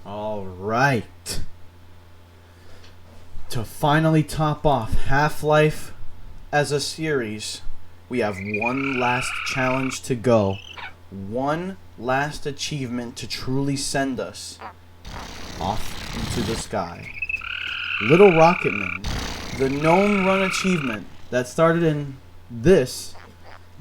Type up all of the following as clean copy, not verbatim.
All right. To finally top off Half-Life as a series, we have one last challenge to go. One last achievement to truly send us off into the sky. Little Rocket Man, the Gnome Run achievement that started in this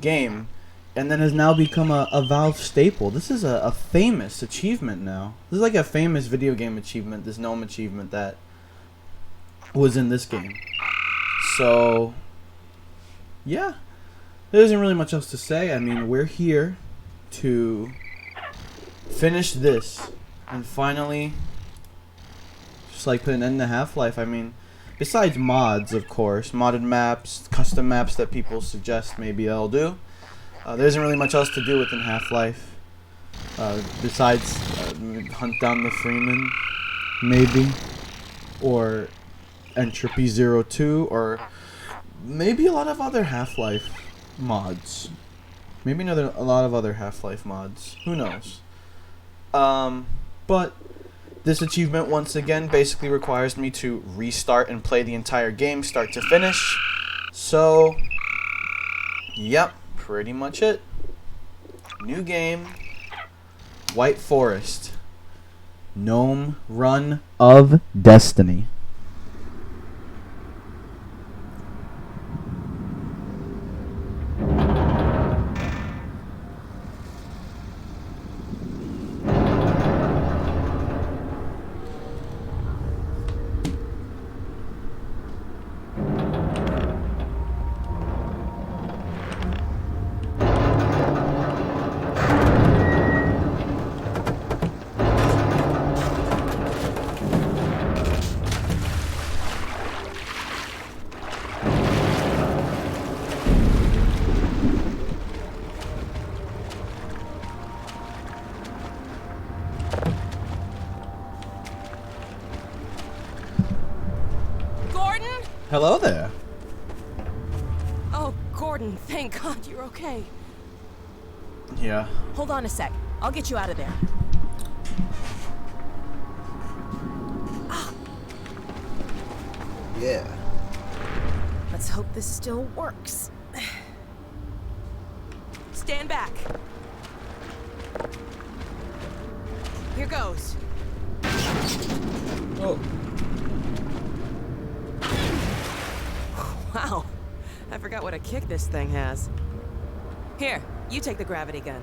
game and then has now become a Valve staple. This is a famous achievement now. This is like a famous video game achievement, this Gnome achievement that was in this game. So, yeah. There isn't really much else to say. I mean, we're here to finish this and finally just like put an end to Half-Life. I mean, besides mods, of course, modded maps, custom maps that people suggest maybe I'll do. There isn't really much else to do within Half-Life besides hunt down the Freeman, maybe, or Entropy 02, or maybe a lot of other Half-Life mods. Maybe a lot of other Half-Life mods. Who knows? But this achievement, once again, basically requires me to restart and play the entire game, start to finish. So, yep, pretty much it. New game, White Forest, Gnome Run of Destiny. Hello there. Oh, Gordon, thank God you're okay. Yeah. Hold on a sec. I'll get you out of there. Yeah. Let's hope this still works. Stand back. Here goes. Oh. Wow, I forgot what a kick this thing has. Here, you take the gravity gun.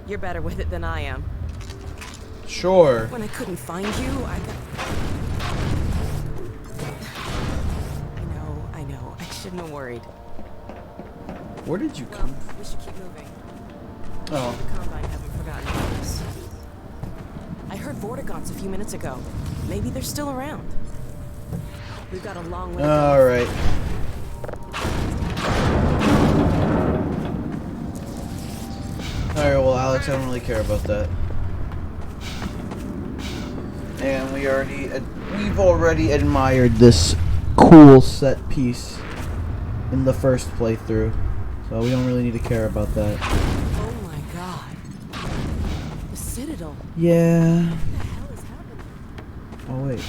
You're better with it than I am. Sure. When I couldn't find you, I got... I know, I shouldn't have worried. Where did you come from? We should keep moving. Oh. The Combine haven't forgotten about us. I heard Vortigaunts a few minutes ago. Maybe they're still around. We've got a long way to go. Alright. Alright, well, Alex, I don't really care about that. And we've already admired this cool set piece in the first playthrough. So we don't really need to care about that. Oh my god. The Citadel. Yeah. What the hell is happening? Oh, wait.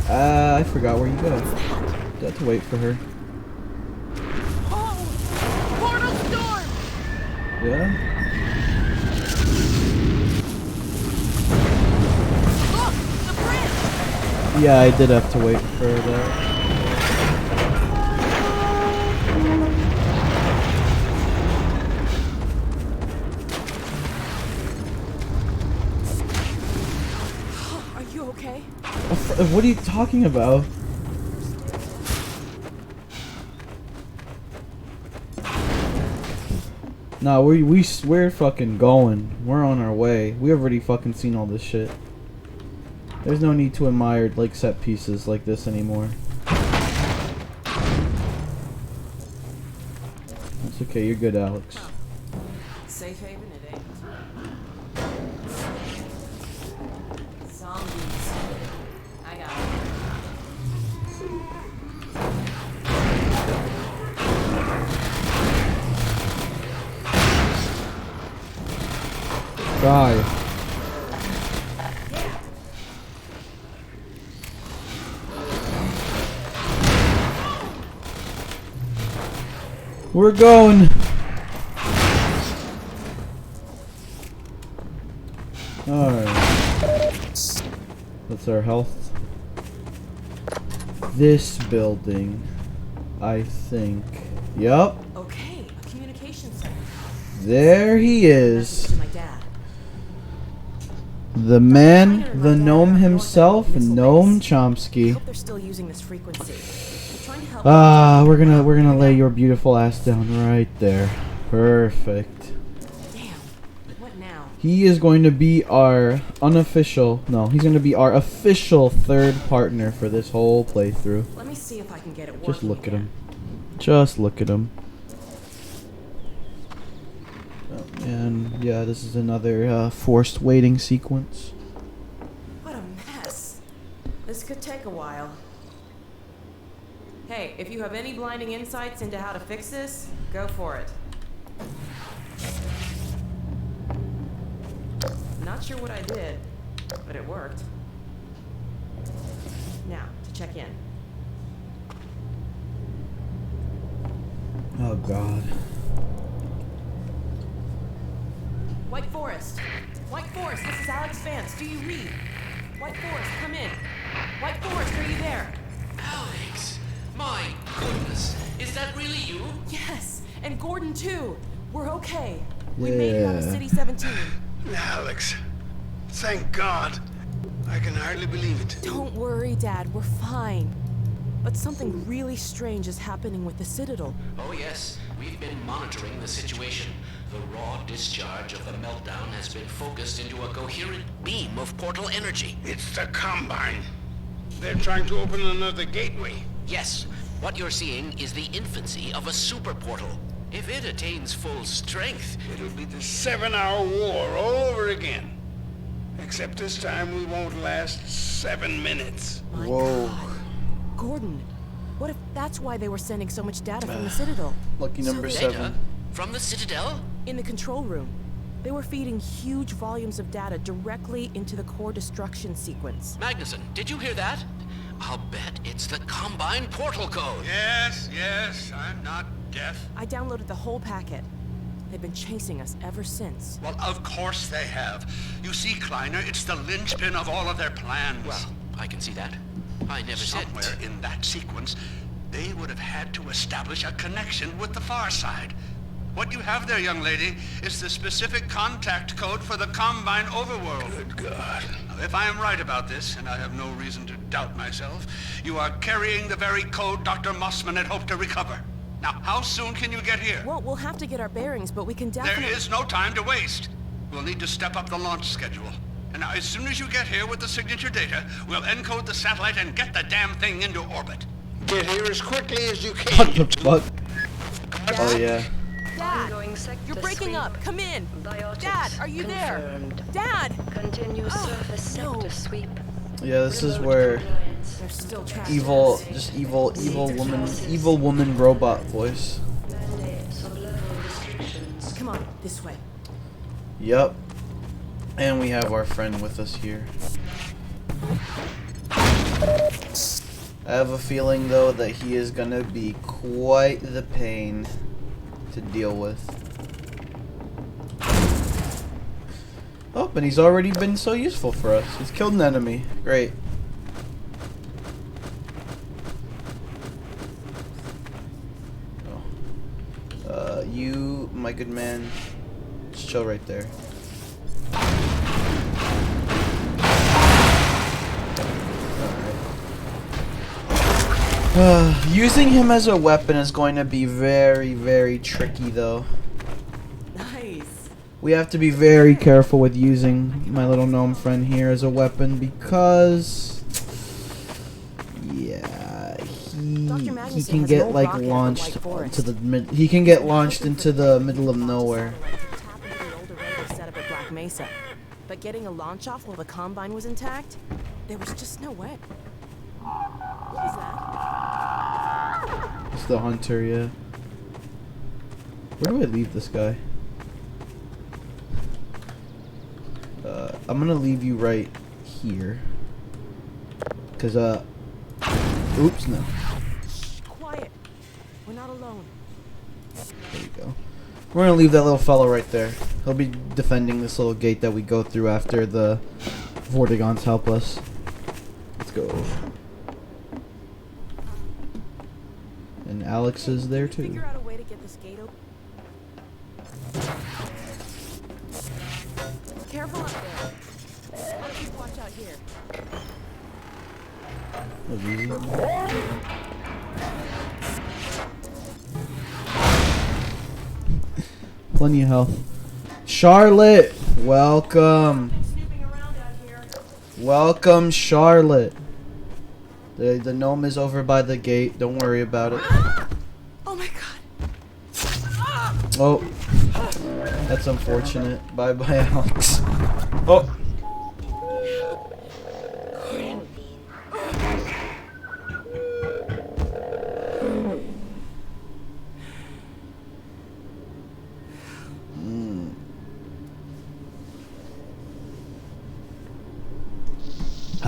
I forgot where you go. You have to wait for her. Oh! Portal storm! Yeah? Look! The bridge! Yeah, I did have to wait for that. Are you okay? What are you talking about? Nah, we're fucking going. We're on our way. We already fucking seen all this shit. There's no need to admire like set pieces like this anymore. That's okay. You're good, Alex. Safe haven it ain't. Zombies. I got it. guy. We're going. Alright. That's our health. This building, I think. Yup. Okay, a communication center. There he is. To my dad. The man, the gnome himself, Gnome I Chomsky. hope they're still using this frequency. I'm trying to help We're gonna lay your beautiful ass down right there. Perfect. Damn. What now? He is going to be our unofficial, no, he's going to be our official third partner for this whole playthrough. Let me see if I can get it working. Just look at again. him. Just look at him. Oh, and yeah, this is another forced waiting sequence. What a mess. This could take a while. Hey, if you have any blinding insights into how to fix this, go for it. Not sure what I did, but it worked. Now, to check in. Oh god. White Forest! White Forest, this is Alex Vance. Do you read? White Forest, come in. White Forest, are you there? Alex! My goodness! Is that really you? Yes, and Gordon too. We're okay. We made it out of City 17. Alex, thank God. I can hardly believe it. Don't worry, Dad. We're fine. But something really strange is happening with the Citadel. Oh yes, we've been monitoring the situation. The raw discharge of the meltdown has been focused into a coherent beam of portal energy. It's the Combine. They're trying to open another gateway. Yes, what you're seeing is the infancy of a super portal. If it attains full strength, It'll be the 7-hour war all over again. Except this time we won't last 7 minutes. My Whoa. God. Gordon, what if that's why they were sending so much data from the Citadel? Lucky number So data 7. from the Citadel? In the control room, they were feeding huge volumes of data directly into the core destruction sequence. Magnuson, did you hear that? I'll bet it's the Combine portal code. Yes, I'm not deaf. I downloaded the whole packet. They've been chasing us ever since. Well, of course they have. You see, Kleiner, it's the linchpin of all of their plans. Well, I can see that. I never Somewhere said... in that sequence, they would have had to establish a connection with the far side. What you have there, young lady, is the specific contact code for the Combine overworld. Good God. Now, if I am right about this, and I have no reason to doubt myself, you are carrying the very code Dr. Mossman had hoped to recover. Now, how soon can you get here? Well, we'll have to get our bearings, but we can definitely... There is no time to waste. We'll need to step up the launch schedule. And now, as soon as you get here with the signature data, we'll encode the satellite and get the damn thing into orbit. Get here as quickly as you can. What the fuck? Oh yeah. Dad, Ongoing sector you're breaking sweep. up. Come in. Biotics Dad, are you confirmed. there? Dad! Continue Oh, surface no. sector sweep. Yeah, this is Remote where compliance. They're still trapped. evil woman robot voice. Mandates of level restrictions. Come on, this way. Yup. And we have our friend with us here. I have a feeling though that he is gonna be quite the pain to deal with. Oh, and he's already been so useful for us. He's killed an enemy. Great. Oh. You, my good man, just chill right there. Using him as a weapon is going to be very, very tricky though. Nice. We have to be very careful with using my little gnome friend here as a weapon because yeah, he Magnuson can has get no like rocket at the launched White Forest. into the mid. He can get launched into the middle of nowhere. Tap into the old array they set up at Black Mesa. But getting a launch off while the Combine was intact, there was just no way. What was that? It's the hunter, yeah. Where do I leave this guy? I'm gonna leave you right here. Cause oops, no. Quiet. We're not alone. There you go. We're gonna leave that little fellow right there. He'll be defending this little gate that we go through after the Vortigons help us. Let's go. And Alex is there too. Figure out a way to get this gate open. Careful up there. I'll keep watch out here. That was easy. Plenty of health. Charlotte, welcome. Snooping around out here. Welcome, Charlotte. The gnome is over by the gate. Don't worry about it. Oh my god. Oh, that's unfortunate. Bye bye, Alex. Oh.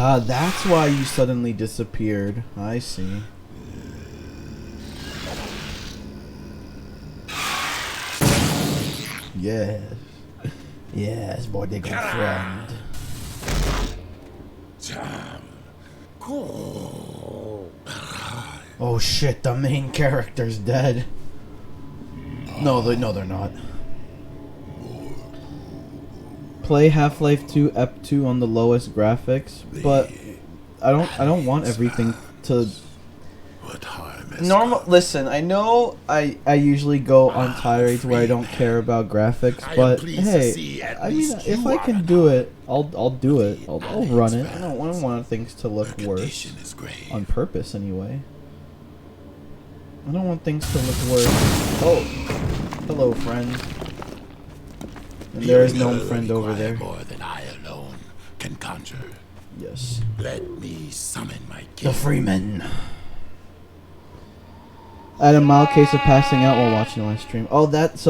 Ah, that's why you suddenly disappeared. I see. Yes. Yes, boy, they got friend. Oh shit, the main character's dead. No, they're not. Play Half-Life 2 EP2 on the lowest graphics, but I don't want everything to normal. Listen, I know I usually go on tirades where I don't care about graphics, but hey, I mean, if I can do it, I'll do it. I'll run it. I don't want things to look worse on purpose anyway. I don't want things to look worse. Oh, hello, friend. And there is no friend over there. More than I alone can conjure. Yes. Let me summon my king. The Freeman. I had a mild case of passing out while watching the live stream. Oh, that's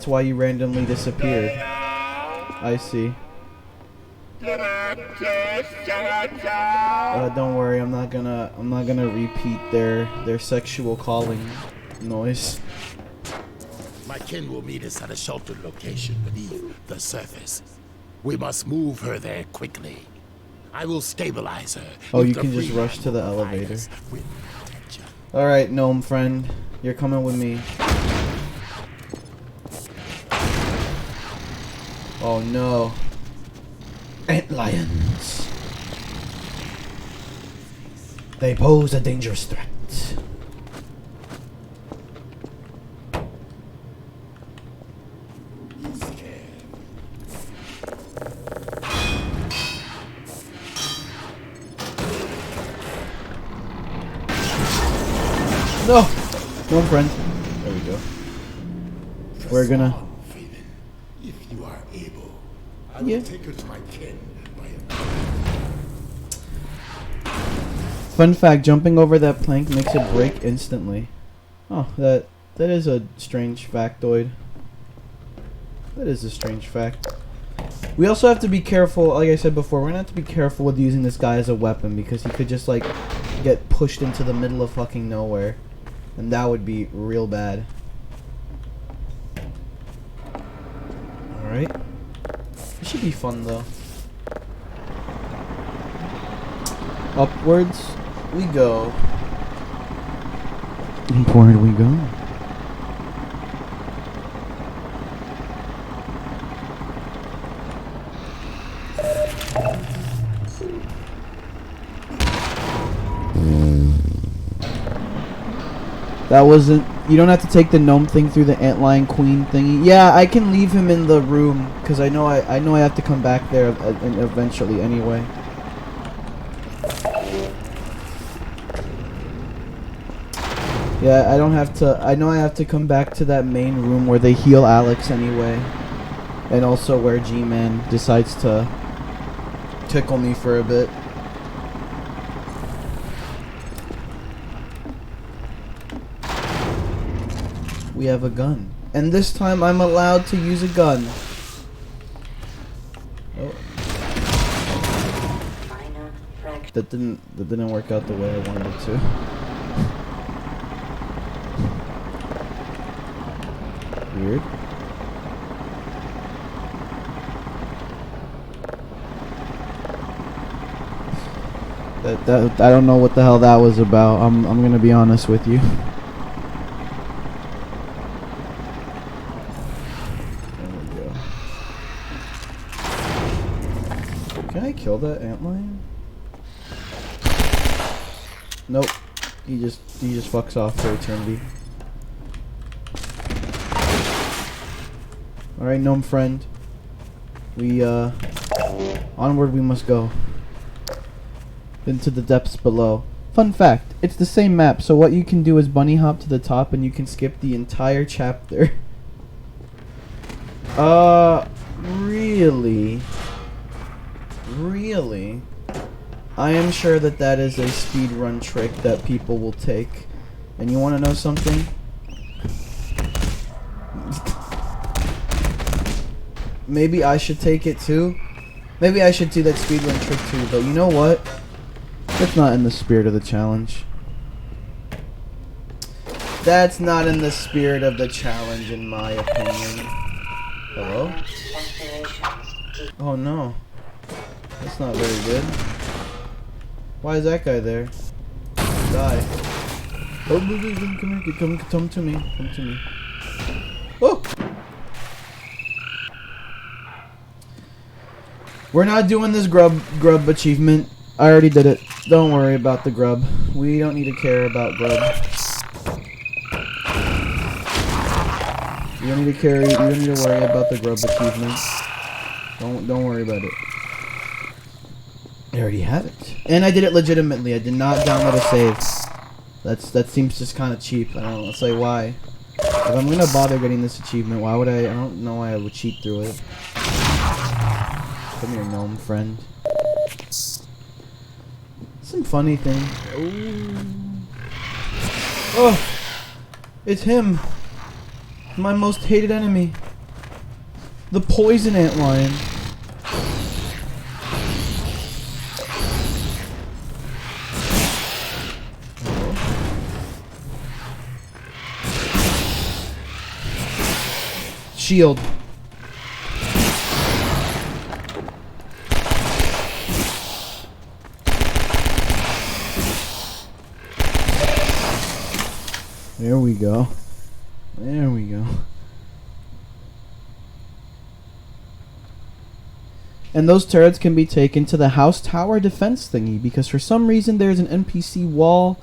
why you randomly disappeared. I see. Don't worry, I'm not gonna repeat their sexual calling noise. My kin will meet us at a sheltered location beneath the surface. We must move her there quickly. I will stabilize her. Oh, you can just rush to the elevator. Alright, gnome friend. You're coming with me. Oh no. Ant lions. They pose a dangerous threat. No! No, friend. There we go. We're gonna... If you are able, I will take her to my kin by a... Fun fact, jumping over that plank makes it break instantly. Oh, that is a strange factoid. That is a strange fact. We also have to be careful, like I said before, we're gonna have to be careful with using this guy as a weapon because he could just, like, get pushed into the middle of fucking nowhere. And that would be real bad. Alright. This should be fun, though. Upwards we go. Upward we go. That wasn't... You don't have to take the gnome thing through the antlion queen thingy. Yeah, I can leave him in the room because I know I have to come back there eventually anyway. Yeah, I don't have to... I know I have to come back to that main room where they heal Alex anyway. And also where G-Man decides to tickle me for a bit. We have a gun. And this time I'm allowed to use a gun. Oh. that didn't work out the way I wanted it to. Weird. That I don't know what the hell that was about. I'm gonna be honest with you. There we go. Can I kill that antlion? Nope. He just fucks off for eternity. Alright, gnome friend. We onward we must go. Into the depths below. Fun fact, it's the same map, so what you can do is bunny hop to the top and you can skip the entire chapter. Really? Really? I am sure that is a speedrun trick that people will take. And you wanna know something? Maybe I should take it too. Maybe I should do that speedrun trick too, but you know what? That's not in the spirit of the challenge. That's not in the spirit of the challenge, in my opinion. Hello? Oh no. That's not very good. Why is that guy there? Die. Oh, come here, come to me. Come to me. Oh! We're not doing this grub achievement. I already did it. Don't worry about the grub. We don't need to care about grub. You don't need to carry. You don't need to worry about the grub achievement. Don't worry about it. I already have it, and I did it legitimately. I did not download a save. That seems just kind of cheap. I don't know. Let's say why. If I'm gonna bother getting this achievement, why would I? I don't know why I would cheat through it. Come here, gnome friend. Some funny thing. Ooh. Oh, it's him. My most hated enemy. The poison antlion. Shield. There we go. There we go. And those turrets can be taken to the house tower defense thingy because for some reason there's an NPC wall,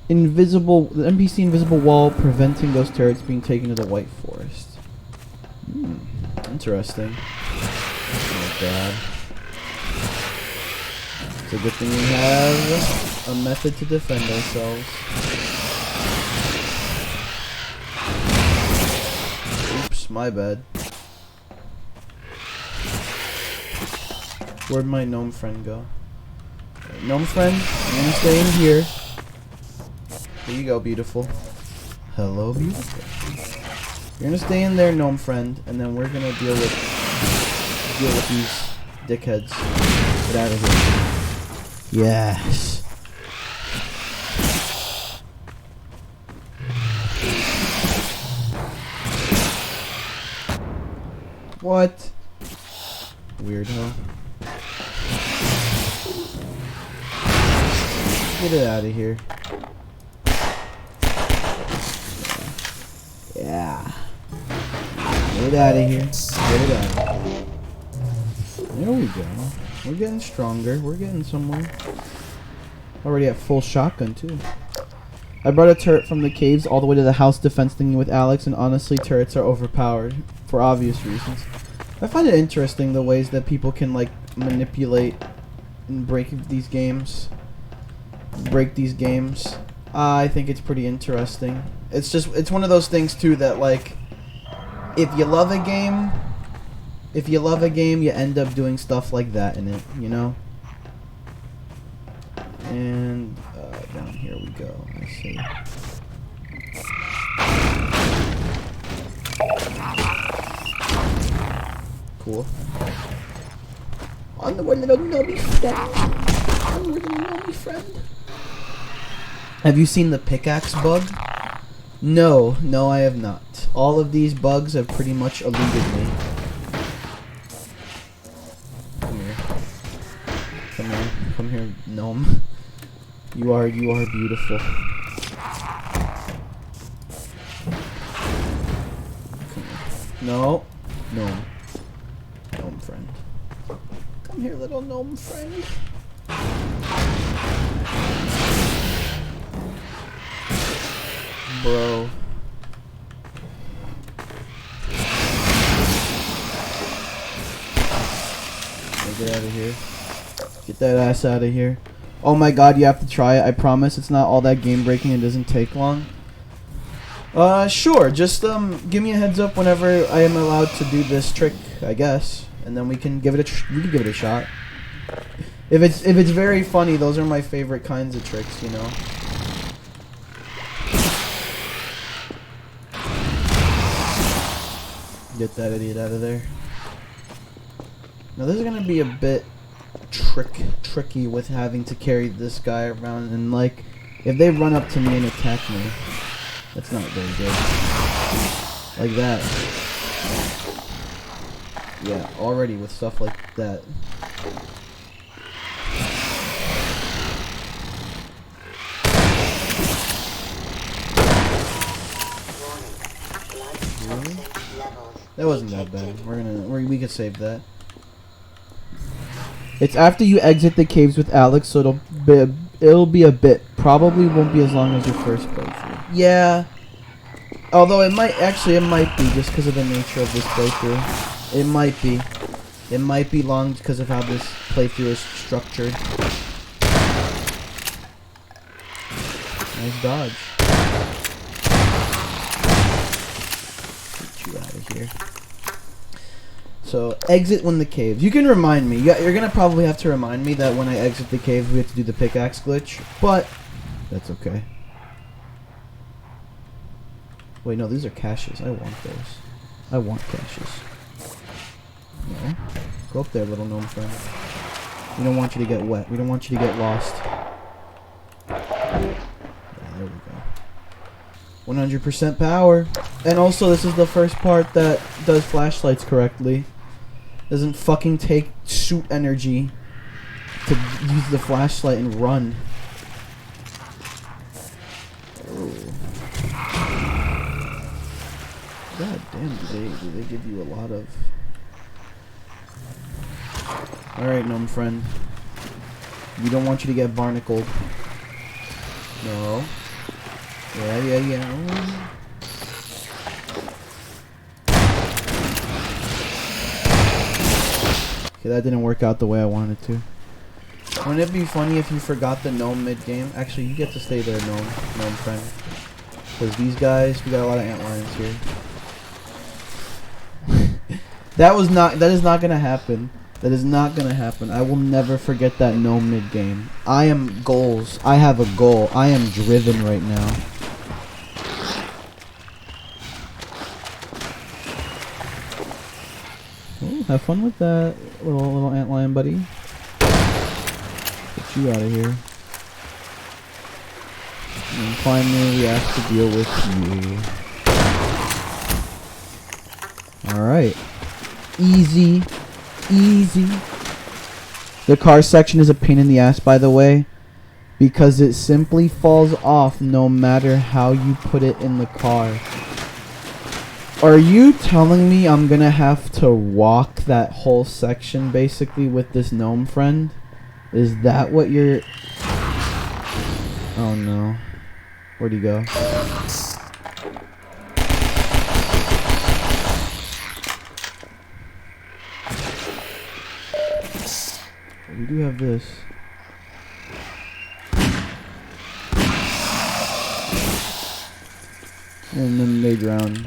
the NPC invisible wall preventing those turrets being taken to the White Forest. Interesting. Oh god. It's a good thing we have a method to defend ourselves. Oops, my bad. Where'd my gnome friend go? Gnome friend, you're gonna stay in here. Here you go, beautiful. Hello, beautiful. You're gonna stay in there, gnome friend, and then we're gonna deal with these dickheads. Get out of here. Yes. What? Weirdo. Get it out of here. Yeah. Get it out of here. Get it out of here. There we go. We're getting stronger. We're getting somewhere. Already at full shotgun too. I brought a turret from the caves all the way to the house defense thingy with Alex, and honestly turrets are overpowered for obvious reasons. I find it interesting the ways that people can like manipulate and break these games. I think it's pretty interesting. It's one of those things too that like if you love a game, you end up doing stuff like that in it, you know? And down here we go. Let's see. Cool. Onward, little gnome friend. Onward, little gnome friend? Have you seen the pickaxe bug? No, I have not. All of these bugs have pretty much eluded me. Come here, gnome. You are beautiful. No, gnome friend. Come here, little gnome friend. Bro. Get out of here. Get that ass out of here. Oh my god, you have to try it. I promise it's not all that game breaking. It doesn't take long. Sure. Just give me a heads up whenever I am allowed to do this trick, I guess, and then we can give it a shot. If it's very funny, those are my favorite kinds of tricks, you know. Get that idiot out of there. Now this is gonna be a bit tricky with having to carry this guy around, and like, if they run up to me and attack me, that's not very good. Like that. Yeah, already with stuff like that. Really? That wasn't that bad. We could save that. It's after you exit the caves with Alex, so it'll be a bit. Probably won't be as long as your first playthrough. Yeah. Although it might be just because of the nature of this playthrough. It might be long because of how this playthrough is structured. Nice dodge. Get you out of here. So, exit when the caves. You can remind me. You're going to probably have to remind me that when I exit the caves, we have to do the pickaxe glitch. But, that's okay. Wait, no, these are caches. I want those. I want caches. No. Go up there, little gnome friend. We don't want you to get wet. We don't want you to get lost. Yeah, there we go. 100% power. And also, this is the first part that does flashlights correctly. Doesn't fucking take suit energy to use the flashlight and run. Oh. God damn, do they give you a lot of... Alright, gnome friend. We don't want you to get barnacled. No. Yeah. Okay, that didn't work out the way I wanted to. Wouldn't it be funny if you forgot the gnome mid-game? Actually, you get to stay there, gnome friend. Because these guys, we got a lot of antlions here. That is not gonna happen. That is not gonna happen. I will never forget that gnome mid-game. I am goals. I have a goal. I am driven right now. Ooh, have fun with that, little antlion buddy. Get you out of here. And finally, we have to deal with you. Alright. Easy. The car section is a pain in the ass, by the way, because it simply falls off no matter how you put it in the car. Are you telling me I'm gonna have to walk that whole section basically with this gnome friend? Is that what you're... Oh no. Where'd he go? We do have this. And then they drown.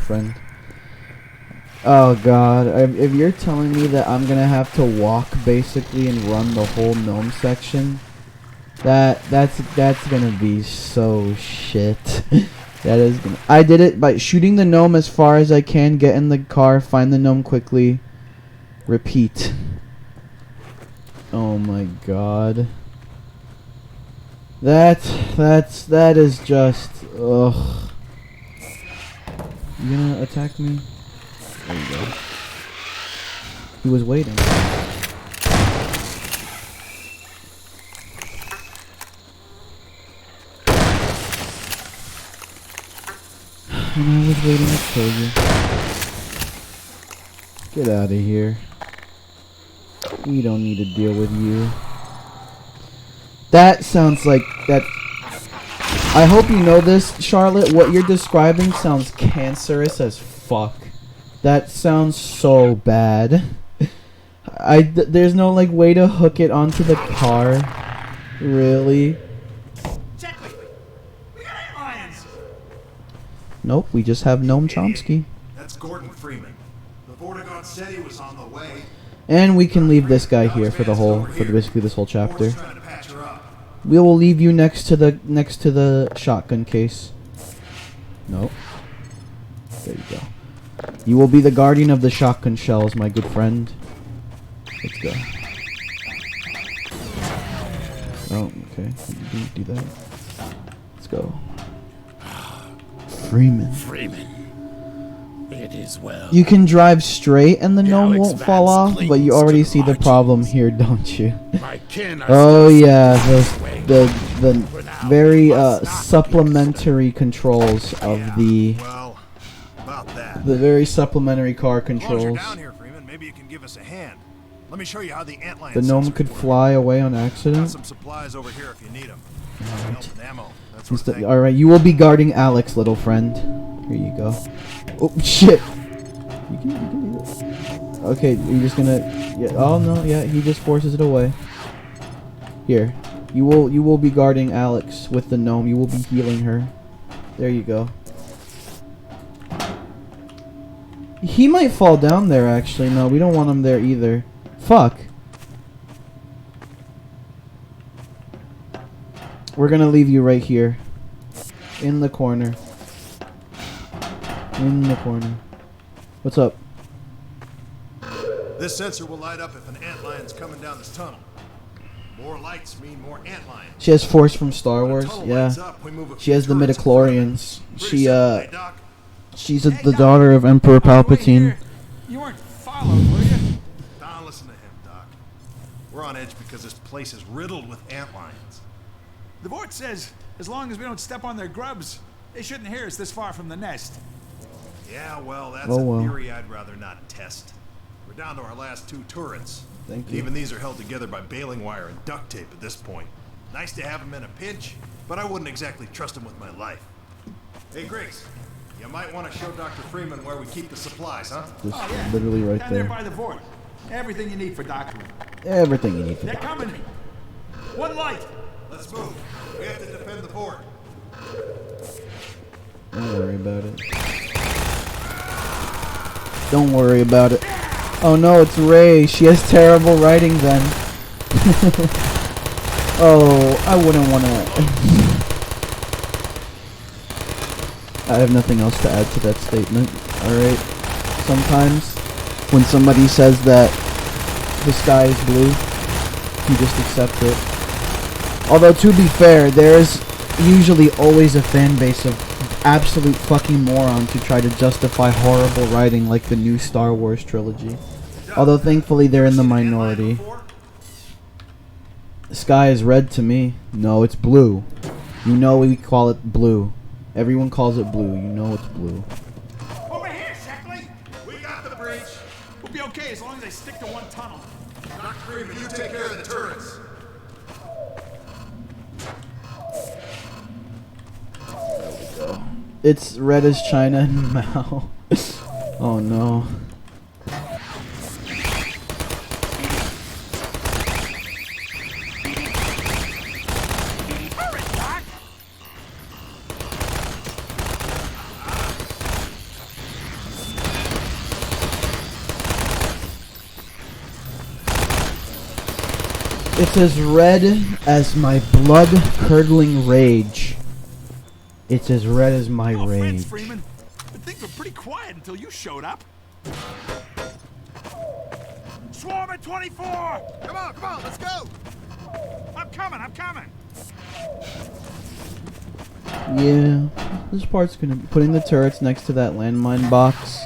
Friend. Oh god, if you're telling me that I'm gonna have to walk basically and run the whole gnome section, That's gonna be so shit. That is gonna. I did it by shooting the gnome as far as I can. Get in the car, find the gnome quickly, repeat. Oh my god. That is just ugh. You gonna attack me? There you go. He was waiting. And I was waiting to kill you. Get out of here. We don't need to deal with you. That sounds like that. I hope you know this, Charlotte. What you're describing sounds cancerous as fuck. That sounds so bad. There's no like way to hook it onto the car. Really? Nope, we just have Noam Chomsky. That's Gordon Freeman. The Vortigaunt said he was on the way. And we can leave this guy here for basically this whole chapter. We will leave you next to the shotgun case. Nope. There you go. You will be the guardian of the shotgun shells, my good friend. Let's go. Oh, okay. You didn't do that. Let's go. Freeman. It is well. You can drive straight and the gnome Alex won't fall Vance off, but you already clings to see the the problem here, don't you? My kin are Oh still yeah, swaying. the For now, very we must not be supplementary controls of the Well, about that. very supplementary car As long as you're controls. down here, Freeman, maybe you can give us a hand. Let me show you how the antlion The gnome sensors could work. fly away on Got accident. some supplies over here if you need them. Alright. Ammo, that sort of thing. Alright, you will be guarding Alex, little friend. Here you go. Oh shit! You can do this. Okay, you're just gonna. Yeah. Oh no. Yeah. He just forces it away. Here. You will be guarding Alex with the gnome. You will be healing her. There you go. He might fall down there. Actually, no. We don't want him there either. Fuck. We're gonna leave you right here. In the corner. In the corner. What's up? This sensor will light up if an antlion's coming down this tunnel. More lights mean more antlions. She has Force from Star When a Wars. tunnel Yeah. lights up, we move a She few has the turrets in front of it. midichlorians. Pretty simple, eh, Doc? She's the daughter of Emperor Palpatine. You weren't followed, were you? Don't listen to him, Doc. We're on edge because this place is riddled with antlions. The Vort says as long as we don't step on their grubs, they shouldn't hear us this far from the nest. Yeah, well, that's Oh, a well. theory I'd rather not test. We're down to our last two turrets. Thank you. Even these are held together by baling wire and duct tape at this point. Nice to have them in a pinch, but I wouldn't exactly trust them with my life. Hey, Griggs, you might want to show Dr. Freeman where we keep the supplies, huh? Just Oh, yeah. literally right Down there there. by the Vort. Everything you need for doctoring. Everything you need for They're that. coming. One light. Let's move. We have to defend the fort. Don't worry about it. Don't worry about it. Oh no, it's Ray. She has terrible writing then. Oh, I wouldn't want to. I have nothing else to add to that statement. Alright. Sometimes, when somebody says that the sky is blue, you just accept it. Although, to be fair, there's usually always a fan base of absolute fucking morons who try to justify horrible writing like the new Star Wars trilogy. Although, thankfully, they're in the minority. The sky is red to me. No, it's blue. You know we call it blue. Everyone calls it blue. You know it's blue. Over here, Shackley. We got the breach. We'll be okay as long as they stick to one tunnel. Dr. Freeman, you take care of the turrets. It's red as China and Mao. Oh no. It's as red as my blood-curdling rage. It's as red as my rage. Friends, Freeman. But things were pretty quiet until you showed up. Swarm at 24! Come on, let's go! I'm coming! Yeah, this part's gonna be putting the turrets next to that landmine box.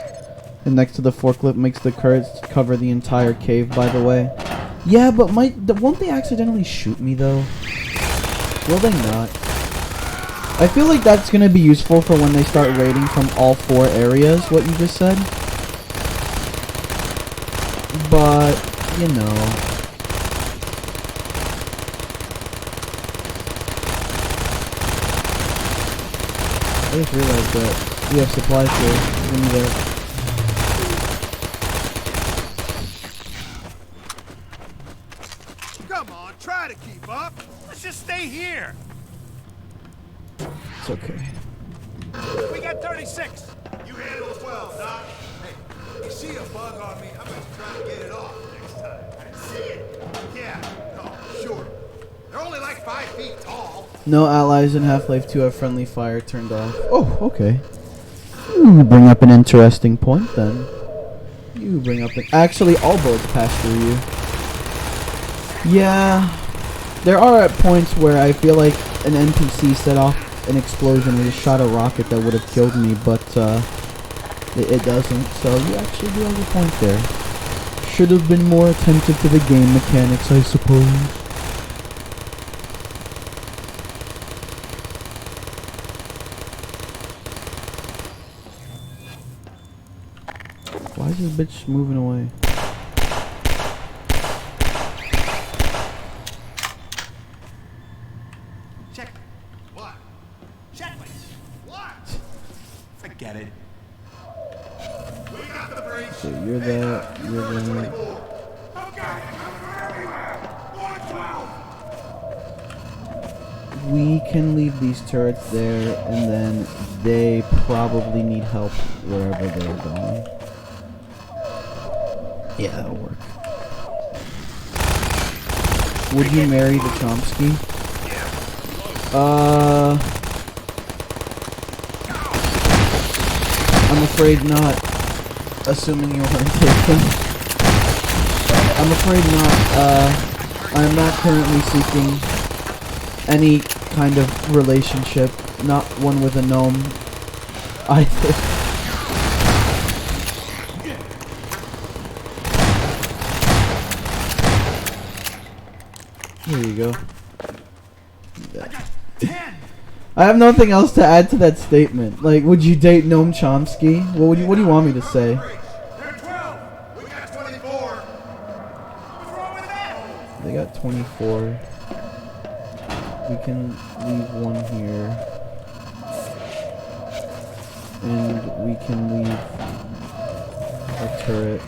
And next to the forklift makes the turrets cover the entire cave, by the way. Yeah, but won't they accidentally shoot me, though? Will they not? I feel like that's gonna be useful for when they start raiding from all 4 areas, what you just said. But, you know. I just realized that we have supplies here. We need to... Come on, try to keep up. Let's just stay here. It's okay. We got 36. You handle 12, Doc. Hey, you see a bug on me, I'm gonna try to get it off next time. I see it? Yeah, no, sure. They're only like 5 feet tall. No allies in Half-Life 2 have friendly fire turned off. Oh, okay. You bring up an interesting point, then. You bring up an... Actually, all bullets pass through you. Yeah. There are at points where I feel like an NPC set off an explosion or just shot a rocket that would have killed me, but it doesn't. So you actually do have a point there. Should have been more attentive to the game mechanics, I suppose. Why is this bitch moving away? Check. What? Checkmate. What? Forget it. We got the breach. So you're that, you're that. Okay, everywhere. 112. We can leave these turrets there, and then they probably need help wherever they're going. Yeah, that'll work. Would you marry the Chomsky? I'm afraid not. Assuming you aren't taken. I'm afraid not. I'm not currently seeking any kind of relationship. Not one with a gnome either. Here you go. I have nothing else to add to that statement. Like, would you date Noam Chomsky? What do you want me to say? They're 12. We got 24. What's wrong with that? They got 24. We can leave one here. And we can leave a turret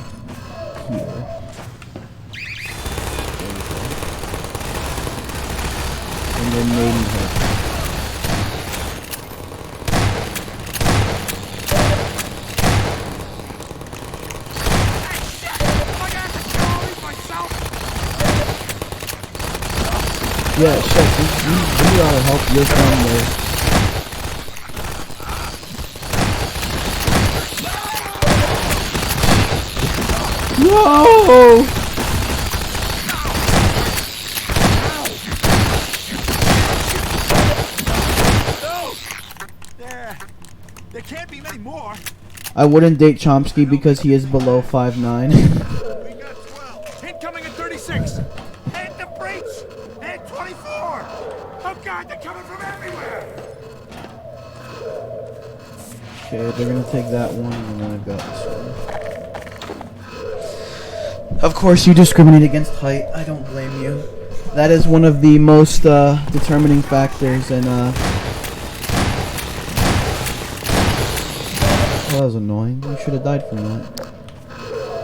here. And then Maidenhead. Yeah, shit, we ought to help your friend there. No! There can't be many more. I wouldn't date Chomsky because he is below 5'9". We got 12. Incoming at 36. And the breach. And 24. Oh God, they're coming from everywhere. Okay, they're gonna take that one, and then I've got this one. Of course, you discriminate against height. I don't blame you. That is one of the most determining factors in Oh, that was annoying. You should have died from that.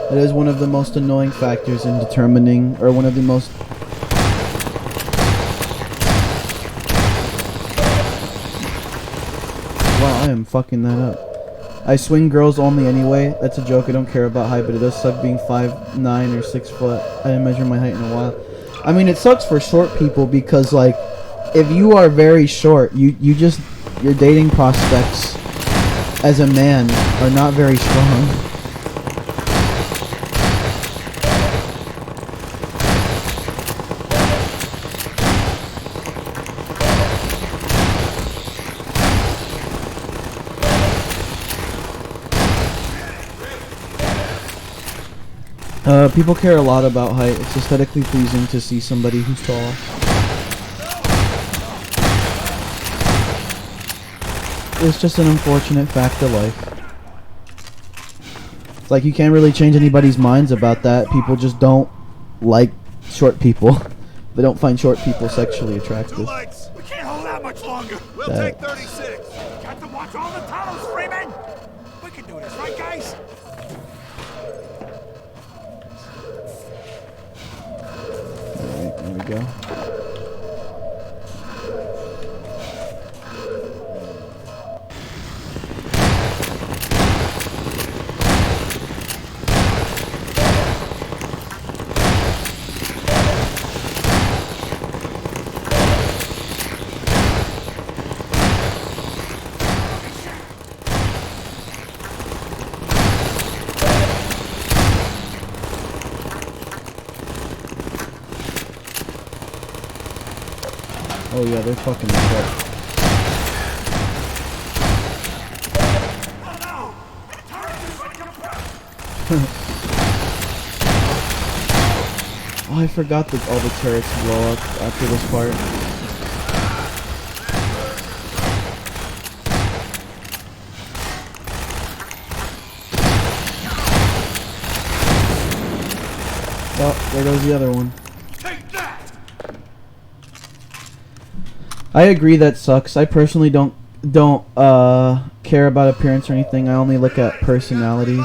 That is one of the most annoying factors in determining, or one of the most... Wow, I am fucking that up. I swing girls only anyway. That's a joke. I don't care about height, but it does suck being 5'9" or 6 foot. I didn't measure my height in a while. I mean, it sucks for short people because, like, if you are very short, your dating prospects as a man are not very strong. People care a lot about height. It's aesthetically pleasing to see somebody who's tall. It's just an unfortunate fact of life. It's like you can't really change anybody's minds about that. People just don't like short people. They don't find short people sexually attractive. We can't hold out much longer. We'll take 36. Got to watch all the tunnels, Freeman. We can do this, right, guys? Alright, there we go. Oh yeah, they're fucking shit. Oh, I forgot that all the turrets blow up after this part. Oh, there goes the other one. I agree that sucks. I personally don't care about appearance or anything. I only look at personalities.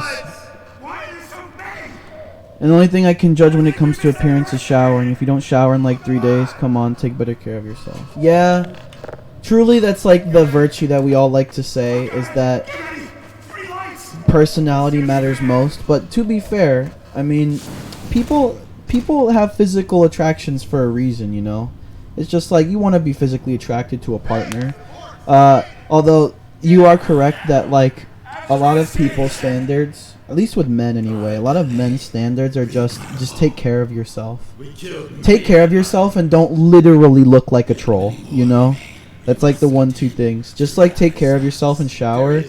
And the only thing I can judge when it comes to appearance is showering. If you don't shower in like 3 days, come on, take better care of yourself. Yeah, truly that's like the virtue that we all like to say, is that personality matters most. But to be fair, I mean, people have physical attractions for a reason, you know? It's just like you want to be physically attracted to a partner. Although you are correct that like a lot of people's standards, at least with men anyway, a lot of men's standards are just take care of yourself. Take care of yourself and don't literally look like a troll, you know? That's like the 1-2 things. Just like take care of yourself and shower,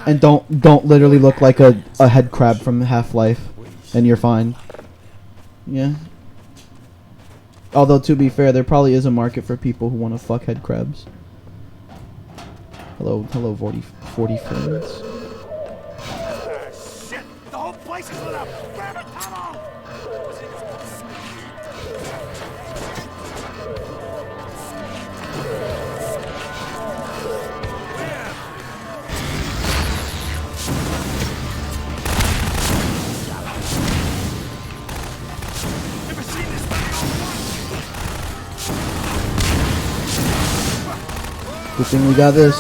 and don't literally look like a head crab from Half-Life, and you're fine. Yeah. Although, to be fair, there probably is a market for people who want to fuck head crabs. Hello, 40 friends. Shit! The whole place is lit up! Grab a tunnel! Never seen this thing all at once! Good thing we got this.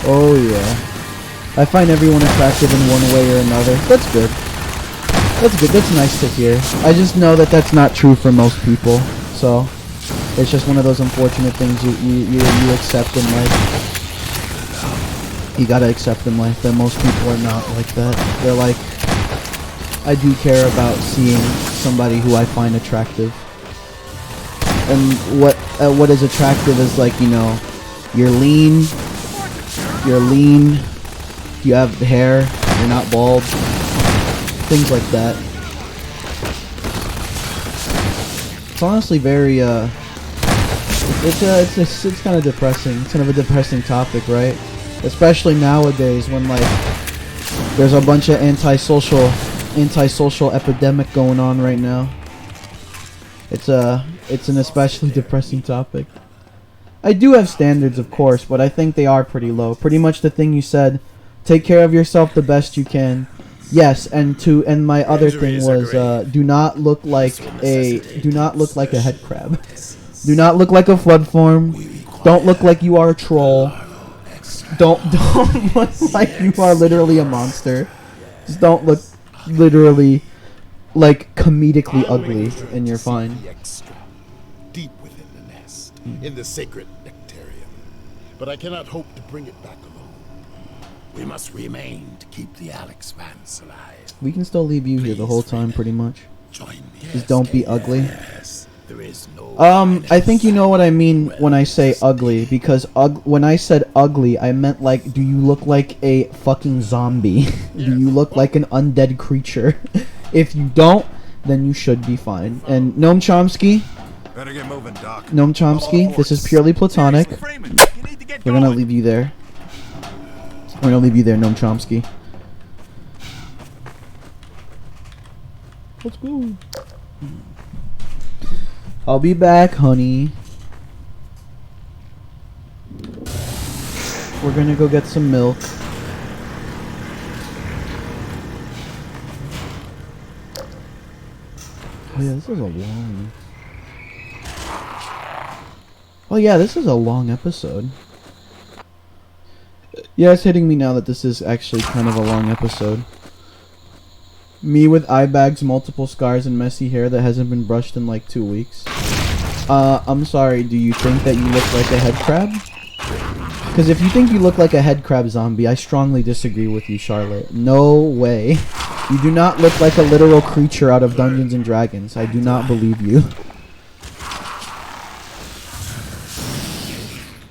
Oh yeah. I find everyone attractive in one way or another. That's good. That's good. That's nice to hear. I just know that that's not true for most people. So it's just one of those unfortunate things you accept in life. You gotta accept in life that most people are not like that. They're like, I do care about seeing somebody who I find attractive. And what is attractive is like, you know, you're lean, you have hair, you're not bald, things like that. It's honestly very it's kind of depressing. It's kind of a depressing topic, right? Especially nowadays when like there's a bunch of antisocial epidemic going on right now. It's an especially depressing topic. I do have standards, of course, but I think they are pretty low. Pretty much the thing you said, take care of yourself the best you can. Yes, and my other thing was do not look like a head crab. Do not look like a flood form. Don't look like you are a troll. Don't look like you are literally a monster. Just don't look literally like comedically ugly, and you're fine. Deep within the nest, in the sacred nectarium. But I cannot hope to bring it back alone. We must remain to keep the Alex Vance alive. We can still leave you here the whole time, pretty much. Join me. Just don't be ugly. Yes, there is no I think you know what I mean when I say ugly, because when I said ugly, I meant like, do you look like a fucking zombie? Do you look like an undead creature? If you don't, then you should be fine. And Noam Chomsky, Better get moving, Doc. Noam Chomsky, this is purely platonic. We're gonna leave you there. We're gonna leave you there, Noam Chomsky. Let's go. I'll be back, honey. We're gonna go get some milk. Oh yeah, this is a long... Oh yeah, this is a long episode. Yeah, it's hitting me now that this is actually kind of a long episode. Me with eye bags, multiple scars, and messy hair that hasn't been brushed in like 2 weeks. I'm sorry, do you think that you look like a head crab? Because if you think you look like a head crab zombie, I strongly disagree with you, Charlotte. No way. You do not look like a literal creature out of Dungeons and Dragons. I do not believe you.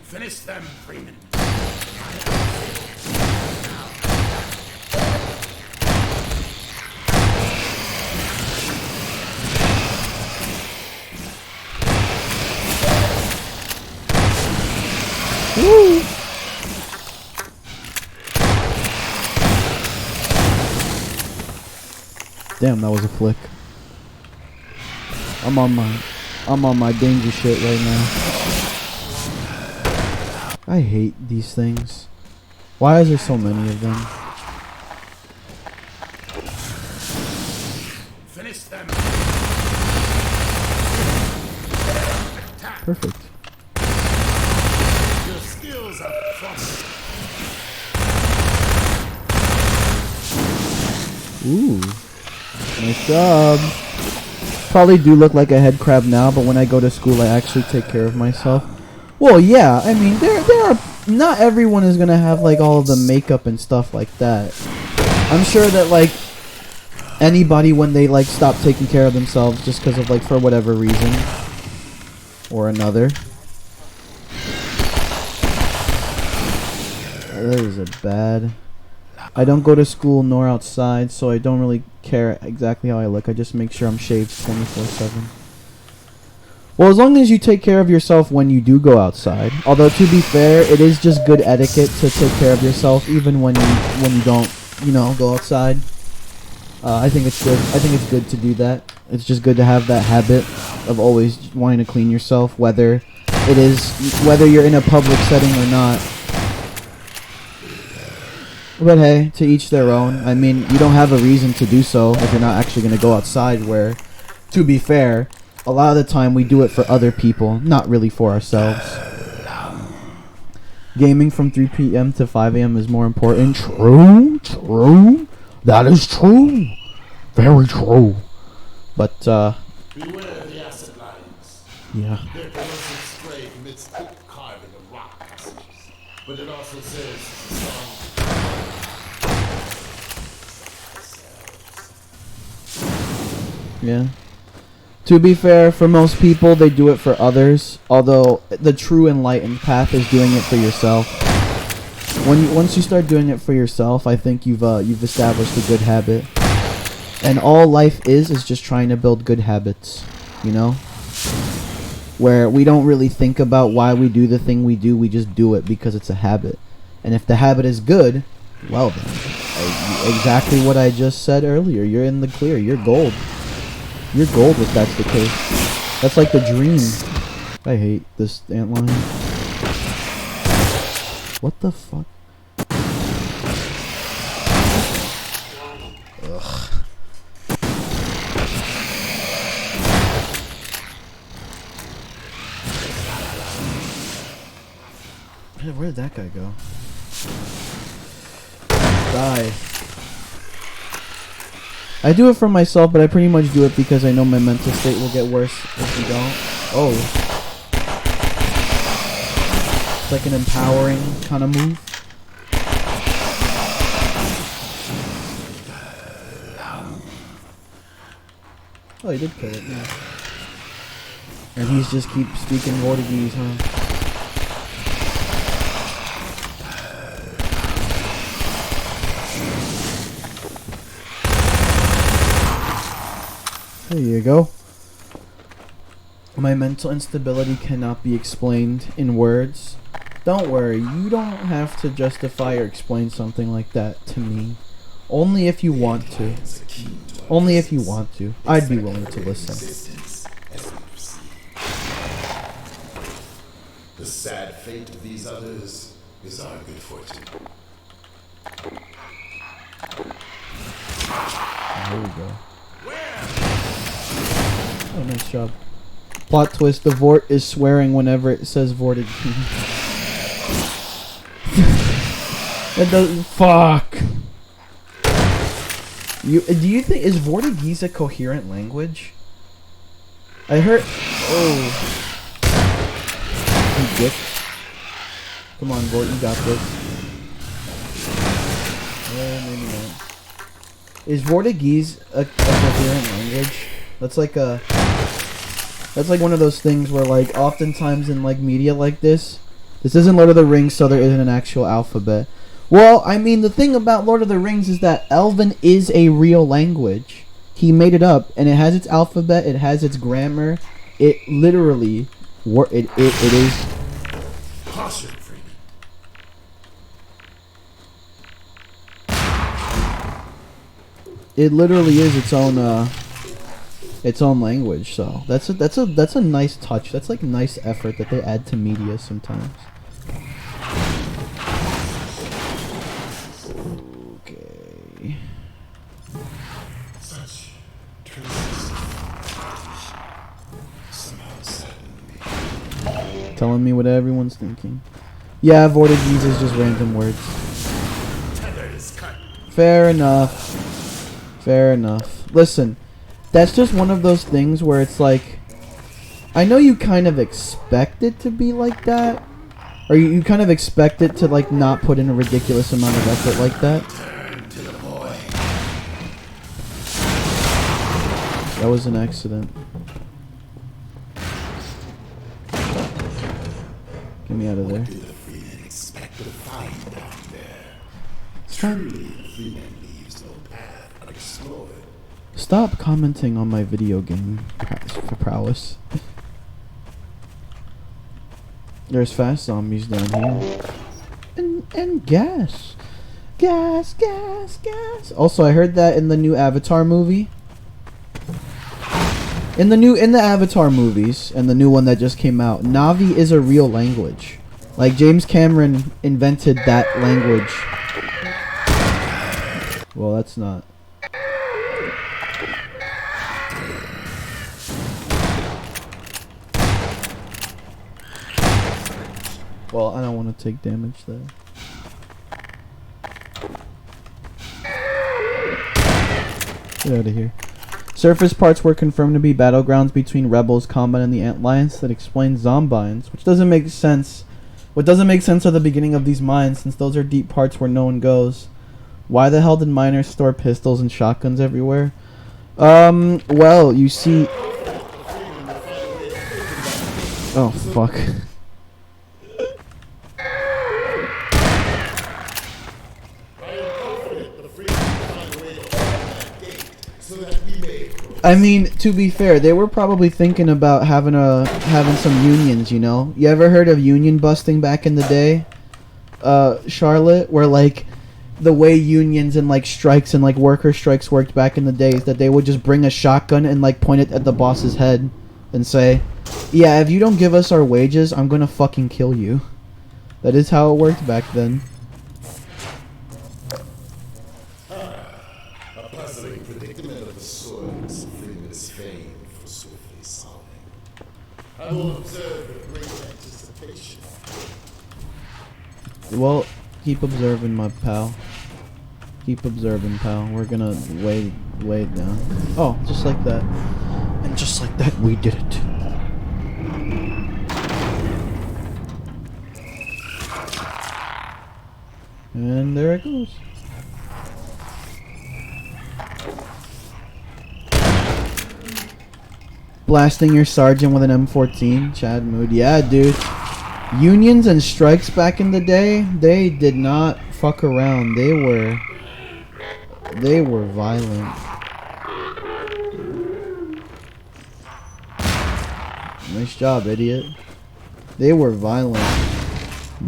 Finish them, Freeman. Woo! Damn, that was a flick. I'm on my danger shit right now. I hate these things. Why is there so many of them? Finish them. Perfect. Your skills are trust. Ooh. Nice job. Probably do look like a head crab now, but when I go to school I actually take care of myself. Well, yeah, I mean, there are... Not everyone is gonna have, like, all of the makeup and stuff like that. I'm sure that, like, anybody when they, like, stop taking care of themselves just because of, like, for whatever reason or another. That is a bad... I don't go to school nor outside, so I don't really care exactly how I look. I just make sure I'm shaved 24/7. Well, as long as you take care of yourself when you do go outside. Although, to be fair, it is just good etiquette to take care of yourself even when you don't, you know, go outside. I think it's good. I think it's good to do that. It's just good to have that habit of always wanting to clean yourself, whether you're in a public setting or not. But hey, to each their own. I mean, you don't have a reason to do so if you're not actually going to go outside, where, to be fair, a lot of the time we do it for other people, not really for ourselves. Gaming from 3 p.m. to 5 a.m. is more important. True. That is true. Very true. But, Beware the acid lines. yeah. Their corrosive spray commits thick carving of rock passages. But it also says Yeah. To be fair, for most people, they do it for others. Although the true enlightened path is doing it for yourself. Once you start doing it for yourself, I think you've established a good habit. And all life is just trying to build good habits, you know? Where we don't really think about why we do the thing we do, we just do it because it's a habit. And if the habit is good, well then, exactly what I just said earlier, you're in the clear, you're gold. You're gold if that's the case. That's like the dream. I hate this antlion. What the fuck? Ugh. Where did that guy go? Die. I do it for myself, but I pretty much do it because I know my mental state will get worse if you don't. Oh. It's like an empowering kind of move. Oh, he did kill it, yeah. And he's just keep speaking Portuguese, huh? There you go. My mental instability cannot be explained in words. Don't worry, you don't have to justify or explain something like that to me. Only if you want to. Only if you want to. I'd be willing to listen. The sad fate of these others is our good fortune. There we go. Oh, nice job. Plot twist, the Vort is swearing whenever it says Vorted. That doesn't... Fuck! Do you think... Is Vortigese a coherent language? I heard... Oh. You dick. Come on, Vort, you got this. Maybe not. Is Vortigese a coherent language? That's like a... That's like one of those things where, like, oftentimes in, like, media like this isn't Lord of the Rings, so there isn't an actual alphabet. Well, I mean, the thing about Lord of the Rings is that Elven is a real language. He made it up, and it has its alphabet, it has its grammar. It literally... It is... Caution, Freeman. It literally is its own language, so that's a nice touch. That's like nice effort that they add to media sometimes. Okay. Such Telling me what everyone's thinking. Yeah, Vortigese is just random words. Fair enough. Fair enough. Listen. That's just one of those things where it's like, I know you kind of expect it to be like that, or you kind of expect it to like not put in a ridiculous amount of effort like that. That was an accident. Get me out of there. Stop commenting on my video game for prowess. There's fast zombies down here. And gas. Gas. Also, I heard that in the new Avatar movie. In the Avatar movies, and the new one that just came out, Na'vi is a real language. Like, James Cameron invented that language. Well, that's not. Well, I don't want to take damage there. Get out of here. Surface parts were confirmed to be battlegrounds between rebels, combat, and the Ant Lions. That explains Zombines, which doesn't make sense. What doesn't make sense are the beginning of these mines, since those are deep parts where no one goes. Why the hell did miners store pistols and shotguns everywhere? Well, you see... Oh, fuck. I mean, to be fair, they were probably thinking about having some unions, you know? You ever heard of union busting back in the day? Charlotte, where like the way unions and like strikes and like worker strikes worked back in the day is that they would just bring a shotgun and like point it at the boss's head and say, "Yeah, if you don't give us our wages, I'm gonna fucking kill you." That is how it worked back then. A puzzling predicament of the swords Freeman is famed for swiftly solving. I will observe with great anticipation. Well, keep observing, my pal. Keep observing, pal. We're gonna wait down. Oh, just like that. And just like that, we did it. And there it goes. Blasting your sergeant with an M14. Chad Mood. Yeah, dude. Unions and strikes back in the day, they did not fuck around. They were violent. Nice job, idiot. They were violent.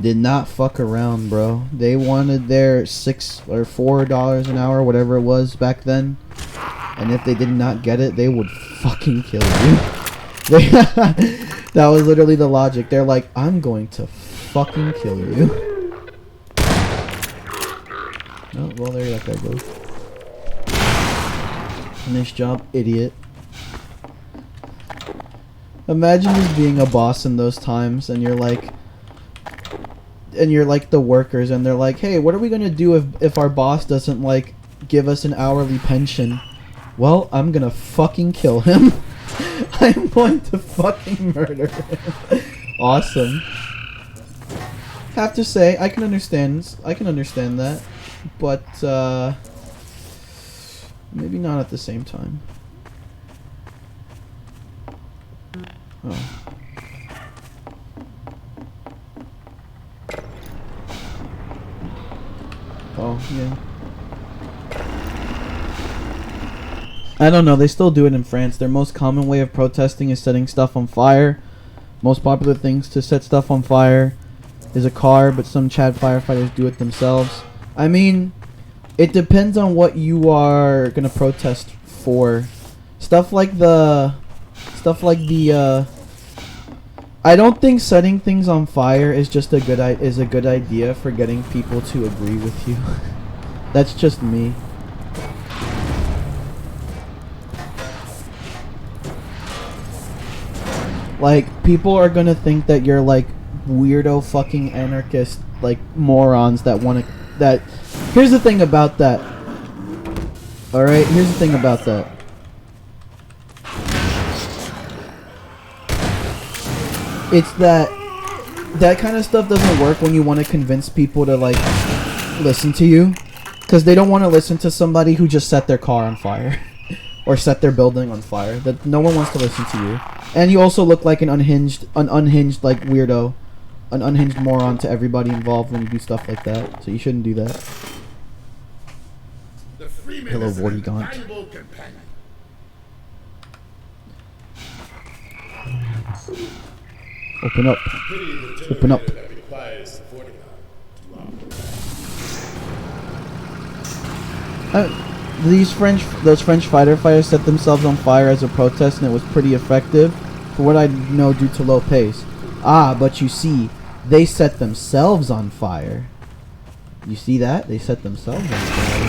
Did not fuck around, bro. They wanted their $6 or $4 an hour, whatever it was back then. And if they did not get it, they would fucking kill you. That was literally the logic. They're like, I'm going to fucking kill you. Oh, well, there that guy goes. Nice job, idiot. Imagine just being a boss in those times, and you're like the workers, and they're like, hey, what are we gonna do if our boss doesn't like give us an hourly pension? Well, I'm gonna fucking kill him. I'm going to fucking murder him. Awesome. Have to say, I can understand that, but maybe not at the same time. Oh. Oh, yeah. I don't know, they still do it in France. Their most common way of protesting is setting stuff on fire. Most popular things to set stuff on fire is a car, but some Chad firefighters do it themselves. I mean, it depends on what you are gonna protest for. Stuff like the I don't think setting things on fire is just a good idea for getting people to agree with you. That's just me. Like, people are gonna think that you're like weirdo fucking anarchist, like morons that want to. Here's the thing about that. All right, here's the thing about that. It's that kind of stuff doesn't work when you want to convince people to like listen to you, because they don't want to listen to somebody who just set their car on fire or set their building on fire. That no one wants to listen to you. And you also look like an unhinged like weirdo, an unhinged moron to everybody involved when you do stuff like that. So you shouldn't do that. Hello, Vortigaunt. Open up. Open up. Those French fighter fighters set themselves on fire as a protest, and it was pretty effective, for what I know, due to low pace. Ah, but you see, they set themselves on fire. You see that? They set themselves on fire.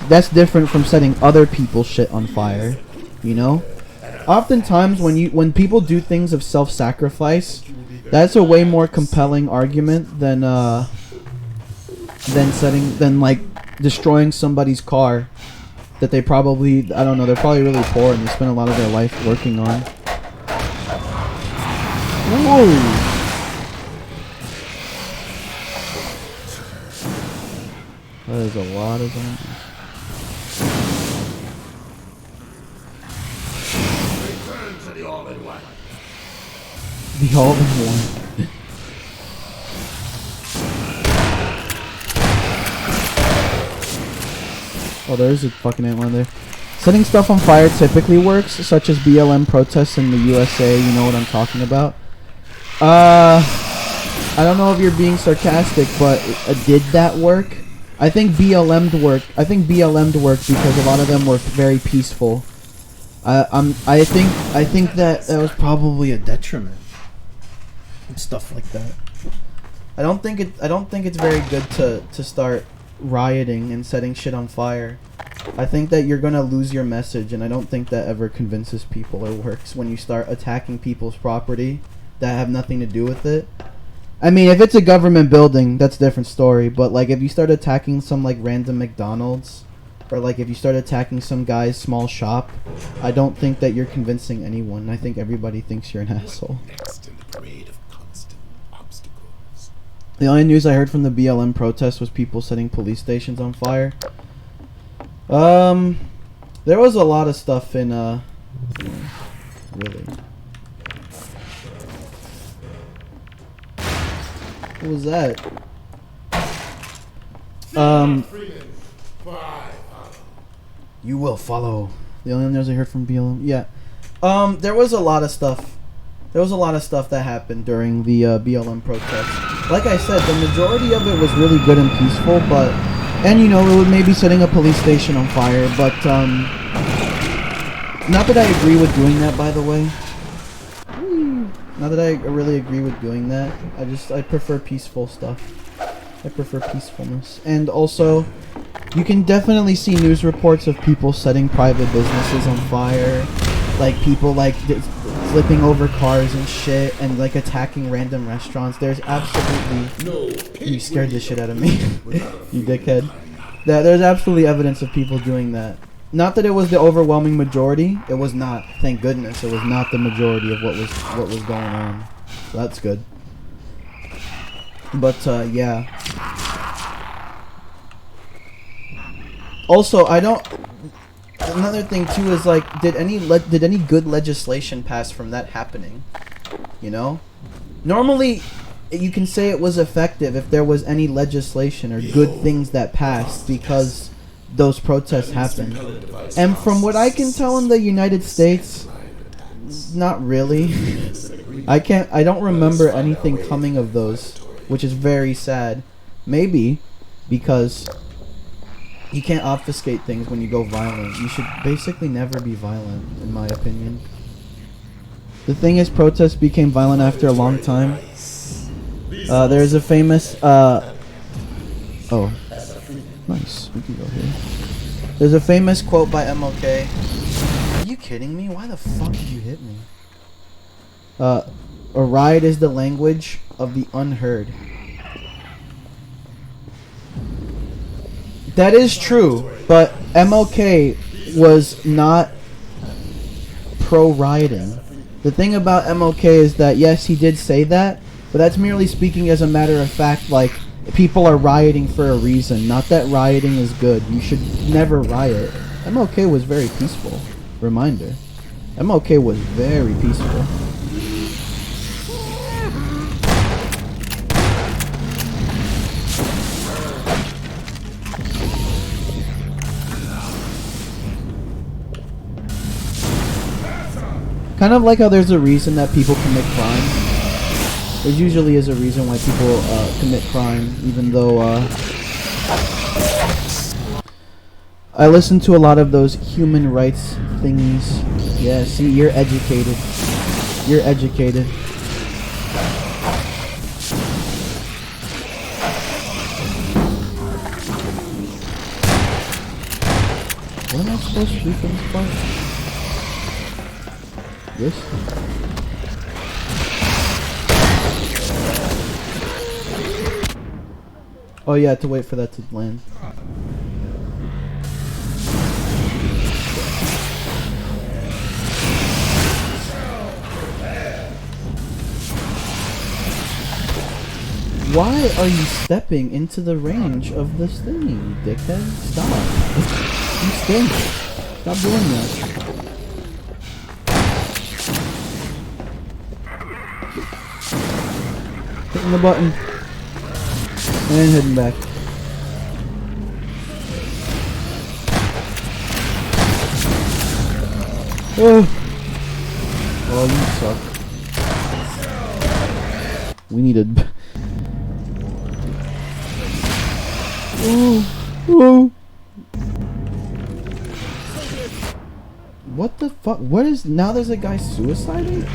That's different from setting other people's shit on fire, you know? Oftentimes when people do things of self-sacrifice, that's a way more compelling argument than like destroying somebody's car that they probably, I don't know, they're probably really poor and they spend a lot of their life working on. Whoa! That is a lot of zombies. The all-in-one. Oh, there's a fucking antline there. Setting stuff on fire typically works, such as BLM protests in the USA. You know what I'm talking about. I don't know if you're being sarcastic, but did that work? I think BLM'd work. I think BLM'd work because a lot of them were very peaceful. I think that was probably a detriment. And stuff like that. I don't think it's very good to start rioting and setting shit on fire. I think that you're gonna lose your message, and I don't think that ever convinces people or works when you start attacking people's property that have nothing to do with it. I mean, if it's a government building, that's a different story. But like, if you start attacking some like random McDonald's, or like if you start attacking some guy's small shop, I don't think that you're convincing anyone. I think everybody thinks you're an asshole. Next in the parade of constant obstacles. The only news I heard from the BLM protest was people setting police stations on fire. There was a lot of stuff in, really. What was that? You will follow. The only news I heard from BLM. Yeah. There was a lot of stuff. There was a lot of stuff that happened during the BLM protest. Like I said, the majority of it was really good and peaceful, but... And, you know, it was maybe setting a police station on fire, but, not that I agree with doing that, by the way. Not that I really agree with doing that. I prefer peaceful stuff. I prefer peacefulness. And also, you can definitely see news reports of people setting private businesses on fire. Like, people, like, flipping over cars and shit, and, like, attacking random restaurants. There's absolutely... You scared the shit out of me. You dickhead. There's absolutely evidence of people doing that. Not that it was the overwhelming majority. It was not. Thank goodness. It was not the majority of what was going on. So that's good. But, yeah. Also, I don't... Another thing, too, is, like, did any good legislation pass from that happening? You know? Normally, you can say it was effective if there was any legislation or good things that passed because those protests happened. And from what I can tell in the United States, not really. I don't remember anything coming of those, which is very sad. Maybe because you can't obfuscate things when you go violent. You should basically never be violent, in my opinion. The thing is, protests became violent after a long time. There's a famous, oh, nice, we can go here. There's a famous quote by MLK. Are you kidding me? Why the fuck did you hit me? A riot is the language of the unheard. That is true, but MLK was not pro-rioting. The thing about MLK is that, yes, he did say that, but that's merely speaking as a matter of fact, like, people are rioting for a reason, not that rioting is good. You should never riot. MLK was very peaceful. Reminder. MLK was very peaceful. Kind of like how there's a reason that people commit crime. There usually is a reason why people commit crime, even though I listen to a lot of those human rights thingies. Yeah, see, you're educated. You're educated. What am I supposed to do for this part? This? Oh yeah, to wait for that to land. Why are you stepping into the range of this thingy, you dickhead? Stop. You stink. Stop doing that. Hitting the button. And heading back. Oh. Oh, you suck. We need a... Oh. Oh. What the fuck? What is... Now there's a guy suiciding?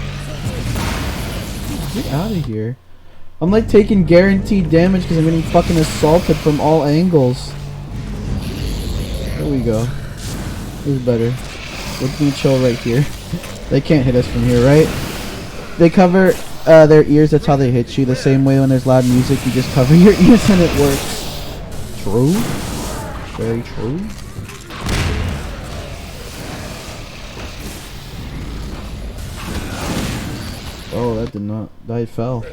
Get out of here. I'm like taking guaranteed damage because I'm getting fucking assaulted from all angles. There we go. This is better. Let's be chill right here. They can't hit us from here, right? They cover their ears. That's how they hit you. The same way when there's loud music, you just cover your ears and it works. True. Very true. Oh, that did not. That fell.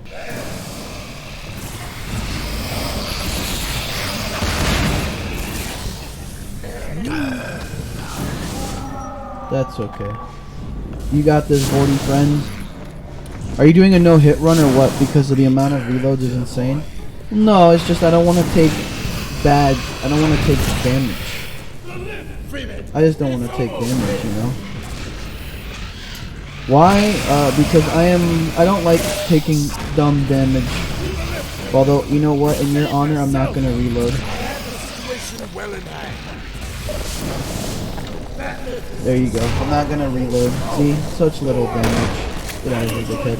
That's okay. You got this, Vorty friend. Are you doing a no-hit run or what? Because of the amount of reloads is insane? No, it's just I don't want to take I don't want to take damage. I just don't want to take damage, you know? Why? Because I don't like taking dumb damage. Although, you know what? In your honor, I'm not gonna reload. There you go. I'm not gonna reload. See? Such little damage. Get out of here, dickhead.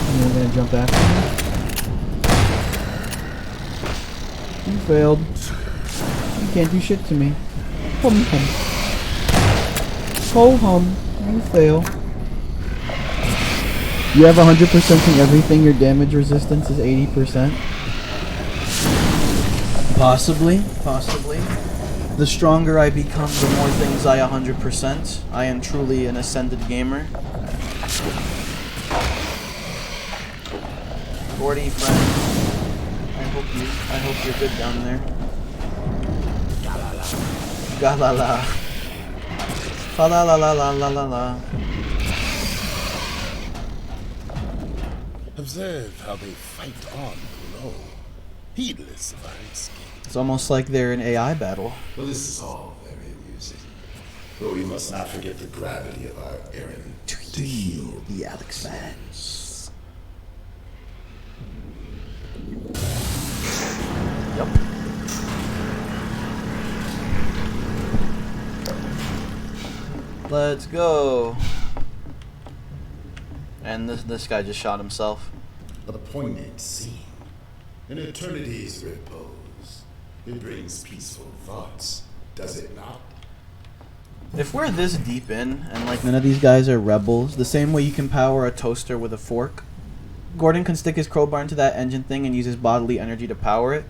And you're gonna jump after me? You failed. You can't do shit to me. Hum hum. Ho hum. You fail. You have 100%ing everything. Your damage resistance is 80%. Possibly. The stronger I become, the more things I 100%. I am truly an ascended gamer. Gordy friend, I hope you're good down there. Galala. Fa la la la la la la la. Observe how they fight on below, heedless of our escape. It's almost like they're in AI battle. Well, this is all very amusing, but we must not forget the gravity of our errand to heal the Alex fans. Yep. Let's go. And this guy just shot himself. A poignant scene. An eternity's repose. It brings peaceful thoughts, does it not? If we're this deep in, and like none of these guys are rebels, the same way you can power a toaster with a fork, Gordon can stick his crowbar into that engine thing and use his bodily energy to power it.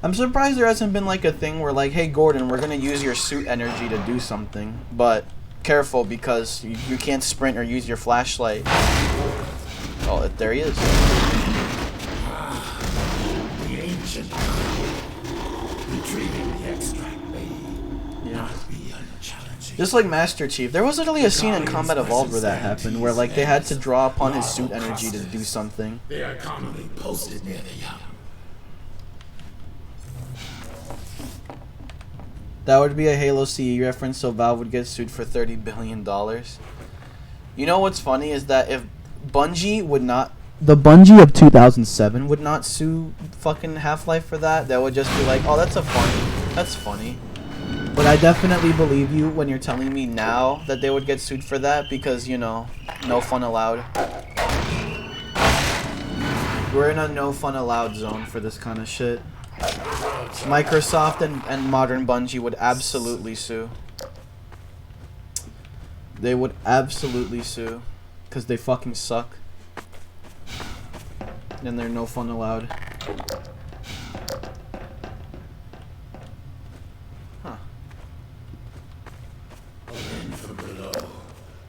I'm surprised there hasn't been like a thing where like, hey Gordon, we're gonna use your suit energy to do something, but careful because you can't sprint or use your flashlight. Oh, there he is. The ancient retrieving the extract yeah. Just like Master Chief, there was literally a scene in Combat Evolved where that happened, where like they had to draw upon his suit energy to do something. They are commonly posted near the young. That would be a Halo CE reference, so Valve would get sued for $30 billion. You know what's funny is that if Bungie would not... The Bungie of 2007 would not sue fucking Half-Life for that. They would just be like, oh, that's funny. But I definitely believe you when you're telling me now that they would get sued for that because, you know, no fun allowed. We're in a no fun allowed zone for this kind of shit. Microsoft and modern Bungie would absolutely sue. They would absolutely sue. Because they fucking suck. And they're no fun allowed. Huh. And from below,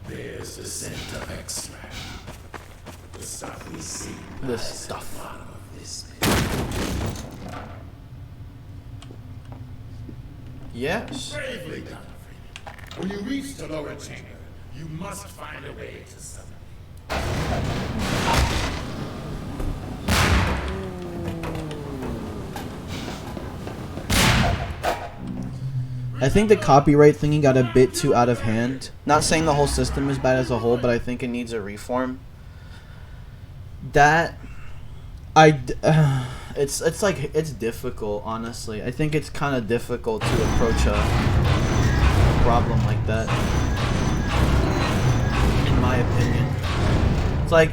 there's the scent of extract. The stuff we see. This stuff. Bottom of this pit. Yes. Bravely done, Freeman. When you reach the lower chamber, you must find a way to summon me. I think the copyright thingy got a bit too out of hand. Not saying the whole system is bad as a whole, but I think it needs a reform. That it's like it's difficult, honestly. I think it's kind of difficult to approach a problem like that, in my opinion. It's like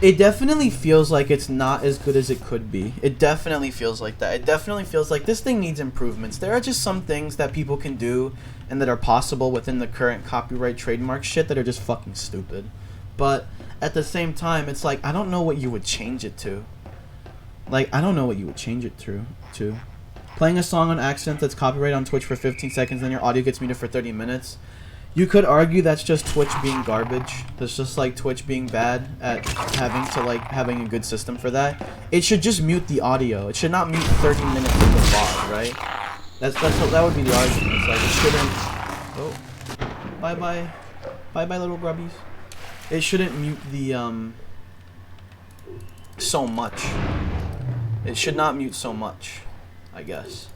It definitely feels like it's not as good as it could be. It definitely feels like that. It definitely feels like this thing needs improvements. There are just some things that people can do and that are possible within the current copyright trademark shit that are just fucking stupid. But at the same time, it's like, I don't know what you would change it to. Like, I don't know what you would change it to. Playing a song on accident that's copyrighted on Twitch for 15 seconds, then your audio gets muted for 30 minutes. You could argue that's just Twitch being garbage. That's just like Twitch being bad at having a good system for that. It should just mute the audio. It should not mute 30 minutes of the VOD, right? That would be the argument. It's like it shouldn't. Oh, bye bye little grubbies. It shouldn't mute the so much. It should not mute so much, I guess.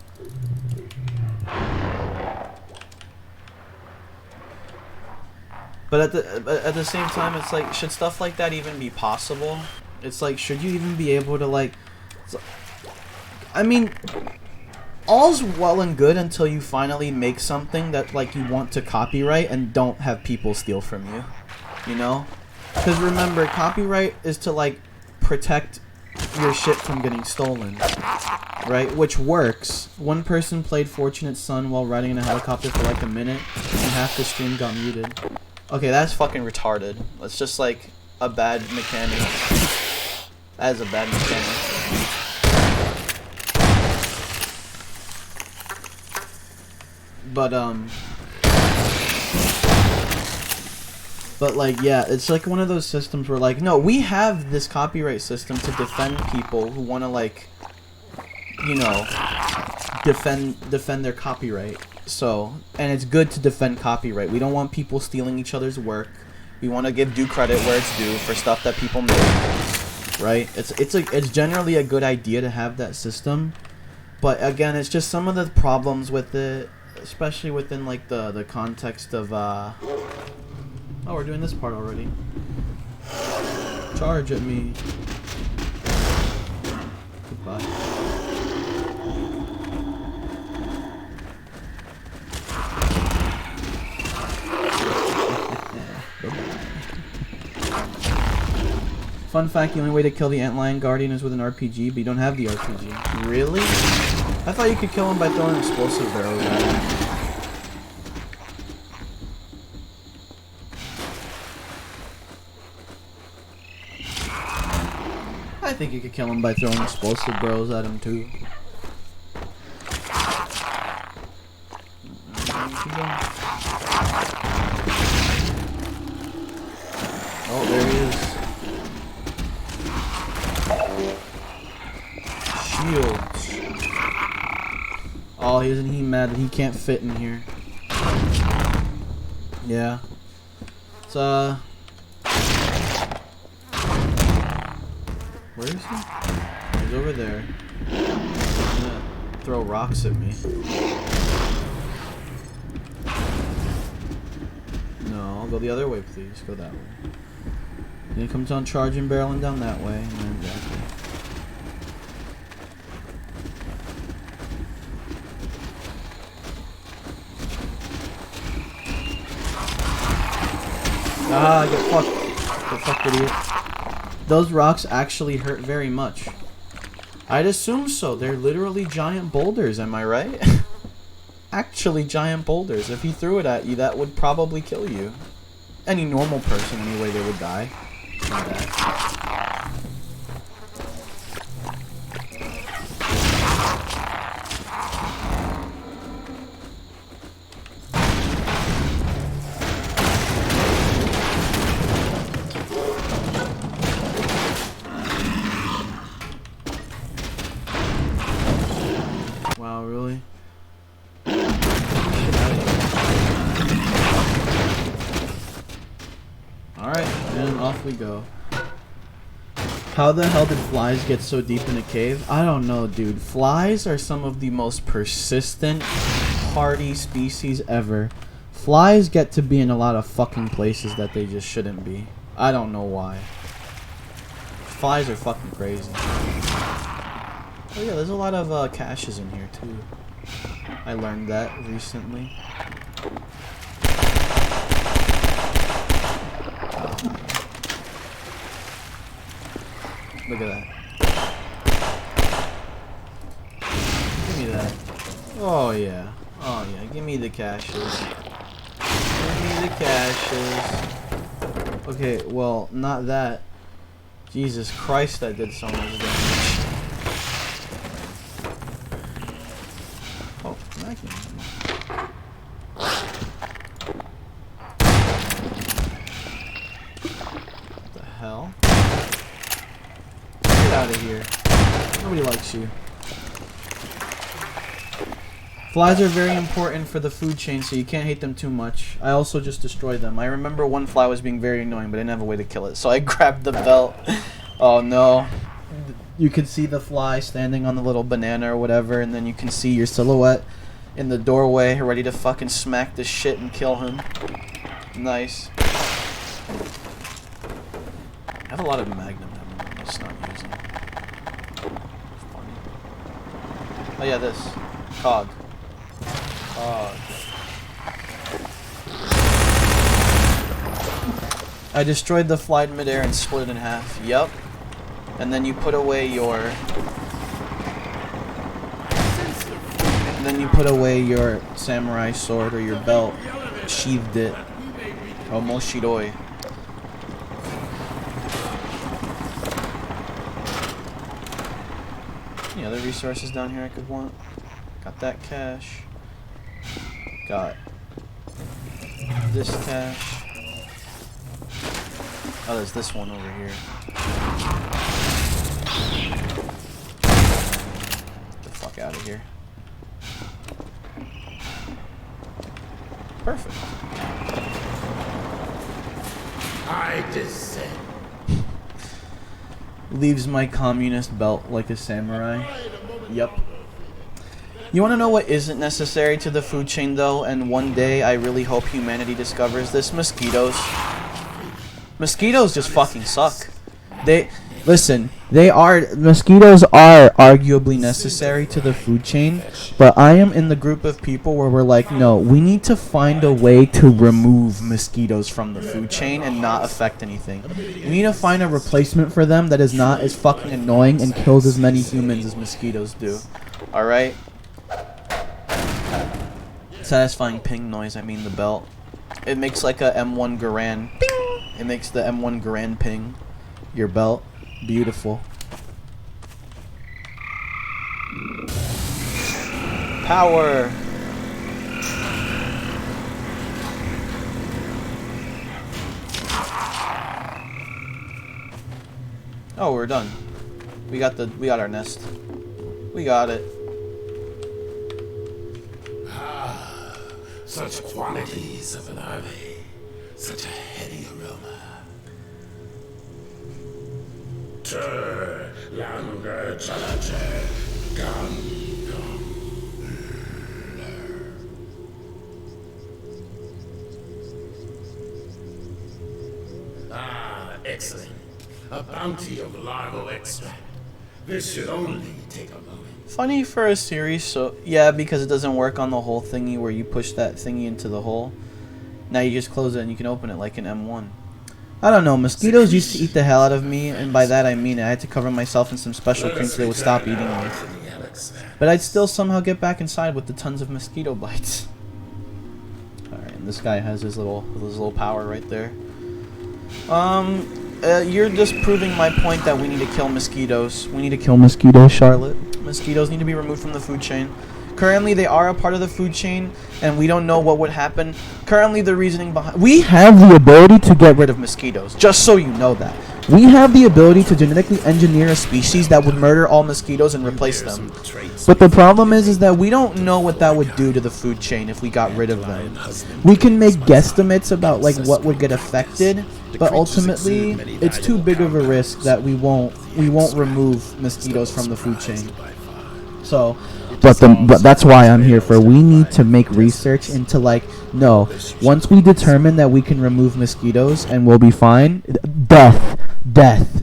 But at the same time, it's like, should stuff like that even be possible? It's like, should you even be able to, like... I mean, all's well and good until you finally make something that, like, you want to copyright and don't have people steal from you. You know? Because remember, copyright is to, like, protect your shit from getting stolen. Right? Which works. One person played Fortunate Son while riding in a helicopter for, like, a minute, and half the stream got muted. Okay, that's fucking retarded. That's just like a bad mechanic. That is a bad mechanic. But like, yeah, it's like one of those systems where like, no, we have this copyright system to defend people who want to like, you know, defend their copyright. So, and it's good to defend copyright. We don't want people stealing each other's work. We want to give due credit where it's due for stuff that people make. Right? It's generally a good idea to have that system. But again, it's just some of the problems with it, especially within like the context of oh, we're doing this part already. Charge at me. Goodbye. Fun fact, the only way to kill the Antlion Guardian is with an RPG, but you don't have the RPG. Really? I thought you could kill him by throwing explosive barrels at him. I think you could kill him by throwing explosive barrels at him too. Oh, there he is. Shields. Oh, isn't he mad that he can't fit in here? Yeah. It's where is he? He's over there. He's gonna throw rocks at me. No, I'll go the other way, please. Go that way. Then he comes on charging, barreling down that way, and then that way. Ah, get fucked. Get fucked, idiot. Those rocks actually hurt very much. I'd assume so. They're literally giant boulders, am I right? Actually giant boulders. If he threw it at you, that would probably kill you. Any normal person, anyway, they would die. Not that. Wow, really? Alright, and off we go. How the hell did flies get so deep in a cave? I don't know, dude. Flies are some of the most persistent, hardy species ever. Flies get to be in a lot of fucking places that they just shouldn't be. I don't know why. Flies are fucking crazy. Oh yeah, there's a lot of caches in here too. I learned that recently. Look at that. Give me that. Oh yeah. Oh yeah. Give me the caches. Give me the caches. Okay, well, not that. Jesus Christ, that did so much damage. Oh, Magnum. What the hell? Get out of here. Nobody likes you. Flies are very important for the food chain, so you can't hate them too much. I also just destroyed them. I remember one fly was being very annoying, but I didn't have a way to kill it, so I grabbed the belt. Oh no. You can see the fly standing on the little banana or whatever, and then you can see your silhouette in the doorway, ready to fucking smack the shit and kill him. Nice. I have a lot of Magnum ammo I'm just not using. Funny. Oh yeah, this. Cog. I destroyed the fly in midair and split it in half. Yup. And then you put away your... And then you put away your samurai sword or your belt. Sheathed it. Omoshiroi. Any other resources down here I could want? Got that cash. Got this cash. Oh, there's this one over here. Get the fuck out of here. Perfect. I descend. Leaves my communist belt like a samurai. Yep. You want to know what isn't necessary to the food chain though, and one day I really hope humanity discovers this? Mosquitoes. Mosquitoes just fucking suck. Mosquitoes are arguably necessary to the food chain, but I am in the group of people where we're like, no, we need to find a way to remove mosquitoes from the food chain and not affect anything. We need to find a replacement for them that is not as fucking annoying and kills as many humans as mosquitoes do. Alright? Satisfying ping noise, I mean the belt. It makes like a M1 Garand. Ping! It makes the M1 Garand ping. Your belt. Beautiful. Power! Oh, we're done. We got our nest. We got it. Such quantities of an army. Such a heady aroma. Ah, excellent. A bounty of larval extract. This should only take a moment. Funny for a series, so yeah, because it doesn't work on the whole thingy where you push that thingy into the hole. Now you just close it and you can open it like an M1. I don't know, mosquitoes used to eat the hell out of me, and by that I mean I had to cover myself in some special cream so they would stop eating me. But I'd still somehow get back inside with the tons of mosquito bites. Alright, and this guy has his little power right there. You're disproving my point that we need to kill mosquitoes. We need to kill mosquitoes, Charlotte. Mosquitoes need to be removed from the food chain. Currently, they are a part of the food chain, and we don't know what would happen. Currently, the reasoning behind... We have the ability to get rid of mosquitoes, just so you know that. We have the ability to genetically engineer a species that would murder all mosquitoes and replace them. But the problem is that we don't know what that would do to the food chain if we got rid of them. We can make guesstimates about like what would get affected, but ultimately, it's too big of a risk that we won't remove mosquitoes from the food chain. So, but that's why I'm here for. We need to make research into like, no, once we determine that we can remove mosquitoes and we'll be fine, death,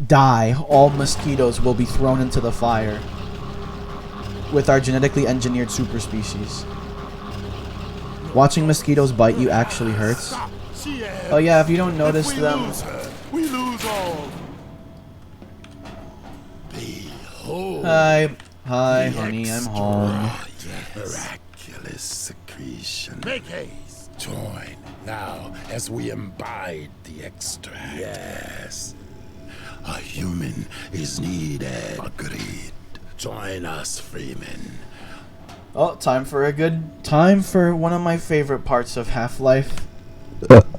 die, all mosquitoes will be thrown into the fire with our genetically engineered super species. Watching mosquitoes bite you actually hurts. Oh yeah, if you don't notice them... We lose all. Behold. Hi, the honey, I'm home. Miraculous secretion. Make haste. Join now as we imbibe the extract. Yes. A human is needed. Agreed. Join us, Freeman. Oh, time for one of my favorite parts of Half-Life.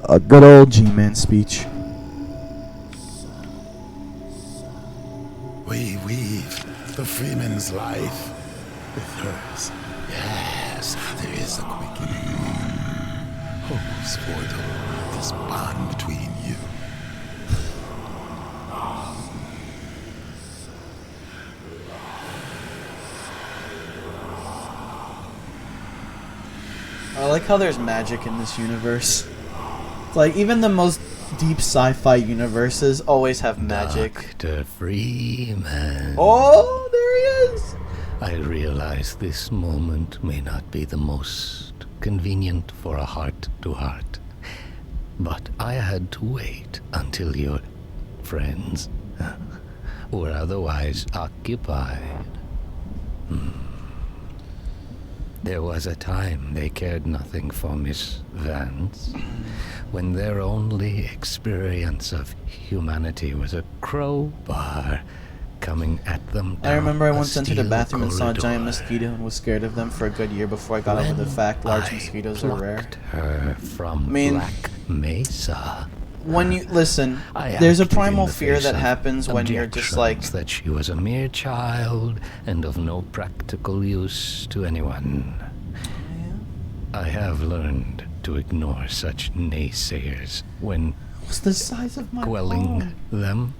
A good old G-Man speech. We weave the Freeman's life with hers. Yes, there is a quickening. Hopes for this bond between you. I like how there's magic in this universe. It's like, even the most deep sci-fi universes always have magic. Dr. Freeman. Oh, there he is! I realize this moment may not be the most convenient for a heart-to-heart, but I had to wait until your friends were otherwise occupied. There was a time they cared nothing for Miss Vance, when their only experience of humanity was a crowbar coming at them down I remember I a once entered a steel bathroom and saw a giant corridor. mosquito and was scared of them for a good year before I got over the fact large mosquitoes are rare. Plucked her from I mean, Black Mesa. When you listen, I there's a acted in primal the fear face that of happens when you're just like, objections that she was a mere child and of no practical use to anyone. I have learned to ignore such naysayers when what's the size of my quelling palm? them.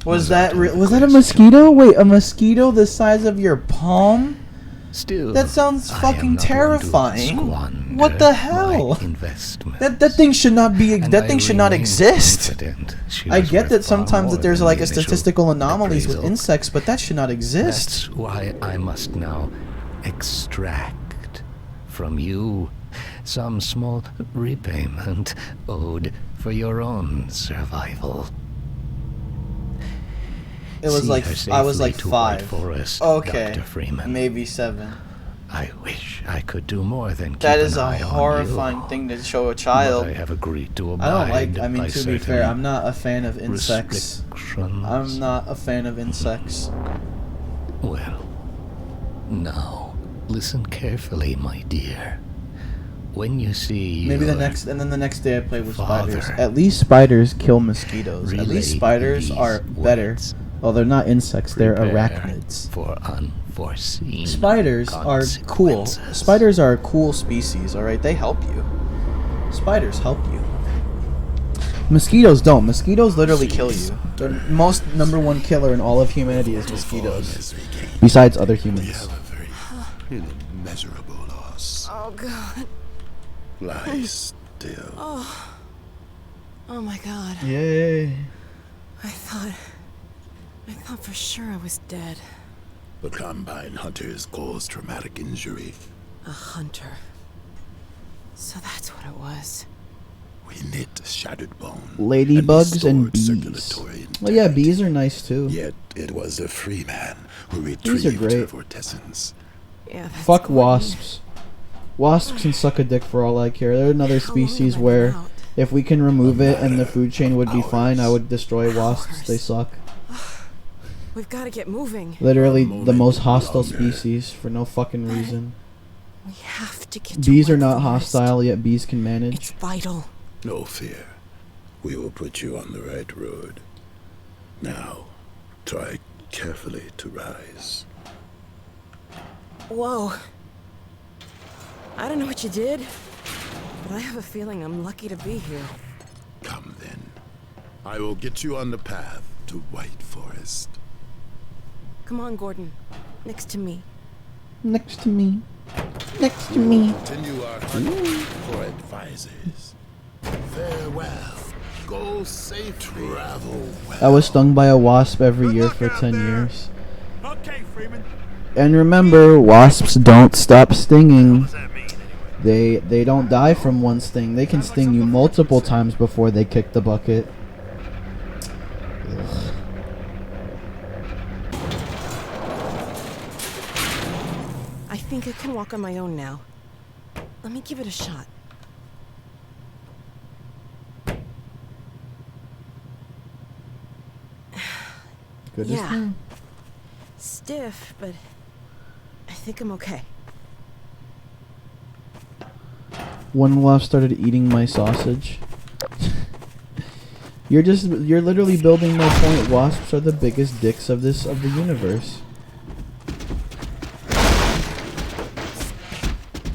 Was that a mosquito? Wait, a mosquito the size of your palm? Still, That sounds I am fucking not one to terrifying. squander What the my hell? investments. That thing should not be. And That I thing should not remain exist. confident she I was get worth that far sometimes more that there's than like the a initial statistical anomalies with appraisal. insects, but that should not exist. That's why I must now extract from you some small repayment owed for your own survival. It was See like her I was safely like to White 5. Forest, Okay, Dr. Freeman. maybe 7. I wish I could do more than keep That is an a eye on horrifying you, thing to show a but child. I have agreed to I don't abide like. I mean, by to be fair, certain I'm not a fan of insects. restrictions. I'm not a fan of insects. Well, now, listen carefully, my dear. When you see Maybe the your next, and then the next day I played with father spiders. At least spiders kill mosquitoes. At relay least spiders these are better. words, Well, they're not insects. They're prepare arachnids. for unforeseen Spiders are cool. consequences. Spiders are a cool species. All right, they help you. Spiders help you. Mosquitoes don't. Mosquitoes literally kill you. The most #1 killer in all of humanity is mosquitoes. Besides other We humans. have a very immeasurable loss. Oh, God. Lie still. Oh, my God. Yay. I thought for sure I was dead. The Combine hunters caused traumatic injury. A hunter. So that's what it was. We knit shattered bone. Ladybugs and restored bees. circulatory Well, yeah, integrity. bees are nice too. Yet it was a free man who Bees are retrieved great. her vortessence. Yeah, that's Fuck Gordon. wasps. Wasps can suck a dick for all I care. They're another How long species have I where been out? if we can remove it and the food chain would be fine, I Hours. would destroy wasps. Hours. They suck. We've got to get moving. Literally A the most moment hostile longer. species for no fucking reason. We have to get to Bees are White not Forest. hostile, yet bees can manage. It's vital. No fear. We will put you on the right road. Now, try carefully to rise. Whoa. I don't know what you did, but I have a feeling I'm lucky to be here. Come then. I will get you on the path to White Forest. Come on, Gordon. Next to me. Next to me. Next to me. Continue our hunt for advisors. Farewell. Go safe. Travel well. I was stung by a wasp every year for 10 years. Okay, Freeman. And remember, wasps don't stop stinging. What does that mean, anyway? They don't die from one sting. They can sting you multiple times before they kick the bucket. Ugh. I think I can walk on my own now. Let me give it a shot. Good. Yeah. Stiff, but I think I'm okay. One wasp started eating my sausage. You're literally building my point. Wasps are the biggest dicks of the universe.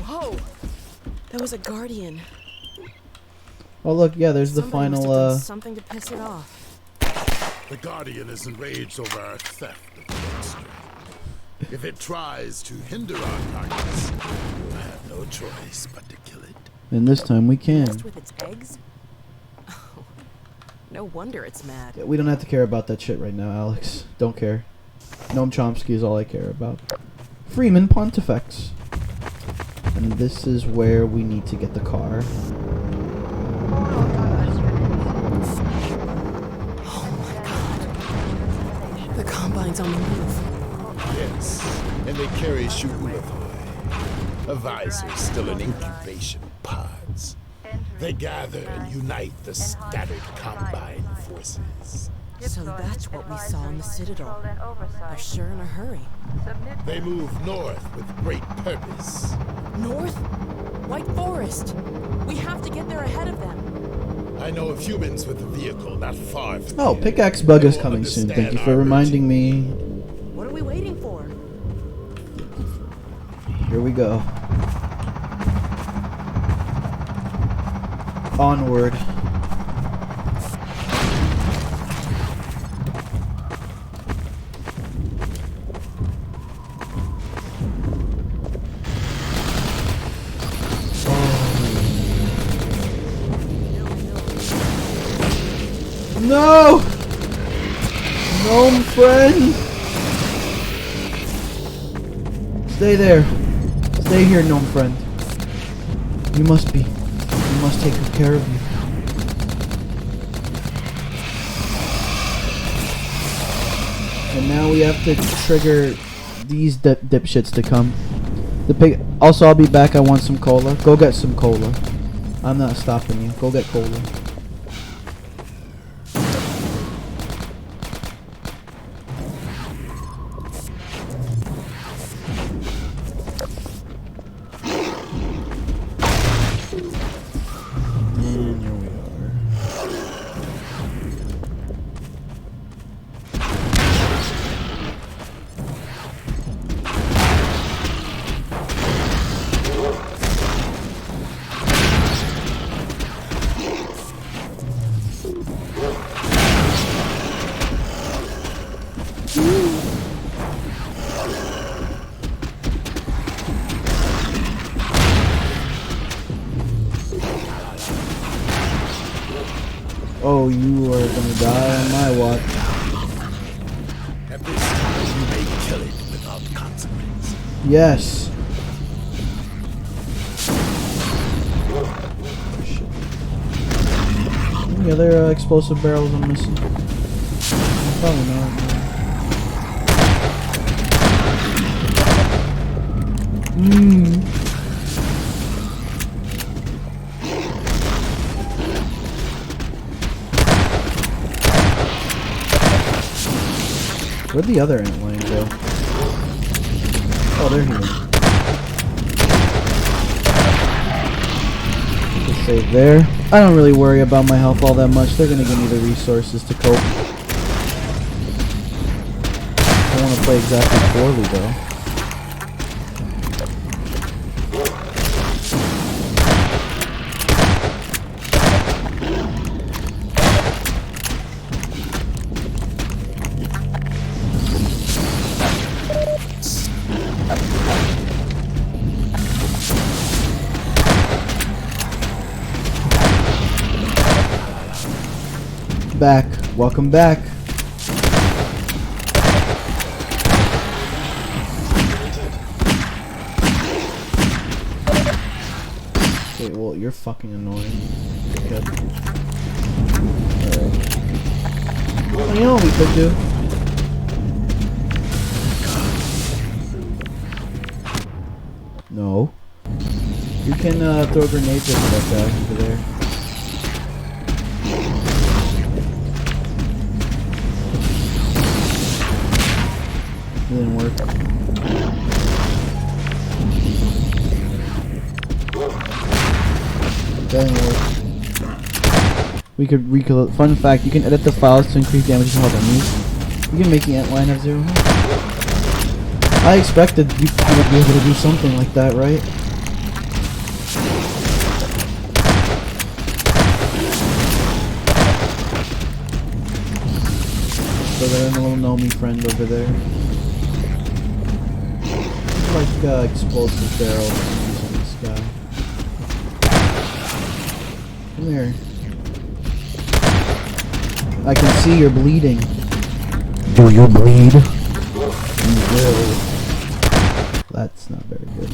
Whoa! That was a guardian. Oh look, yeah, there's the Somebody must have final done something to piss it off. The Guardian is enraged over our theft of the monster. If it tries to hinder our progress, we'll have no choice but to kill it. And this time we can. Messed with its eggs? Oh, no wonder it's mad. Yeah, we don't have to care about that shit right now, Alex. Don't care. Noam Chomsky is all I care about. Freeman Pontifex. And this is where we need to get the car. The Combine's on the move. Yes, and they carry Shu'ulavoy, a visor still in incubation pods. They gather and unite the scattered Combine forces. So that's what we saw in the Citadel. They're sure in a hurry. They move north with great purpose. North? White Forest. We have to get there ahead of them. I know of humans with a vehicle not far from Oh, here. Pickaxe Bug They is will coming soon. Thank you understand for our reminding me. What are we waiting for? Here we go. Onward. No! Gnome friend! Stay there. Stay here, gnome friend. We must take good care of you. And now we have to trigger these dipshits to come. Also, I'll be back. I want some cola. Go get some cola. I'm not stopping you. Go get cola. Oh, you are gonna die on my watch. At this time, you may kill it without consequence. Yes. Any other explosive barrels I'm missing? Probably not. Where'd the other antlion go? Oh, they're here. Just save there. I don't really worry about my health all that much. They're gonna give me the resources to cope. I don't want to play exactly poorly though. Back. Welcome back. Okay, well, you're fucking annoying. Good. Alright. Well, you know what we could do? You can throw grenades at that guy over there. It didn't work. Doesn't work. We could fun fact, you can edit the files to increase damage and health enemies. You can make the antline have 0 health. I expected you would be able to do something like that, right? So there's a little Gnome friend over there. Like explosive barrels on this guy. Come here. I can see you're bleeding. Do you bleed? You will. That's not very good.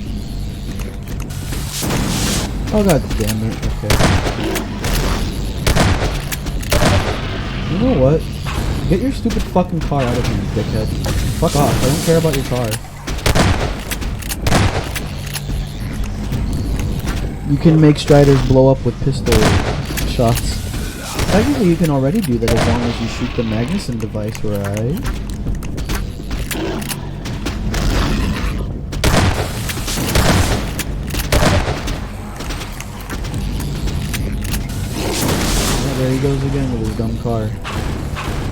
Oh god damn it. Okay. You know what? Get your stupid fucking car out of here, you dickhead. Fuck off. I don't care about your car. You can make Striders blow up with pistol shots. Technically, you can already do that as long as you shoot the Magnuson device, right? Yeah, there he goes again with his dumb car.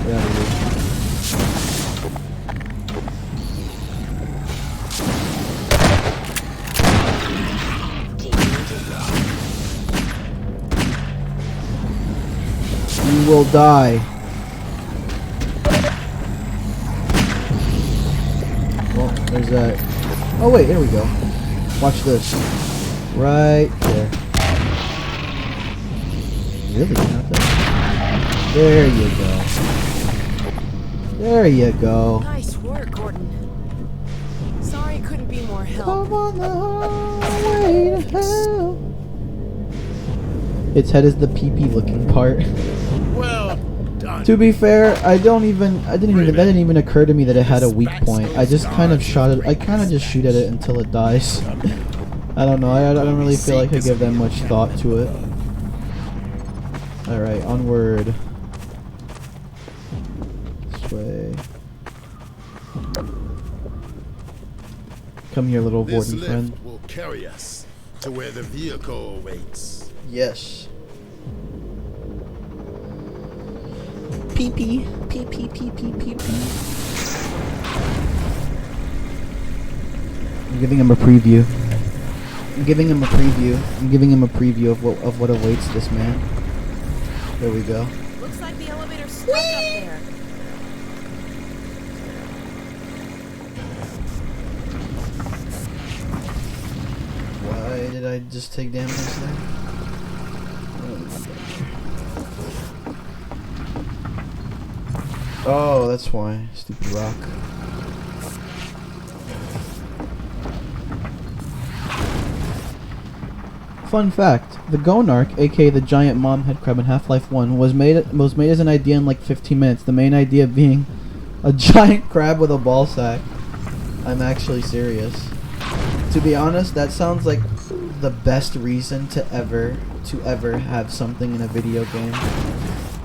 Get out of here. You will die. Well, there's that. Oh wait, here we go. Watch this. Right there. Really? Not there. There you go. There you go. Nice work, Gordon. Sorry it couldn't be more help. Come on the highway to hell. Its head is the pee-pee looking part. Well done. To be fair, that didn't even occur to me that it had a weak point. I just kind of shot it. I kind of just shoot at it until it dies. I don't know. I don't really feel like I give that much thought to it. All right, onward. This way. Come here, little This Vorty friend. lift will carry us to where the vehicle awaits. Yes. Pee pee. Pee pee pee pee pee pee. I'm giving him a preview. I'm giving him a preview of what awaits this man. There we go. Looks like the elevator's stuck up there. Why did I just take damage there? Oh, that's why. Stupid rock. Fun fact, the Gonarch, aka the giant mom head crab in Half-Life 1, was made as an idea in like 15 minutes. The main idea being a giant crab with a ball sack. I'm actually serious. To be honest, that sounds like the best reason to ever have something in a video game.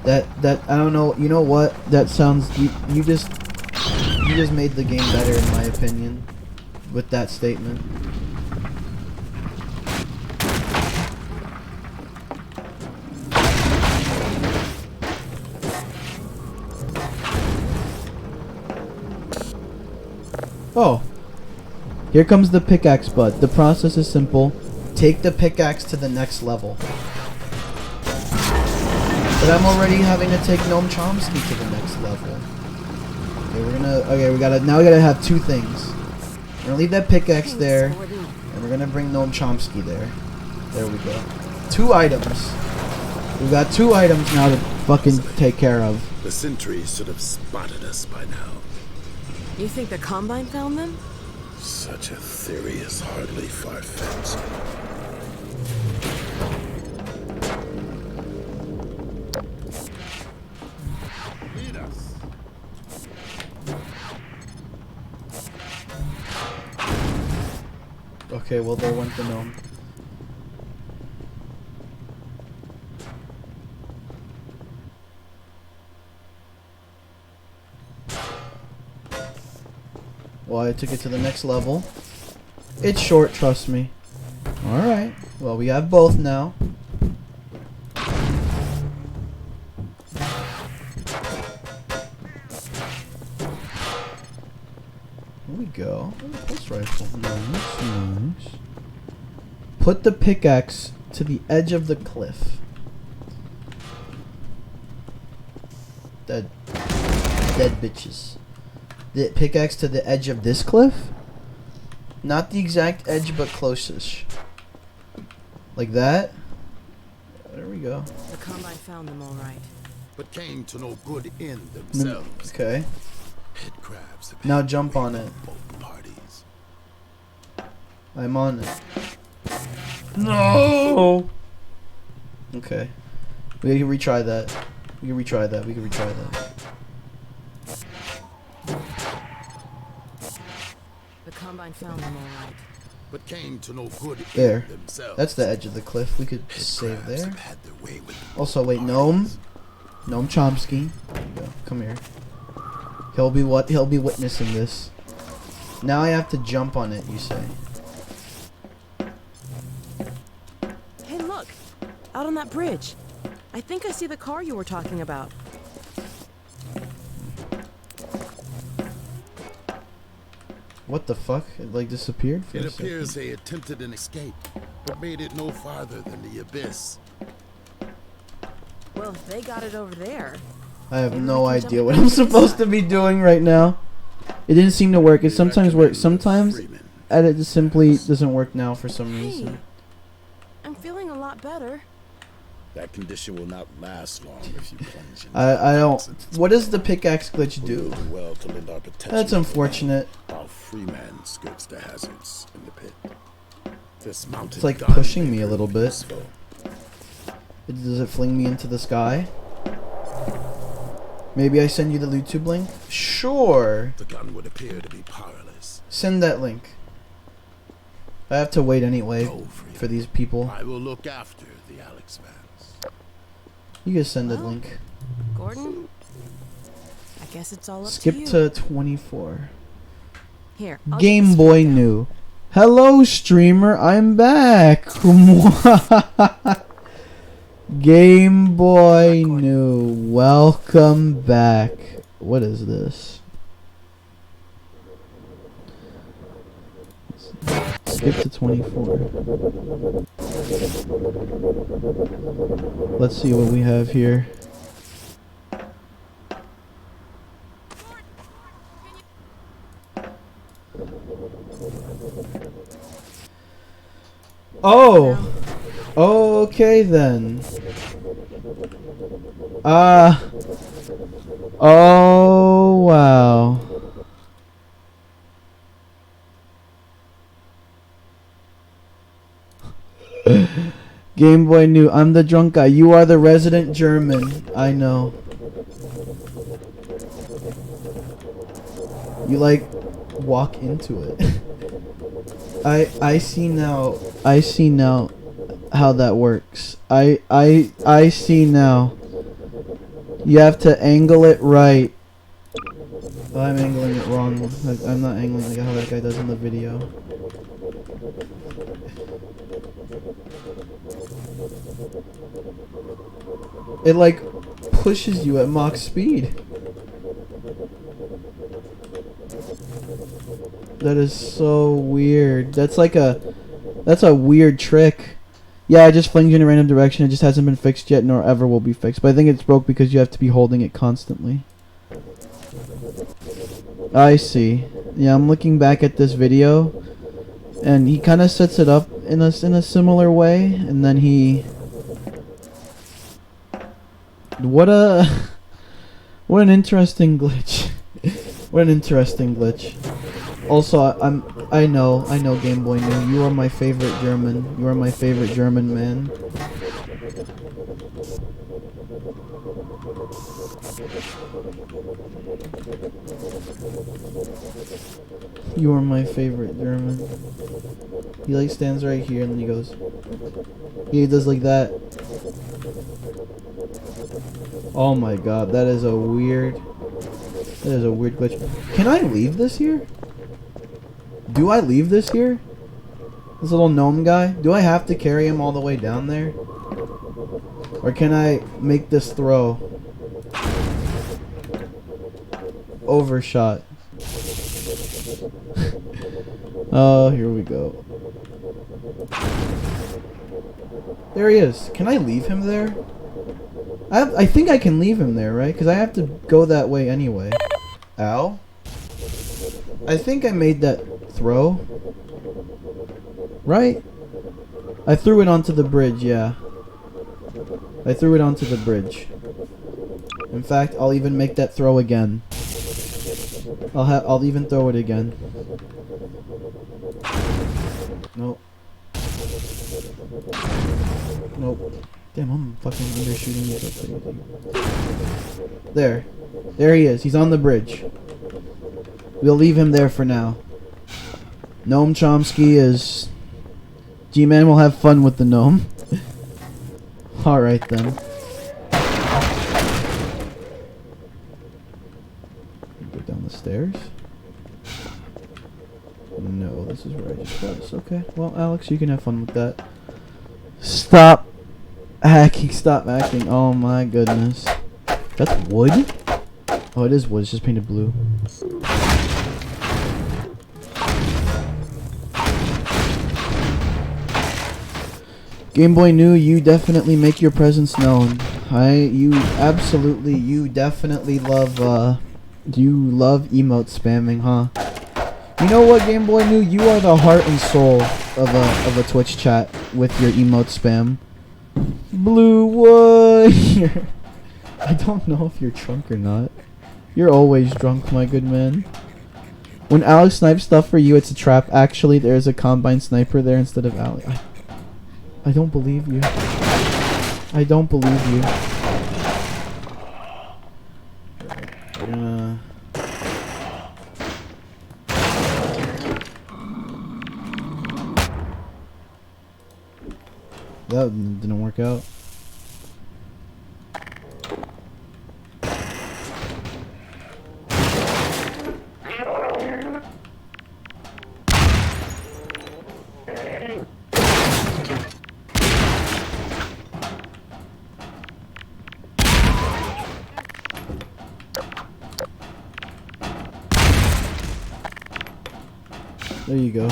That I don't know. You know what? That sounds. You just made the game better in my opinion with that statement. Oh, here comes the pickaxe bud. The process is simple. Take the pickaxe to the next level. But I'm already having to take Gnome Chomsky to the next level. Okay, we gotta have two things. We're gonna leave that pickaxe there, and we're gonna bring Gnome Chomsky there. There we go. 2 items. We've got 2 items now to fucking take care of. The sentries should have spotted us by now. You think the Combine found them? Such a theory is hardly far-fetched. Lead us. Okay, well there went the gnome. Well, I took it to the next level. It's short, trust me. Alright. Well, we have both now. Here we go. Pulse rifle. Nice, nice. Put the pickaxe to the edge of the cliff. Dead bitches. The pickaxe to the edge of this cliff? Not the exact edge, but closest. Like that? There we go. The Combine found them all right. But came to no good end themselves. Okay. Head crabs have Now had jump their on way it. with both parties. I'm on it. No! Okay. We can retry that. We can retry that. We can retry that. The Combine found them all right. But came to no good There. end themselves. That's the edge of the cliff. We could Head save crabs there. have had their way with Also, both wait, Gnome. parties. Gnome Chomsky. There you go. Come here. He'll be witnessing this. Now I have to jump on it, you say. Hey, look! Out on that bridge. I think I see the car you were talking about. What the fuck? It like disappeared for It a second. appears they attempted an escape, but made it no farther than the abyss. Well, if they got it over there. I have Maybe no we can idea jump what across I'm this supposed to side. be doing right now. It didn't seem to work. It We sometimes works. recommend Sometimes Freeman. it just simply doesn't work now for some Hey, reason. I'm feeling a lot better. That condition will not last long if you plunge into I don't. toxins. What does the pickaxe glitch We do? will do well to lend our protection That's to unfortunate. While Freeman skirts the hazards in the pit. This mountain It's like gun pushing may me a prove little bit. useful. Does it fling me into the sky? Maybe I send you the YouTube link? Sure. The gun would appear to be powerless. Send that link. I have to wait anyway Go, Freeman. for these people. I will look after the Alex fans. You can send that Well, link. Gordon? I guess it's all up Skip to you. to 24. Here, I'll get Game this Boy down. New. Hello, streamer. I'm back. Game Boy New. Welcome back. What is this? Skip to 24. Let's see what we have here. Oh. Okay then. Oh wow. Game Boy New. I'm the drunk guy. You are the resident German. I know. You like walk into it. I see now. I see now how that works. I see now. You have to angle it right. Oh, I'm angling it wrong. I'm not angling like how that guy does in the video. It like pushes you at Mach speed. That is so weird. That's a weird trick. Yeah, it just flings you in a random direction. It just hasn't been fixed yet, nor ever will be fixed. But I think it's broke because you have to be holding it constantly. I see. Yeah, I'm looking back at this video, and he kind of sets it up in a similar way, and then he. What an interesting glitch. What an interesting glitch. Also, I know Game Boy New. You are my favorite German. You are my favorite German man. You are my favorite German. He like stands right here and then he goes. He does like that. Oh my god, that is a weird glitch. Can I leave this here? Do I leave this here? This little gnome guy? Do I have to carry him all the way down there? Or can I make this throw? Overshot. Oh, here we go. There he is. Can I leave him there? I think I can leave him there, right? Because I have to go that way anyway. Ow. I think I made that throw. Right? I threw it onto the bridge, yeah. I threw it onto the bridge. In fact, I'll even make that throw again. I'll even throw it again. Nope. Nope. Damn, I'm fucking undershooting you. There. There he is. He's on the bridge. We'll leave him there for now. Gnome Chomsky is... G-Man will have fun with the gnome. Alright then. Go down the stairs. No, this is where I just was. Okay, well, Alex, you can have fun with that. Stop hacking. Stop hacking. Oh my goodness. That's wood? Oh, it is wood. It's just painted blue. Game Boy New, you definitely make your presence known. You definitely love, you love emote spamming, huh? You know what, Game Boy New? You are the heart and soul of a Twitch chat with your emote spam. Blue wood. I don't know if you're drunk or not. You're always drunk, my good man. When Alex snipes stuff for you, it's a trap. Actually, there's a combine sniper there instead of Alex. I don't believe you. I don't believe you. That didn't work out. There you go.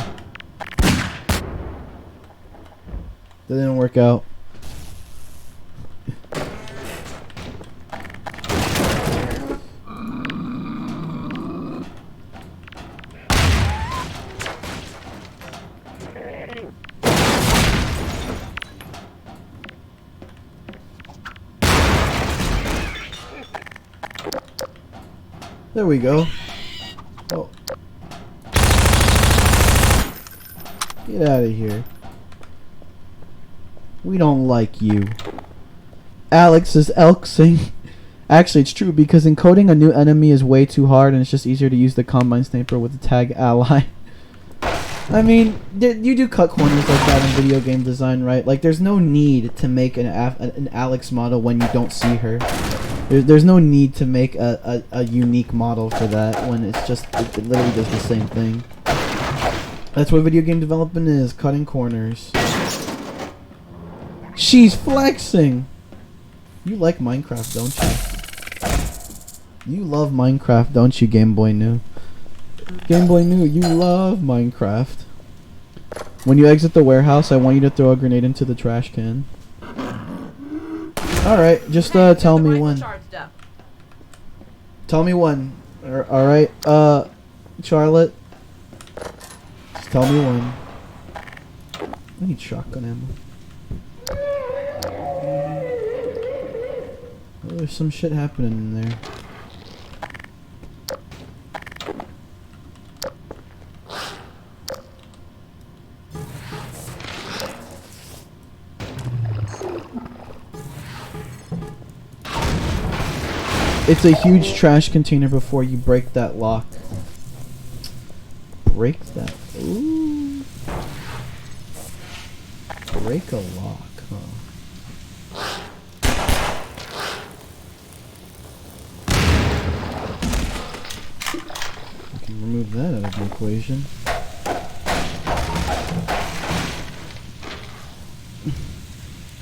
That didn't work out. There we go. Oh. Get out of here. We don't like you. Alex is elksing. Actually, it's true because encoding a new enemy is way too hard and it's just easier to use the combine sniper with the tag ally. I mean, you do cut corners like that in video game design, right? Like, there's no need to make an Alex model when you don't see her. There's no need to make a unique model for that when it's just, it literally does the same thing. That's what video game development is, cutting corners. She's flexing! You like Minecraft, don't you? You love Minecraft, don't you, Game Boy New? Game Boy New, you love Minecraft. When you exit the warehouse, I want you to throw a grenade into the trash can. Alright, just tell me when. Tell me when. Alright, Charlotte. Just tell me when. I need shotgun ammo. Oh, there's some shit happening in there. It's a huge trash container before you break that lock. Break that. Ooh. Break a lock, huh? I can remove that out of the equation.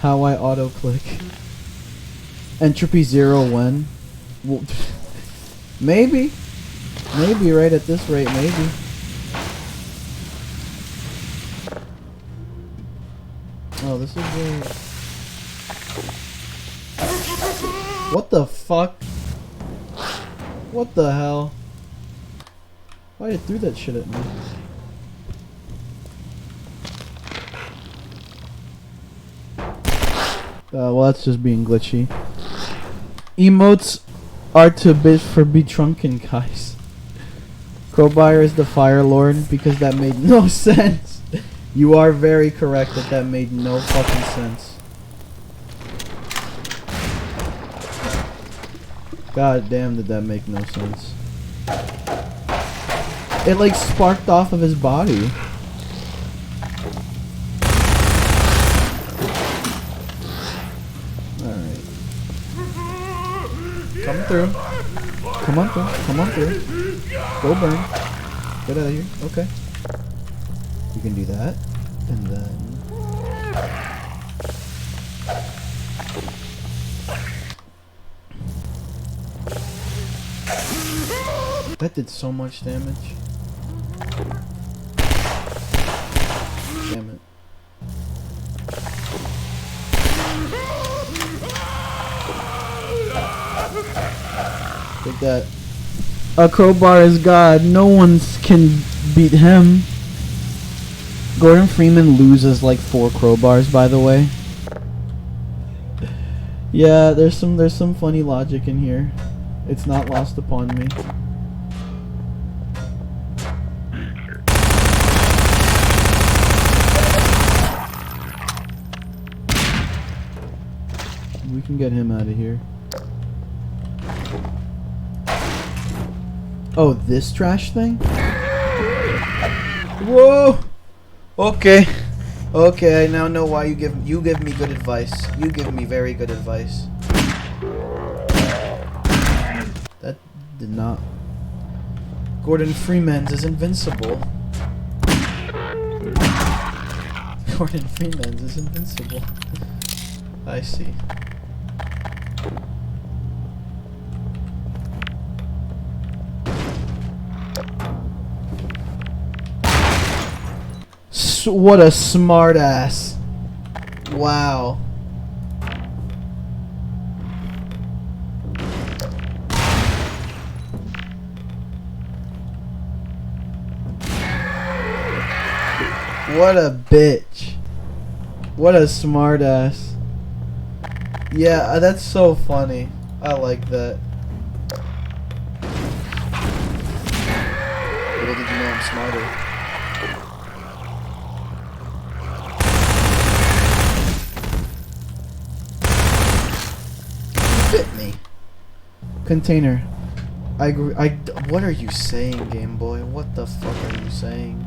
how I auto click. Entropy 0 when? Well, maybe. Maybe right at this rate, maybe. Oh, this is weird. What the fuck? What the hell? Why you threw that shit at me? Well, that's just being glitchy. Emotes are to be trunken, guys. Crowbar is the Fire Lord because that made no sense. You are very correct that made no fucking sense. God damn, did that make no sense. It like sparked off of his body. Alright. Come through. Come on through. Come on through. Go burn. Get out of here. Okay. You can do that. And then... That did so much damage. Damn it. Take that. A crowbar is God. No one can beat him. Gordon Freeman loses like 4 crowbars, by the way. Yeah, there's some funny logic in here. It's not lost upon me. We can get him out of here. Oh, this trash thing? Whoa! Okay. Okay, I now know why you give me good advice. You give me very good advice. That did not. Gordon Freeman's is invincible. Gordon Freeman's is invincible. I see. What a smart ass. Wow. What a bitch. What a smart ass. Yeah, that's so funny. I like that. Little did you know I'm smarter. Fit me. Container. What are you saying, Game Boy? What the fuck are you saying?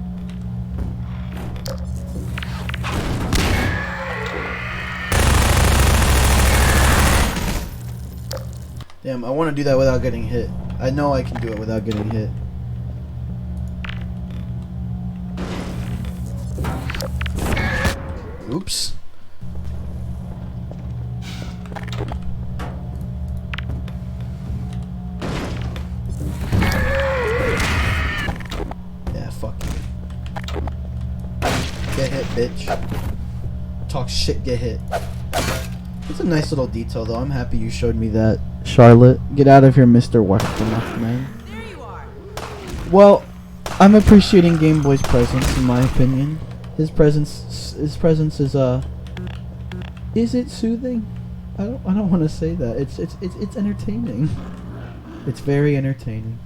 Damn, I want to do that without getting hit. I know I can do it without getting hit. Oops. Yeah, fuck you. Get hit, bitch. Talk shit, get hit. It's a nice little detail, though. I'm happy you showed me that. Charlotte, get out of here, Mr. Westernach, man. There you are. Well, I'm appreciating Game Boy's presence, in my opinion. His presence is is it soothing? I don't want to say that. It's entertaining. It's very entertaining.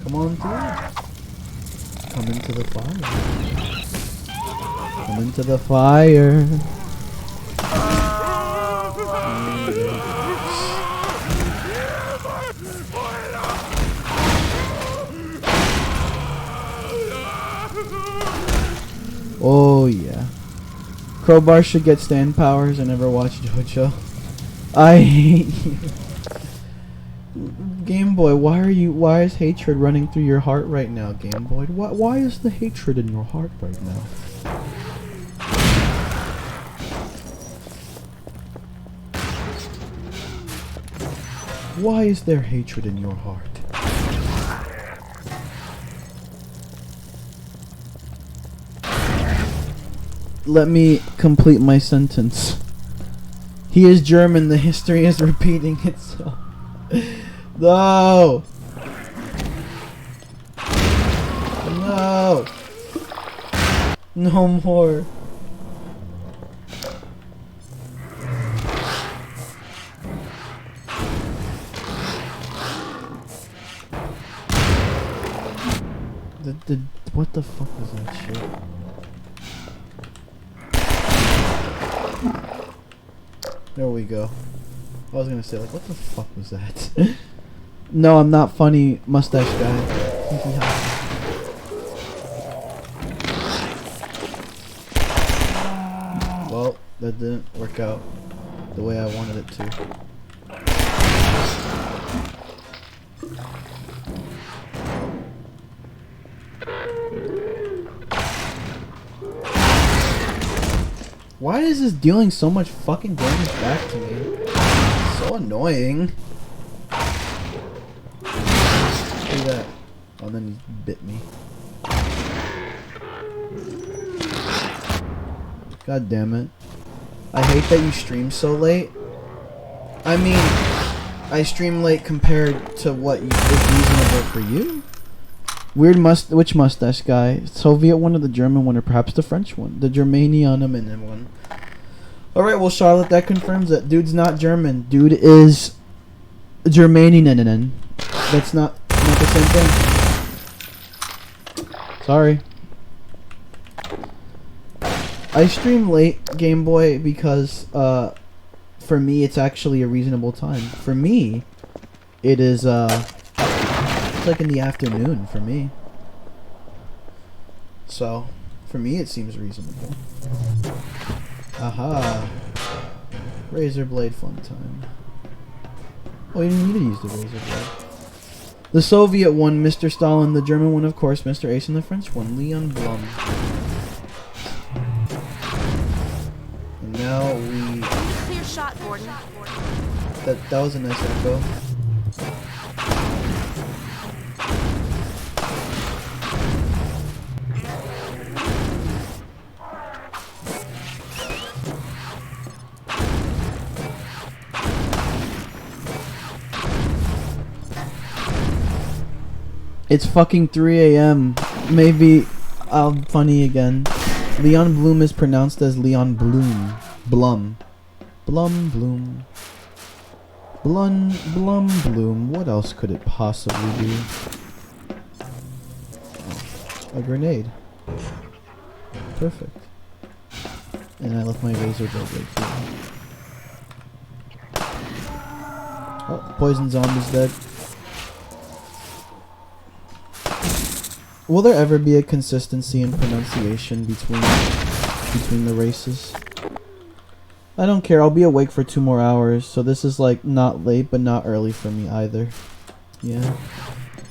Come on through. Come into the fire. Come into the fire. yeah. Crowbar should get stand powers. I never watched JoJo. I hate you. Game Boy, why is hatred running through your heart right now, Game Boy? Why is the hatred in your heart right now? Why is there hatred in your heart? Let me complete my sentence. He is German, the history is repeating itself. No! No! No more. What the fuck was that shit? There we go. I was gonna say, like, what the fuck was that? No, I'm not funny, mustache guy. Well, that didn't work out the way I wanted it to. Why is this dealing so much fucking damage back to me? So annoying. Do that. Oh, then he bit me. God damn it. I hate that you stream so late. I mean, I stream late compared to what is reasonable for you. Which mustache guy? Soviet one or the German one or perhaps the French one? The Germanian one. Alright, well Charlotte, that confirms that dude's not German. Dude is Germanian. That's not the same thing. Sorry. I stream late, Game Boy, because for me it's actually a reasonable time. For me, it is it's like in the afternoon for me. So, for me it seems reasonable. Aha. Razor blade fun time. Oh, you didn't need to use the razor blade. The Soviet one, Mr. Stalin. The German one, of course, Mr. Ace. And the French one, Leon Blum. And now we... Clear shot, Gordon. That was a nice echo. It's fucking 3 a.m. Maybe I'm funny again. Leon Bloom is pronounced as Leon Bloom. Blum. Blum Bloom. Blum Bloom. What else could it possibly be? Oh, a grenade. Perfect. And I left my razor blade right here. Oh, poison zombie's dead. Will there ever be a consistency in pronunciation between the races? I don't care. I'll be awake for 2 more hours, so this is like not late but not early for me either. Yeah.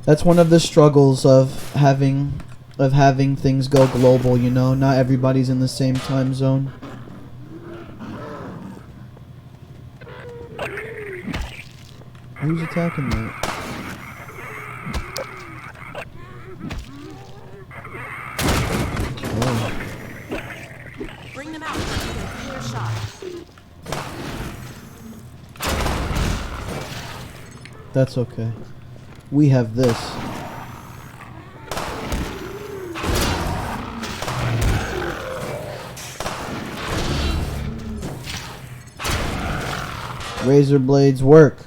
That's one of the struggles of having things go global, you know? Not everybody's in the same time zone. Who's attacking me? Bring them out. Clear shot. That's okay. We have this. Razor blades work.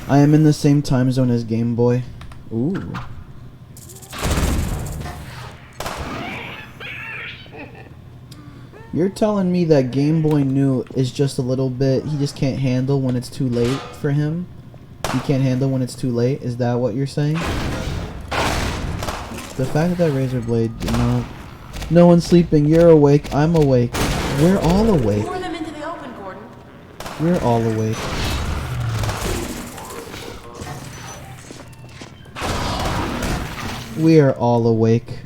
I am in the same time zone as Game Boy. Ooh. You're telling me that Game Boy New is just a little bit... He just can't handle when it's too late for him? He can't handle when it's too late? Is that what you're saying? The fact that Razor Blade did not No one's sleeping. You're awake. I'm awake. We're all awake. Pour them into the open, Gordon. We're all awake. We are all awake.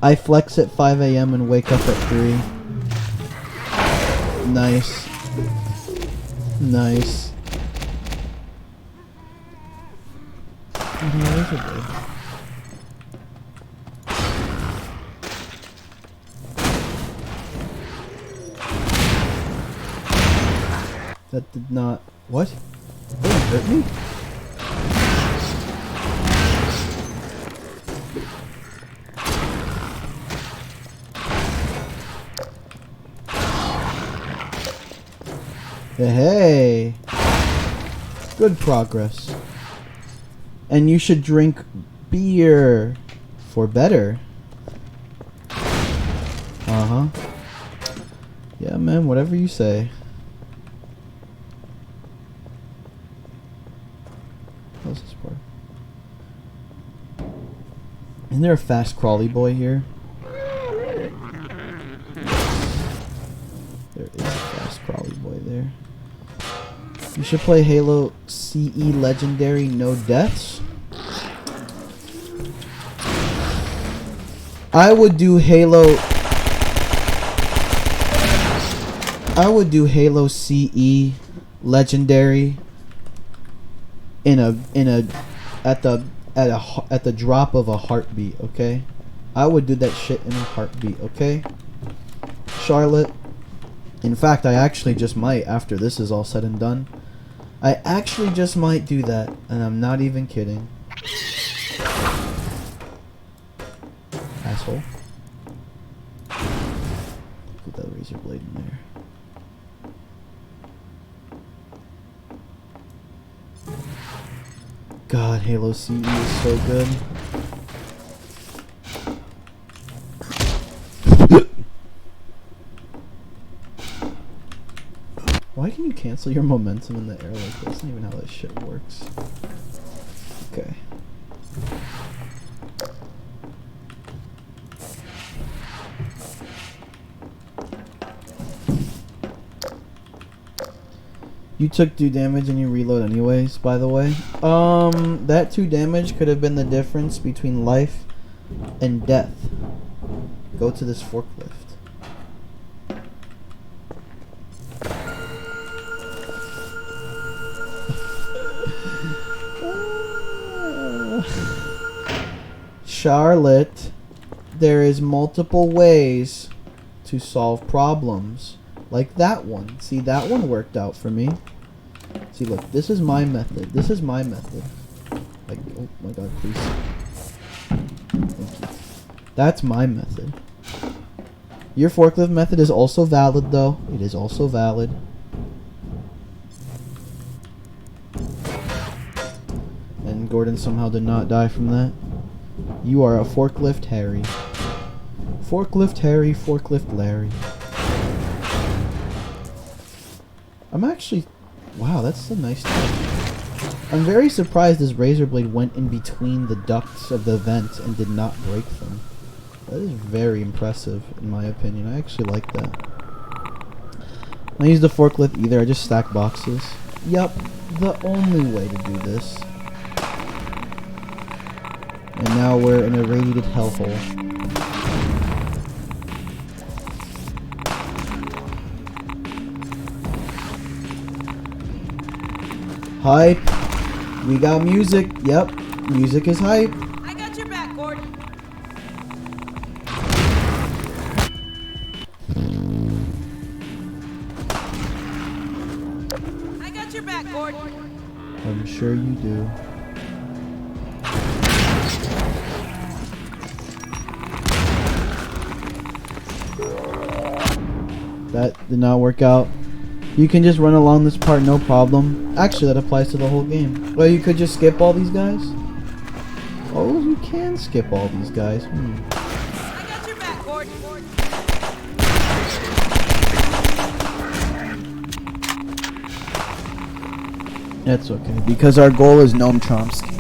I flex at 5 a.m. and wake up at 3. Nice. Nice. That did not... What? That didn't hurt me? Hey! Good progress. And you should drink beer for better. Uh-huh. Yeah, man, whatever you say. How's this part? Isn't there a fast crawly boy here? There is a fast crawly boy there. You should play Halo CE Legendary No Deaths. I would do Halo CE Legendary at the drop of a heartbeat, okay? I would do that shit in a heartbeat, okay? Charlotte. In fact, I actually just might after this is all said and done. I actually just might do that, and I'm not even kidding. Asshole. Put that razor blade in there. God, Halo CE is so good. Why can you cancel your momentum in the air like this? That's not even how that shit works. Okay. You took 2 damage and you reload anyways, by the way. That 2 damage could have been the difference between life and death. Go to this forklift. Charlotte, there is multiple ways to solve problems. Like that one. See, that one worked out for me. See, look, this is my method. This is my method. Like, oh my god, please. Thank you. That's my method. Your forklift method is also valid, though. It is also valid. And Gordon somehow did not die from that. You are a forklift Harry. Forklift Harry, forklift Larry. I'm actually... Wow, that's a nice thing. I'm very surprised this razor blade went in between the ducts of the vent and did not break them. That is very impressive, in my opinion. I actually like that. I use the forklift either. I just stack boxes. Yup, the only way to do this. And now we're in a radiated hellhole. Hype. We got music. Yep. Music is hype. I got your back, Gordon. I got your back, Gordon. I'm sure you do. That did not work out. You can just run along this part, no problem. Actually, that applies to the whole game. Well, you could just skip all these guys. Oh, you can skip all these guys. I got your back, Gordon. That's okay, because our goal is Gnome Chomsky.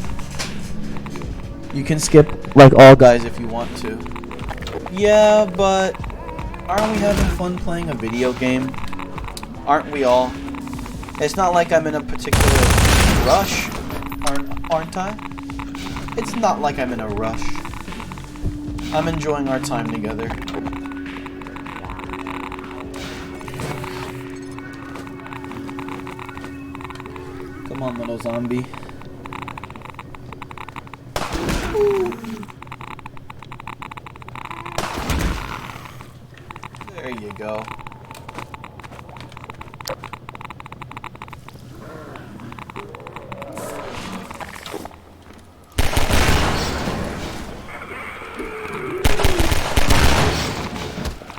You can skip like all guys if you want to. Yeah, but aren't we having fun playing a video game? Aren't we all? It's not like I'm in a particular rush, aren't I? It's not like I'm in a rush. I'm enjoying our time together. Come on, little zombie. There you go.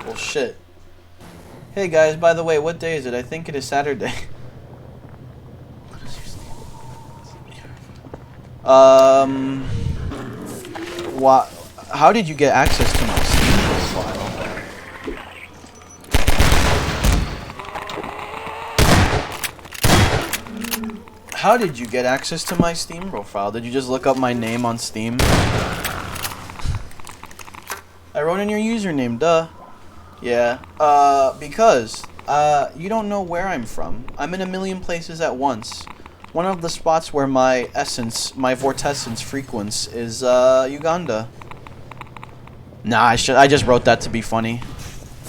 Well, shit. Hey guys, by the way, what day is it? I think it is Saturday. What? How did you get access to my Steam profile? How did you get access to my Steam profile? Did you just look up my name on Steam? I wrote in your username, duh. Yeah, because, you don't know where I'm from. I'm in a million places at once. One of the spots where my essence, my vortessence frequents is, Uganda. Nah, I just wrote that to be funny.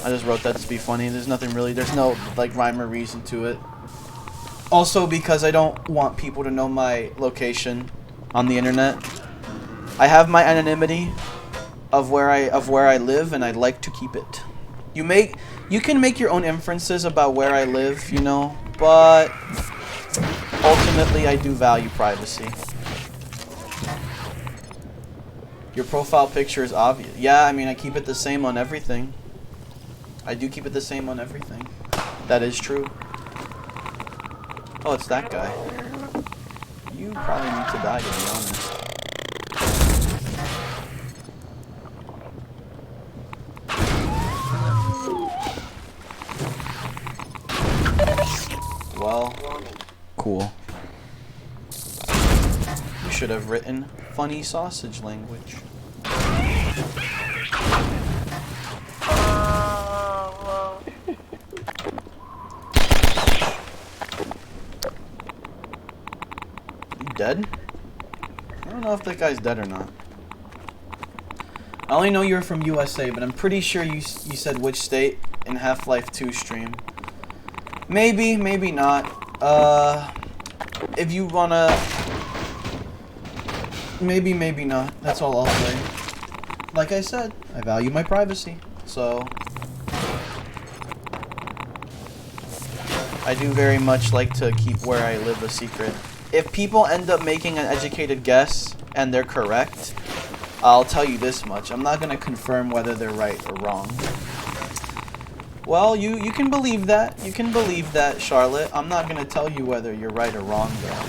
There's nothing really, there's no, like, rhyme or reason to it. Also, because I don't want people to know my location on the internet. I have my anonymity of where I live, and I'd like to keep it. You can make your own inferences about where I live, you know, but ultimately I do value privacy. Your profile picture is obvious. Yeah, I mean, I keep it the same on everything. I do keep it the same on everything. That is true. Oh, it's that guy. You probably need to die, to be honest. Well, cool. You should have written funny sausage language. You dead? I don't know if that guy's dead or not. I only know you're from USA, but I'm pretty sure you said which state in Half-Life 2 stream. Maybe, maybe not. If you wanna... Maybe, maybe not. That's all I'll say. Like I said, I value my privacy, so... I do very much like to keep where I live a secret. If people end up making an educated guess, and they're correct, I'll tell you this much. I'm not gonna confirm whether they're right or wrong. Well, you can believe that. You can believe that, Charlotte. I'm not gonna tell you whether you're right or wrong, though.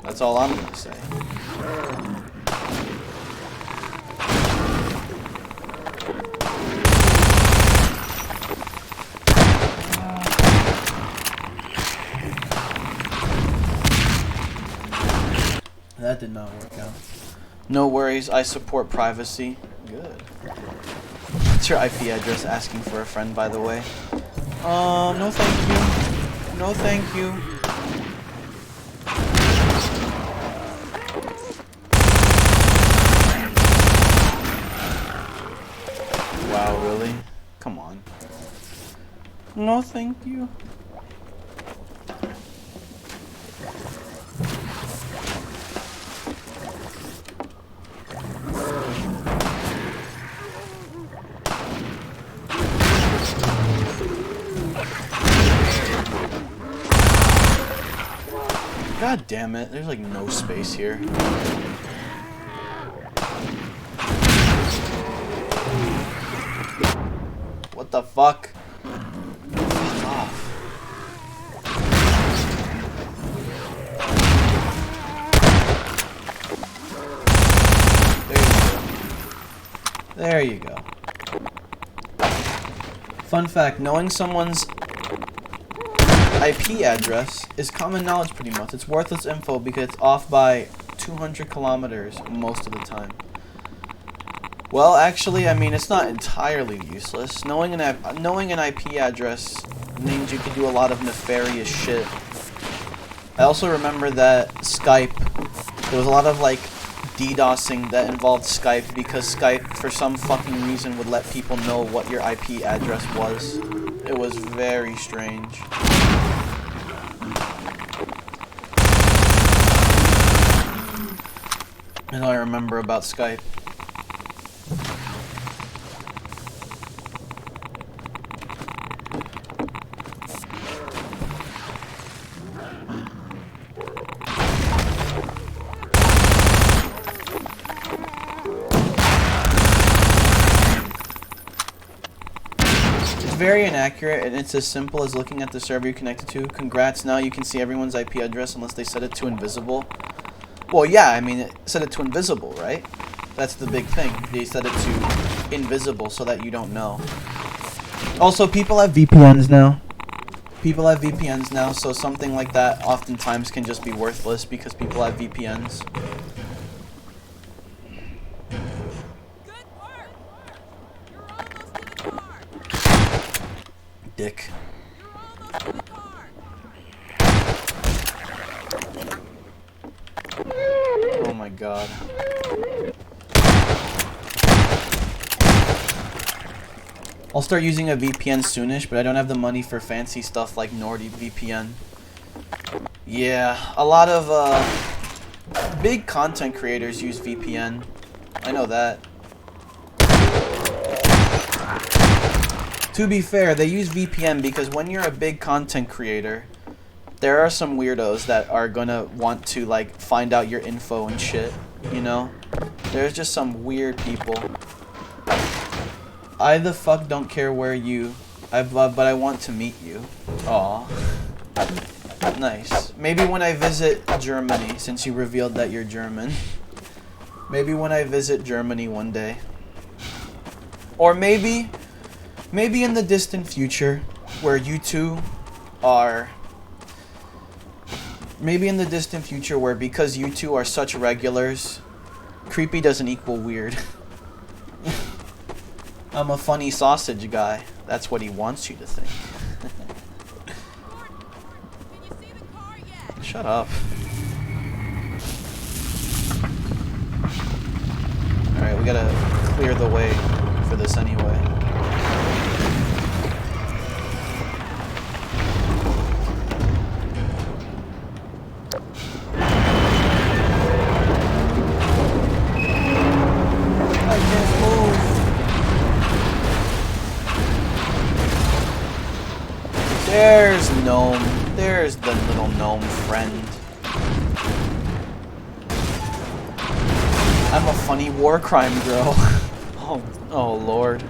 That's all I'm gonna say. That did not work out. No worries, I support privacy. Good. What's your IP address? Asking for a friend, by the way. No thank you. No thank you. Wow, really? Come on. No thank you. God damn it, there's like no space here. What the fuck? Fuck off. There you go. Fun fact, knowing someone's IP address is common knowledge pretty much. It's worthless info because it's off by 200 kilometers most of the time. Well, actually, I mean, it's not entirely useless. Knowing an IP address means you can do a lot of nefarious shit. I also remember that Skype, there was a lot of, like, DDoSing that involved Skype because Skype, for some fucking reason, would let people know what your IP address was. It was very strange. And I remember about Skype. Very inaccurate, and it's as simple as looking at the server you're connected to. Congrats, now you can see everyone's IP address unless they set it to invisible. Well, yeah, I mean, it set it to invisible, right? That's the big thing. They set it to invisible so that you don't know. Also, people have VPNs now. People have VPNs now, so something like that oftentimes can just be worthless because people have VPNs. Dick. Oh my god. I'll start using a VPN soonish, but I don't have the money for fancy stuff like NordVPN. Yeah, a lot of big content creators use VPN. I know that. To be fair, they use VPN because when you're a big content creator, there are some weirdos that are gonna want to, like, find out your info and shit, you know? There's just some weird people. I the fuck don't care where you, but I want to meet you. Aw. Nice. Maybe when I visit Germany, since you revealed that you're German. Maybe when I visit Germany one day. Or maybe in the distant future, where you two are... Maybe in the distant future where because you two are such regulars, creepy doesn't equal weird. I'm a funny sausage guy. That's what he wants you to think. Shut up. Alright, we gotta clear the way for this anyway. There's Gnome. There's the little gnome friend. I'm a funny war crime girl. Oh lord.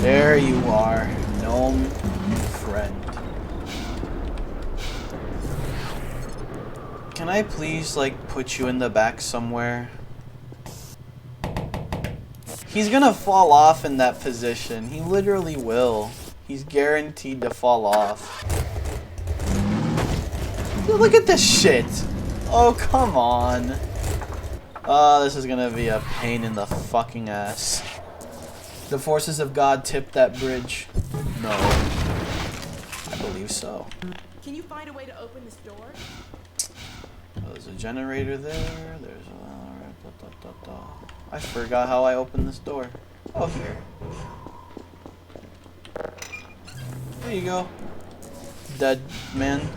There you are, gnome friend. Can I please, like, put you in the back somewhere? He's gonna fall off in that position. He literally will. He's guaranteed to fall off. Look at this shit! Oh, come on. Oh, this is gonna be a pain in the fucking ass. The forces of God tipped that bridge. No. I believe so. Can you find a way to open this door? Oh, there's a generator there. There's a... I forgot how I opened this door. Oh, here. There you go. Dead man.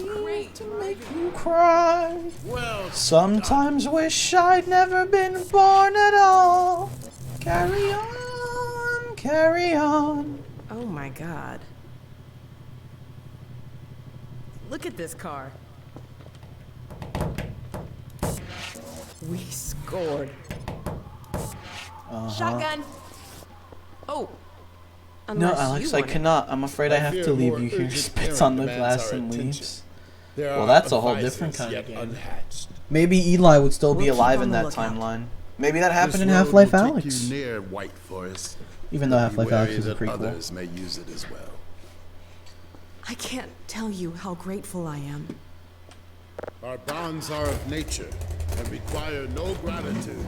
Great. To make you cry. Well, Sometimes wish I'd never been born at all. Carry on, carry on. Oh my god. Look at this car. We scored. Uh-huh. Shotgun. Oh. No, Unless Alex, you I want it. cannot. I'm afraid I have fear to leave more you here. urgent Spits errand on the demands glass our and attention. leaves. There Well, are that's a whole advisors different kind yet of game. unhatched. Maybe Eli would still be We'll keep alive on in the that lookout. timeline. Maybe that happened This in road Half-Life will take Alex. you near White Forest. Even though Be Half-Life Alex wary is a that prequel. others may use it as well. I can't tell you how grateful I am. Our bonds are of nature and require no gratitude.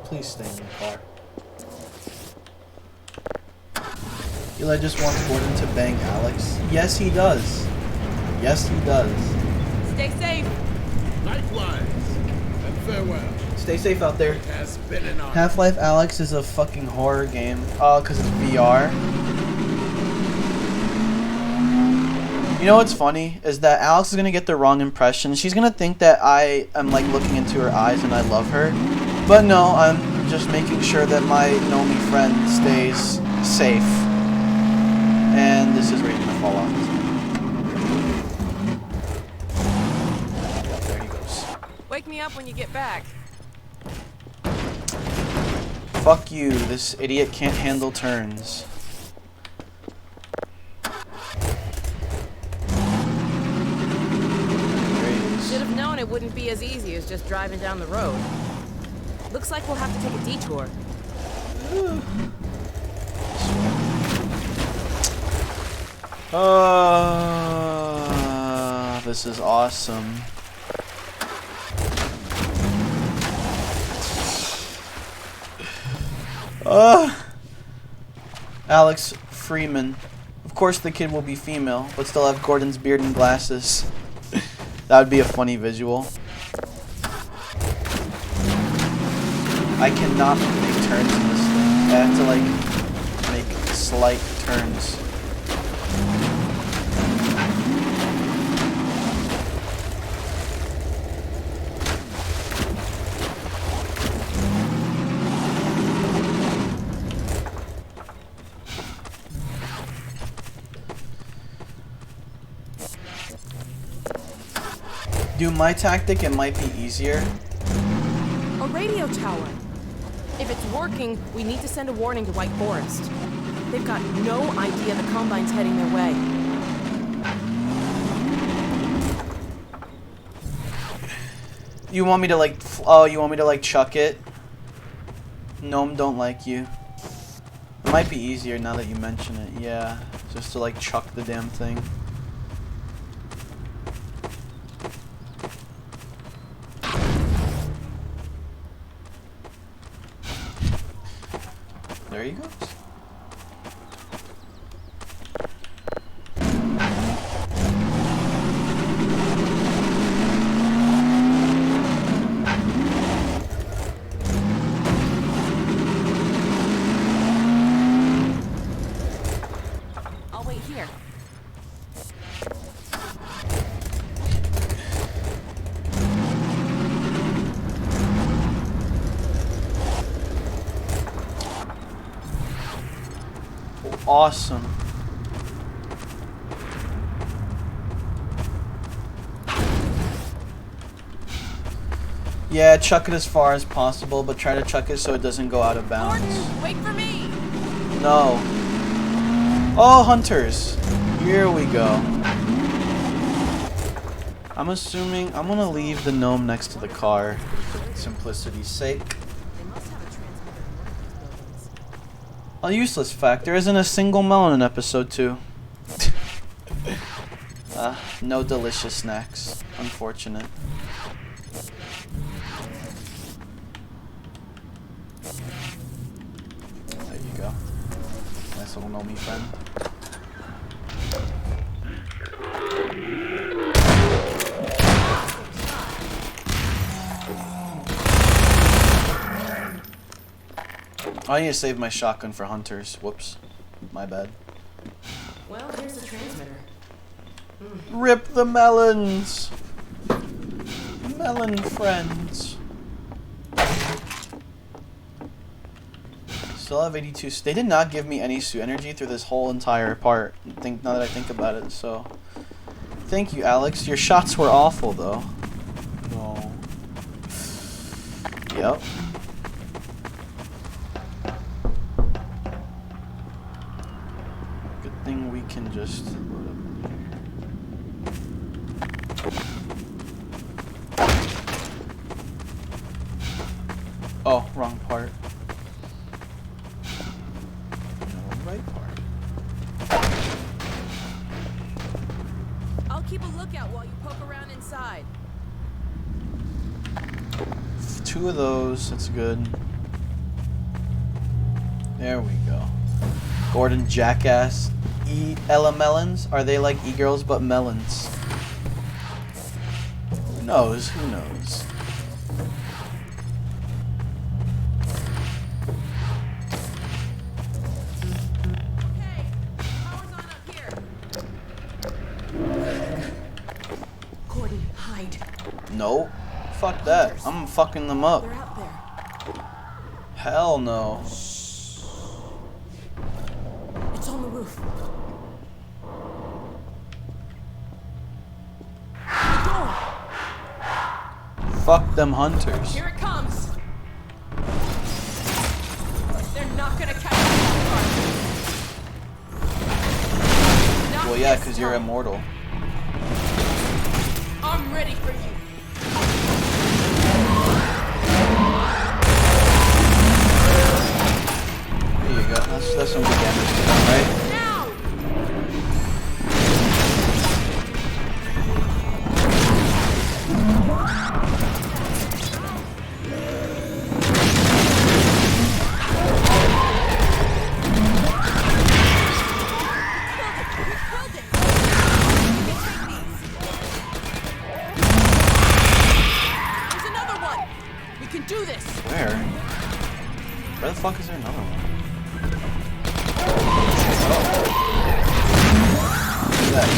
Please stay in the car. Eli just wants Gordon to bang Alex. Yes, he does. Yes, he does. Stay safe. Likewise, and farewell. Stay safe out there. It has been an honor. Half-Life Alex is a fucking horror game. Oh, because it's VR. You know what's funny? Is that Alex is going to get the wrong impression. She's going to think that I am like looking into her eyes and I love her. But no, I'm just making sure that my Gnome friend stays safe. And this is where he's going to fall off. There he goes. Wake me up when you get back. Fuck you, this idiot can't handle turns. There he is. Should have known it wouldn't be as easy as just driving down the road. Looks like we'll have to take a detour. This is awesome. Alex Freeman. Of course the kid will be female, but still have Gordon's beard and glasses. That would be a funny visual. I cannot make turns in this thing. I have to like make slight turns. Do my tactic, it might be easier. A radio tower. If it's working, we need to send a warning to White Forest. They've got no idea the Combine's heading their way. You want me to like, oh, you want me to like chuck it? Gnome don't like you. It might be easier now that you mention it, yeah. Just to like chuck the damn thing. There he goes. I'll wait here. Awesome. Yeah, chuck it as far as possible, but try to chuck it so it doesn't go out of bounds. Gordon, wait for me! No. Oh, hunters. Here we go. I'm assuming I'm gonna leave the gnome next to the car. Simplicity's sake. They must have a transmitter in one of these buildings. A useless fact, there isn't a single melon in episode 2. No delicious snacks. Unfortunate. There you go. Nice little Gnome friend. I need to save my shotgun for hunters. Whoops. My bad. Well, here's the transmitter. Rip the melons! Melon friends. Still have 82. They did not give me any suit energy through this whole entire part. Now that I think about it, so. Thank you, Alex. Your shots were awful, though. Yep. Good thing we can just load up. Oh, wrong part. No, right part. I'll keep a lookout while you poke around inside. 2 of those, that's good. There we go. Gordon Jackass. Ella Melons? Are they like e-girls but melons? Who knows? Who knows? Okay, power's on up here. Gordon, hide. No. Fuck that. I'm fucking them up. They're out there. Hell no. It's on the roof. The door. Fuck them hunters. Here it comes. They're not gonna catch me. Well, yeah, because you're immortal. I'm ready for you. There you go. That's some good damage to them, right? Now! Killed it! There's another one! We can do this! Where? Where the fuck is there another one? Look at that.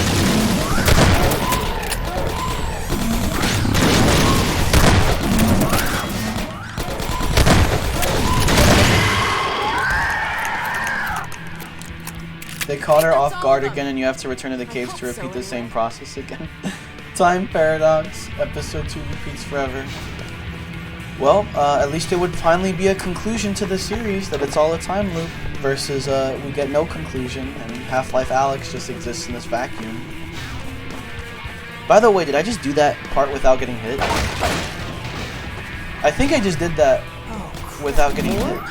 They caught her off guard again and you have to return to the caves to repeat the same process again. Time paradox. Episode 2 repeats forever. Well, at least it would finally be a conclusion to the series that it's all a time loop versus we get no conclusion and Half-Life Alyx just exists in this vacuum. By the way, did I just do that part without getting hit? I think I just did that without getting hit.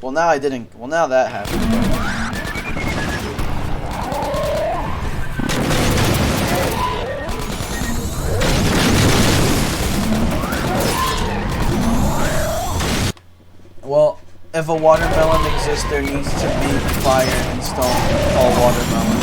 Well, now I didn't. Well, now that happened. Well, if a watermelon exists, there needs to be fire and stone called watermelon.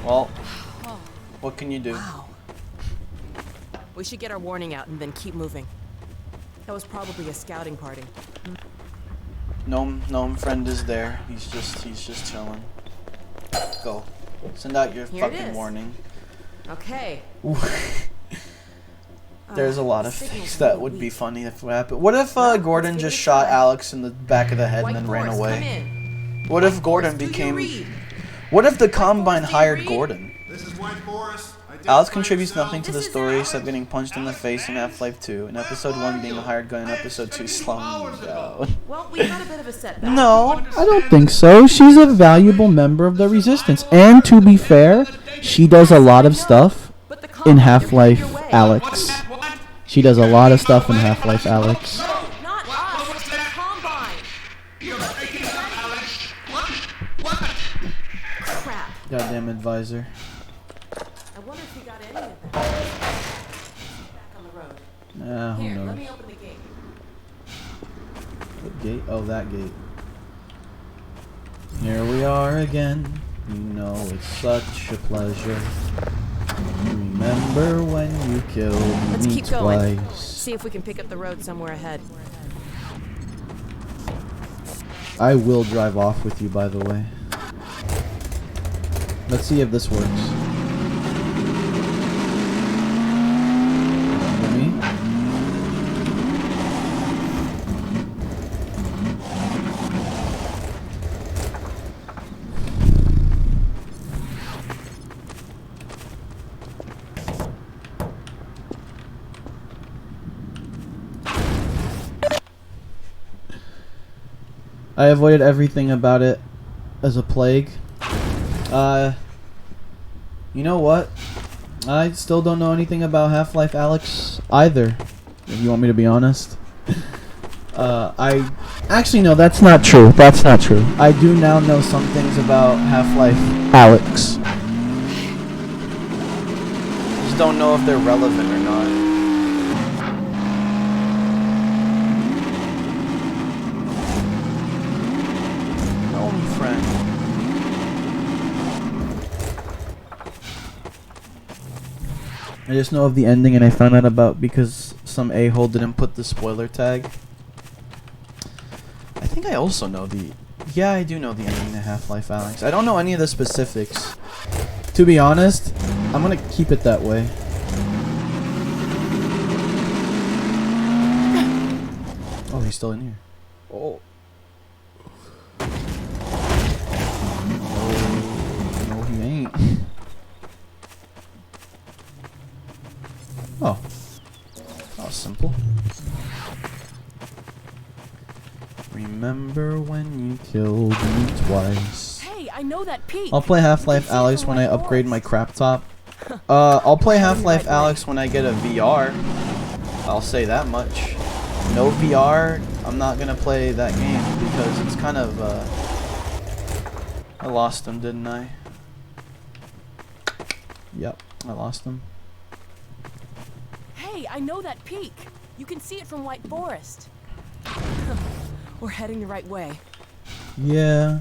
Well, what can you do? Wow. We should get our warning out and then keep moving. That was probably a scouting party. Gnome friend is there. He's just chilling. Go. Send out your Here it fucking is. warning. Okay. There's a lot of signal's things that really would be weak. funny if it happened. What if Well, Gordon let's just give it a shot try. Alex in the back of the head White and then ran Forest, away? come in. What if White Gordon Forest, do you became... read? What if the Combine Forest, do you hired read? Gordon? This is White Forest. Alex contributes nothing to the This is story Alex. except getting punched in the face in Half-Life 2. In Episode 1 being a hired gun, in Episode 2 slowing you down. Well, we got a bit of a setback. No. I don't think so. She's a valuable member of the Resistance. And to be fair, she does a lot of stuff But the in Combine, they're Half-Life heading your way. Alyx. She does a lot of stuff in Half-Life Alyx. Not us, the Combine. Crap. Goddamn advisor. I wonder if he got any of that. Back on the road. Who Here, knows? let me open the gate. What gate? Oh, that gate. Here we are again. You know it's such a pleasure. Remember when you killed Let's me keep going. twice? See if we can pick up the road somewhere ahead. I will drive off with you, by the way. Let's see if this works. I avoided everything about it as a plague. You know what? I still don't know anything about Half-Life Alyx either, if you want me to be honest. Actually, no, that's not true. That's not true. I do now know some things about Half-Life Alyx. Just don't know if they're relevant or not. Gnome friend. I just know of the ending, and I found out about because some a-hole didn't put the spoiler tag. I think I also know the... Yeah, I do know the ending to Half-Life Alyx. I don't know any of the specifics. To be honest, I'm gonna keep it that way. Oh, he's still in here. Oh. No, he ain't. Oh. That was simple. Remember when you killed me twice? Hey, I know that peak. I'll play Half-Life Alyx when I upgrade my crap top. I'll play Half-Life Alyx when I get a VR. I'll say that much. No VR, I'm not gonna play that game because it's kind of, I lost him, didn't I? Yep, I lost him. Hey, I know that peak. You can see it from White Forest. We're heading the right way. Yeah.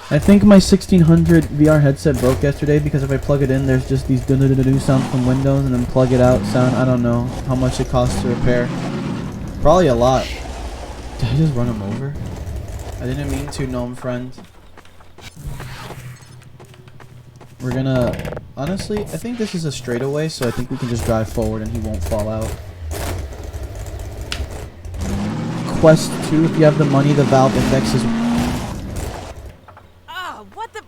I think my 1600 VR headset broke yesterday because if I plug it in, there's just these do-do-do-do sounds from Windows, and then plug it out sound. I don't know how much it costs to repair. Probably a lot. Did I just run him over? I didn't mean to, gnome friend. We're gonna... Honestly, I think this is a straightaway, so I think we can just drive forward and he won't fall out. Quest 2, if you have the money, the Valve Index is... What the...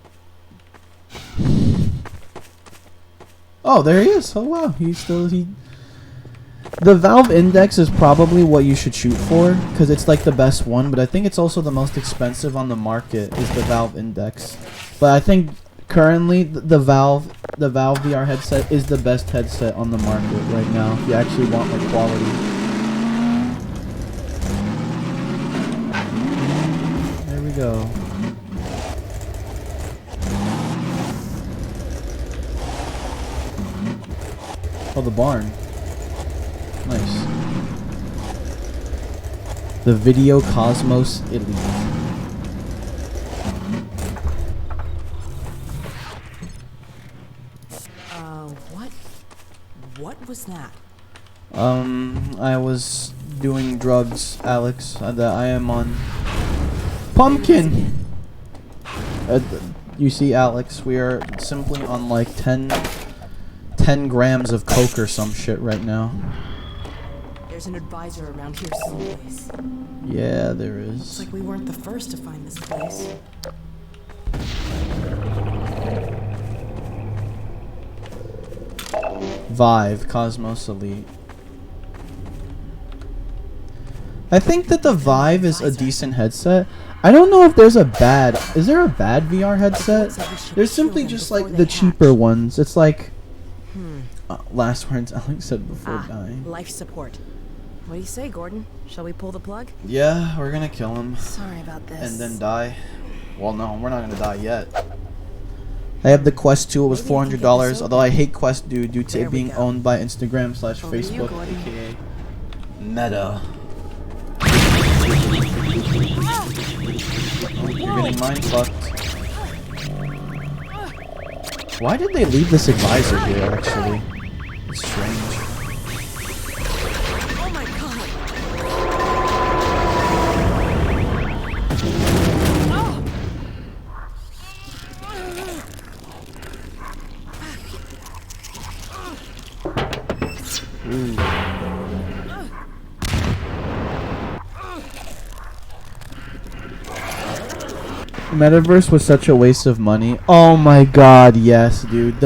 Oh, there he is. Oh, wow. He's still... The Valve Index is probably what you should shoot for, because it's like the best one, but I think it's also the most expensive on the market, is the Valve Index. But I think currently the Valve VR headset is the best headset on the market right now, if you actually want like quality. There we go. Oh, the barn. Nice. The Video Cosmos Elite. What was that? I was doing drugs, Alex, that I am on. Pumpkin! You see, Alex, we are simply on like 10 grams of coke or some shit right now. There's an advisor around here someplace. Yeah, there is. Looks like we weren't the first to find this place. Vive, Cosmos Elite. I think that the Vive is a decent headset. I don't know if there's a bad... Is there a bad VR headset? There's simply just like the cheaper ones. It's like... last words Alex said before dying. Life support. What do you say, Gordon? Shall we pull the plug? Yeah, we're gonna kill him. Sorry about this. And then die. Well, no, we're not gonna die yet. I have the Quest 2. It was $400, although I hate Quest 2 due to it being owned by Instagram / Facebook, aka Meta. You're getting mind fucked. Why did they leave this advisor here, actually? It's strange. Oh my god! Metaverse was such a waste of money. Oh my god, yes, dude.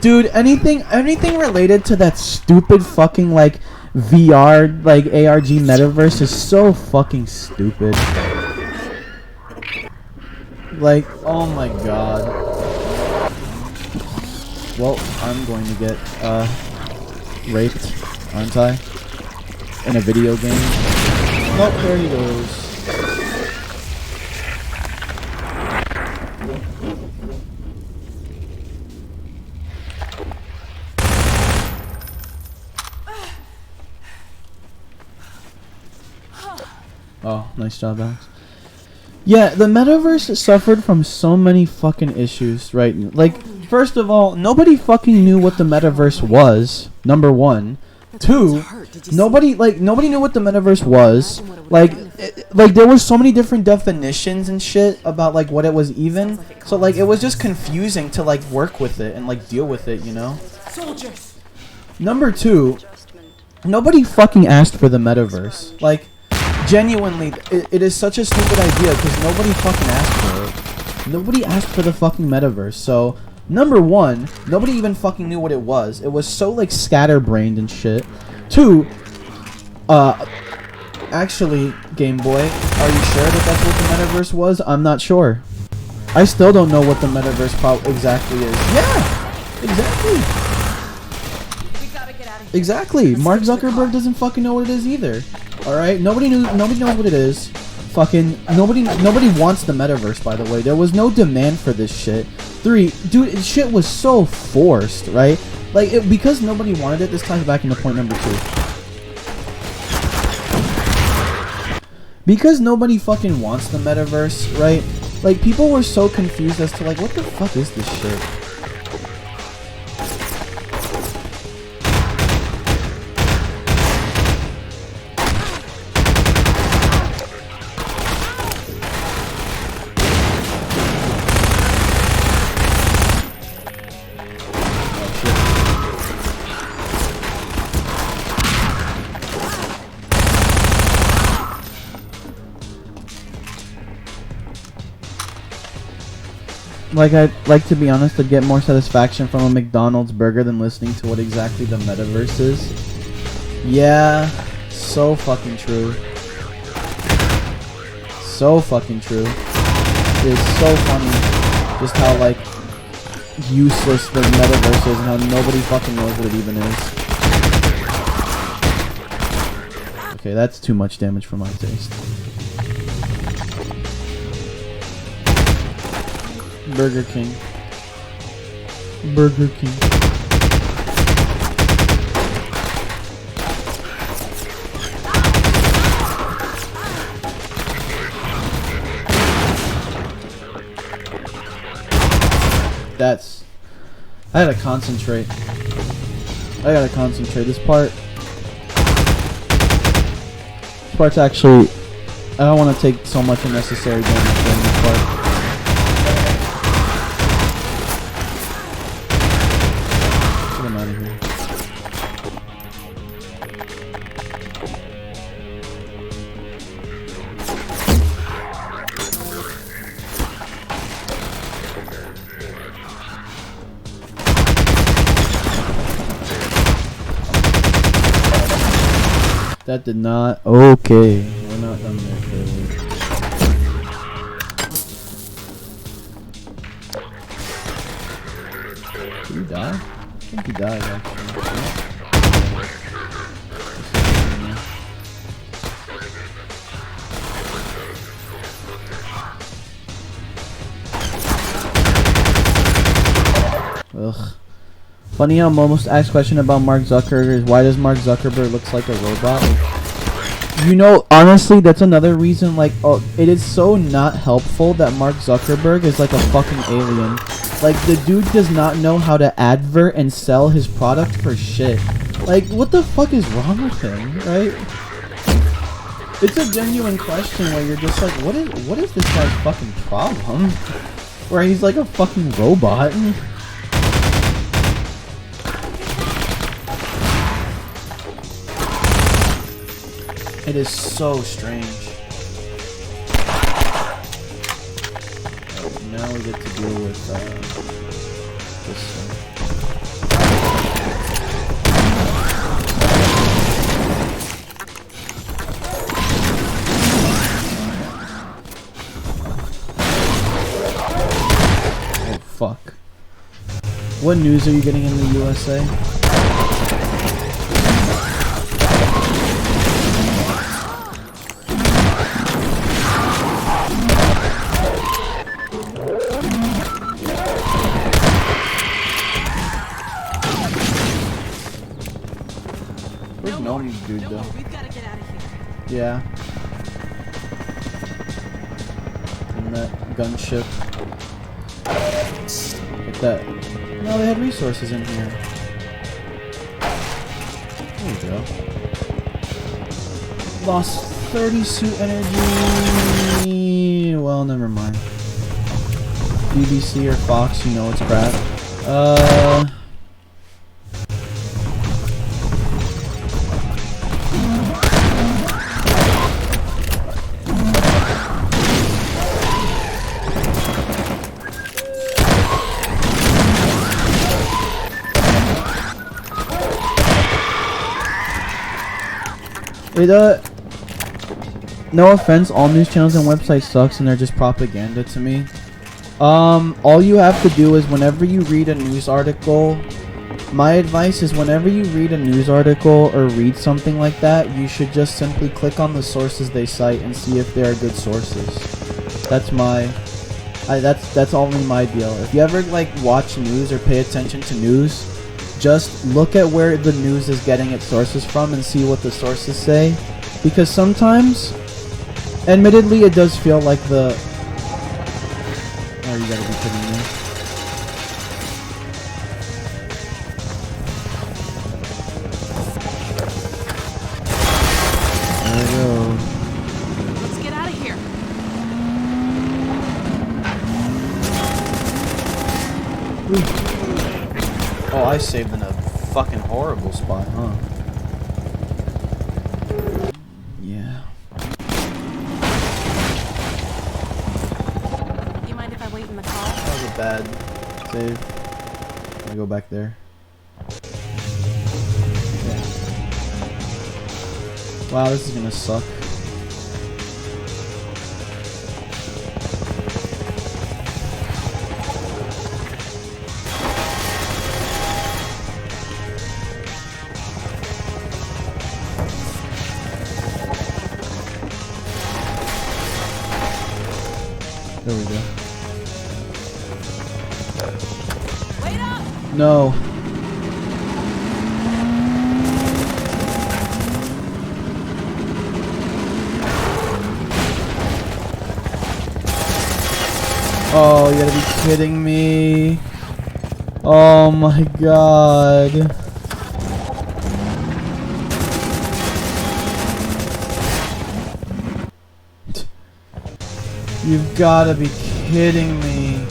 Dude, anything related to that stupid fucking like VR like ARG metaverse is so fucking stupid. Like, oh my god. Well, I'm going to get raped, aren't I? In a video game. Nope, there he goes. Oh, nice job, Alex. Yeah, the metaverse suffered from so many fucking issues, right? Like, first of all, nobody fucking knew what the metaverse was. Number one. Two, nobody knew what the metaverse was. Like, there was so many different definitions and shit about like what it was even. So like it was just confusing to like work with it and like deal with it, you know? Soldiers. Number two, nobody fucking asked for the metaverse. Like, genuinely, it is such a stupid idea because nobody fucking asked for it. Nobody asked for the fucking metaverse. So, number one, nobody even fucking knew what it was. It was so, like, scatterbrained and shit. Two, actually, Game Boy, are you sure that that's what the metaverse was? I'm not sure. I still don't know what the metaverse exactly is. Yeah! Exactly! Exactly. Mark Zuckerberg doesn't fucking know what it is either. All right. Nobody knows what it is. Fucking nobody wants the metaverse. By the way, there was no demand for this shit. Three, dude, shit was so forced, right? Like because nobody wanted it. This ties back into point number 2. Because nobody fucking wants the metaverse, right? Like people were so confused as to like what the fuck is this shit. Like, I'd like to be honest, I'd get more satisfaction from a McDonald's burger than listening to what exactly the metaverse is. Yeah, so fucking true. So fucking true. It's so funny just how, like, useless the metaverse is and how nobody fucking knows what it even is. Okay, that's too much damage for my taste. Burger King. Burger King. That's... I gotta concentrate. This part's actually... I don't want to take so much unnecessary damage during this part. That did not... Okay. We're not done there, clearly. Did he die? I think he died, actually. Ugh. Funny how Momo's asked question about Mark Zuckerberg is why does Mark Zuckerberg looks like a robot? You know, honestly, that's another reason, like, oh, it is so not helpful that Mark Zuckerberg is like a fucking alien. Like, the dude does not know how to advert and sell his product for shit. Like, what the fuck is wrong with him, right? It's a genuine question where you're just like, what is this guy's fucking problem? Where he's like a fucking robot. It is so strange. Right, now we get to deal with this thing. fuck. What news are you getting in the USA? Where's Gnome dude though? We've got to get out of here. Yeah. In that gunship. Get that. No, they had resources in here. There you go. Lost 30 suit energy. Well, never mind. BBC or Fox, you know it's crap. No offense, all news channels and websites sucks and they're just propaganda to me. All you have to do is whenever you read a news article, my advice is whenever you read a news article or read something like that, you should just simply click on the sources they cite and see if they are good sources. That's that's only my deal. If you ever like watch news or pay attention to news, just look at where the news is getting its sources from and see what the sources say. Because sometimes, admittedly, it does feel like the... Oh, you gotta be kidding me. There we go. Let's get out of here. Oh, I saved in a fucking horrible spot, huh? Yeah. You mind if I wait in the car? That was a bad Save. I go back there. Yeah. Wow, this is gonna suck. There we go. Wait up! No. Oh, you gotta be kidding me. Oh my god. You've gotta be kidding me.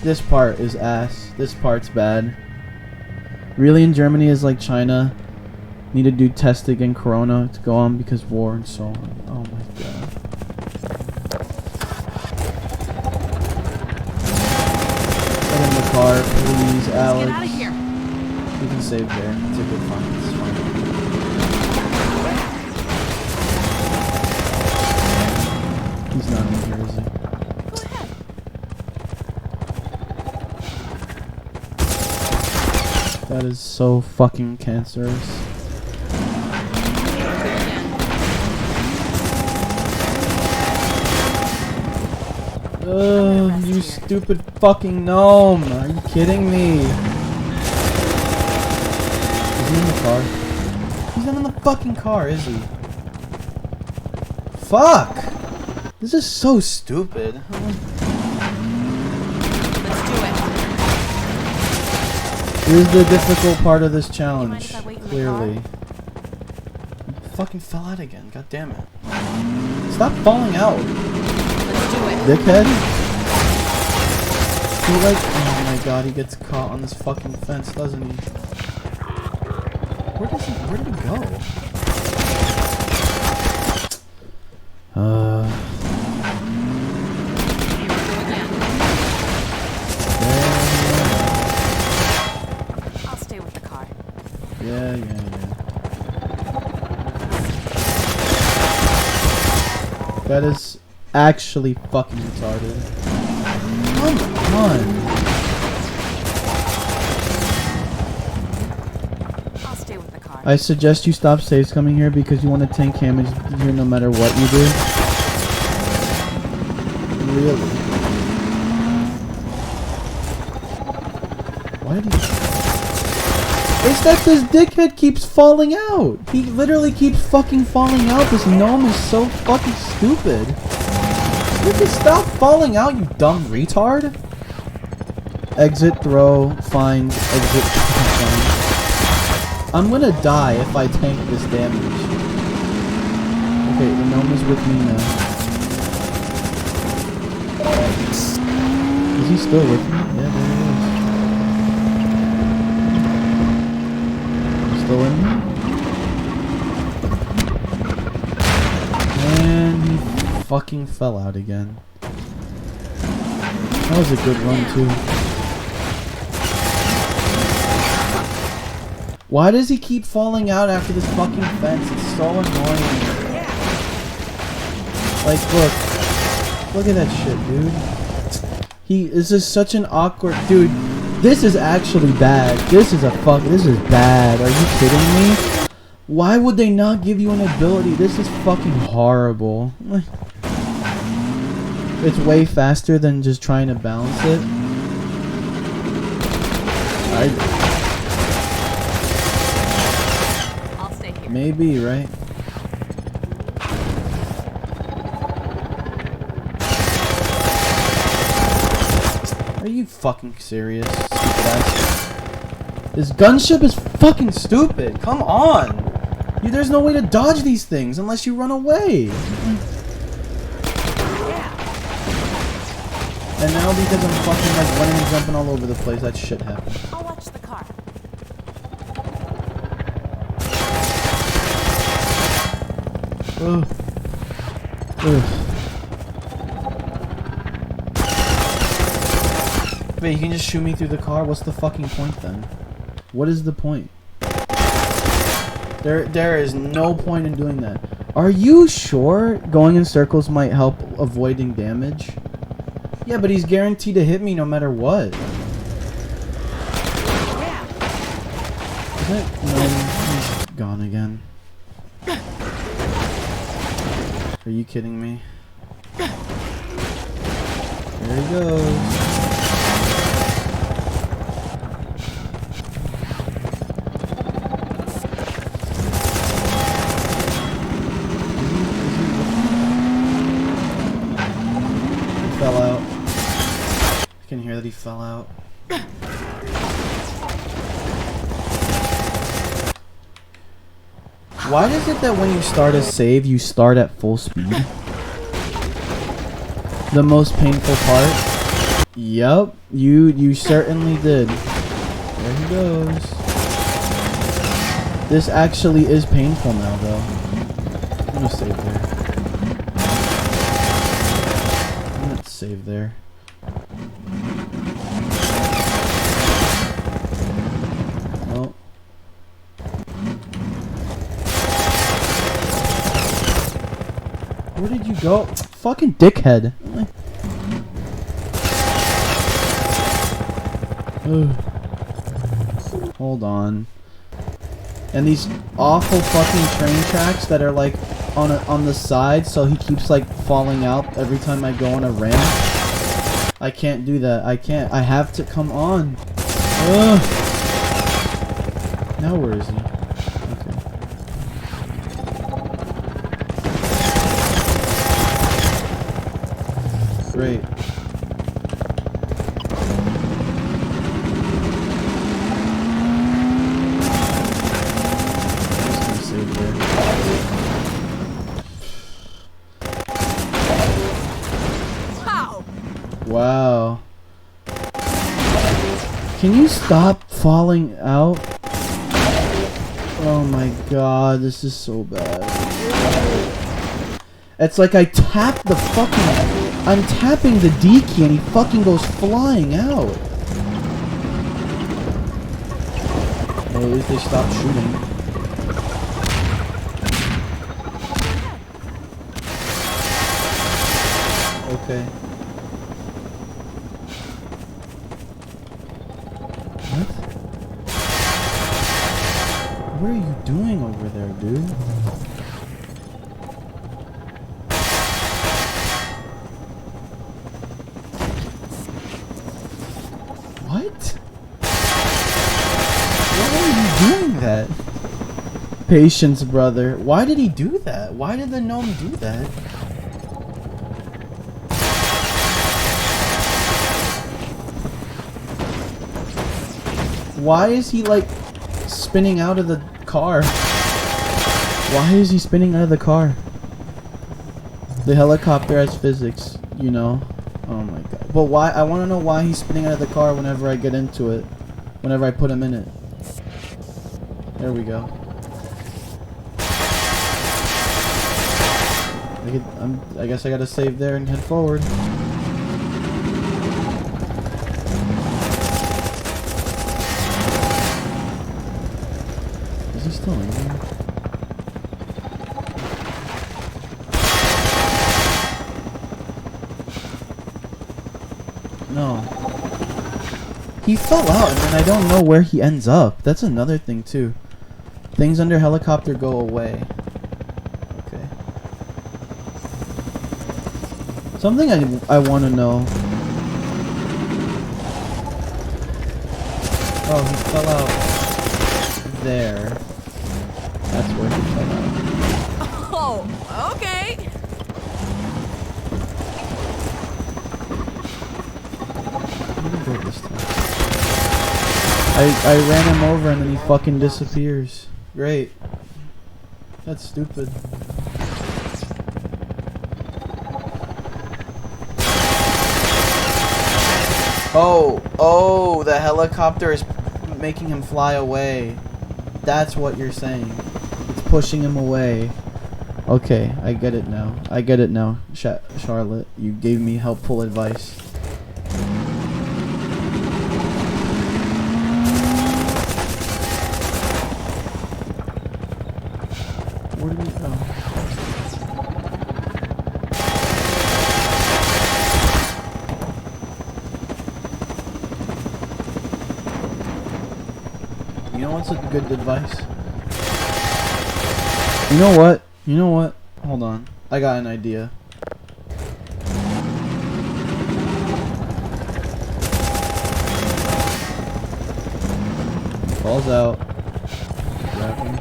This part is ass. This part's bad. Really, in Germany is like China. Need to do testing and Corona to go on because war and so on. Oh my god. Get in the car, please, Alex. Get out of here. You can save there. It's a good find. It's fine. He's not in here, is he? Go ahead. That is so fucking cancerous. Ugh, you stupid fucking gnome! Are you kidding me? Is he in the car? He's not in the fucking car, is he? Fuck! This is so stupid. Let's do it. Here's the difficult part of this challenge. if I wait in the Clearly. car? fucking fell out again. God damn it. Stop falling out. Let's do it. Dickhead. He like, oh my god, he gets caught on this fucking fence, doesn't he? Where did he go? I'll stay with the car. Yeah. That is actually fucking retarded. Come on. I'll stay with the car. I suggest you stop saves coming here because you want to tank damage here no matter what you do. Really? Why did he... It's that this dickhead keeps falling out. He literally keeps fucking falling out. This gnome is so fucking stupid. You can stop falling out, you dumb retard. Exit, throw, find, exit, find. I'm gonna die if I tank this damage. Okay, the gnome is with me now. Is he still with me? Yeah, there he is. Still in me? And he fucking fell out again. That was a good run too. Why does he keep falling out after this fucking fence? It's so annoying. Like, look at that shit, dude. This is such an awkward, dude. This is actually bad. This is bad. Are you kidding me? Why would they not give you an ability? This is fucking horrible. It's way faster than just trying to balance it. I'll stay here. Maybe, right? Are you fucking serious? This gunship is fucking stupid. Come on. There's no way to dodge these things unless you run away. And now because I'm fucking like running and jumping all over the place, that shit happened. I'll watch the car. Ugh. Ugh. Wait, you can just shoot me through the car? What's the fucking point then? What is the point? There is no point in doing that. Are you sure going in circles might help avoiding damage? Yeah, but he's guaranteed to hit me no matter what. Is it? No, he's gone again. Are you kidding me? There he goes. Fell out. I can hear that he fell out. Why is it that when you start a save, you start at full speed? The most painful part? Yup, you certainly did. There he goes. This actually is painful now, though. I'm gonna save there. Save there. Oh. Where did you go? Fucking dickhead. Hold on. And these awful fucking train tracks that are like on the side, so he keeps like falling out every time I go on a ramp. I can't do that. I can't. I have to come on. Ugh. Now where is he? Okay. Great. Wow. Can you stop falling out? Oh my god, this is so bad. It's like I tap the fucking... I'm tapping the D key and he fucking goes flying out. Well, at least they stopped shooting. Okay. What are you doing over there, dude? What? Why are you doing that? Patience, brother. Why did he do that? Why did the gnome do that? Why is he like spinning out of the car? Why is he spinning out of the car? The helicopter has physics, you know. Oh my god. But why? I want to know why he's spinning out of the car whenever I get into it. Whenever I put him in it. There we go. I guess I gotta save there and head forward. Is he still in there? No. He fell out and then I don't know where he ends up. That's another thing too. Things under helicopter go away. Okay. Something I want to know. Oh, he fell out there. That's where he fell out. Oh, okay. I'm gonna go this time. I ran him over and then he fucking disappears. Great. That's stupid. Oh, the helicopter is making him fly away. That's what you're saying. It's pushing him away. Okay, I get it now. I get it now, Charlotte. You gave me helpful advice. Where did he go? You know what's a good advice? You know what? You know what? Hold on. I got an idea. Falls out. Grab him.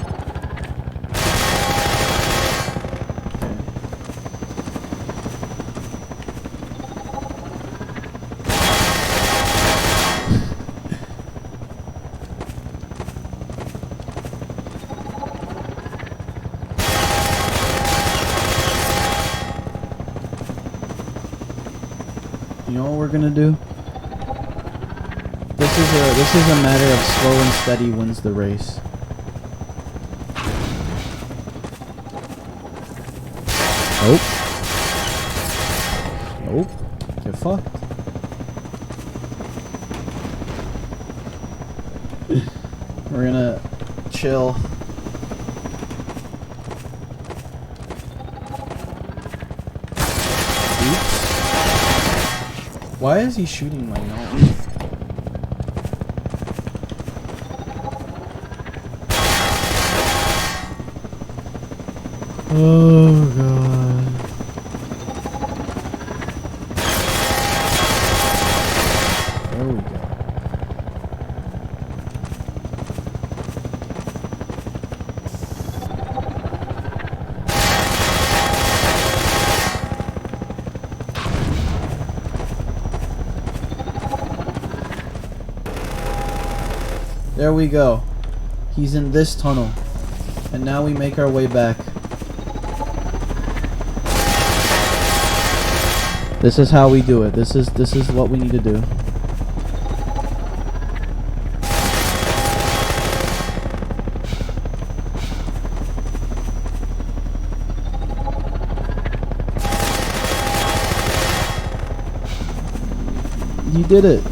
You know what we're gonna do? This is a matter of slow and steady wins the race. Nope. Nope. You're fucked. We're gonna chill. Why is he shooting my gnome? Oh god. There we go. There we go. He's in this tunnel. And now we make our way back. This is how we do it. This is what we need to do. You did it.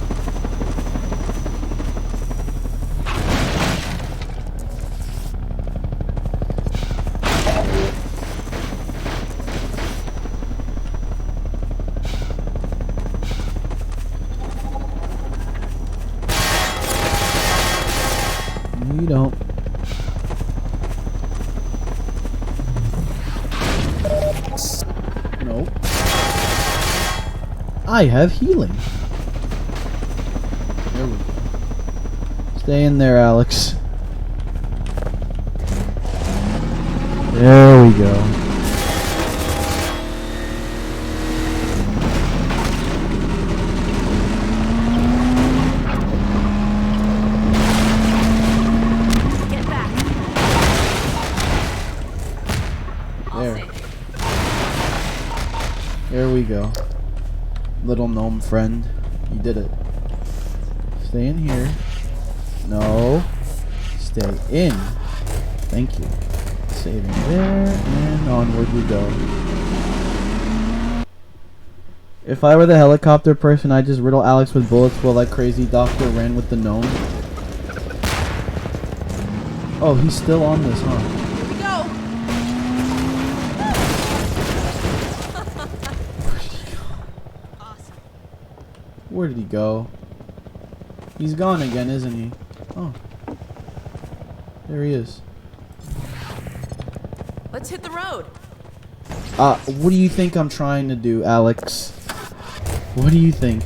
You don't. Nope. I have healing. There we go. Stay in there, Alex. There we go. Get back. There. There we go. Little gnome friend. You did it. Stay in here. No. Stay in. Thank you. Saving there, and onward we go. If I were the helicopter person, I'd just riddle Alex with bullets while that crazy doctor ran with the gnome. Oh, he's still on this, huh? Here we go. Awesome. Where did he go? He's gone again, isn't he? Oh. There he is. Let's hit the road. What do you think I'm trying to do, Alex? What do you think?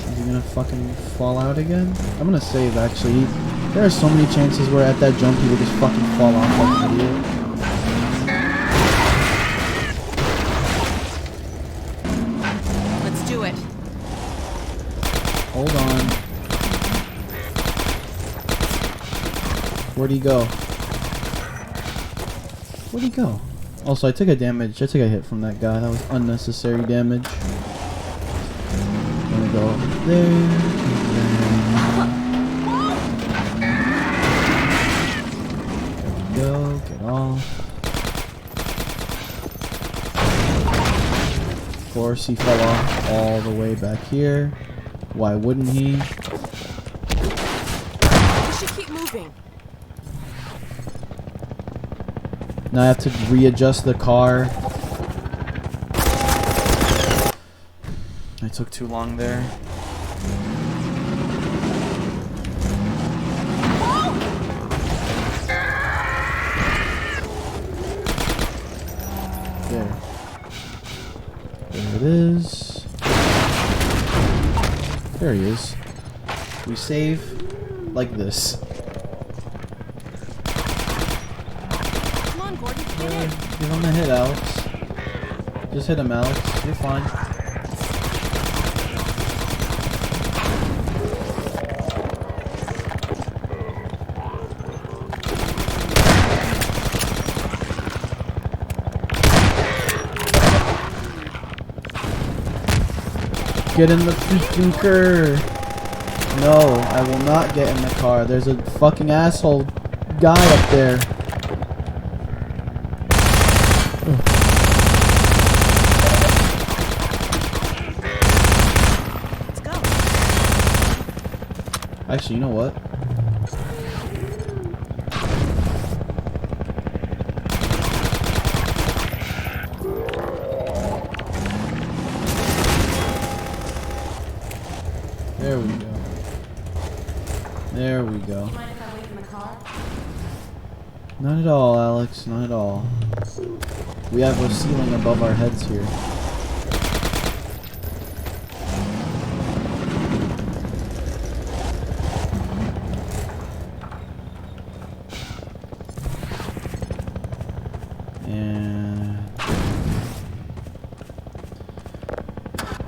Is he gonna fucking fall out again? I'm gonna save, actually. There are so many chances where at that jump he would just fucking fall off like an idiot. Let's do it. Hold on. Where'd he go? Where'd he go? Also, I took a damage. I took a hit from that guy. That was unnecessary damage. I'm gonna go over there. There we go. Get off. Of course, he fell off all the way back here. Why wouldn't he? We should keep moving. Now I have to readjust the car. I took too long there. There. There it is. There he is. We save like this. Give him a hit, Alex. Just hit him, Alex. You're fine. Get in the freaking car. No, I will not get in the car. There's a fucking asshole guy up there. Actually, you know what? There we go. There we go. Do you mind if I wait in the car? Not at all, Alex. Not at all. We have a ceiling above our heads here.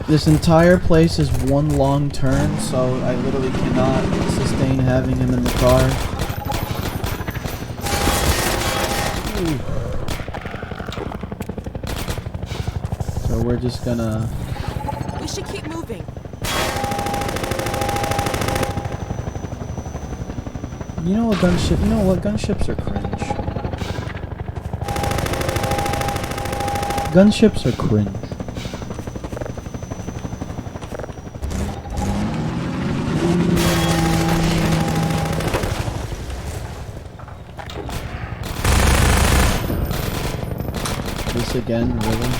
This entire place is one long turn, so I literally cannot sustain having him in the car. Ooh. So we're just gonna... We should keep moving. You know what gunship? You know what? Gunships are cringe. Gunships are cringe. This again, really?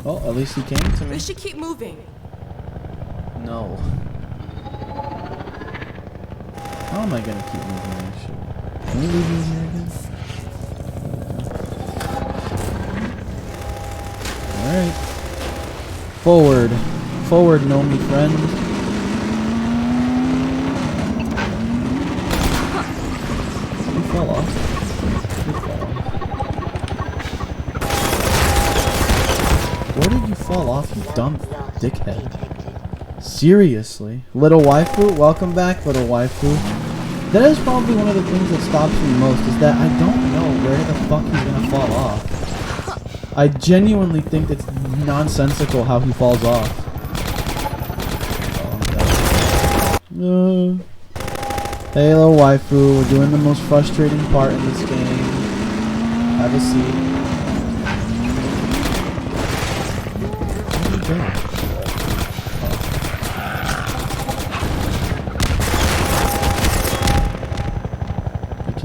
Oh, at least he came to me. We should keep moving. No. How am I gonna keep moving, actually? Can we leave you here again? Alright. Forward. Forward, Gnome friend. You fell off. You fell off. Where did you fall off, you dumb dickhead? Seriously. Little waifu? Welcome back, little waifu. That is probably one of the things that stops me most, is that I don't know where the fuck he's gonna fall off. I genuinely think it's nonsensical how he falls off. Hey, little waifu, we're doing the most frustrating part in this game. Have a seat. Where are you going?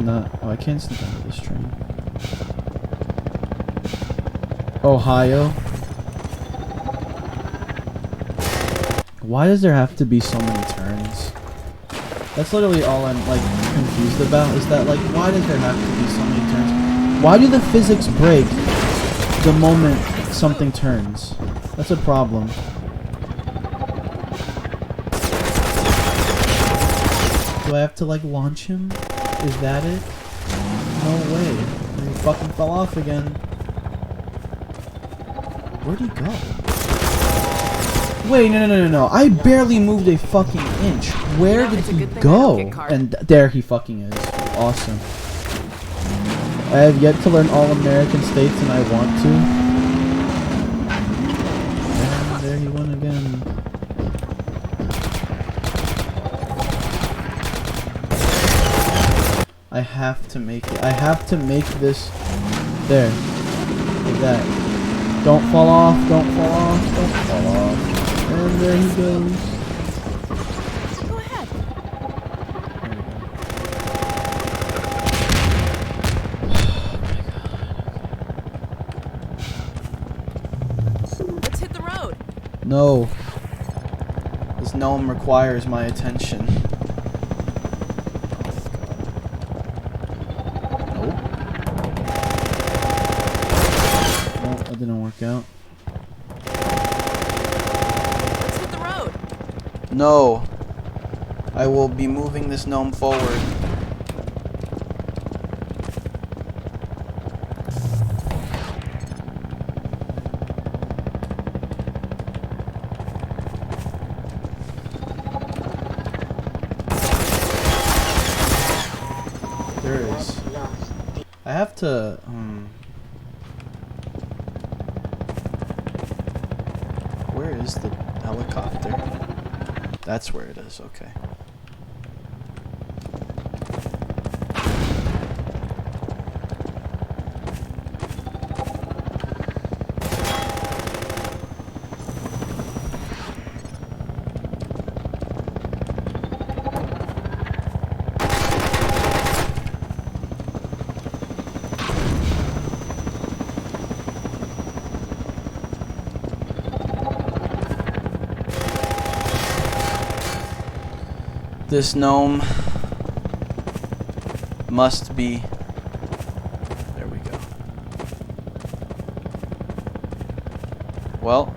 Oh, I can't sneak under this train. Ohio. Why does there have to be so many turns? That's literally all I'm like confused about, is that like, why does there have to be so many turns? Why do the physics break the moment something turns? That's a problem. Do I have to like launch him? Is that it? No way. He fucking fell off again. Where'd he go? Wait, no. I barely moved a fucking inch. Where did he go? And there he fucking is. Awesome. I have yet to learn all American states and I want to. And there he went again. I have to make it. I have to make this. There. Like that. Don't fall off. Don't fall off. Don't fall off. And there he goes. Go ahead. Let's hit the road. No. This gnome requires my attention. Didn't work out. Let's hit the road. No. I will be moving this gnome forward. There is. I have to where is the helicopter? That's where it is, okay. This gnome must be... There we go. Well.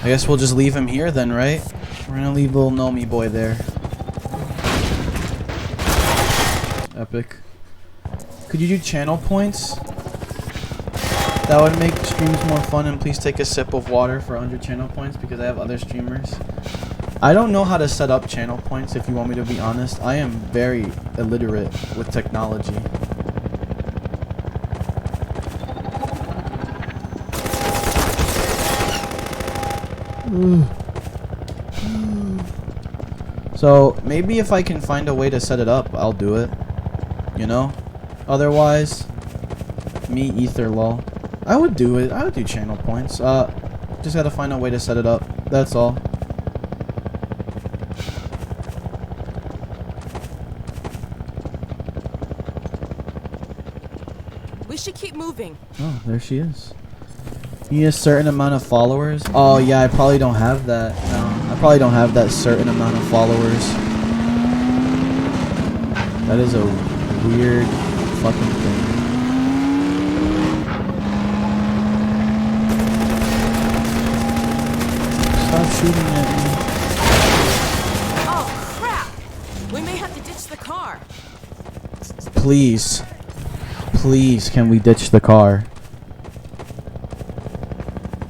I guess we'll just leave him here then, right? We're gonna leave little Gnomey boy there. Epic. Could you do channel points? That would make streams more fun, and please take a sip of water for 100 channel points because I have other streamers. I don't know how to set up channel points, if you want me to be honest. I am very illiterate with technology. So maybe if I can find a way to set it up, I'll do it. You know? Otherwise, me ether lol. I would do it. I would do channel points. Just gotta find a way to set it up. That's all. We should keep moving. Oh, there she is. You need a certain amount of followers? Oh yeah, I probably don't have that. No, I probably don't have that certain amount of followers. That is a weird fucking thing. Stop shooting at me. Oh, crap! We may have to ditch the car. Please. Please, can we ditch the car?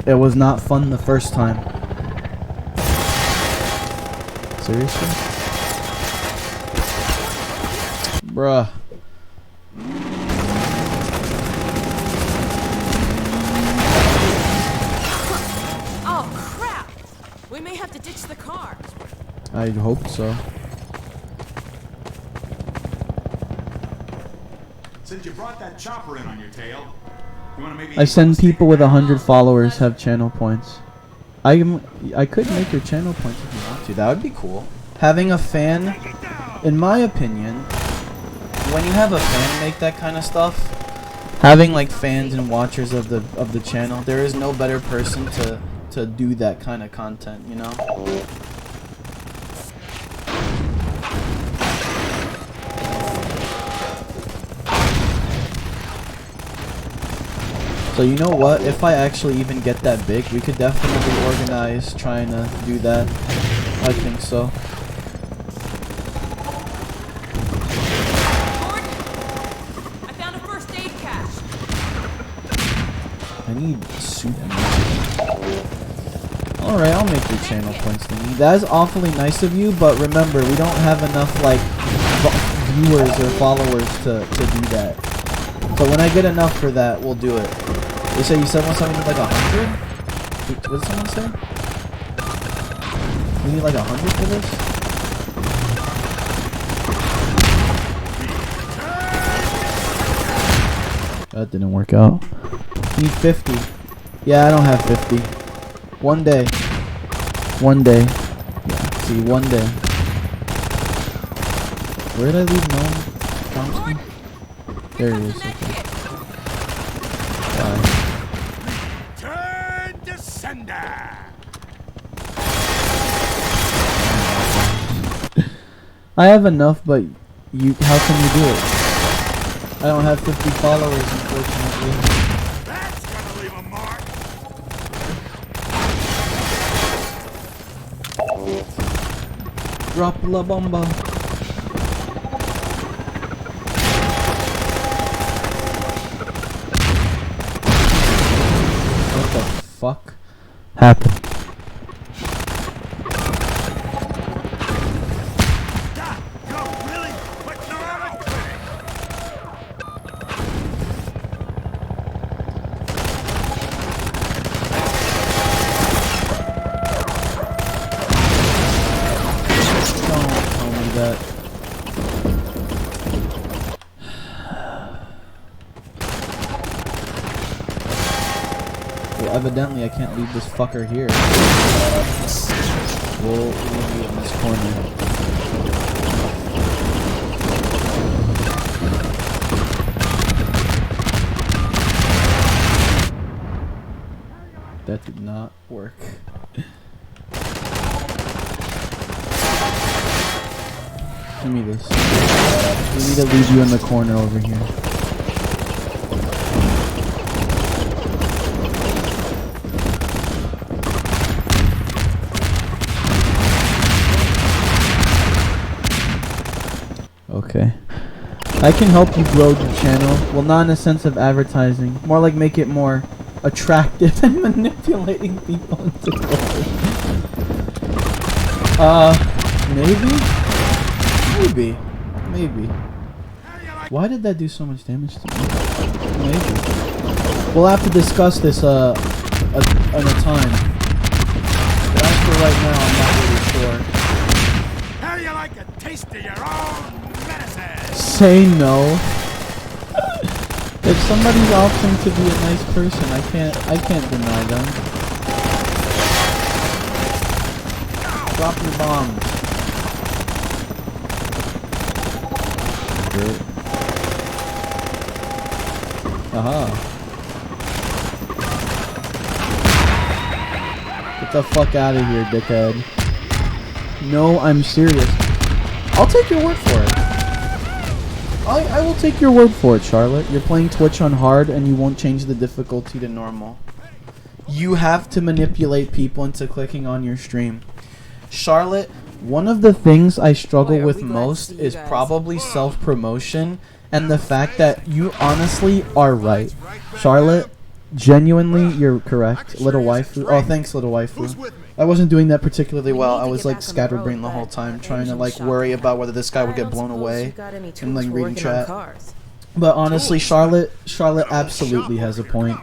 It was not fun the first time. Seriously? Bruh. Oh, crap! We may have to ditch the car. I hope so. Since you brought that chopper in on your tail, you want to maybe... I send people with 100 followers have channel points. I could make your channel points if you want to. That would be cool. Having a fan, in my opinion, when you have a fan make that kind of stuff, having like fans and watchers of the channel, there is no better person to do that kind of content, you know? So you know what? If I actually even get that big, we could definitely organize trying to do that. I think so. I found a first aid cache. I need soup. Alright, I'll make your channel points thingy. That is awfully nice of you, but remember, we don't have enough, like, viewers or followers to do that. So when I get enough for that, we'll do it. They say you said something like 100? What did someone say? We need like 100 for this? That didn't work out. We need 50. Yeah, I don't have 50. One day. One day. Yeah, see, one day. Where did I leave Gnome Thompson? There he is. Okay. Bye. Turn to sender! I have enough, but you. How can you do it? I don't have 50 followers, unfortunately. That's gonna leave a mark! Drop la bomba. What the fuck happened? No, really? But no, I'm not kidding! Don't tell me that. Well, evidently I can't leave this fucker here. We'll leave it in this corner. That did not work. Give me this. We need to leave you in the corner over here. Okay. I can help you grow the channel. Well, not in a sense of advertising. More like make it more attractive and manipulating people into clicking. Maybe. Maybe. Why did that do so much damage to me? Maybe. We'll have to discuss this on a time. But as for right now, I'm not really sure. How do you like a taste of your own medicine? Say no. If somebody's opting to be a nice person, I can't deny them. Drop your bombs. Good. Aha. Get the fuck out of here, dickhead. No, I'm serious. I'll take your word for it. I will take your word for it, Charlotte. You're playing Twitch on hard and you won't change the difficulty to normal. You have to manipulate people into clicking on your stream. Charlotte, one of the things I struggle with most is probably self-promotion and the fact that you honestly are right. Charlotte, genuinely, you're correct. Little waifu. Oh, thanks, little waifu. I wasn't doing that particularly well. I was like scatterbrained the whole time, trying to like worry about whether this guy would get blown away and like reading chat. But honestly, Charlotte absolutely has a point.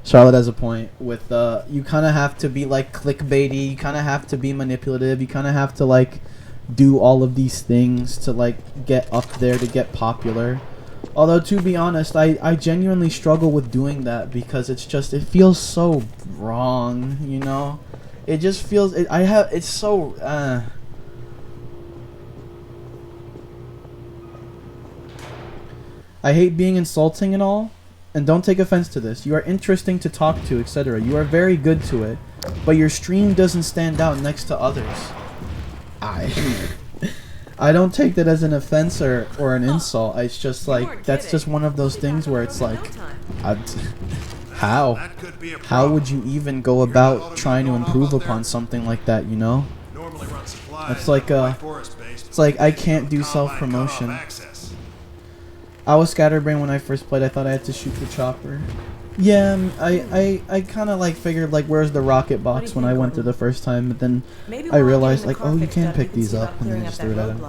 Charlotte has a point with you kind of have to be like clickbaity, you kind of have to be manipulative, you kind of have to like do all of these things to like get up there to get popular. Although to be honest, I genuinely struggle with doing that because it's just it feels so wrong, you know? It just feels it's so I hate being insulting and all, and don't take offense to this. You are interesting to talk to, etc. You are very good to it, but your stream doesn't stand out next to others. I don't take that as an offense or an insult. It's just like that's just one of those things where it's like how would you even go about trying to improve upon something like that, you know? It's like I can't do self-promotion. I was scatterbrained when I first played. I thought I had to shoot the chopper. Yeah, I kind of like figured like where's the rocket box when I went through the first time, but then I realized like, oh, you can pick these up, and then I just threw it at him.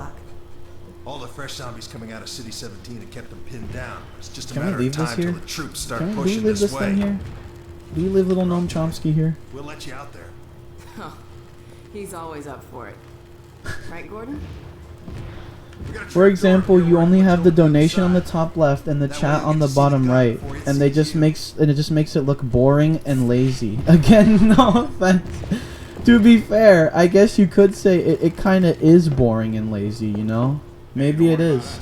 All the fresh zombies coming out of City 17 have kept them pinned down. It's just a Can we matter leave of this time here? till the troops start Do we pushing leave this this way. thing here? Do we leave little Gnome Chomsky here? We'll let you out there. Huh. He's always up for it. Right, Gordon? For example, you only have the donation on the top left and the chat on the bottom right, and it just makes it look boring and lazy. Again, no offense. To be fair, I guess you could say it kind of is boring and lazy, you know? Maybe it is.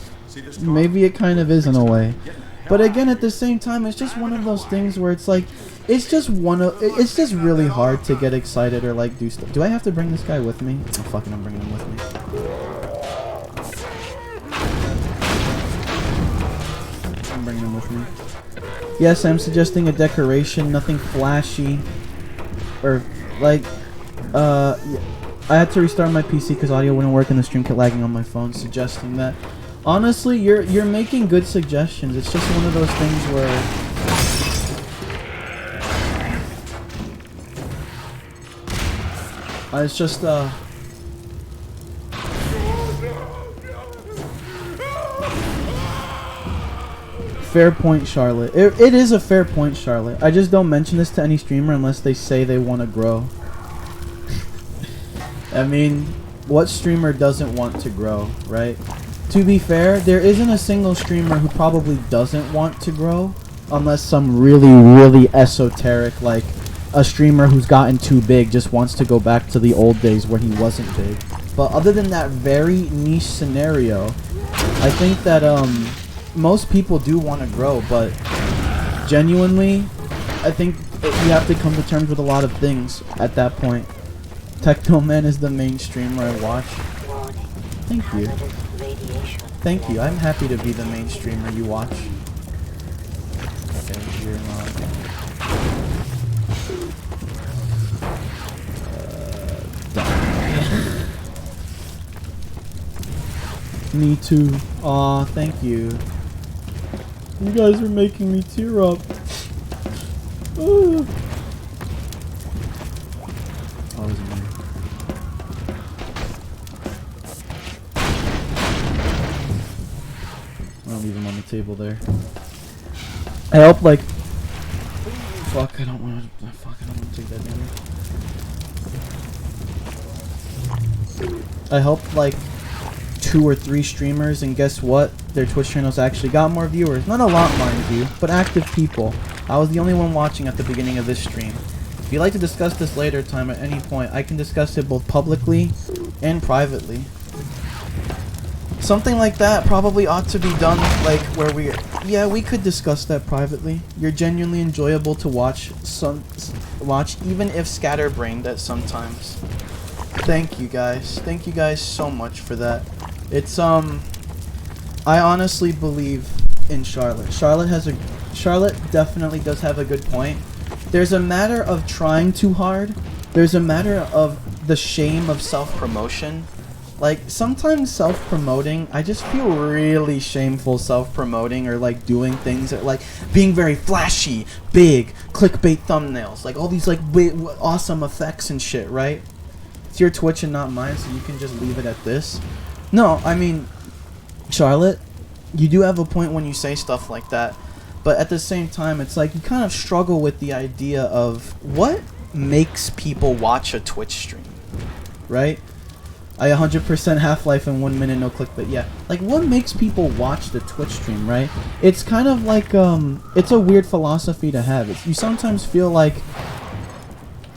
Maybe it kind of is in a way. But again, at the same time, it's just one of those things where it's like, it's just really hard to get excited or like do stuff. Do I have to bring this guy with me? Oh, fucking, I'm bringing him with me. I'm bringing him with me. Yes, I'm suggesting a decoration, nothing flashy. Or, like, I had to restart my PC because audio wouldn't work and the stream kept lagging on my phone, suggesting that. Honestly, you're making good suggestions. It's just one of those things where it's just fair point, Charlotte. It is a fair point, Charlotte. I just don't mention this to any streamer unless they say they want to grow. I mean, what streamer doesn't want to grow, right? To be fair, there isn't a single streamer who probably doesn't want to grow, unless some really, really esoteric, like a streamer who's gotten too big just wants to go back to the old days where he wasn't big. But other than that very niche scenario, I think that most people do want to grow, but genuinely, I think you have to come to terms with a lot of things at that point. Technoman is the main streamer I watch. Thank you. Thank you. I'm happy to be the main streamer you watch. Okay, you're not. Me too. Aw, thank you. You guys are making me tear up. Oh, is it me? I'll leave him on the table there. I hope like fuck, I don't want to take that damage. I hope like 2 or 3 streamers, and guess what? Their Twitch channels actually got more viewers. Not a lot, mind you, but active people. I was the only one watching at the beginning of this stream. If you'd like to discuss this later time at any point, I can discuss it both publicly and privately. Something like that probably ought to be done, like where we could discuss that privately. You're genuinely enjoyable to watch. watch, even if scatterbrained at sometimes. Thank you guys. Thank you guys so much for that. It's I honestly believe in Charlotte. Charlotte definitely does have a good point. There's a matter of trying too hard. There's a matter of the shame of self-promotion. Like, sometimes self-promoting, I just feel really shameful self-promoting or, like, doing things that, like, being very flashy, big, clickbait thumbnails, like, all these, like, awesome effects and shit, right? It's your Twitch and not mine, so you can just leave it at this. No, I mean, Charlotte, you do have a point when you say stuff like that, but at the same time, it's like you kind of struggle with the idea of what makes people watch a Twitch stream, right? I 100% Half-Life in 1 minute, no clickbait. Yeah, like what makes people watch the Twitch stream, right? It's kind of like it's a weird philosophy to have. You sometimes feel like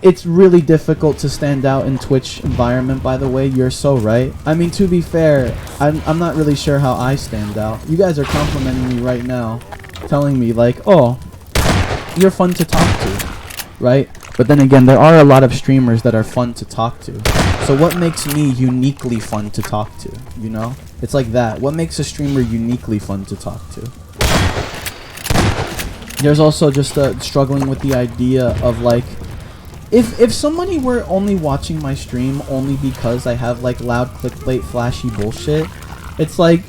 it's really difficult to stand out in Twitch environment. By the way, you're so right. I mean, to be fair, I'm not really sure how I stand out. You guys are complimenting me right now, telling me like, oh, you're fun to talk to, right? But then again, there are a lot of streamers that are fun to talk to. So what makes me uniquely fun to talk to, you know? It's like that. What makes a streamer uniquely fun to talk to? There's also just struggling with the idea of like, if somebody were only watching my stream only because I have like loud clickbait flashy bullshit, it's like,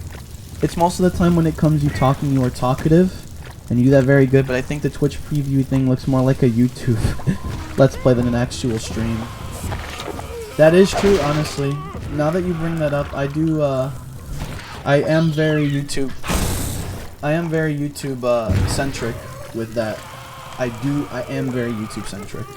it's most of the time when it comes you talking, you are talkative. And you do that very good, but I think the Twitch preview thing looks more like a YouTube Let's Play than an actual stream. That is true, honestly. Now that you bring that up, I do, I am very YouTube centric with that. I am very YouTube centric.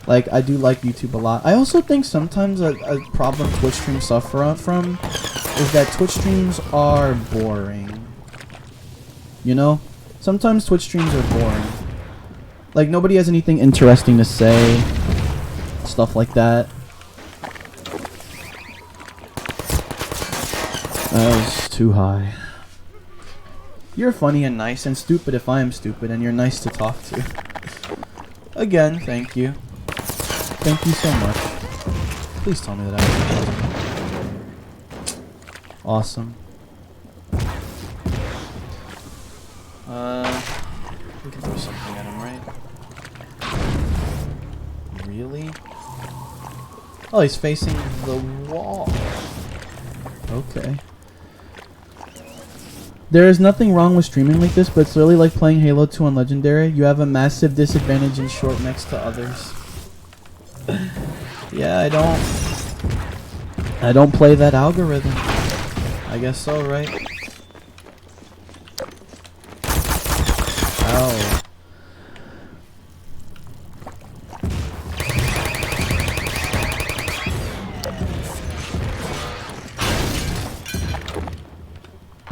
Like, I do like YouTube a lot. I also think sometimes a problem Twitch streams suffer from is that Twitch streams are boring. You know? Sometimes Twitch streams are boring. Like, nobody has anything interesting to say. Stuff like that. That was too high. You're funny and nice and stupid if I am stupid, and you're nice to talk to. Again, thank you. Thank you so much. Please tell me that I was awesome. We can throw something at him, right? Really? Oh, he's facing the wall. Okay. There is nothing wrong with streaming like this, but it's really like playing Halo 2 on Legendary. You have a massive disadvantage in short next to others. Yeah, I don't play that algorithm. I guess so, right? Ow.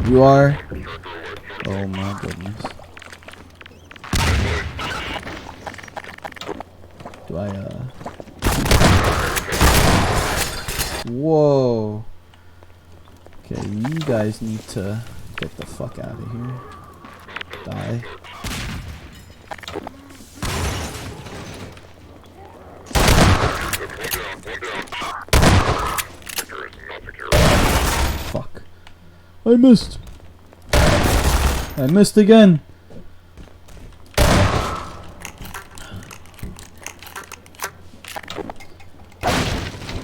You are? Oh my goodness. Do I, Whoa. Okay, you guys need to get the fuck out of here. Die. Fuck. I missed. I missed again.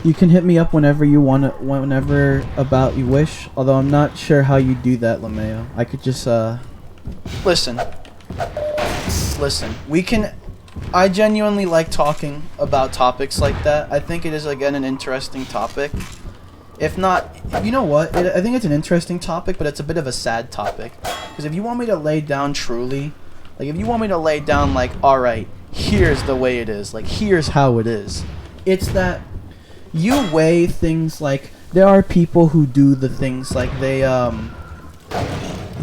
You can hit me up whenever you want to, whenever about you wish. Although I'm not sure how you do that, LeMayo. I could just listen. We can. I genuinely like talking about topics like that. I think it is again an interesting topic. If not, you know what? I think it's an interesting topic, but it's a bit of a sad topic. Because if you want me to lay down truly, like if you want me to lay down like, alright, here's the way it is, like here's how it is. It's that you weigh things like, there are people who do the things like they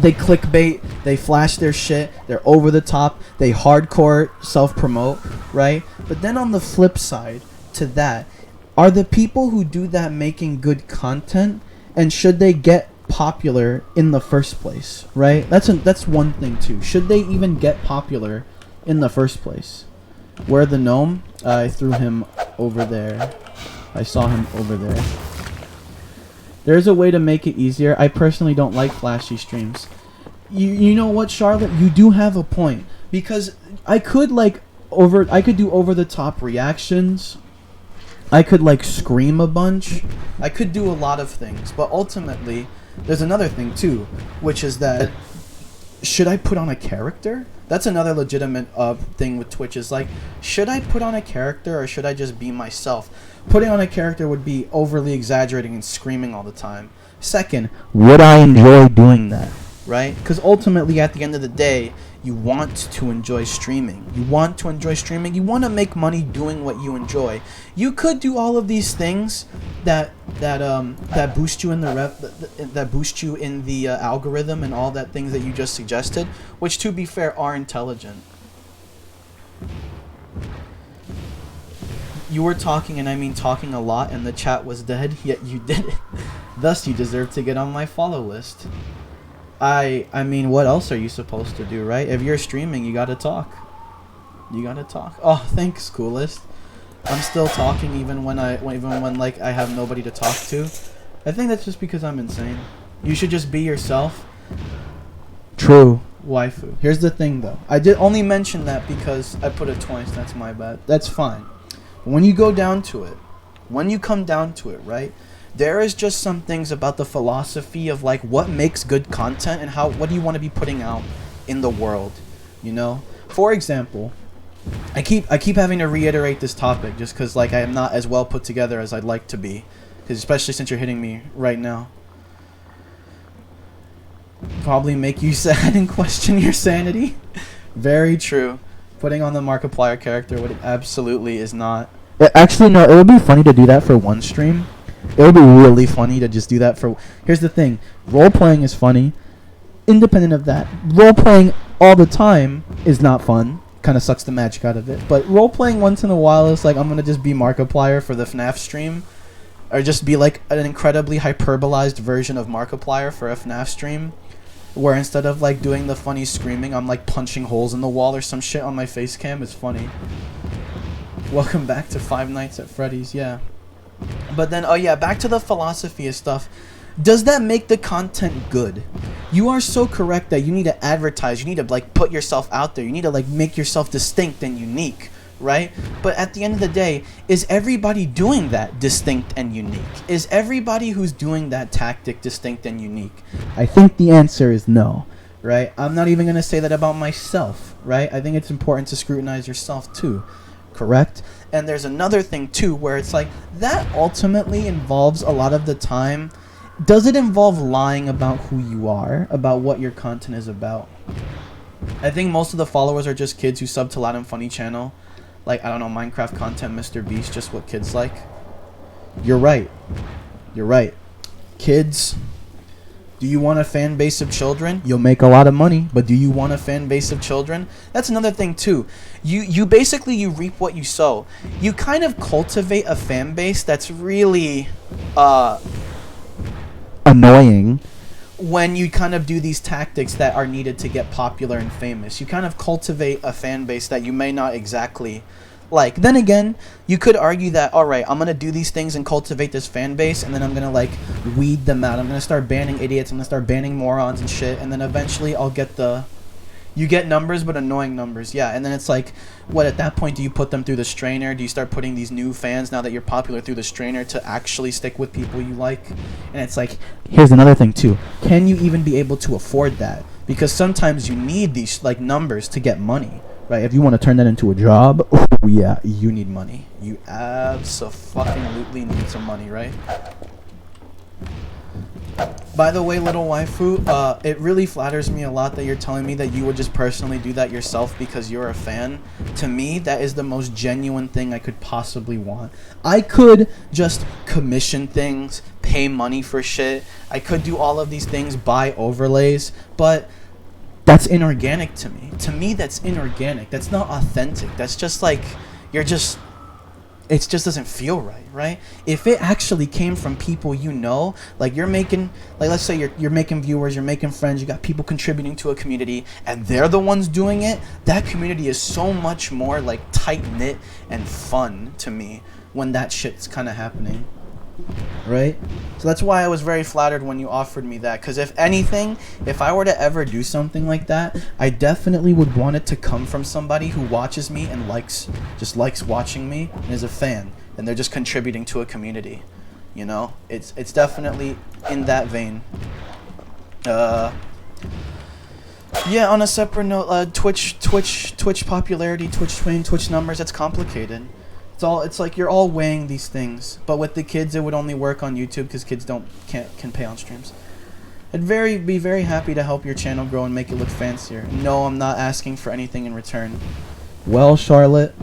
clickbait, they flash their shit, they're over the top, they hardcore self-promote, right? But then on the flip side to that, are the people who do that making good content, and should they get popular in the first place, right? That's one thing too. Should they even get popular in the first place? Where the gnome? I threw him over there. I saw him over there. There's a way to make it easier. I personally don't like flashy streams. You know what, Charlotte? You do have a point. Because I could do over the top reactions. I could like scream a bunch. I could do a lot of things. But ultimately, there's another thing too, which is that should I put on a character? That's another legitimate thing with Twitch is like, should I put on a character or should I just be myself? Putting on a character would be overly exaggerating and screaming all the time. Second, would I enjoy doing that? Right? Because ultimately, at the end of the day, you want to enjoy streaming. You want to enjoy streaming. You want to make money doing what you enjoy. You could do all of these things that boost you in the that boost you in the algorithm and all that things that you just suggested, which to be fair are intelligent. You were talking, and I mean talking a lot, and the chat was dead, yet you did it. Thus, you deserve to get on my follow list. I mean, what else are you supposed to do, right? If you're streaming, you gotta talk. You gotta talk. Oh, thanks, coolest. I'm still talking even when like I have nobody to talk to. I think that's just because I'm insane. You should just be yourself. True, waifu. Here's the thing, though. I did only mention that because I put it twice. That's my bad. That's fine. When you go down to it, when you come down to it, right? There is just some things about the philosophy of like what makes good content and what do you want to be putting out in the world, you know? For example, I keep having to reiterate this topic just because like I am not as well put together as I'd like to be, because especially since you're hitting me right now. Probably make you sad and question your sanity. Very true. Putting on the Markiplier character what it absolutely is not. Actually, no, it would be funny to do that for one stream. It would be really funny to just do that for... Here's the thing. Role-playing is funny. Independent of that, role-playing all the time is not fun. Kind of sucks the magic out of it. But role-playing once in a while is like, I'm going to just be Markiplier for the FNAF stream. Or just be like an incredibly hyperbolized version of Markiplier for a FNAF stream. Where instead of like doing the funny screaming, I'm like punching holes in the wall or some shit on my face cam. It's funny. Welcome back to Five Nights at Freddy's, yeah. But then, oh yeah, back to the philosophy of stuff. Does that make the content good? You are so correct that you need to advertise. You need to like put yourself out there. You need to like make yourself distinct and unique, right? But at the end of the day, is everybody doing that distinct and unique? Is everybody who's doing that tactic distinct and unique? I think the answer is no, right? I'm not even going to say that about myself, right? I think it's important to scrutinize yourself too. Correct? And there's another thing too where it's like that ultimately involves a lot of the time. Does it involve lying about who you are, about what your content is about? I think most of the followers are just kids who sub to Loud and Funny channel. Like, I don't know, Minecraft content, Mr. Beast, just what kids like. You're right. You're right. Kids, do you want a fan base of children? You'll make a lot of money, but do you want a fan base of children? That's another thing too. You basically, you reap what you sow. You kind of cultivate a fan base that's really annoying when you kind of do these tactics that are needed to get popular and famous. You kind of cultivate a fan base that you may not exactly like. Then again, you could argue that, alright, I'm going to do these things and cultivate this fan base, and then I'm going to, like, weed them out. I'm going to start banning idiots. I'm going to start banning morons and shit, and then eventually I'll get the... You get numbers, but annoying numbers. Yeah, and then it's like, what, at that point, do you put them through the strainer? Do you start putting these new fans, now that you're popular, through the strainer to actually stick with people you like? And it's like, here's another thing, too. Can you even be able to afford that? Because sometimes you need these, like, numbers to get money. Right, if you want to turn that into a job, oh yeah, you need money. You abso-fucking-lutely need some money, right? By the way, little waifu, it really flatters me a lot that you're telling me that you would just personally do that yourself because you're a fan. To me, that is the most genuine thing I could possibly want. I could just commission things, pay money for shit. I could do all of these things, buy overlays, but... that's inorganic to me. To me, that's inorganic. That's not authentic. That's just like, you're just it just doesn't feel right, right? If it actually came from people you know, like you're making, like let's say you're making viewers, you're making friends, you got people contributing to a community, and they're the ones doing it, that community is so much more like tight-knit and fun to me when that shit's kind of happening, right? So that's why I was very flattered when you offered me that, because if anything, if I were to ever do something like that, I definitely would want it to come from somebody who watches me and just likes watching me and is a fan, and they're just contributing to a community, you know? It's definitely in that vein. Yeah, on a separate note, Twitch popularity, Twitch fame, Twitch numbers, it's complicated. It's like you're all weighing these things, but with the kids it would only work on YouTube because kids can pay on streams. I'd be very happy to help your channel grow and make it look fancier. No, I'm not asking for anything in return. Well, Charlotte,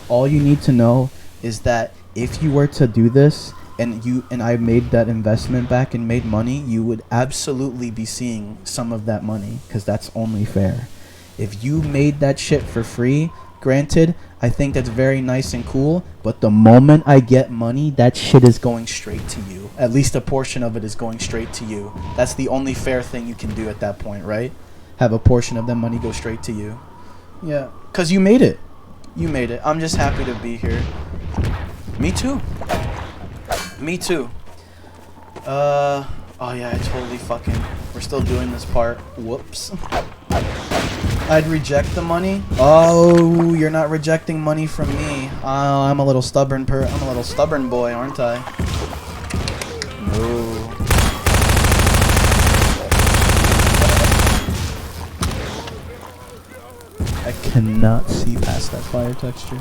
all you need to know is that if you were to do this and I made that investment back and made money, you would absolutely be seeing some of that money, because that's only fair. If you made that shit for free, granted, I think that's very nice and cool, but the moment I get money, that shit is going straight to you. At least a portion of it is going straight to you. That's the only fair thing you can do at that point, right? Have a portion of the money go straight to you. Yeah, because you made it. You made it. I'm just happy to be here. Me too. Me too. Oh yeah, I totally fucking... We're still doing this part. Whoops. I'd reject the money. Oh, you're not rejecting money from me. I'm a little stubborn boy, aren't I? No. I cannot see past that fire texture.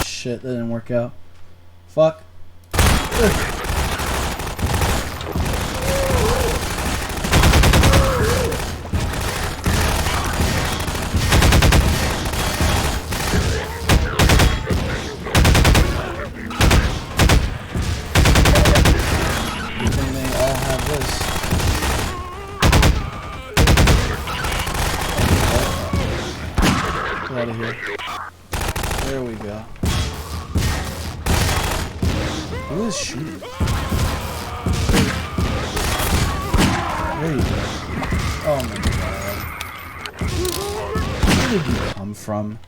Shit, that didn't work out. Fuck. Out of here. There we go. Who is shooting? There you go. Oh my god. Where did you come from?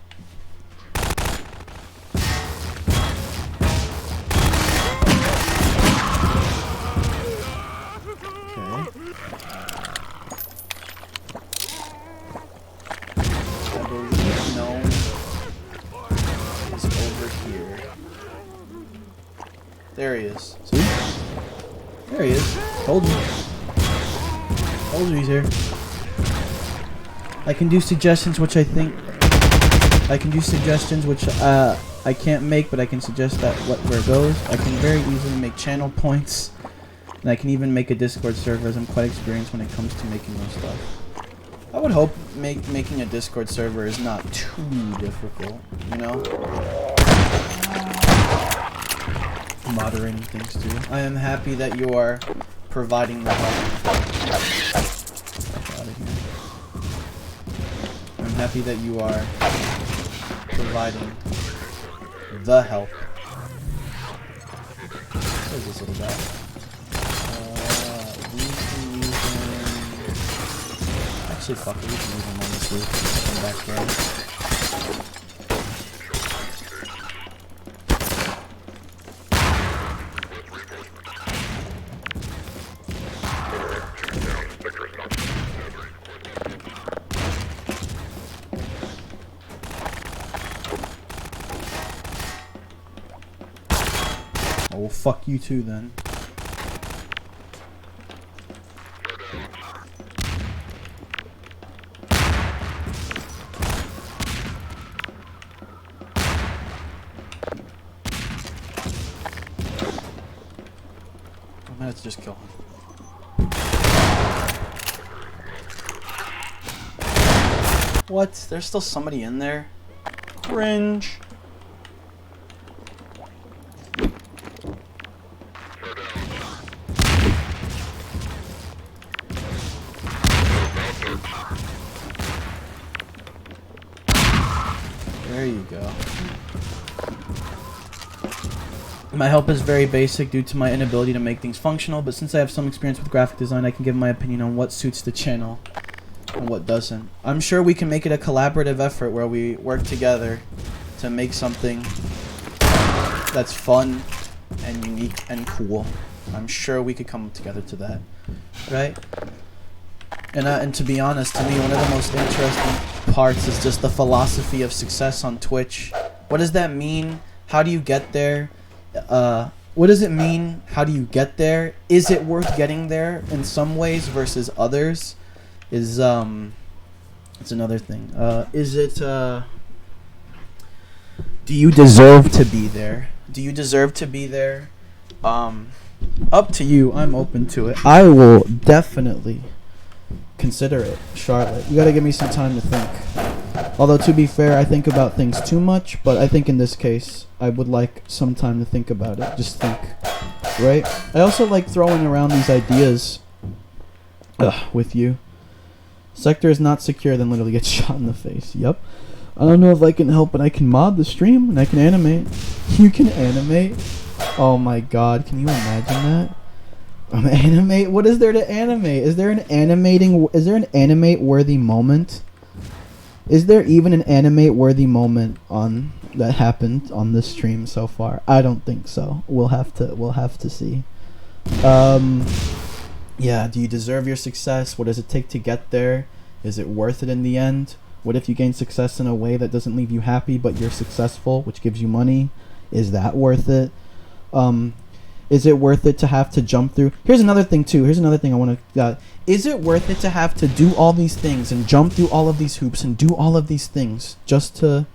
There he is. See? There he is. Told you. Told you he's here. I can do suggestions which I think... I can do suggestions which I can't make, but I can suggest that where it goes. I can very easily make channel points. And I can even make a Discord server, as I'm quite experienced when it comes to making those stuff. I would hope making a Discord server is not too difficult, you know? Moderating things too. I am happy that you are providing the help. Out of here. I'm happy that you are providing the help. Where's this little guy? We can use him. Actually, fuck it. We can use him on this roof. Come back there. Oh, well, fuck you too then. Let's just kill him. What? There's still somebody in there? Cringe. There you go. My help is very basic due to my inability to make things functional, but since I have some experience with graphic design, I can give my opinion on what suits the channel and what doesn't. I'm sure we can make it a collaborative effort where we work together to make something that's fun and unique and cool. I'm sure we could come together to that, right? And to be honest, to me, one of the most interesting parts is just the philosophy of success on Twitch. What does that mean? How do you get there? What does it mean? How do you get there? Is it worth getting there in some ways versus others? It's another thing. Do you deserve to be there? Do you deserve to be there? Up to you. I'm open to it. I will definitely consider it, Charlotte. You gotta give me some time to think. Although, to be fair, I think about things too much, but I think in this case, I would like some time to think about it. Just think, right? I also like throwing around these ideas with you. Sector is not secure, then literally gets shot in the face. Yep. I don't know if I can help, but I can mod the stream, and I can animate. You can animate? Oh my god, can you imagine that? Animate? What is there to animate? Is there an animate-worthy moment? Is there even an animate-worthy moment that happened on this stream so far? I don't think so. We'll have to see. Yeah, do you deserve your success? What does it take to get there? Is it worth it in the end? What if you gain success in a way that doesn't leave you happy, but you're successful, which gives you money? Is that worth it? Is it worth it to have to jump through? Here's another thing too. Here's another thing I want to. Is it worth it to have to do all these things and jump through all of these hoops and do all of these things just to?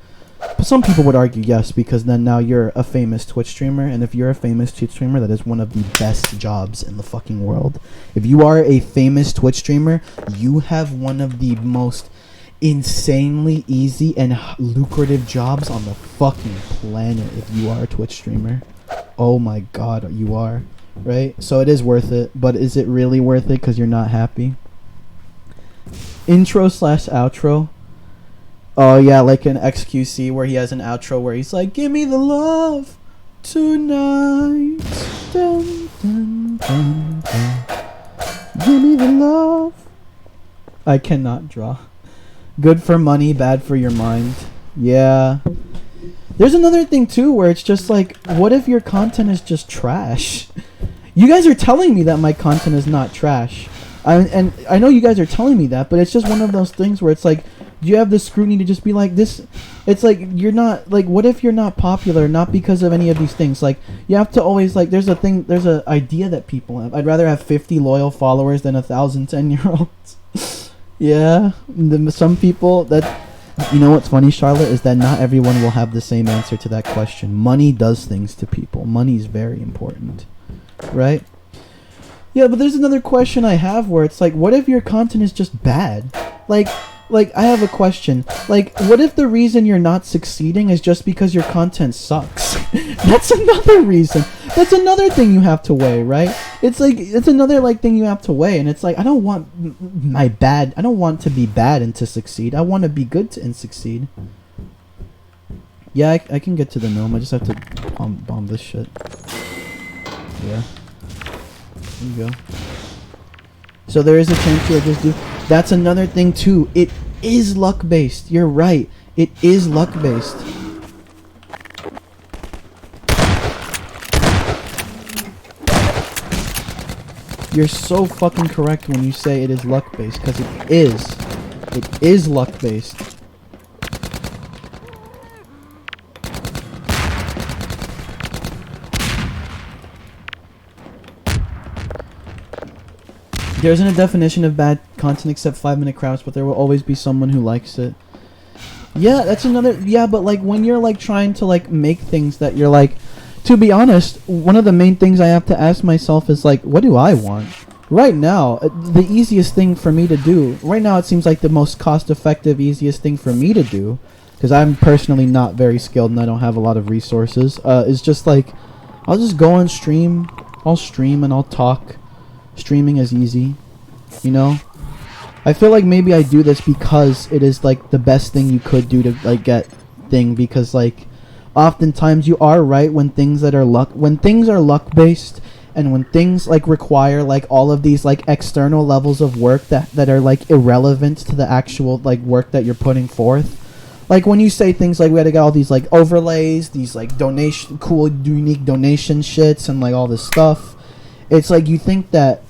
Some people would argue yes, because then now you're a famous Twitch streamer, and if you're a famous Twitch streamer, that is one of the best jobs in the fucking world. If you are a famous Twitch streamer, you have one of the most insanely easy and lucrative jobs on the fucking planet. If you are a Twitch streamer. Oh my god, you are, right? So it is worth it, but is it really worth it because you're not happy? Intro/outro. Oh yeah, like an XQC where he has an outro where he's like, "Give me the love tonight, dun, dun, dun, dun. Give me the love." I cannot draw. Good for money, bad for your mind. Yeah. There's another thing too where it's just like, what if your content is just trash? You guys are telling me that my content is not trash. And I know you guys are telling me that, but it's just one of those things where it's like, do you have the scrutiny to just be like this? It's like, you're not, like, what if you're not popular, not because of any of these things? Like, you have to always, like, there's an idea that people have. I'd rather have 50 loyal followers than 1,000 10-year-olds. Yeah, some people that... You know what's funny, Charlotte, is that not everyone will have the same answer to that question. Money does things to people. Money is very important, right? Yeah, but there's another question I have where it's like, what if your content is just bad? Like I have a question. Like, what if the reason you're not succeeding is just because your content sucks? That's another reason. That's another thing you have to weigh, right? It's like, it's another like thing you have to weigh, and it's like, I don't want I don't want to be bad and to succeed. I want to be good and succeed. Yeah, I can get to the gnome. I just have to bomb this shit. Yeah. There you go. So there is a chance you'll just do... That's another thing too. It is luck-based. You're right. It is luck-based. You're so fucking correct when you say it is luck-based, because it is. It is luck-based. There isn't a definition of bad content except 5-minute crowds, but there will always be someone who likes it. Yeah, that's another... Yeah, but like when you're like trying to like make things that you're like... To be honest, one of the main things I have to ask myself is like, what do I want? right now, the easiest thing for me to do, right now it seems like the most cost-effective, easiest thing for me to do, because I'm personally not very skilled and I don't have a lot of resources, is just like, I'll just go on stream, I'll stream and I'll talk. Streaming is easy, you know? I feel like maybe I do this because it is like the best thing you could do to like get thing, because like oftentimes you are right when things are luck based, and when things like require like all of these like external levels of work that are like irrelevant to the actual like work that you're putting forth. Like when you say things like we had to get all these like overlays, these like cool unique donation shits and like all this stuff, it's like you think that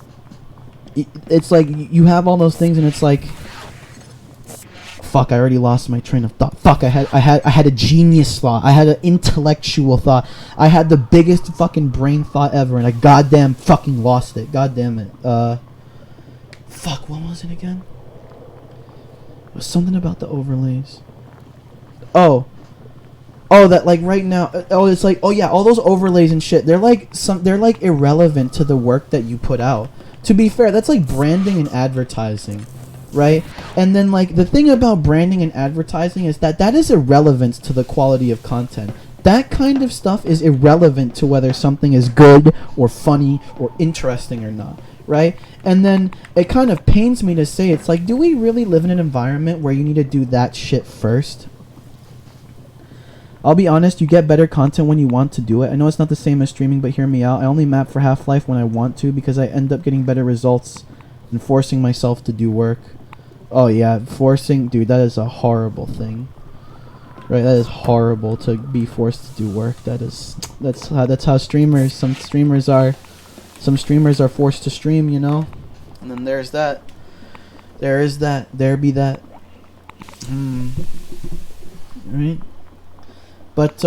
it's like you have all those things and it's like, fuck, I already lost my train of thought. Fuck, I had a genius thought. I had an intellectual thought. I had the biggest fucking brain thought ever and I goddamn fucking lost it. God damn it. Fuck, what was it again? It was something about the overlays. Oh, that like right now. It's like, oh yeah, all those overlays and shit. They're like irrelevant to the work that you put out. To be fair, that's like branding and advertising, right? And then like the thing about branding and advertising is that is irrelevant to the quality of content. That kind of stuff is irrelevant to whether something is good or funny or interesting or not, right? And then it kind of pains me to say, it's like, do we really live in an environment where you need to do that shit first? I'll be honest, you get better content when you want to do it. I know it's not the same as streaming, but hear me out. I only map for Half-Life when I want to because I end up getting better results than forcing myself to do work. Oh yeah, dude, that is a horrible thing. Right, that is horrible to be forced to do work. That's how some streamers are forced to stream, you know? And then there be that. Right? But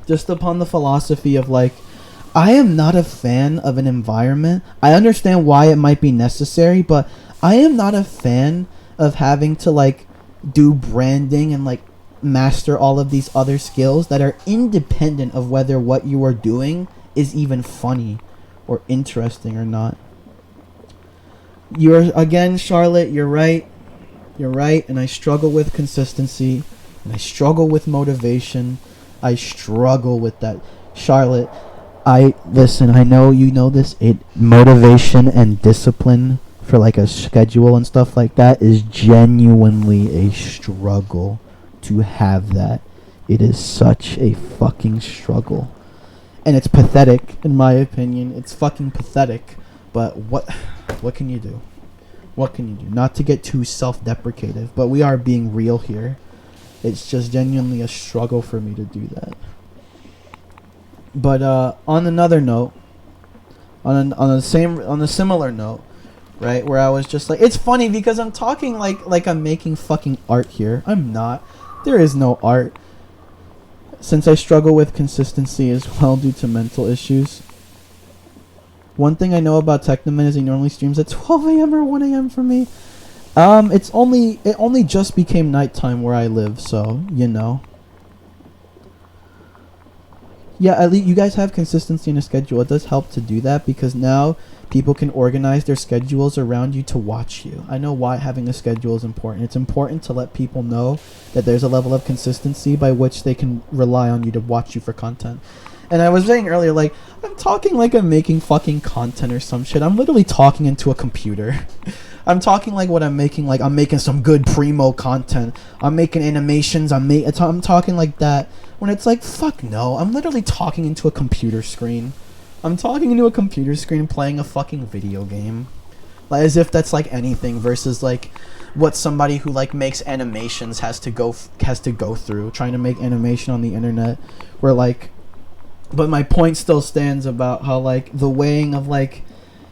just upon the philosophy of like, I am not a fan of an environment. I understand why it might be necessary, but I am not a fan of having to like do branding and like master all of these other skills that are independent of whether what you are doing is even funny or interesting or not. Again, Charlotte, you're right, and I struggle with consistency, and I struggle with motivation. I struggle with that. Charlotte, listen, I know you know this, motivation and discipline for like a schedule and stuff like that is genuinely a struggle to have that. It is such a fucking struggle. And it's pathetic, in my opinion. It's fucking pathetic. But what can you do? What can you do? Not to get too self-deprecative, but we are being real here. It's just genuinely a struggle for me to do that. But on another note, on a similar note, right, where I was just like, it's funny because I'm talking like I'm making fucking art here. I'm not. There is no art. Since I struggle with consistency as well due to mental issues. One thing I know about Technoman is he normally streams at 12 a.m. or 1 a.m. for me. It only just became nighttime where I live, so you know. Yeah, at least you guys have consistency in a schedule. It does help to do that because now people can organize their schedules around you to watch you. I know why having a schedule is important. It's important to let people know that there's a level of consistency by which they can rely on you to watch you for content. And I was saying earlier, like, I'm talking like I'm making fucking content or some shit. I'm literally talking into a computer. I'm talking like what I'm making, like I'm making some good primo content. I'm making animations. I'm talking like that. When it's like, fuck no. I'm literally talking into a computer screen. I'm talking into a computer screen playing a fucking video game. Like, as if that's like anything versus like what somebody who like makes animations has to go through trying to make animation on the internet. Where like, but my point still stands about how like the weighing of like,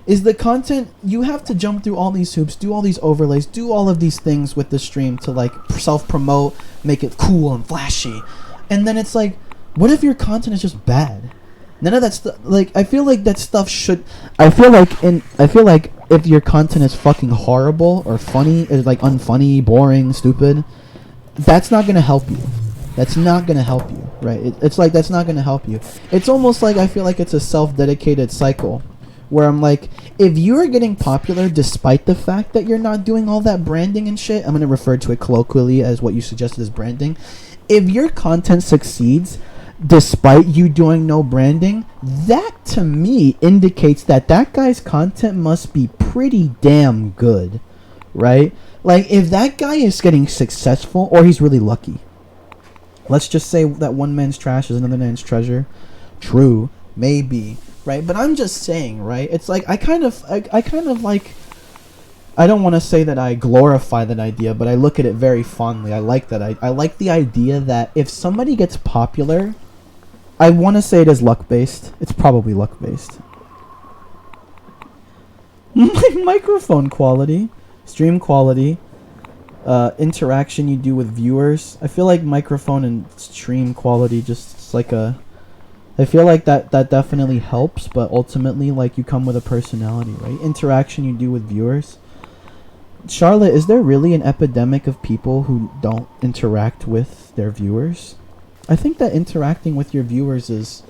is the content, you have to jump through all these hoops, do all these overlays, do all of these things with the stream to like self-promote, make it cool and flashy. And then it's like, what if your content is just bad? None of that stuff, like, I feel like that stuff should, I feel like if your content is fucking horrible or funny, or like unfunny, boring, stupid, that's not going to help you. That's not going to help you, right? It's like, that's not going to help you. It's almost like, I feel like it's a self-dedicated cycle where I'm like, if you are getting popular despite the fact that you're not doing all that branding and shit, I'm going to refer to it colloquially as what you suggested as branding. If your content succeeds despite you doing no branding, that to me indicates that that guy's content must be pretty damn good, right? Like, if that guy is getting successful, or he's really lucky. Let's just say that one man's trash is another man's treasure. True, maybe, right? But I'm just saying, right? It's like I kind of like, I don't want to say that I glorify that idea, but I look at it very fondly. I like that. I like the idea that if somebody gets popular, I want to say it is luck-based. It's probably luck-based. Microphone quality, stream quality, interaction you do with viewers. I feel like microphone and stream quality just like a... I feel like that definitely helps, but ultimately, like, you come with a personality, right? Interaction you do with viewers. Charlotte, is there really an epidemic of people who don't interact with their viewers? I think that interacting with your viewers is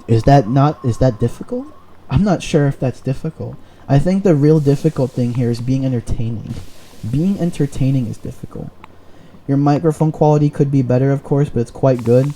that difficult? I'm not sure if that's difficult. I think the real difficult thing here is being entertaining. Being entertaining is difficult. Your microphone quality could be better, of course, but it's quite good.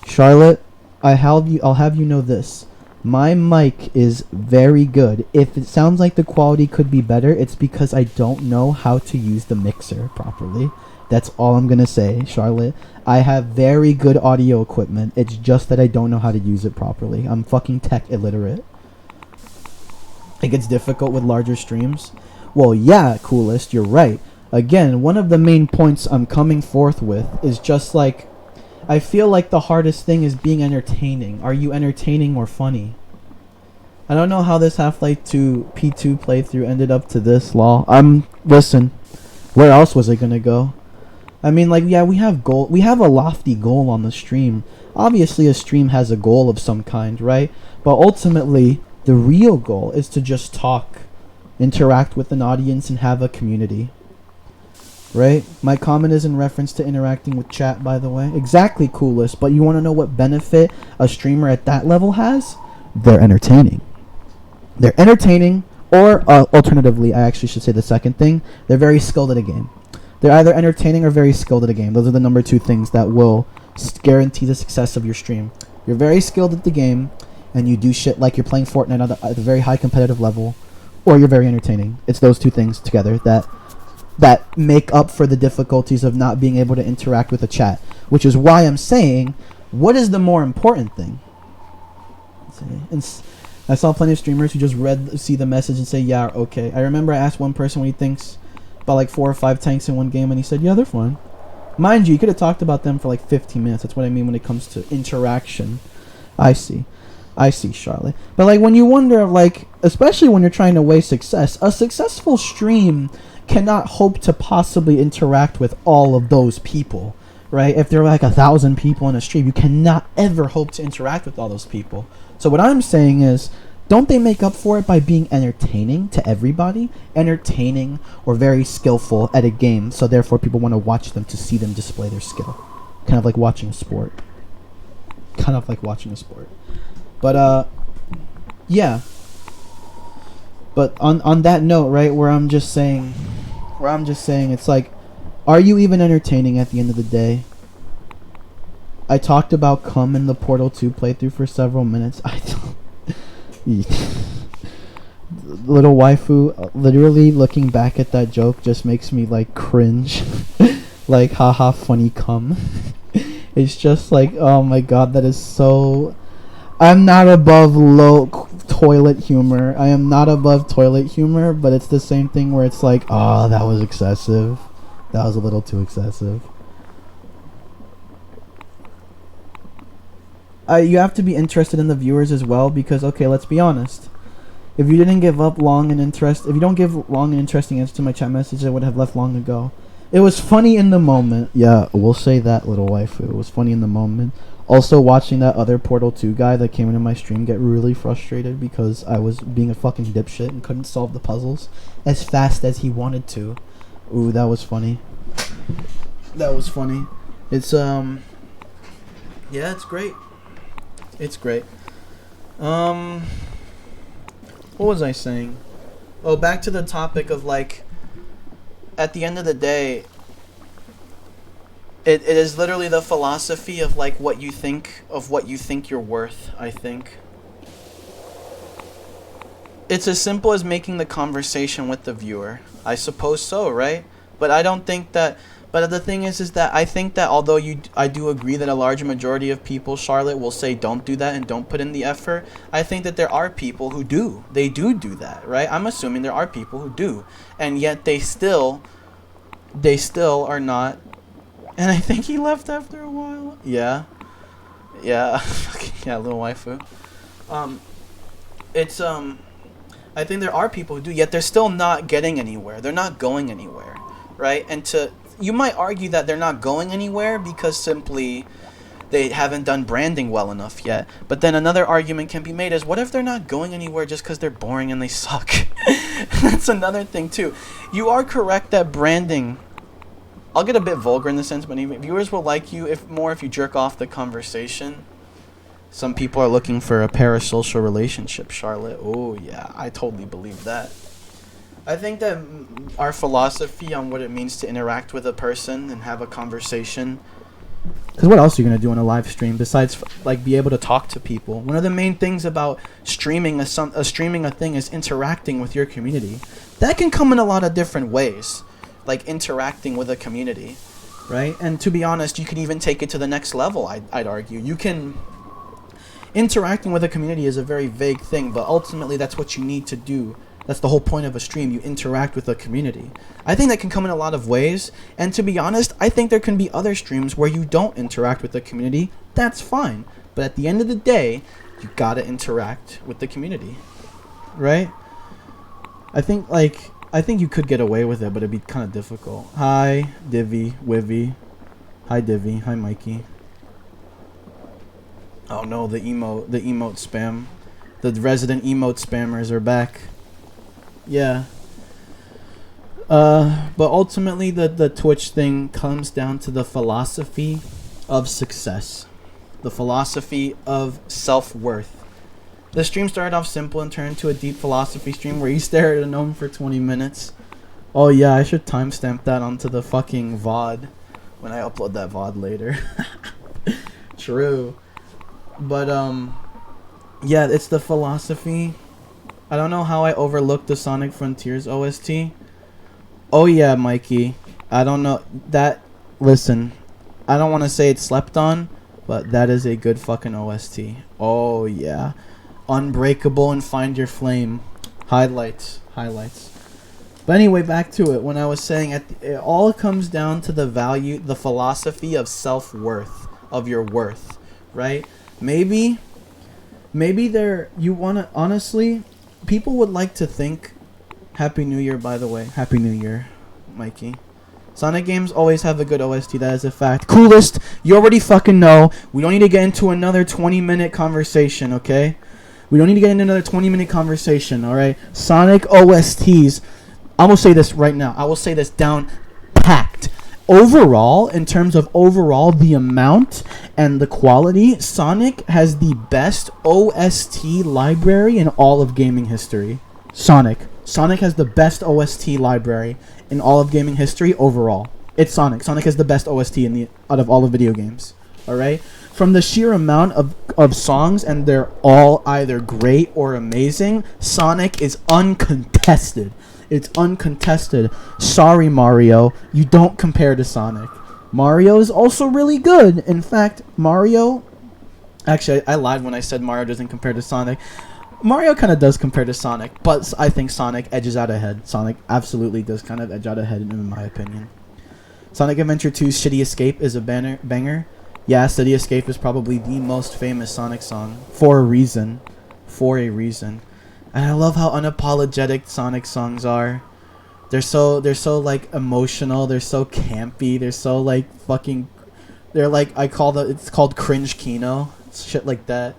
Charlotte, I'll have you know this. My mic is very good. If it sounds like the quality could be better, it's because I don't know how to use the mixer properly. That's all I'm gonna say, Charlotte. I have very good audio equipment. It's just that I don't know how to use it properly. I'm fucking tech illiterate. It gets difficult with larger streams. Well, yeah, Coolest, you're right. Again, one of the main points I'm coming forth with is just like, I feel like the hardest thing is being entertaining. Are you entertaining or funny? I don't know how this Half-Life 2 EP2 playthrough ended up to this, lol. Listen, where else was it gonna go? I mean, like, yeah, we have a lofty goal on the stream. Obviously, a stream has a goal of some kind, right? But ultimately, the real goal is to just talk, interact with an audience, and have a community. Right? My comment is in reference to interacting with chat, by the way. Exactly, Coolest. But you want to know what benefit a streamer at that level has? They're entertaining. They're entertaining, or alternatively, I actually should say the second thing, they're very skilled at a game. They're either entertaining or very skilled at a game. Those are the number two things that will guarantee the success of your stream. You're very skilled at the game, and you do shit like you're playing Fortnite at a very high competitive level, or you're very entertaining. It's those two things together that make up for the difficulties of not being able to interact with a chat. Which is why I'm saying, what is the more important thing? And I saw plenty of streamers who just see the message and say, yeah, okay. I remember I asked one person what he thinks about like 4 or 5 tanks in one game, and he said, yeah, they're fine. Mind you could have talked about them for like 15 minutes. That's what I mean when it comes to interaction. I see, Charlotte. But like when you wonder, like, especially when you're trying to weigh success, a successful stream cannot hope to possibly interact with all of those people, right? If there are like 1,000 people in a stream, you cannot ever hope to interact with all those people. So what I'm saying is, don't they make up for it by being entertaining to everybody? Entertaining or very skillful at a game, so therefore people want to watch them to see them display their skill. Kind of like watching a sport. But, yeah. But on that note, right, where I'm just saying, it's like, are you even entertaining at the end of the day? I talked about cum in the Portal 2 playthrough for several minutes. Little waifu, literally looking back at that joke just makes me like cringe. Like, haha, funny cum. It's just like, oh my god, that is so... I'm not above toilet humor. I am not above toilet humor, but it's the same thing where it's like, oh, that was excessive. That was a little too excessive. You have to be interested in the viewers as well, because, okay, let's be honest. If you didn't give up if you don't give long and interesting answers to my chat message, I would have left long ago. It was funny in the moment. Yeah, we'll say that, little waifu. It was funny in the moment. Also, watching that other Portal 2 guy that came into my stream get really frustrated because I was being a fucking dipshit and couldn't solve the puzzles as fast as he wanted to. Ooh, that was funny. It's, yeah, it's great. It's great. What was I saying? Oh, back to the topic of like, at the end of the day, it is literally the philosophy of like what you think you're worth, I think. It's as simple as making the conversation with the viewer. I suppose so, right? But I don't think that. But the thing is that I think that although I do agree that a large majority of people, Charlotte, will say don't do that and don't put in the effort. I think that there are people who do. They do that, right? I'm assuming there are people who do, and yet they still are not. And I think he left after a while. Yeah, yeah, little waifu. I think there are people who do, yet they're still not getting anywhere. They're not going anywhere, right? And you might argue that they're not going anywhere because simply they haven't done branding well enough yet. But then another argument can be made is, what if they're not going anywhere just because they're boring and they suck? That's another thing too. You are correct that branding, I'll get a bit vulgar in the sense, but even viewers will like you if you jerk off the conversation. Some people are looking for a parasocial relationship, Charlotte. Oh, yeah, I totally believe that. I think that our philosophy on what it means to interact with a person and have a conversation. Because what else are you going to do on a live stream besides like be able to talk to people? One of the main things about streaming a thing is interacting with your community. That can come in a lot of different ways, like interacting with a community, right? And to be honest, you can even take it to the next level, I'd argue. You can... Interacting with a community is a very vague thing, but ultimately that's what you need to do. That's the whole point of a stream. You interact with a community. I think that can come in a lot of ways, and to be honest, I think there can be other streams where you don't interact with the community. That's fine, but at the end of the day, you gotta interact with the community, right? I think you could get away with it, but it'd be kind of difficult. Hi, Divvy, Wivy. Hi, Divvy. Hi, Mikey. Oh no, the emote spam. The resident emote spammers are back. Yeah. But ultimately the Twitch thing comes down to the philosophy of success. The philosophy of self-worth. The stream started off simple and turned into a deep philosophy stream where you stare at a gnome for 20 minutes. Oh yeah, I should timestamp that onto the fucking VOD when I upload that VOD later. True. But yeah, it's the philosophy. I don't know how I overlooked the Sonic Frontiers OST. Oh yeah, Mikey. I don't know that. Listen, I don't want to say it's slept on, but that is a good fucking OST. Oh yeah, Unbreakable and Find Your Flame. Highlights. But anyway, back to it. When I was saying it all comes down to the value, the philosophy of self-worth, of your worth, right? Maybe you want to, honestly, people would like to think, Happy New Year, by the way. Happy New Year, Mikey. Sonic games always have a good OST, that is a fact. Coolest, you already fucking know. We don't need to get into another 20-minute conversation, okay? We don't need to get into another 20-minute conversation, alright? Sonic OSTs, I'm going to say this right now. I will say this down packed. Overall, in terms of the amount and the quality, Sonic has the best OST library in all of gaming history. Sonic has the best OST library in all of gaming history overall. It's Sonic. Sonic has the best OST out of all of video games. Alright? From the sheer amount of songs, and they're all either great or amazing, Sonic is uncontested. It's uncontested. Sorry, Mario. You don't compare to Sonic. Mario is also really good. In fact, Mario... Actually, I lied when I said Mario doesn't compare to Sonic. Mario kind of does compare to Sonic, but I think Sonic edges out ahead. Sonic absolutely does kind of edge out ahead, in my opinion. Sonic Adventure 2's Shitty Escape is a banger. Yeah, Shitty Escape is probably the most famous Sonic song. For a reason. And I love how unapologetic Sonic songs are. They're so like emotional. They're so campy. They're so like fucking. They're like it's called cringe kino. Shit like that.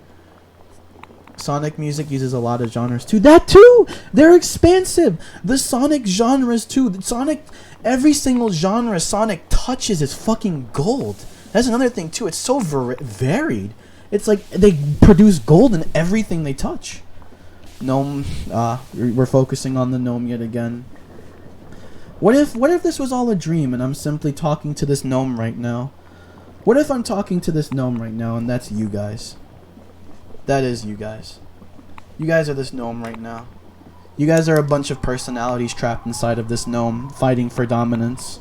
Sonic music uses a lot of genres too. That too. They're expansive. The Sonic genres too. Every single genre Sonic touches is fucking gold. That's another thing too. It's so varied. It's like they produce gold in everything they touch. Gnome, we're focusing on the gnome yet again. What if this was all a dream and I'm simply talking to this gnome right now? What if I'm talking to this gnome right now and that's you guys? That is you guys. You guys are this gnome right now. You guys are a bunch of personalities trapped inside of this gnome fighting for dominance.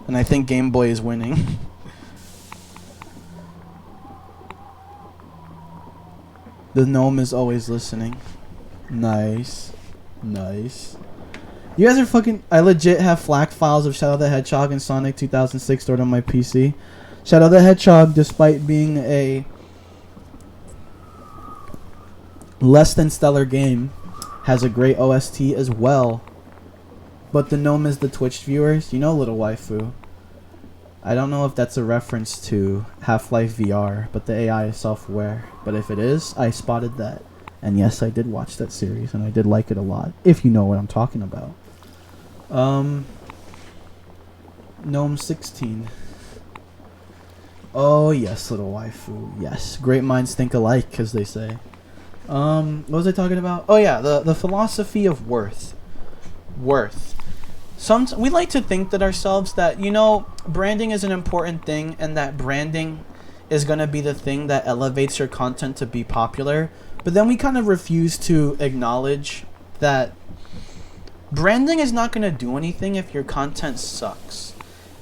And I think Game Boy is winning. The gnome is always listening. Nice. Nice. You guys are fucking... I legit have FLAC files of Shadow the Hedgehog and Sonic 2006 stored on my PC. Shadow the Hedgehog, despite being a less than stellar game, has a great OST as well. But the gnome is the Twitch viewers. You know, little waifu. I don't know if that's a reference to Half-Life VR, but the AI is self-aware. But if it is, I spotted that. And yes, I did watch that series, and I did like it a lot, if you know what I'm talking about. Gnome 16. Oh, yes, little waifu. Yes. Great minds think alike, as they say. What was I talking about? Oh, yeah, the philosophy of worth. Worth. We like to think that ourselves that, you know, branding is an important thing, and that branding is going to be the thing that elevates your content to be popular. But then we kind of refuse to acknowledge that branding is not going to do anything if your content sucks.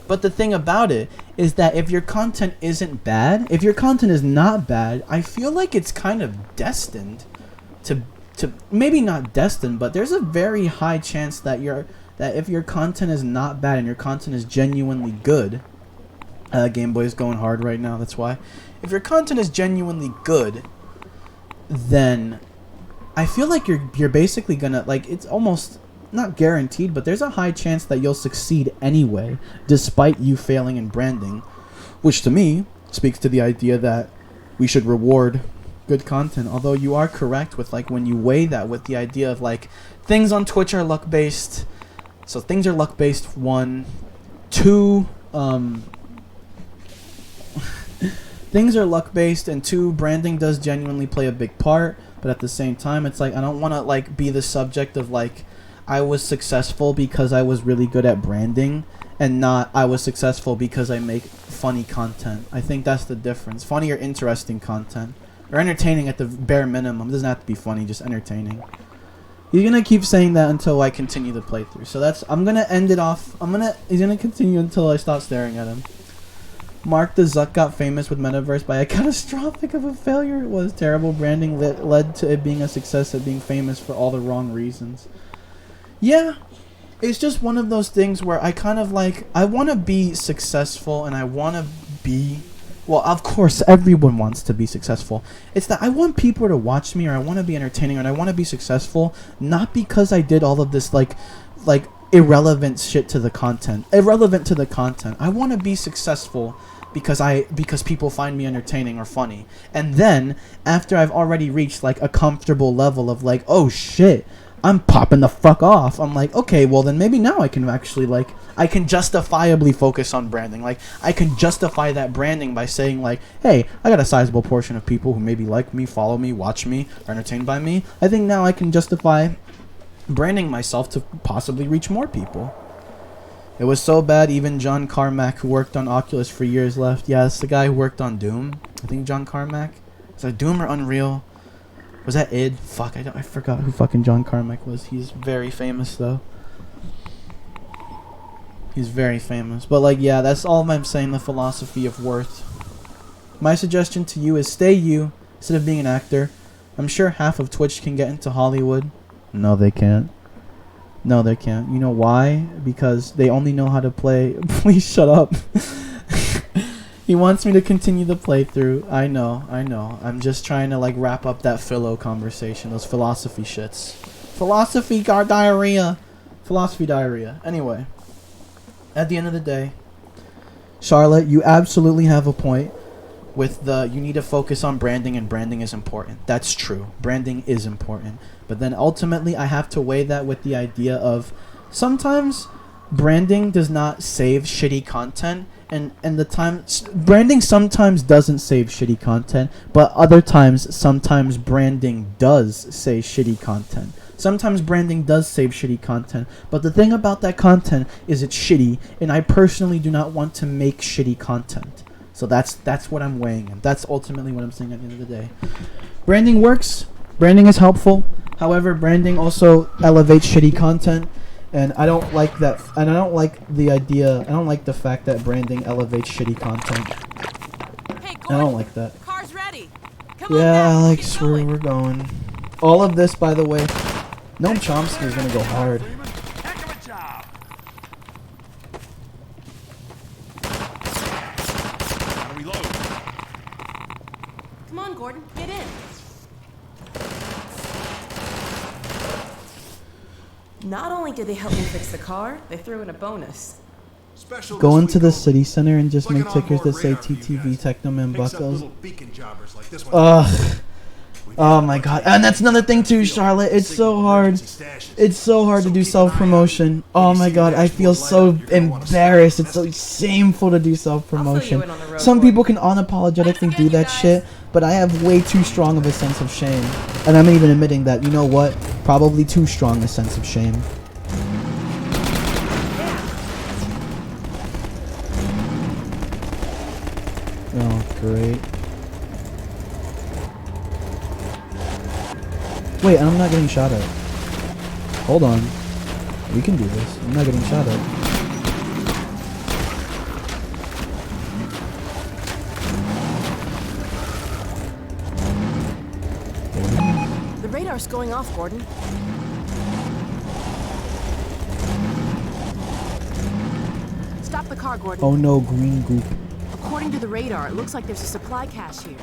But the thing about it is that if your content isn't bad, if your content is not bad, I feel like it's kind of destined to maybe not destined, but there's a very high chance that if your content is not bad and your content is genuinely good, Game Boy is going hard right now, that's why. If your content is genuinely good, then I feel like you're basically gonna, like, it's almost not guaranteed, but there's a high chance that you'll succeed anyway, despite you failing in branding, which to me speaks to the idea that we should reward good content. Although you are correct with, like, when you weigh that with the idea of, like, things on Twitch are luck based. So things are luck based, 1, 2, things are luck based, and 2, branding does genuinely play a big part. But at the same time, it's like I don't want to, like, be the subject of, like, I was successful because I was really good at branding, and not I was successful because I make funny content. I think that's the difference. Funny or interesting content, or entertaining at the bare minimum. It doesn't have to be funny, just entertaining. He's gonna keep saying that until I continue the playthrough. So I'm gonna end it off. He's gonna continue until I stop staring at him. Mark the Zuck got famous with Metaverse by a catastrophic of a failure. It was terrible branding that led to it being a success at being famous for all the wrong reasons. Yeah, it's just one of those things where I kind of like, I want to be successful and I want to be, well, of course, everyone wants to be successful. It's that I want people to watch me, or I want to be entertaining, and I want to be successful, not because I did all of this, like irrelevant shit to the content. Irrelevant to the content. I want to be successful because people find me entertaining or funny. And then, after I've already reached, like, a comfortable level of, like, oh shit, I'm popping the fuck off, I'm like, okay, well then maybe now I can actually, like, I can justifiably focus on branding. Like, I can justify that branding by saying, like, hey, I got a sizable portion of people who maybe like me, follow me, watch me, are entertained by me. I think now I can justify branding myself to possibly reach more people. It was so bad, even John Carmack, who worked on Oculus for years, left. Yeah, it's the guy who worked on Doom. I think John Carmack. Is that Doom or Unreal? Was that id? Fuck, I forgot who fucking John Carmack was. He's very famous, though. He's very famous. But, like, yeah, that's all I'm saying, the philosophy of worth. My suggestion to you is stay you, instead of being an actor. I'm sure half of Twitch can get into Hollywood. No, they can't. No, they can't. You know why? Because they only know how to play... Please shut up. He wants me to continue the playthrough. I know. I'm just trying to, like, wrap up that philo conversation. Those philosophy shits. Philosophy diarrhea. Philosophy diarrhea. Anyway. At the end of the day, Charlotte, you absolutely have a point with you need to focus on branding, and branding is important. That's true. Branding is important. But then ultimately, I have to weigh that with the idea of sometimes branding does not save shitty content. and the time branding sometimes doesn't save shitty content, but other times sometimes branding does save shitty content. Sometimes branding does save shitty content, but the thing about that content is it's shitty, and I personally do not want to make shitty content. So that's what I'm weighing, and that's ultimately what I'm saying at the end of the day. Branding works. Branding is helpful. However, branding also elevates shitty content. And I don't like that. And I don't like the idea. I don't like the fact that branding elevates shitty content. Hey, Gordon, I don't like that. the car's ready. Come on Yeah, now, Alex, get going. we're going. All of this, by the way, Noam Chomsky is gonna go hard. Heck of a job. Gotta reload. Come on, Gordon, get in. Not only did they help me fix the car, they threw in a bonus. Special Go this into week the only. city center and just Like make an tickers that onboard say radar for you TTV guys. Technoman Picks up Buckles. little beacon jobbers like this one. Ugh. Oh my god. And that's another thing too, Charlotte. It's so hard. It's so hard to do self-promotion. Oh my god, I feel so embarrassed. It's so shameful to do self-promotion. in on the road, Some Gordon. people can unapologetically Thanks do again, that you guys. shit, but I have way too strong of a sense of shame. And I'm even admitting that, you know what? Probably too strong a sense of shame. Oh, great. Wait, I'm not getting shot at. Hold on. We can do this. I'm not getting shot at. The radar's going off, Gordon. Stop the car, Gordon. Oh no, green goop. According to the radar, it looks like there's a supply cache here.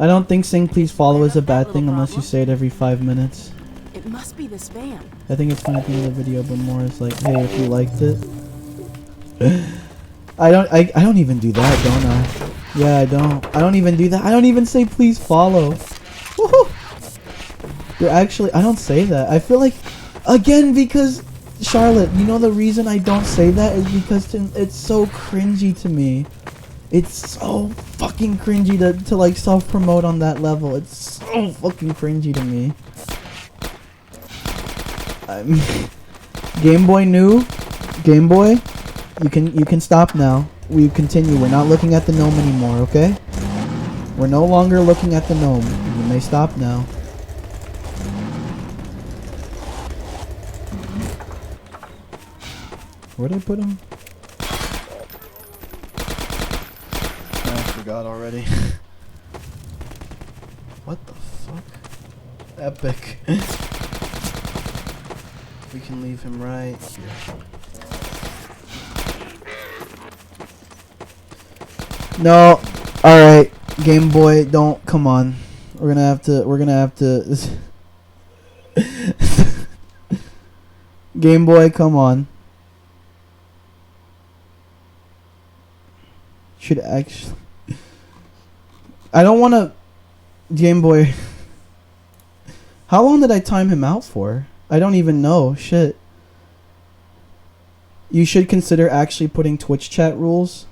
I don't think saying please follow is a That bad little thing unless you problem. say it every 5 minutes. It must be this van. I think it's fun at the end of the video, but more is like, hey, if you liked it. I don't even do that, don't I? Yeah, I don't. I don't even do that. I don't even say please follow. Woohoo! You're actually, I don't say that. I feel like, again, because, Charlotte, you know the reason I don't say that is because it's so cringy to me. It's so fucking cringy to like self-promote on that level. It's so fucking cringy to me. Game Boy new, Game Boy, you can stop now. We continue. We're not looking at the gnome anymore, okay? We're no longer looking at the gnome. You may stop now. Where'd I put him? I forgot already. What the fuck? Epic. We can leave him right here. No. Alright. Game Boy, don't. Come on. We're gonna have to. Game Boy, come on. Should actually. I don't want to. Game Boy. How long did I time him out for? I don't even know. Shit. You should consider actually putting Twitch chat rules.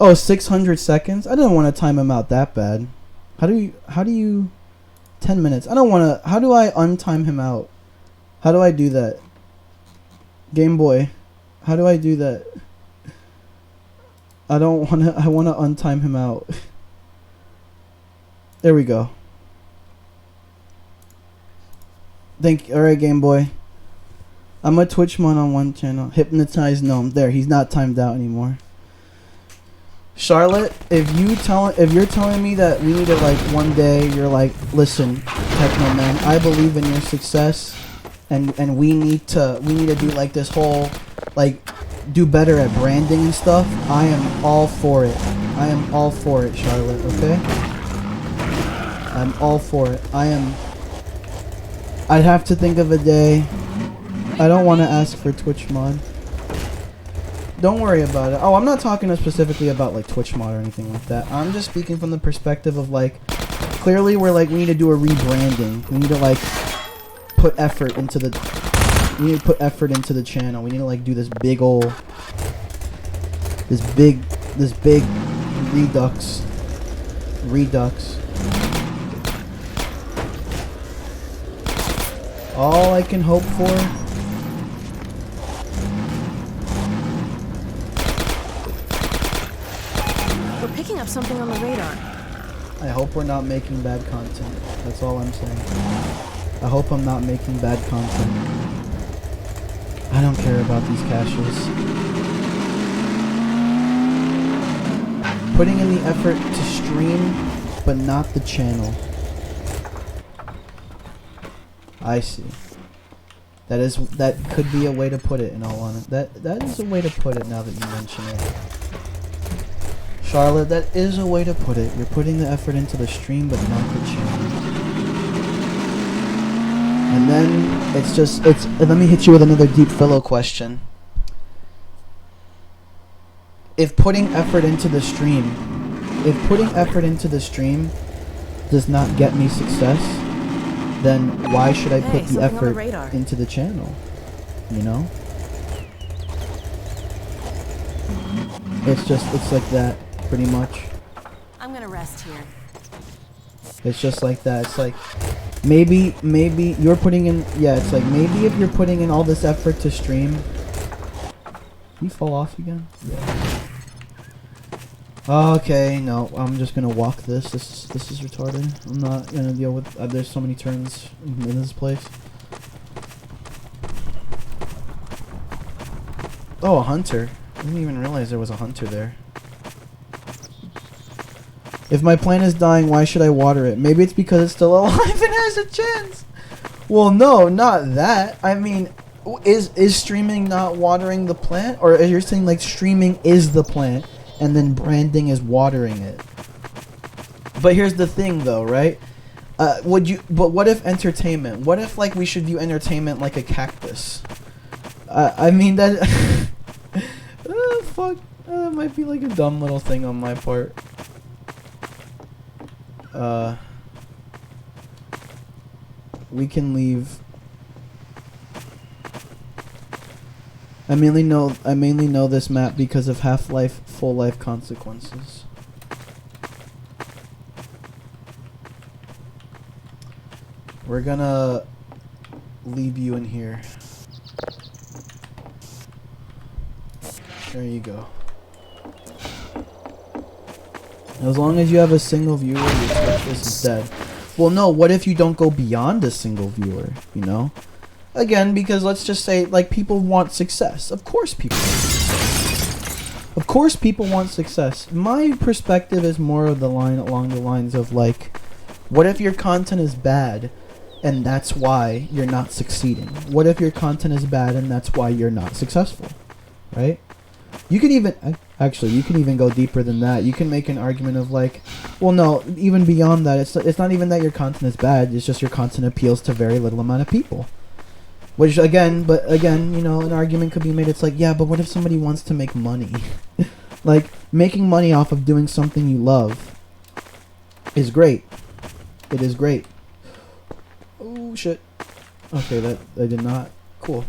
Oh, 600 seconds? I didn't want to time him out that bad. How do you 10 minutes. I don't want to. How do I untime him out? How do I do that? Game Boy. How do I do that? I don't want to. I want to untime him out. There we go. Alright, Game Boy. I'm a Twitch mon on one channel. Hypnotize Gnome. There, he's not timed out anymore. Charlotte, if you're telling me that we need to, like, one day, you're like, listen, Techno Man, I believe in your success, and we need to do like this whole, like, do better at branding and stuff. I am all for it. I am all for it, Charlotte. Okay. I'm all for it. I'd have to think of a day. I don't want to ask for Twitch mod. Don't worry about it. Oh, I'm not talking specifically about like Twitch mod or anything like that. I'm just speaking from the perspective of like Clearly, we're like, we need to do a rebranding. We need to like put effort into the. We need to put effort into the channel. We need to like do this big ol', this big redux. All I can hope for. We're picking up something on the radar. I hope we're not making bad content. That's all I'm saying. I hope I'm not making bad content. I don't care about these caches. Putting in the effort to stream, but not the channel. I see. That could be a way to put it, in all honesty. That is a way to put it now that you mention it. Charlotte, that is a way to put it. You're putting the effort into the stream, but not the channel. And then let me hit you with another deep philo question. If putting effort into the stream does not get me success, then why should I put the effort into the channel? You know? It's like that, pretty much. I'm gonna rest here. It's just like that. It's like, maybe you're putting in, it's like, maybe if you're putting in all this effort to stream. You fall off again? Yeah. Okay, no, I'm just gonna walk this. This is retarded. I'm not gonna deal with. There's so many turns in this place. Oh, a hunter. I didn't even realize there was a hunter there. If my plant is dying, why should I water it? Maybe it's because it's still alive and has a chance. Well, no, not that. I mean, is streaming not watering the plant, or you're saying like streaming is the plant? And then branding is watering it. But here's the thing, though, right? But what if entertainment? What if like we should view entertainment like a cactus? I mean that. Fuck. That might be like a dumb little thing on my part. We can leave. I mainly know this map because of Half-Life Full Life Consequences. We're gonna leave you in here. There you go. As long as you have a single viewer, this is dead. Well, no, what if you don't go beyond a single viewer, you know? Again, because let's just say, like, people want success. Of course people want success. Of course people want success. My perspective is more of along the lines of, like, what if your content is bad and that's why you're not succeeding? What if your content is bad and that's why you're not successful? Right? You could even, actually, you can even go deeper than that. You can make an argument of, like, well, no, even beyond that, it's not even that your content is bad, it's just your content appeals to very little amount of people. Which again, you know, an argument could be made. It's like, yeah, but what if somebody wants to make money? Like, making money off of doing something you love is great. It is great. Oh, shit. Okay, that I did not. Cool.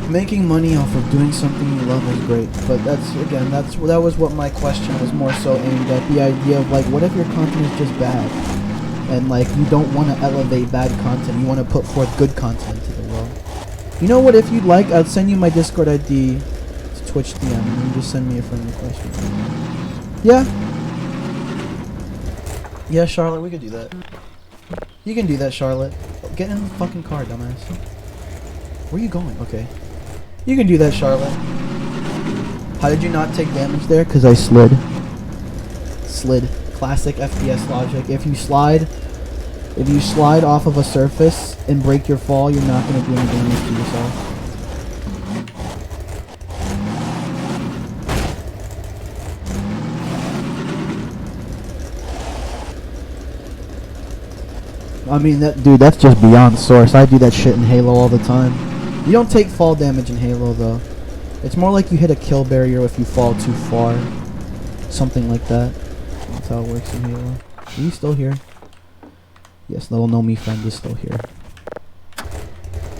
Making money off of doing something you love is great, but that was what my question was more so aimed at. The idea of, like, what if your content is just bad? And, like, you don't want to elevate bad content. You want to put forth good content into the world. You know what? If you'd like, I'll send you my Discord ID to Twitch DM, and you just send me a friendly question. Yeah? Yeah, Charlotte, we could do that. You can do that, Charlotte. Get in the fucking car, dumbass. Where are you going? Okay. You can do that, Charlotte. How did you not take damage there? Because I slid. Slid. Classic FPS logic. If you slide off of a surface and break your fall, you're not going to do any damage to yourself. I mean, that's just beyond source. I do that shit in Halo all the time. You don't take fall damage in Halo, though. It's more like you hit a kill barrier if you fall too far. Something like that. That's how it works in Halo. Are you still here? Yes, little Gnome friend is still here.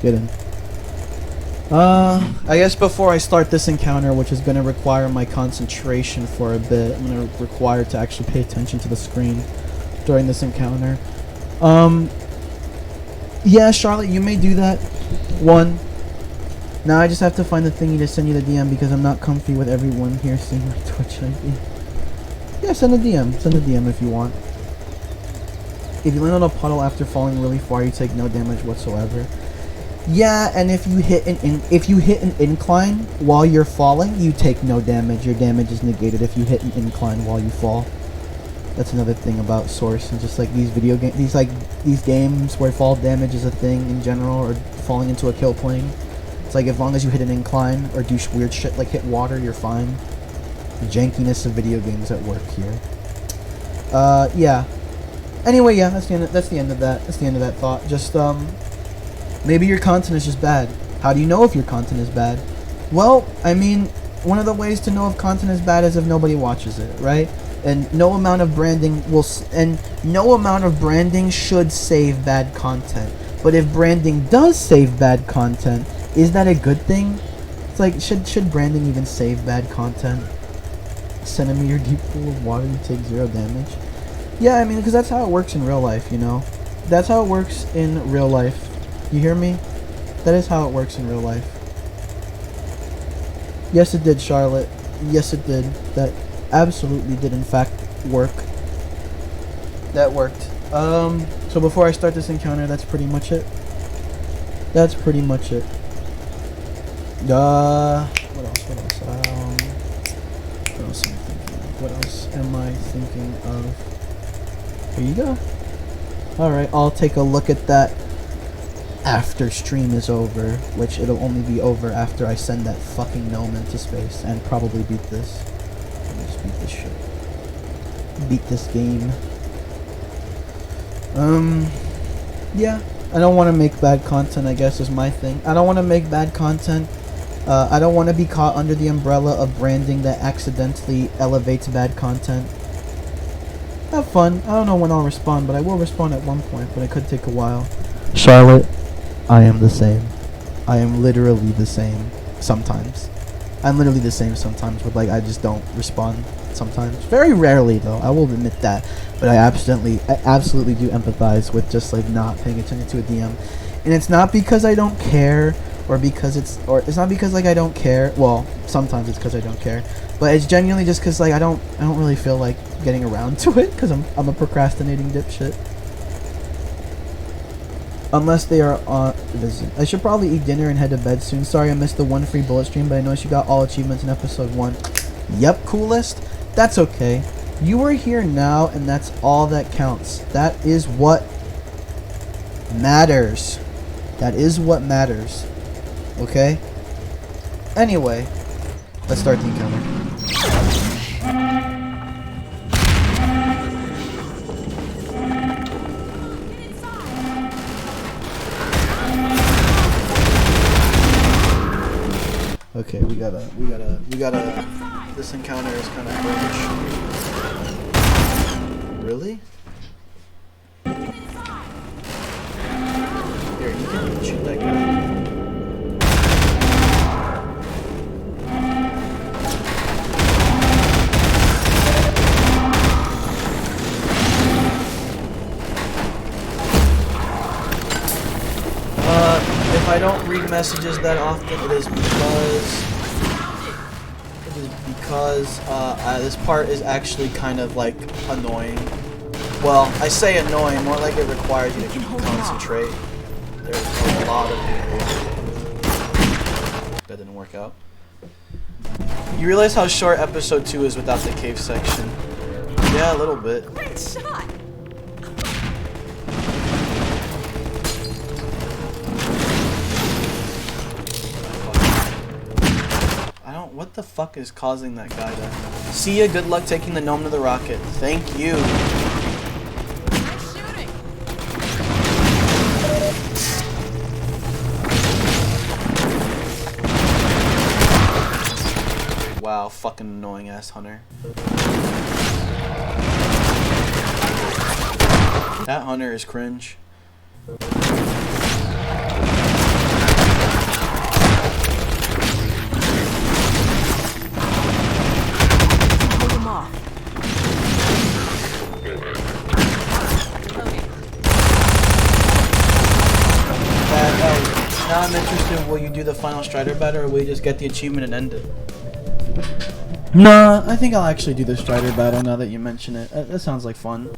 Get in. I guess before I start this encounter, which is going to require my concentration for a bit, I'm going to require to actually pay attention to the screen during this encounter. Yeah, Charlotte, you may do that. One. Now I just have to find the thingy to send you the DM because I'm not comfy with everyone here seeing my Twitch ID. Yeah, send a DM. Send a DM if you want. If you land on a puddle after falling really far, you take no damage whatsoever. Yeah, and if you hit an incline while you're falling, you take no damage. Your damage is negated if you hit an incline while you fall. That's another thing about Source and just like these video games, these games where fall damage is a thing in general, or falling into a kill plane. It's like as long as you hit an incline or do weird shit like hit water, you're fine. The jankiness of video games at work here. Yeah. Anyway, yeah, that's the end of that. That's the end of that thought. Just maybe your content is just bad. How do you know if your content is bad? Well, I mean, one of the ways to know if content is bad is if nobody watches it, right? And no amount of branding should save bad content. But if branding does save bad content, is that a good thing? It's like, should branding even save bad content? Centimeter deep pool of water, you take 0 damage. Yeah, I mean, because that's how it works in real life, you know? That's how it works in real life. You hear me? That is how it works in real life. Yes, it did, Charlotte. Yes, it did. That absolutely did, in fact, work. That worked. So before I start this encounter, that's pretty much it. That's pretty much it. What else? What else am I thinking of? What else am I thinking of? Here you go. Alright, I'll take a look at that after stream is over, which it'll only be over after I send that fucking gnome into space and probably beat this. Let me just beat this shit. Beat this game. Yeah. I don't want to make bad content, I guess, is my thing. I don't want to make bad content. I don't want to be caught under the umbrella of branding that accidentally elevates bad content. Have fun. I don't know when I'll respond, but I will respond at one point, but it could take a while. Charlotte, I am the same. I am literally the same sometimes. I'm literally the same sometimes, but like I just don't respond sometimes. Very rarely though, I will admit that. But I absolutely do empathize with just like not paying attention to a DM. And it's not because I don't care or it's not because like I don't care. Well, sometimes it's because I don't care. But it's genuinely just because like I don't really feel like getting around to it because I'm a procrastinating dipshit. Unless they are on visit. I should probably eat dinner and head to bed soon. Sorry I missed the one free bullet stream, but I noticed you got all achievements in episode 1. Yep, coolest. That's okay. You are here now, and that's all that counts. That is what matters. That is what matters. Okay? Anyway, let's start the encounter. Okay, we gotta, this encounter is kind of cringe. Really? Here, you can even shoot that guy. If I don't read messages that often, it is because this part is actually kind of like annoying. Well, I say annoying, more like it requires you to concentrate. There's a lot of people. That didn't work out. You realize how short episode 2 is without the cave section? Yeah, a little bit. Great shot! What the fuck is causing that guy to... See ya, good luck taking the gnome to the rocket. Thank you. Nice shooting. Wow, fucking annoying ass hunter. That hunter is cringe. Pull him off. Now I'm interested, will you do the final Strider battle or will you just get the achievement and end it? Nah, I think I'll actually do the Strider battle now that you mention it. That sounds like fun.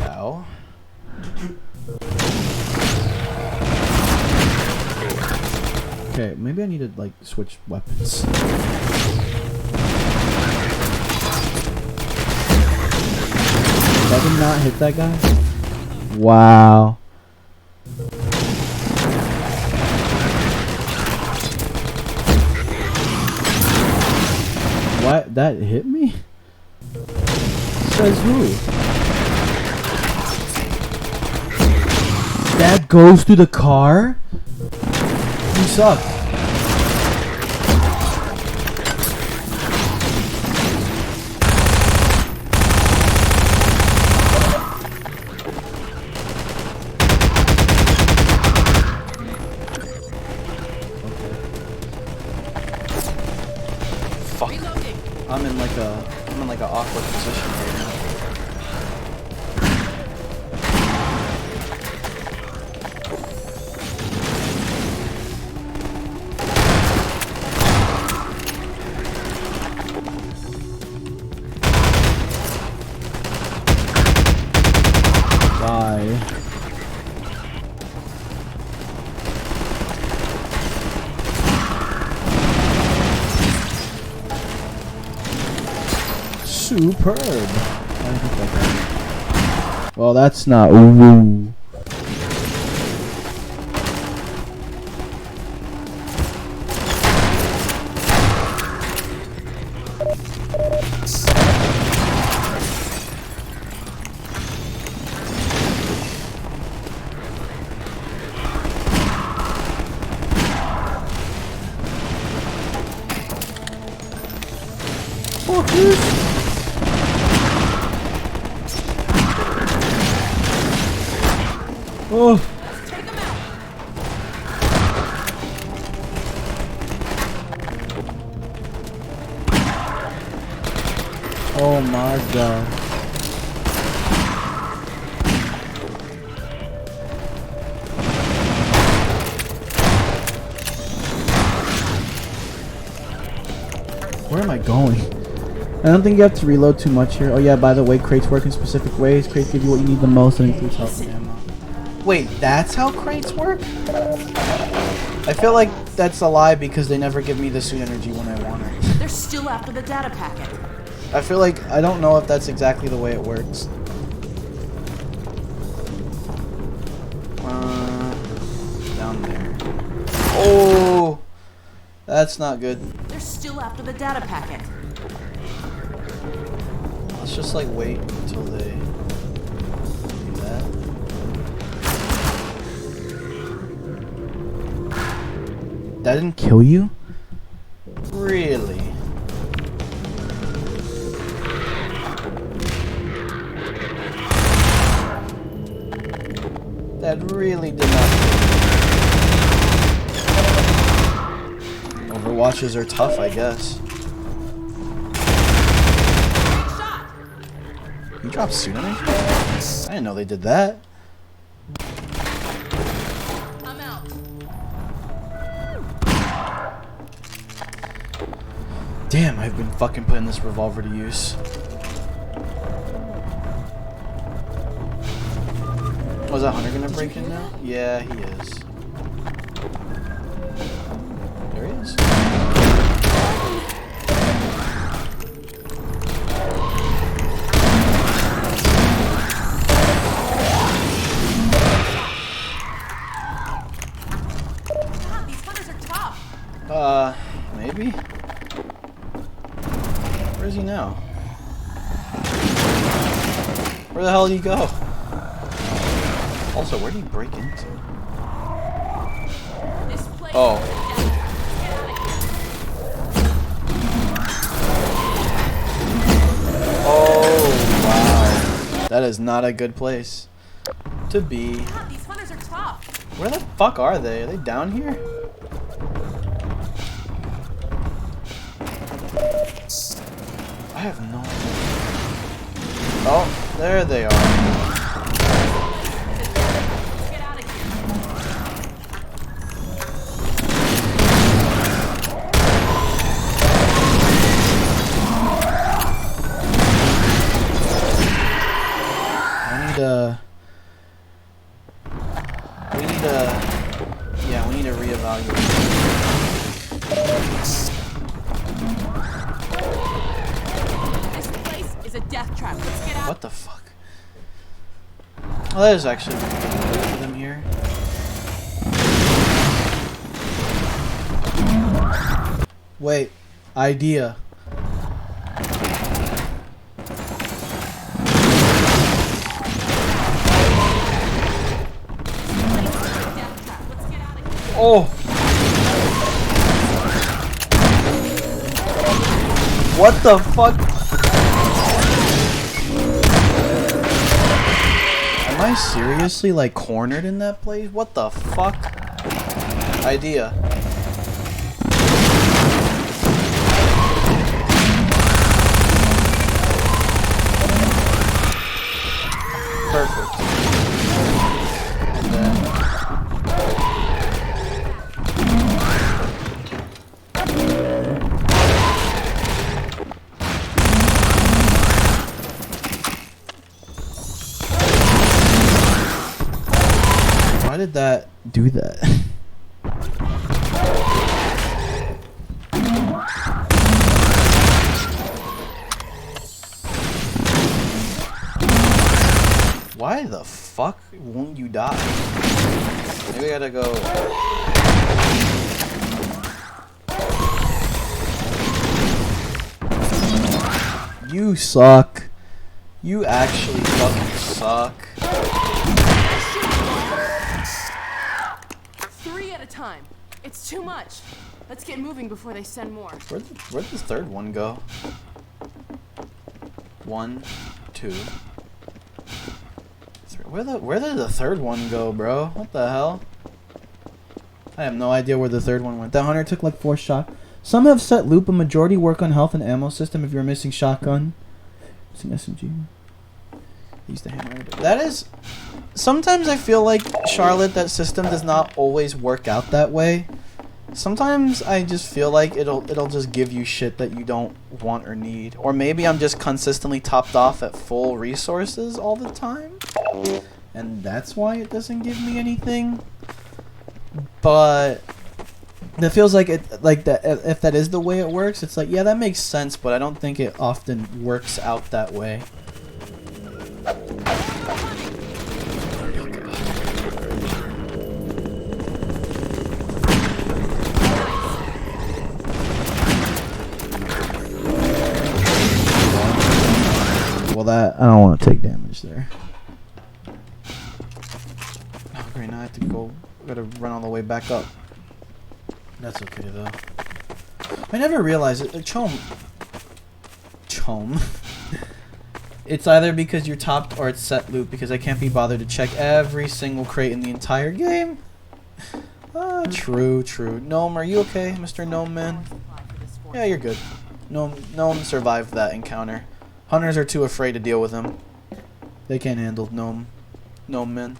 Ow. Okay, maybe I need to like switch weapons. That did not hit that guy? Wow. What? That hit me? Says who? That goes through the car? You suck. I'm in like a awkward position right now. Die. Superb. Well, that's not woo. Fuck this. Oh. Take him out. Oh my god. Where am I going? I don't think you have to reload too much here. Oh yeah, by the way, crates work in specific ways. Crates give you what you need the most and includes health and ammo. Wait, that's how crates work? I feel like that's a lie because they never give me the suit energy when I want it. They're still after the data packet. I feel like I don't know if that's exactly the way it works. Down there. Oh, that's not good. They're still after the data packet. Let's just like wait until they do that. That didn't kill you? Really? That really did not. Overwatches are tough, I guess. You dropped suit energy? I didn't know they did that. I'm out. Damn, I've been fucking putting this revolver to use. Was that hunter gonna break in now? Yeah, he is. There he is. God, these hunters are tough. Maybe? Where is he now? Where the hell did he go? Also, where did he break into? This place. Oh. Oh. That is not a good place to be. God, these hunters are tough. Where the fuck are they? Are they down here? I have no idea. Oh, there they are. Get out of here. We need to reevaluate. This place is a death trap. Let's get out. What the fuck? Oh, that is actually good for them here. Wait, idea. Oh! What the fuck? Am I seriously like cornered in that place? What the fuck? Idea. Perfect. And then why did that do that? Why the fuck won't you die? Maybe I gotta go. You suck. You actually fucking suck. 3 at a time. It's too much. Let's get moving before they send more. Where'd the third one go? 1, 2, 3. Where did the third one go, bro? What the hell? I have no idea where the third one went. That hunter took like 4 shots. Some have set loop. A majority work on health and ammo system. If you're missing shotgun, missing SMG. Use the hammer. That is. Sometimes I feel like, Charlotte, that system does not always work out that way. Sometimes I just feel like it'll just give you shit that you don't want or need. Or maybe I'm just consistently topped off at full resources all the time. And that's why it doesn't give me anything. But it feels like if that is the way it works, it's like, yeah, that makes sense, but I don't think it often works out that way. Well, that I don't want to take damage there. Oh, great! Now I have to go. Gotta run all the way back up. That's okay though. I never realized it. Chom. It's either because you're topped or it's set loop, because I can't be bothered to check every single crate in the entire game. True. Gnome, are you okay, Mr. Gnome Man? Yeah, you're good. Gnome survived that encounter. Hunters are too afraid to deal with him. They can't handle Gnome Men.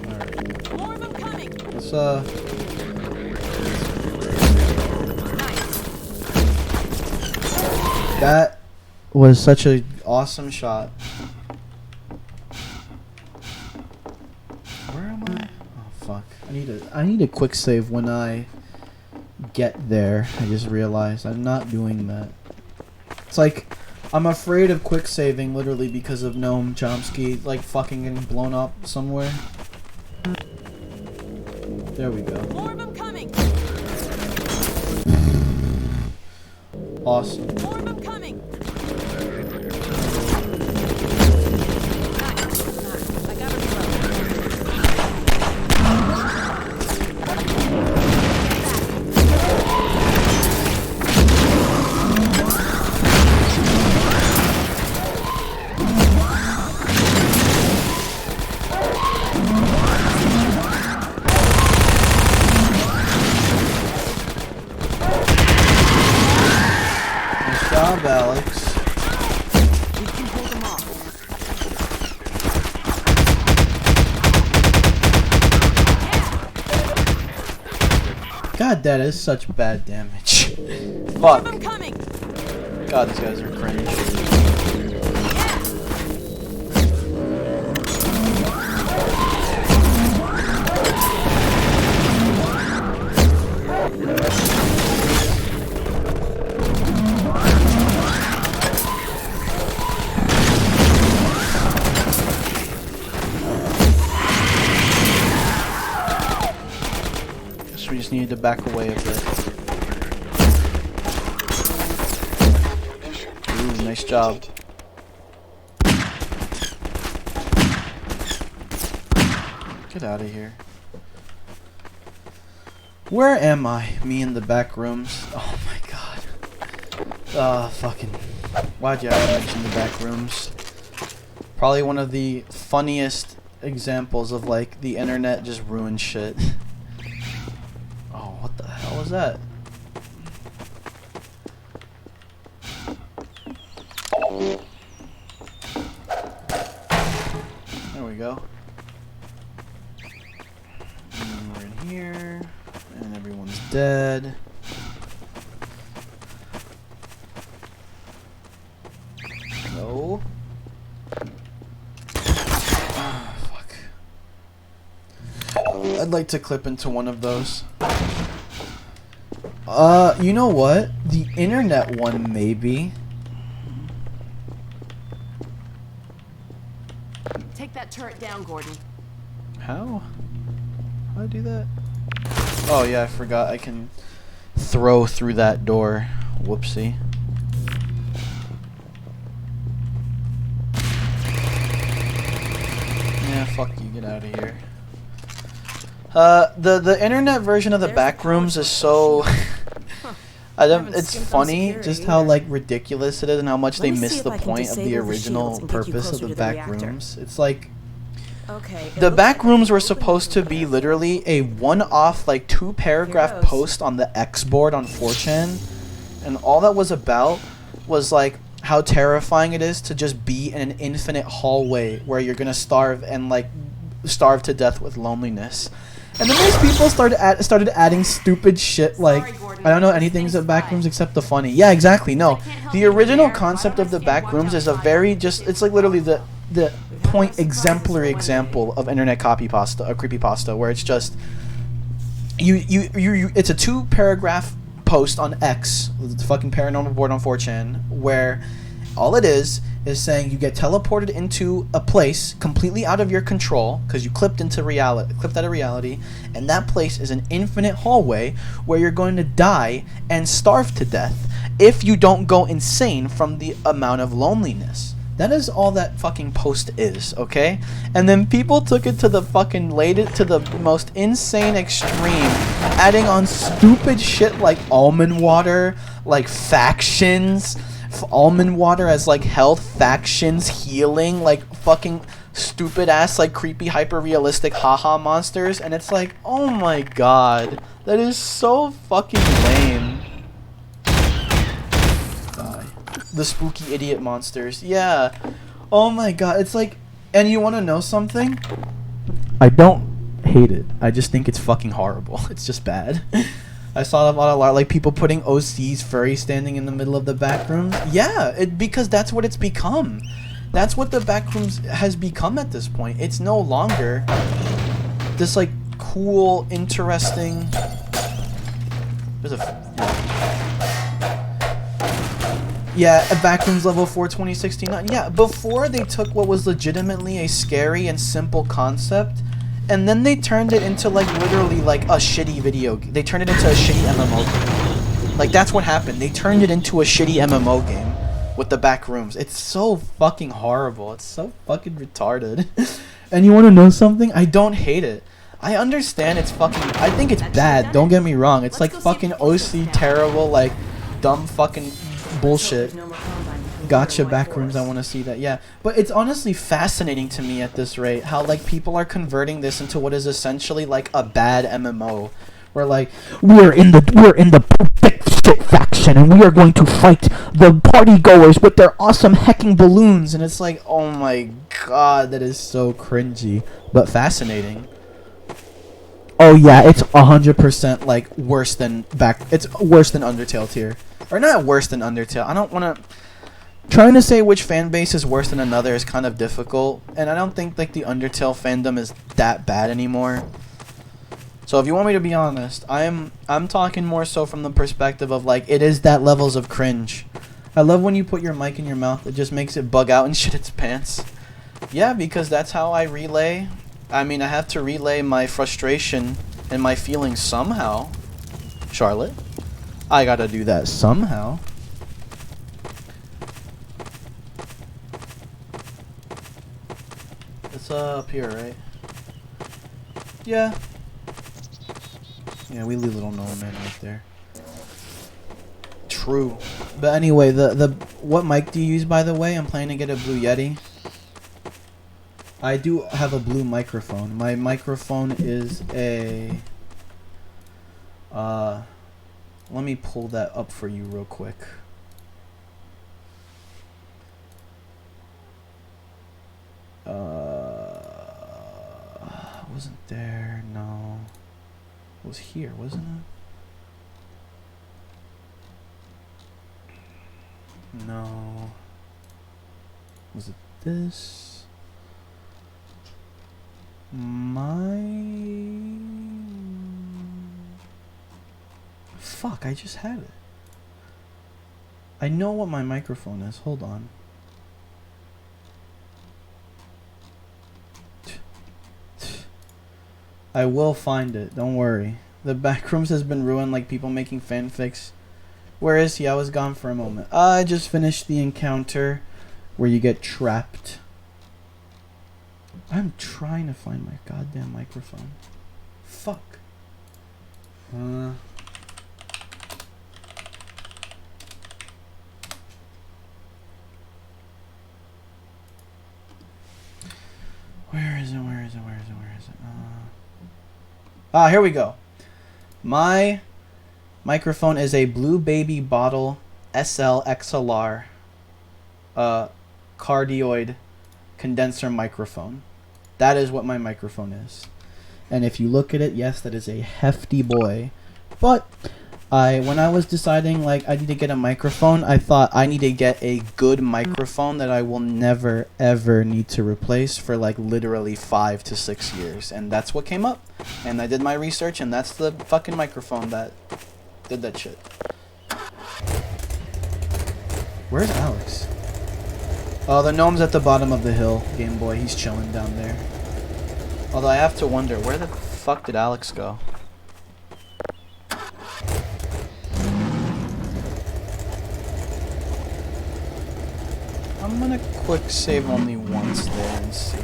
Alright. More of them coming. Let's That was such an awesome shot. Where am I? Oh fuck. I need a quick save when I get there. I just realized I'm not doing that. It's like I'm afraid of quick saving literally because of Gnome Chomsky like fucking getting blown up somewhere. There we go. More of them coming. Awesome. More of them coming. I gotta reload. God, that is such bad damage. Keep Fuck. 'em coming. God, these guys are cringe. Guess we just needed to back away a bit. Ooh, nice job. Get out of here. Where am I? Me in the back rooms. Oh my god. Fucking. Why'd you have to mention the back rooms? Probably one of the funniest examples of like the internet just ruined shit. Oh, what the hell was that? There we go. And then we're in here, and everyone's dead. No. Ah, fuck. I'd like to clip into one of those. You know what? The internet one, maybe. Take that turret down, Gordon. How? How do I do that? Oh yeah, I forgot I can throw through that door. Whoopsie. Yeah, fuck you, get out of here. The internet version of the back rooms is so it's funny just how like ridiculous it is and how much they miss the point of the original purpose of the back rooms. It's like the back rooms were supposed to be literally a one-off like 2-paragraph post on the X board on 4chan, and all that was about was like how terrifying it is to just be in an infinite hallway where you're gonna starve and like starve to death with loneliness. And then these people started adding stupid shit like, I don't know anything about back rooms except the funny. Yeah, exactly. No, the original concept of the back rooms is a very it's like literally the point exemplary example of internet copypasta, a creepypasta, where it's just it's a 2-paragraph post on X, the fucking paranormal board on 4chan, where all it is saying you get teleported into a place completely out of your control because you clipped out of reality, and that place is an infinite hallway where you're going to die and starve to death if you don't go insane from the amount of loneliness. That is all that fucking post is, okay? And then people took it to the fucking most insane extreme, adding on stupid shit like almond water, like factions, almond water as like health, factions, healing, like fucking stupid ass like creepy hyper realistic haha monsters, and it's like, oh my god, that is so fucking lame. The spooky idiot monsters, yeah. Oh my god, it's like, and you want to know something? I don't hate it. I just think it's fucking horrible. It's just bad. I saw a lot like people putting OC's furry standing in the middle of the back rooms. Yeah, because that's what it's become. That's what the back rooms has become at this point. It's no longer this like cool, interesting. There's a Backrooms level 4 2069. Yeah, before they took what was legitimately a scary and simple concept, and then they turned it into like literally like a shitty video. They turned it into a shitty MMO game. Like that's what happened. They turned it into a shitty MMO game with the Backrooms. It's so fucking horrible. It's so fucking retarded. And you want to know something? I don't hate it. I understand it's fucking. I think it's bad. Don't get me wrong. It's like fucking OC terrible, like dumb fucking bullshit. Gotcha, Backrooms, I want to see that. Yeah, but it's honestly fascinating to me at this rate how like people are converting this into what is essentially like a bad MMO, where like we're in the perfect shit faction and we are going to fight the party goers with their awesome hecking balloons, and it's like, oh my god, that is so cringy but fascinating. Oh yeah, it's 100% like worse than It's worse than Undertale tier, or not worse than Undertale. I don't want to. Trying to say which fan base is worse than another is kind of difficult, and I don't think like the Undertale fandom is that bad anymore. So if you want me to be honest, I'm talking more so from the perspective of like it is that levels of cringe. I love when you put your mic in your mouth; it just makes it bug out and shit its pants. Yeah, because that's how I relay. I mean, I have to relay my frustration and my feelings somehow. Charlotte, I gotta do that somehow. It's up here, right? Yeah. Yeah, we leave little Gnome Man right there. True. But anyway, what mic do you use, by the way? I'm planning to get a Blue Yeti. I do have a blue microphone. My microphone is a... let me pull that up for you real quick. Wasn't there? No. It was here, wasn't it? No. Was it this? Fuck, I just had it. I know what my microphone is. Hold on. I will find it. Don't worry. The backrooms has been ruined like people making fanfics. Where is he? I was gone for a moment. I just finished the encounter where you get trapped. I'm trying to find my goddamn microphone. Fuck. Where is it? Here we go. My microphone is a Blue Baby Bottle SL XLR cardioid condenser microphone. That is what my microphone is. And if you look at it, yes, that is a hefty boy. But when I was deciding like I need to get a microphone, I thought I need to get a good microphone that I will never ever need to replace for like literally 5 to 6 years. And that's what came up. And I did my research, and that's the fucking microphone that did that shit. Where's Alex? Oh, the gnome's at the bottom of the hill, Game Boy. He's chilling down there. Although I have to wonder, where the fuck did Alex go? I'm gonna quick save only once there and see.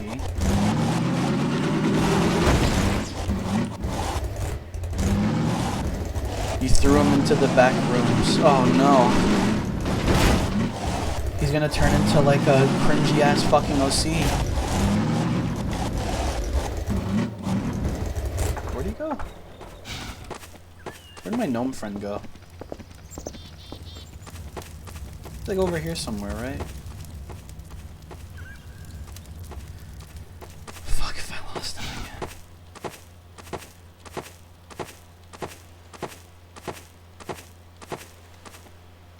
You threw him into the back rooms. Oh no. He's gonna turn into like a cringy ass fucking OC. Where'd he go? Where'd my gnome friend go? It's like over here somewhere, right? Fuck if I lost him again.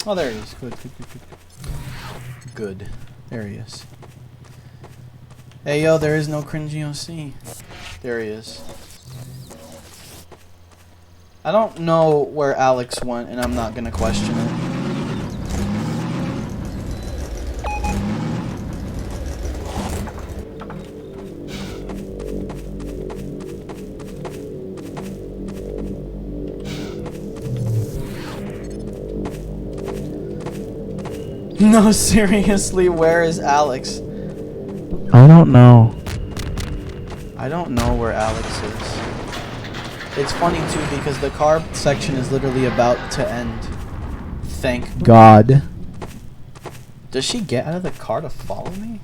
Oh, there he is. Good. Good. There he is. Hey, yo, there is no cringy OC. There he is. I don't know where Alex went, and I'm not gonna question it. No, seriously, where is Alex? I don't know. I don't know where Alex is. It's funny too because the car section is literally about to end. Thank God. Does she get out of the car to follow me?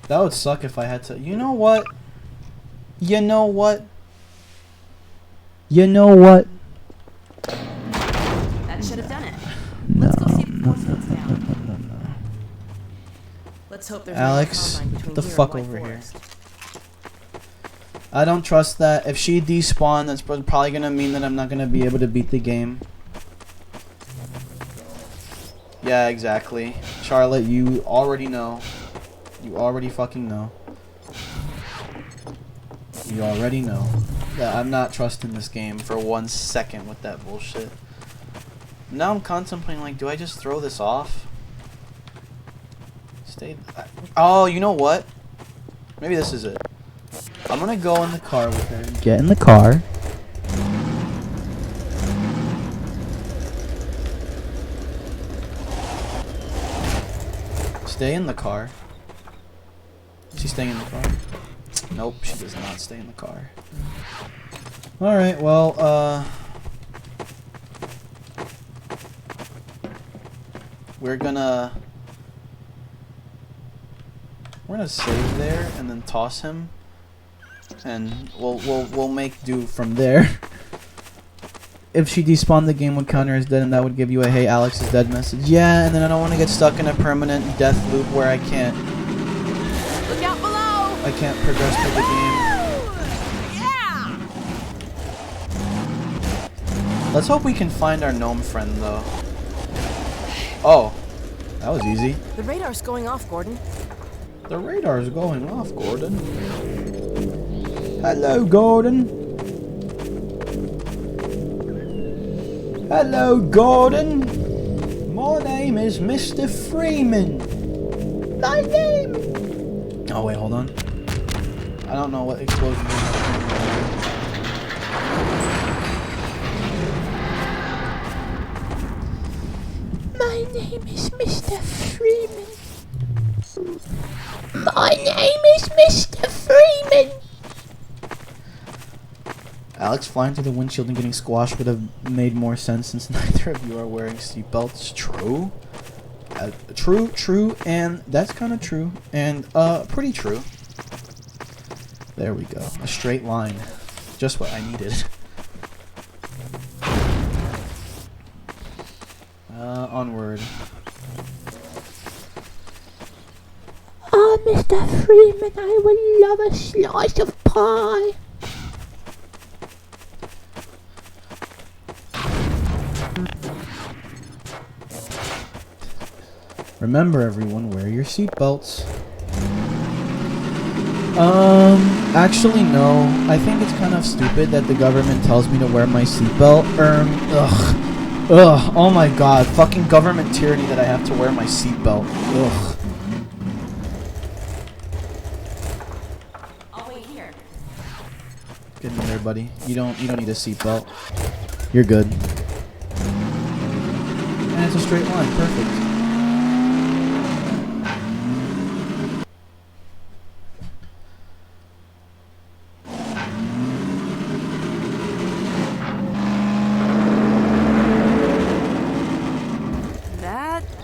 That would suck if I had to. You know what? You know what? You know what? That should have done it. No. Let's go see if the force goes down. No. Let's hope there's Alex, no combine get between the here and fuck White over Forest. I don't trust that. If she despawned, that's probably gonna mean that I'm not gonna be able to beat the game. Yeah, exactly. Charlotte, you already know. You already fucking know. You already know that I'm not trusting this game for 1 second with that bullshit. Now I'm contemplating, like, do I just throw this off? Oh, you know what? Maybe this is it. I'm gonna go in the car with her. Get in the car. Stay in the car. She's staying in the car. Nope, she does not stay in the car. Alright, well, we're gonna save there and then toss him, and we'll make do from there. If she despawned, the game would counter as dead, and that would give you a "Hey, Alex is dead" message. Yeah, and then I don't want to get stuck in a permanent death loop where I can't. Look out below! I can't progress through the game. Yeah! Let's hope we can find our gnome friend, though. Oh, that was easy. The radar's going off, Gordon. The radar's going off, Gordon. Hello, Gordon. Hello, Gordon. My name is Mr. Freeman. My name. Oh wait, hold on. I don't know what explosion is. My name is Mr. Freeman. My name is Mr. Freeman. Alex flying through the windshield and getting squashed would have made more sense since neither of you are wearing seatbelts. True. True, and that's kind of true, and pretty true. There we go. A straight line. Just what I needed. Onward. Oh, Mr. Freeman, I would love a slice of pie. Remember, everyone, wear your seatbelts. Actually, no. I think it's kind of stupid that the government tells me to wear my seatbelt. Ugh. Oh my god. Fucking government tyranny that I have to wear my seatbelt. Ugh. I'll wait here. Get in there, buddy. You don't need a seatbelt. You're good. And it's a straight line. Perfect.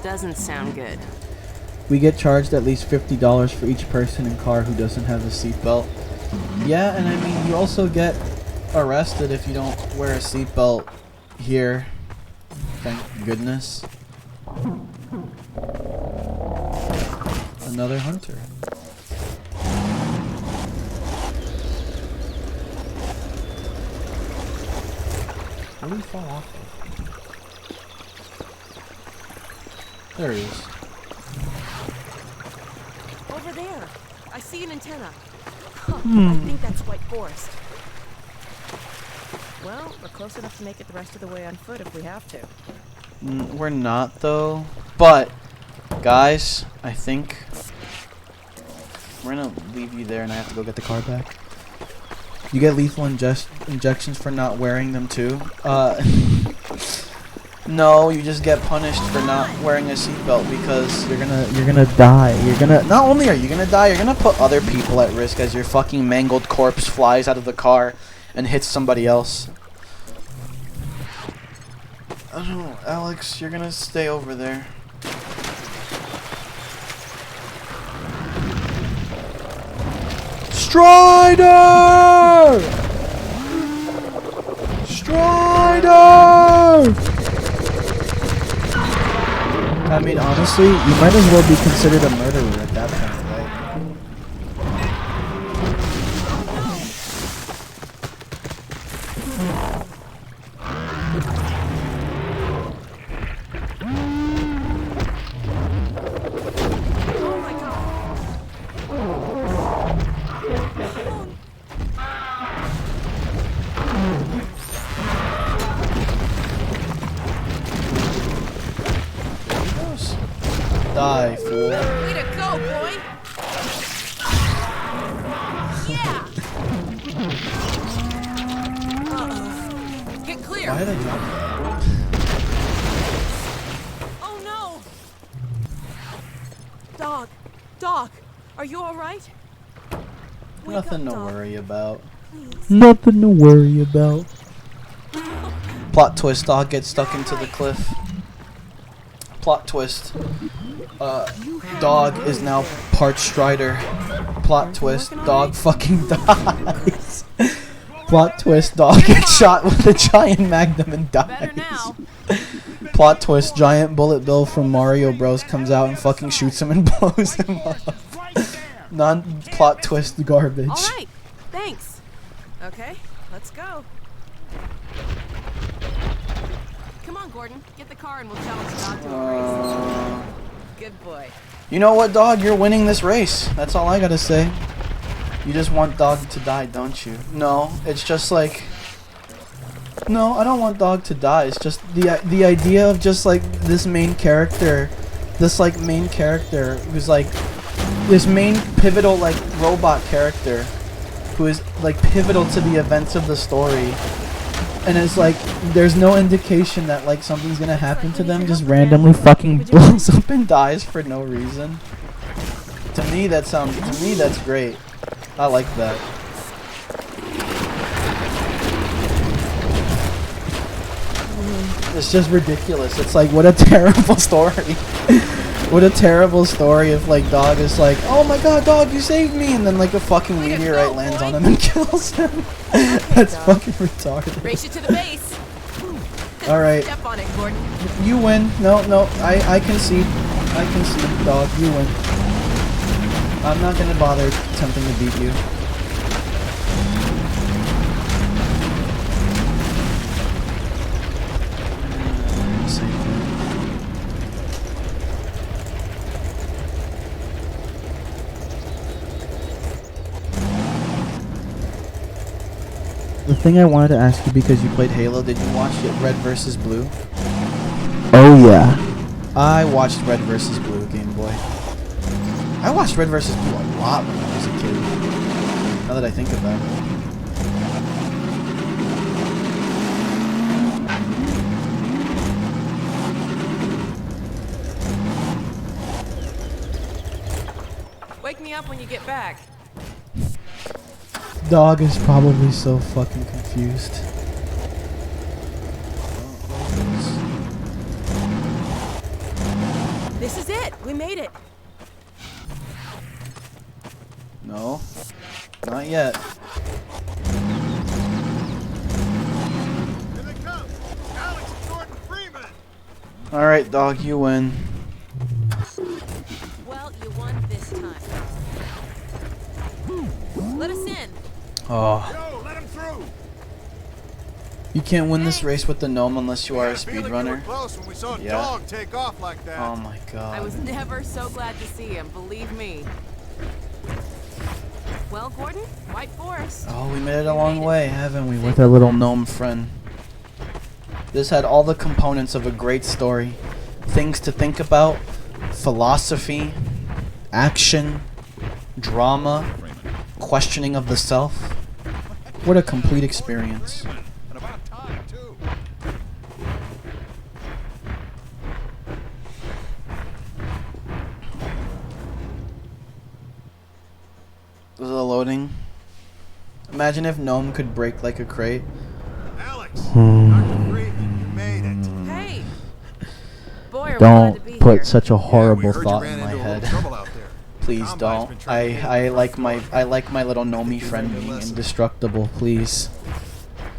Doesn't sound good. We get charged at least $50 for each person in car who doesn't have a seatbelt. Yeah, and I mean, you also get arrested if you don't wear a seatbelt here. Thank goodness. Another hunter. Where did he fall off of? There he is. Over there. I see an antenna. I think that's White Forest. Well, we're close enough to make it the rest of the way on foot if we have to. We're not, though. But, guys, I think we're gonna leave you there and I have to go get the car back. You get lethal injections for not wearing them, too. No, you just get punished for not wearing a seatbelt because you're gonna die. Not only are you gonna die, you're gonna put other people at risk as your fucking mangled corpse flies out of the car and hits somebody else. I don't know, Alex, you're gonna stay over there. Strider! Strider! I mean, honestly, you might as well be considered a murderer at that point, right? Why did I jump that? Oh no! Dog, are you alright? Nothing to worry about. Please. Nothing to worry about. Plot twist, dog gets stuck into the cliff. Plot twist. Dog is now part Strider. Plot twist, dog fucking dies. Plot twist, dog gets shot with a giant magnum and dies. Plot twist, giant bullet bill from Mario Bros comes out and fucking shoots him and blows him up. Non-plot twist garbage. Alright, thanks. Okay, let's go. Come on, Gordon. Get the car and we'll challenge Dog to a race. Good boy. You know what, dog? You're winning this race. That's all I gotta say. You just want Dog to die, don't you? No, it's just like... No, I don't want Dog to die. It's just the idea of just like this main character, who's like this main pivotal like robot character who is like pivotal to the events of the story, and it's like there's no indication that like something's gonna happen to them, just randomly fucking blows up and dies for no reason. To me that's great. I like that. It's just ridiculous. It's like, what a terrible story. What a terrible story if like Dog is like, oh my god, Dog, you saved me, and then like a fucking meteorite lands on him and kills him. That's fucking retarded. Race you to the base. Alright. Step on it, Gordon. You win. No, I concede. Dog, you win. I'm not gonna bother attempting to beat you. The thing I wanted to ask you, because you played Halo, did you watch it Red vs. Blue? Oh yeah. I watched Red vs. Blue, Game Boy. I watched Red vs. Blue a lot when I was a kid. Now that I think about Wake me up when you get back. Dog is probably so fucking confused. This is it. We made it. No, not yet. Here they come! Alex and Gordon Freeman! Alright, Dog, you win. Well, you won this time. Let us in. Oh. Yo, let him through. You can't win this race with the gnome unless you are a speedrunner. Close when we saw a Yeah. dog take off like that. Oh my god. I was never so glad to see him, believe me. Well, Gordon, White Forest. Oh, we made it a long way, haven't we, with our little gnome friend. This had all the components of a great story. Things to think about, philosophy, action, drama, questioning of the self. What a complete experience. And about time, too. Was it loading? Imagine if Gnome could break like a crate. Alex, Dr. Freeman, you made it. Hey. Boy, are we glad to be Don't put here. such a horrible Yeah, we heard you thought ran in my into a little head. trouble out there. Please Combine's don't. been trying to get I you like for my a I like my little gnome think you friend learned a being lesson. indestructible, please.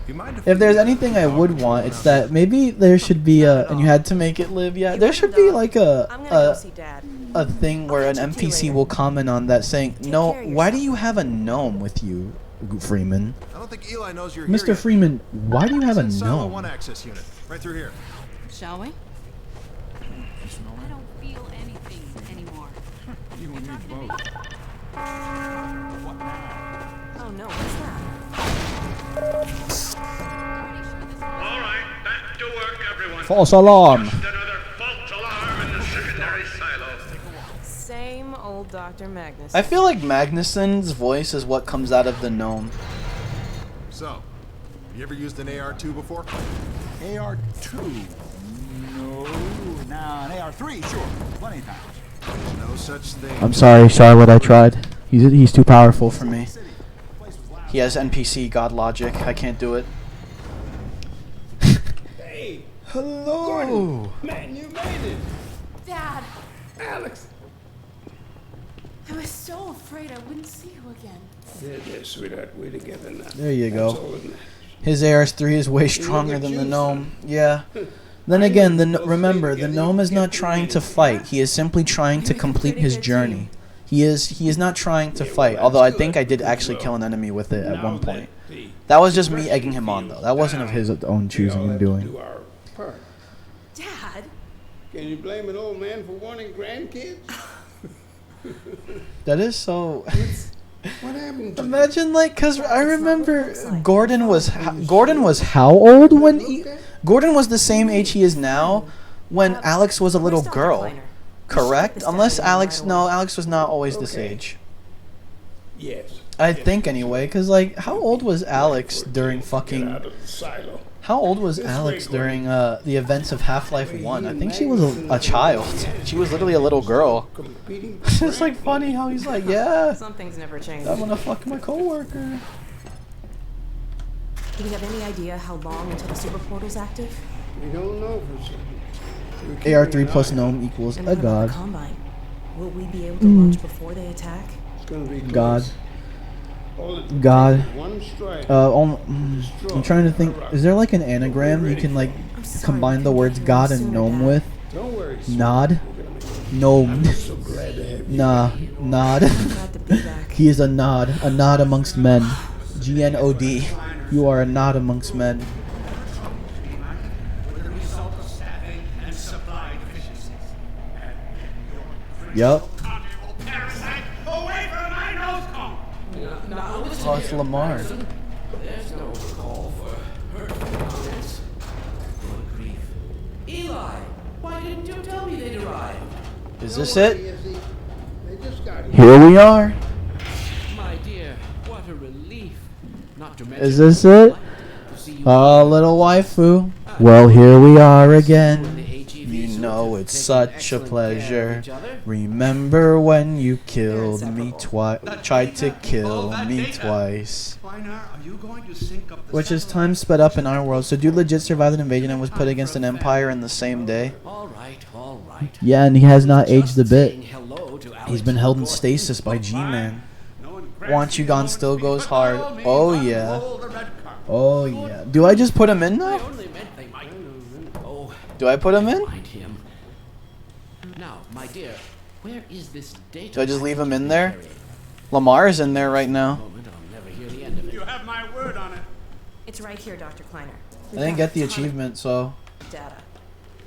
You mind If there's anything I would want, it's that maybe there should be a, and you had to make it live, yeah, there should be like I'm gonna go see Dad. a thing where an NPC will comment on that saying, no, why do you have a gnome with you, Freeman? I don't think Eli knows you're here Mr. yet. Freeman, why do you have a Send Silo gnome? 1 access unit, right through here. Shall we? I don't feel anything anymore. You and me both. Oh no, what's that? All right, back to work, everyone. False alarm. Just another false alarm in the secondary silo. Same old Dr. Magnus. I feel like Magnuson's voice is what comes out of the gnome. So, you ever used an AR-2 before? AR2? No. Nah, an AR3, sure. Plenty of times. No such thing. I'm sorry, Charlotte. I tried. He's too powerful for me. He has NPC god logic. I can't do it. Hey, Hello. Gordon, man, you made it. Dad, Alex. I was so afraid I wouldn't see you again. There, sweetheart. We're together now. There you That's go. all that matters. His ARS-3 is way stronger than the gnome. Yeah. Then again, remember, the gnome is not trying to fight. He is simply trying to complete his journey. He is not trying to fight. Although I think I did actually kill an enemy with it at one point. That was just me egging him on, though. That wasn't of his own choosing and doing. Dad? Can you blame an old man for wanting grandkids? That is so. What happened to Imagine, like, cause I remember Gordon was how old when Gordon was the same age he is now when Alex was a little girl, correct? Unless Alex was not always this age. Yes. I think anyway, cause like, how old was Alex during fucking? Out of the silo. How old was Alex during the events of Half-Life 1? I think she was a child. She was literally a little girl. It's just like funny how he's like, yeah, Some things never change. I'm gonna fuck my coworker. Do we have any idea how long until the super portal's active? We don't know for certain. AR3 plus gnome equals And a what about god. the Combine? Will we be able to launch before they attack? It's gonna be God. close. All it takes God. is one strike. I'm trying to think. Is there like an anagram you can like combine the words God and gnome with? Don't worry. Nod. Gnome. So glad to have you. Nah. Nod. Glad to be back. He is a nod amongst men. GNOD. You are a nod amongst men. Yup. Oh, it's Lamar. There's no call for hurtful comments. Good grief. Eli, why didn't you tell me they'd arrived? Is this it? They just got here. Here we are. My dear, what a relief. Not to mention Is this it? Oh, little waifu. Well, here we are again. You know it's such a pleasure. Remember when you killed me twice? Tried to kill me twice. Kleiner, are you going to sync up the Which is time sped up in our world. So dude legit survived an invasion and was put against an empire in the same day. All right. Yeah, and he has not aged a bit. He's been held in stasis by G-Man. Want You Gone still goes hard. Oh yeah. Oh yeah. Do I just put him in now? Do I put him in? Find him. Now, my dear, where is this data? Do I just leave him in there? Lamar is in there right now. Moment, I'll never hear the end of it. You have my word on it. It's right here, Dr. Kleiner. I didn't get the achievement, so Data.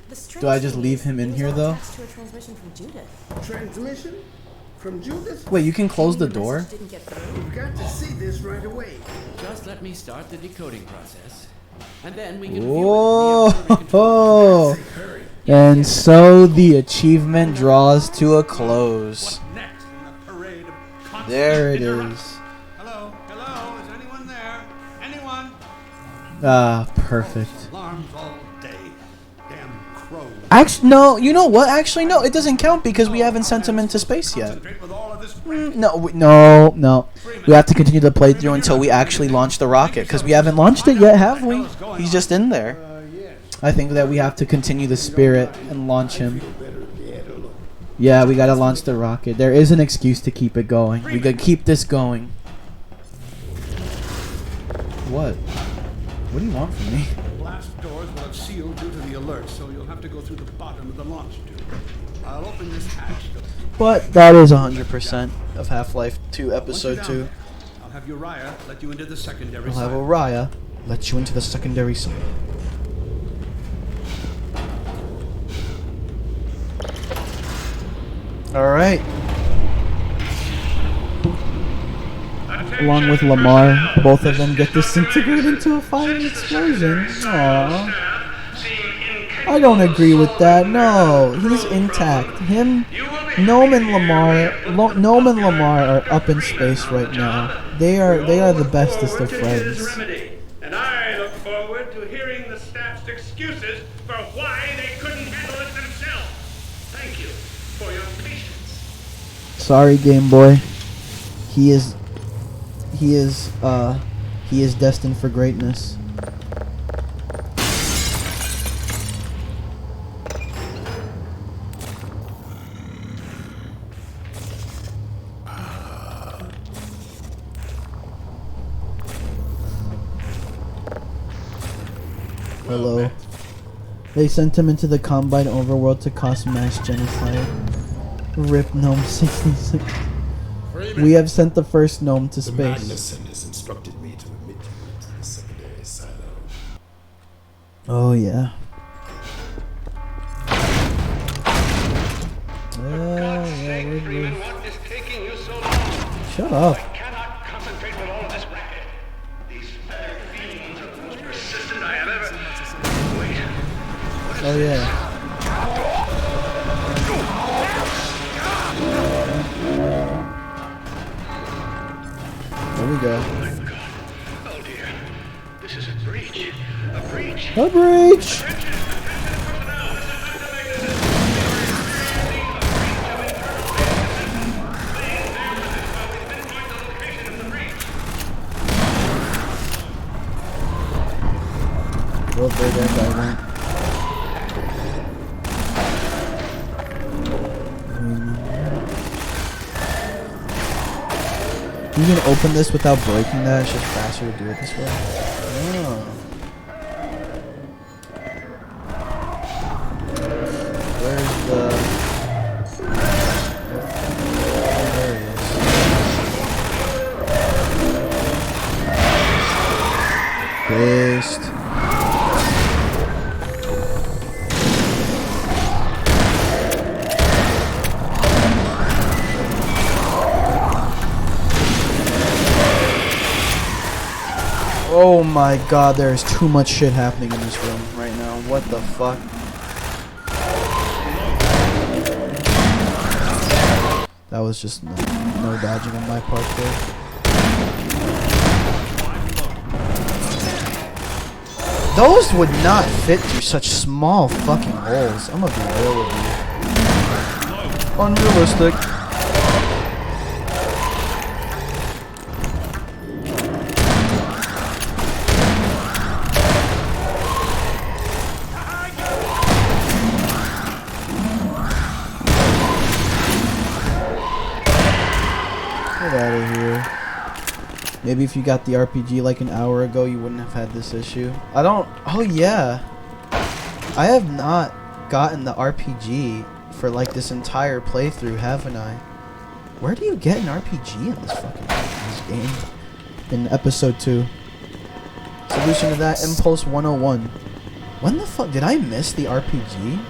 The do I just leave him in here though? To a transmission from Judith. Transmission? From Judith? Wait, you can close the door? Didn't get through. We've got to see this right away. Just let me start the decoding process, and then we can view Whoa! it in the control room. And so the achievement draws to a close. Next in the parade of constant There it interruptions. is. Hello, is anyone there? Anyone? Ah, perfect. Alarms all day. Damn crows. Actually, no. You know what? Actually, no. It doesn't count because we haven't sent him into space yet. Concentrate with all of this No. We have to continue the playthrough until we actually launch the rocket because we haven't launched it yet, have we? He's just in there. I think that we have to continue the spirit and launch him. Yeah, we gotta launch the rocket. There is an excuse to keep it going. We gotta keep this going. What? What do you want from me? blast doors will have sealed due to the alert, so you'll have to go through the bottom of the launch tube. I'll open this hatch. But that is 100% of Half-Life 2 Episode 2. I'll have Uriah let you into the secondary We'll have side. Uriah let you into the secondary side. Alright. Along with Lamar, both of them get disintegrated into a fiery explosion. Aww. I don't agree with that. No, he's intact. Gnome and Lamar are up in space right now. They are the bestest of friends. And I look forward to hearing the staff's excuses for why they couldn't handle it themselves. Thank you for your patience. Sorry, Game Boy. He is destined for greatness. Hello. They sent him into the Combine overworld to cause mass genocide. Rip Gnome 66. We have sent the first gnome to space. Magnuson has instructed me to admit you into the secondary silo. Oh yeah. Freeman, what is taking you so long? Shut up. I cannot concentrate with all of this racket. These feather fiends are the most persistent I have ever... Wait. What is Oh this? yeah. There we go. Oh my God. Oh dear. This is a breach. A breach. A breach! Attention, personnel. This is Dr. Magnuson. We are experiencing a breach of internal systems. Please bear with us while we pinpoint the location of the breach. Well, there that guy went. You can open this without breaking that. It's just faster to do it this way. Oh. Where's the... There he is. Paste. Oh my god, there's too much shit happening in this room right now. What the fuck? That was just no dodging on my part there. Those would not fit through such small fucking holes. I'm gonna be real with you. Unrealistic. Get out of here. Maybe if you got the RPG like an hour ago, you wouldn't have had this issue. I don't... Oh, yeah. I have not gotten the RPG for like this entire playthrough, haven't I? Where do you get an RPG in this fucking this game? In episode 2. Solution to that, Impulse 101. When the fuck... Did I miss the RPG?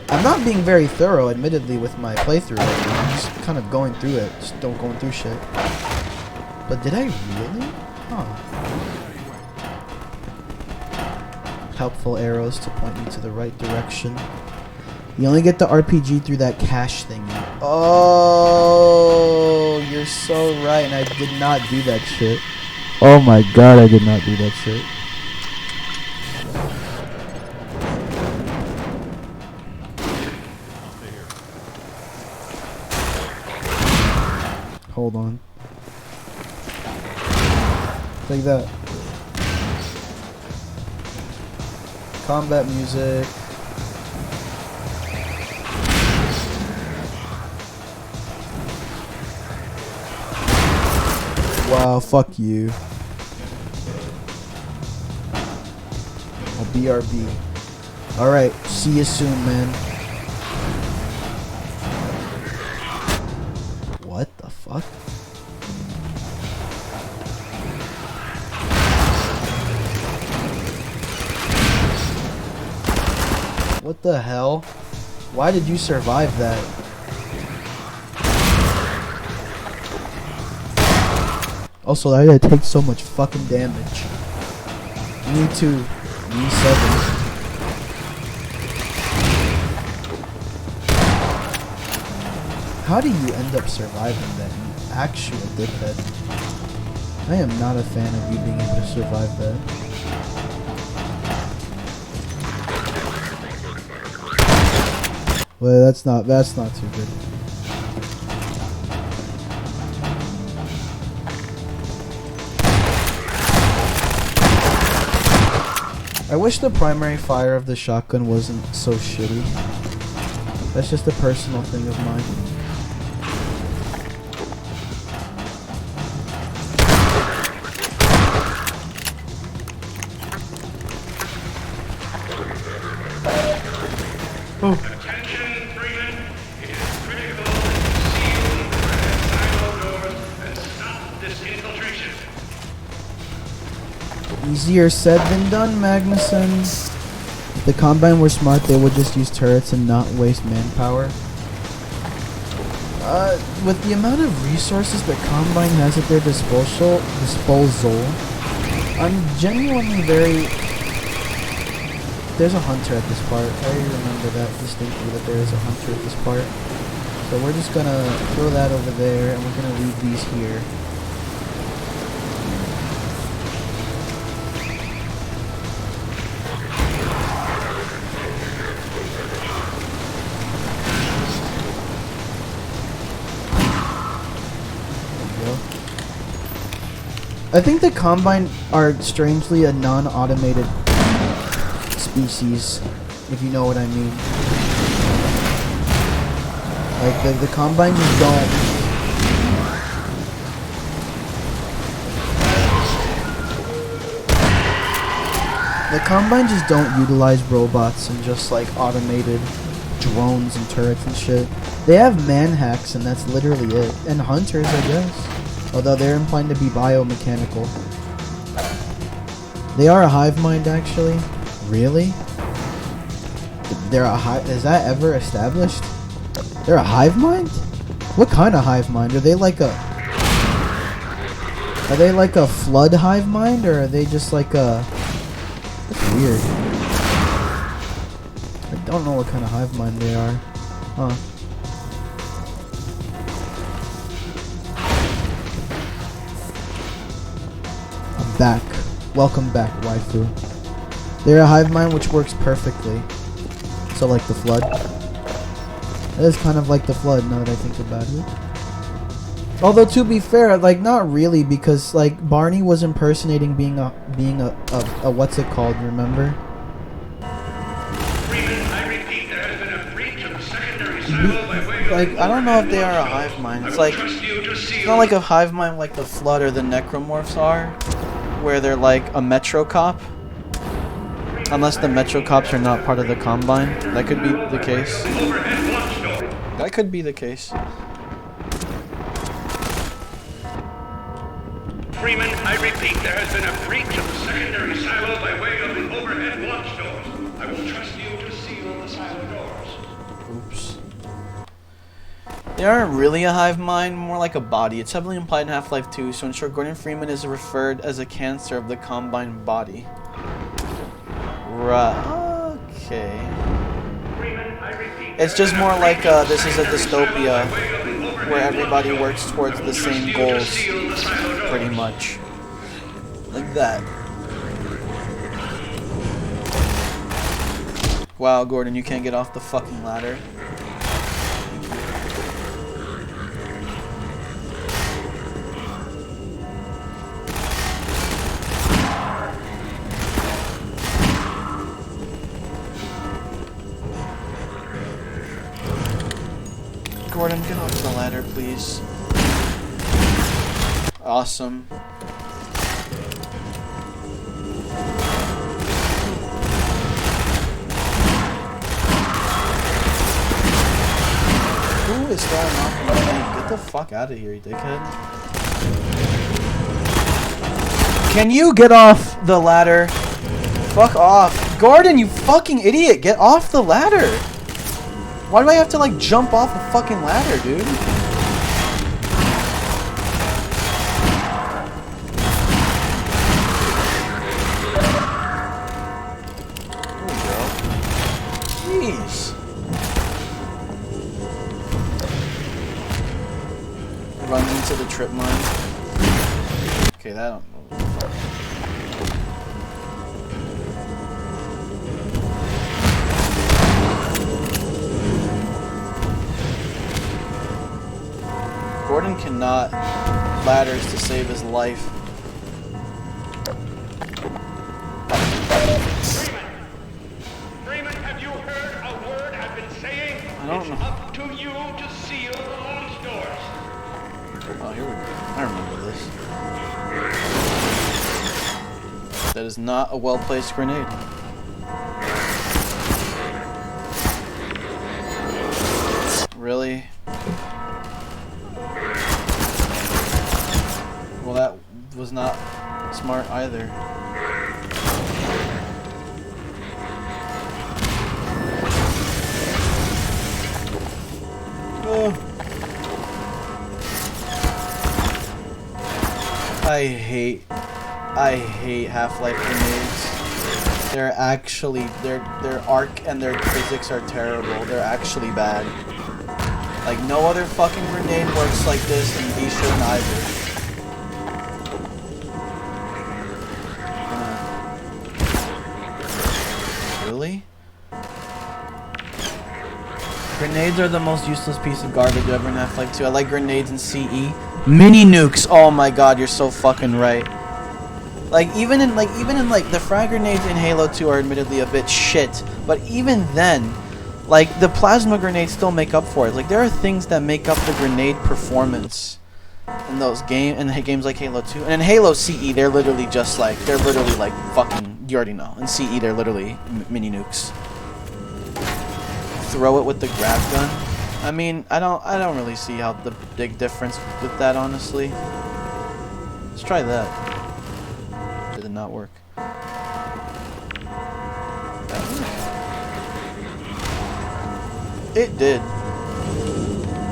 I'm not being very thorough, admittedly, with my playthrough. I'm just kind of going through it. Just don't going through shit. But did I really? Huh. Helpful arrows to point me to the right direction. You only get the RPG through that cache thingy. Oh, you're so right, and I did not do that shit. Oh my god, I did not do that shit. Hold on. Take that. Combat music. Wow, fuck you. A BRB. Alright, see you soon, man. What the fuck? What the hell? Why did you survive that? Also, I gotta take so much fucking damage. Me too. Me 7. How do you end up surviving that, you actual dickhead? I am not a fan of you being able to survive that. Well, that's not too good. I wish the primary fire of the shotgun wasn't so shitty. That's just a personal thing of mine. Oh. Attention, Freeman. It is critical that you seal the red silo doors and stop this infiltration. Easier said than done, Magnuson. If the Combine were smart, they would just use turrets and not waste manpower. With the amount of resources that Combine has at their disposal, I'm genuinely very... There's a hunter at this part. I remember that distinctly, that there is a hunter at this part. So we're just gonna throw that over there, and we're gonna leave these here. I think the Combine are strangely a non-automated species, if you know what I mean. Like, the Combine just don't... The Combine just don't utilize robots and just, like, automated drones and turrets and shit. They have man-hacks, and that's literally it. And hunters, I guess. Although they're inclined to be biomechanical. They are a hive mind, actually. Really? They're a hive... Is that ever established? They're a hive mind? What kind of hive mind? Are they like a... Are they like a flood hive mind? Or are they just like a... That's weird. I don't know what kind of hive mind they are. Huh. Back. Welcome back, waifu. They're a hive mind which works perfectly. So like the flood. It is kind of like the flood now that I think about it. Although to be fair, like not really, because like Barney was impersonating being a what's it called, remember? Freeman, I repeat, there has been a breach of the secondary silo by way of... Like, I don't know if they are a hive mind. It's like, it's not like a hive mind like the Flood or the Necromorphs are, where they're like a Metro Cop. Unless the Metro Cops are not part of the Combine. That could be the case. That could be the case. Freeman, I repeat, there has been a breach of the secondary silo by way of the overhead launch doors. I will trust you to seal the silo doors. Oops. They aren't really a hive mind, more like a body. It's heavily implied in Half-Life 2, so ensure Gordon Freeman is referred as a cancer of the Combine body. Right. Okay. It's just more like this is a dystopia where everybody works towards the same goals, pretty much. Like that. Wow, Gordon, you can't get off the fucking ladder. Gordon, get off the ladder, please. Awesome. Who is throwing off my thing? Get the fuck out of here, you dickhead. Can you get off the ladder? Fuck off. Gordon, you fucking idiot! Get off the ladder! Why do I have to, like, jump off a fucking ladder, dude? There we go. Jeez. Run into the trip mine. Okay, that don't know. cannot ladders to save his life. Freeman, have you heard a word I've been saying? I don't know. It's up to you to seal the launch doors. Oh, here we go. I remember this. That is not a well-placed grenade. Really? Well, that was not smart either. Oh. I hate Half-Life grenades. They're actually their arc and their physics are terrible. They're actually bad. Like no other fucking grenade works like this, and these shouldn't either. Really? Grenades are the most useless piece of garbage ever in Half-Life 2. I like grenades in CE. Mini nukes. Oh my god, you're so fucking right. Like even in the frag grenades in Halo 2 are admittedly a bit shit, but even then, like the plasma grenades still make up for it. Like there are things that make up the grenade performance in those games like Halo 2. And in Halo CE, they're literally like fucking, you already know. In CE, they're literally mini nukes. Throw it with the grab gun. I mean, I don't really see how the big difference with that, honestly. Let's try that. Did not work. It did.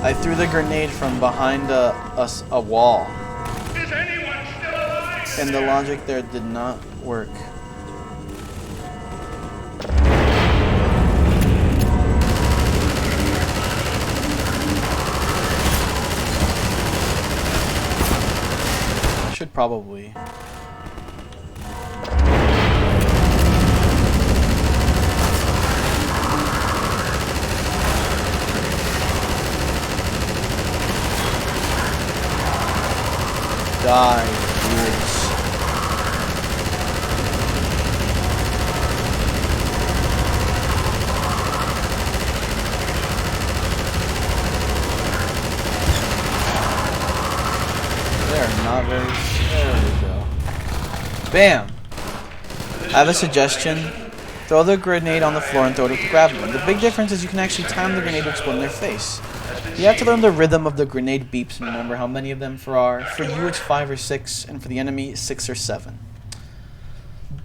I threw the grenade from behind a wall. Is anyone still alive? And the logic there did not work. I should probably. Die, dudes. They are not very. There we go. Bam! I have a suggestion. Throw the grenade on the floor and throw it with the grab gun. The big difference is you can actually time the grenade to explode in their face. You have to learn the rhythm of the grenade beeps and remember how many of them are. For you, it's 5 or 6, and for the enemy, 6 or 7.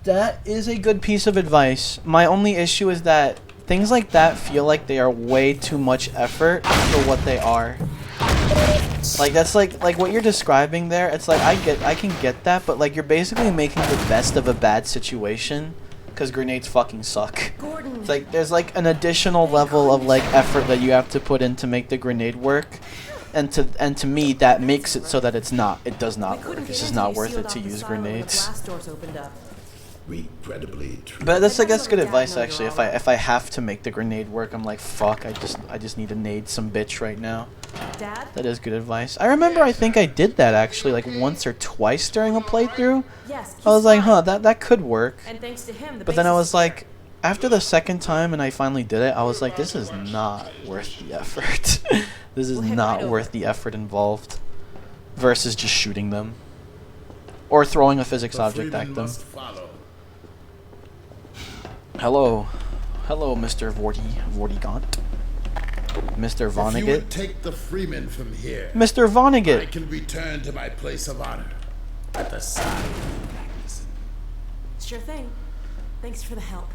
That is a good piece of advice. My only issue is that things like that feel like they are way too much effort for what they are. Like that's like what you're describing there. It's like I can get that, but like you're basically making the best of a bad situation. Because grenades fucking suck. Gordon. It's like there's like an additional level of like effort that you have to put in to make the grenade work, and to me that makes it so that it does not work. It's just not worth it to use grenades. Regrettably true. But that's good advice actually. If I have to make the grenade work, I'm like fuck. I just need to nade some bitch right now. Dad? That is good advice. I remember I think I did that actually like once or twice during a playthrough. Yes. I was like, huh, that could work. And thanks to him, But then I was like, after the second time and I finally did it, I was like, this is not worth the effort. This is not worth the effort involved versus just shooting them or throwing a physics object at them. Hello, Mr. Vortigaunt. Mr. Vonnegut. If you would take the Freeman from here, Mr. Vonnegut. I can return to my place of honor at the side of the magazine. Sure thing. Thanks for the help.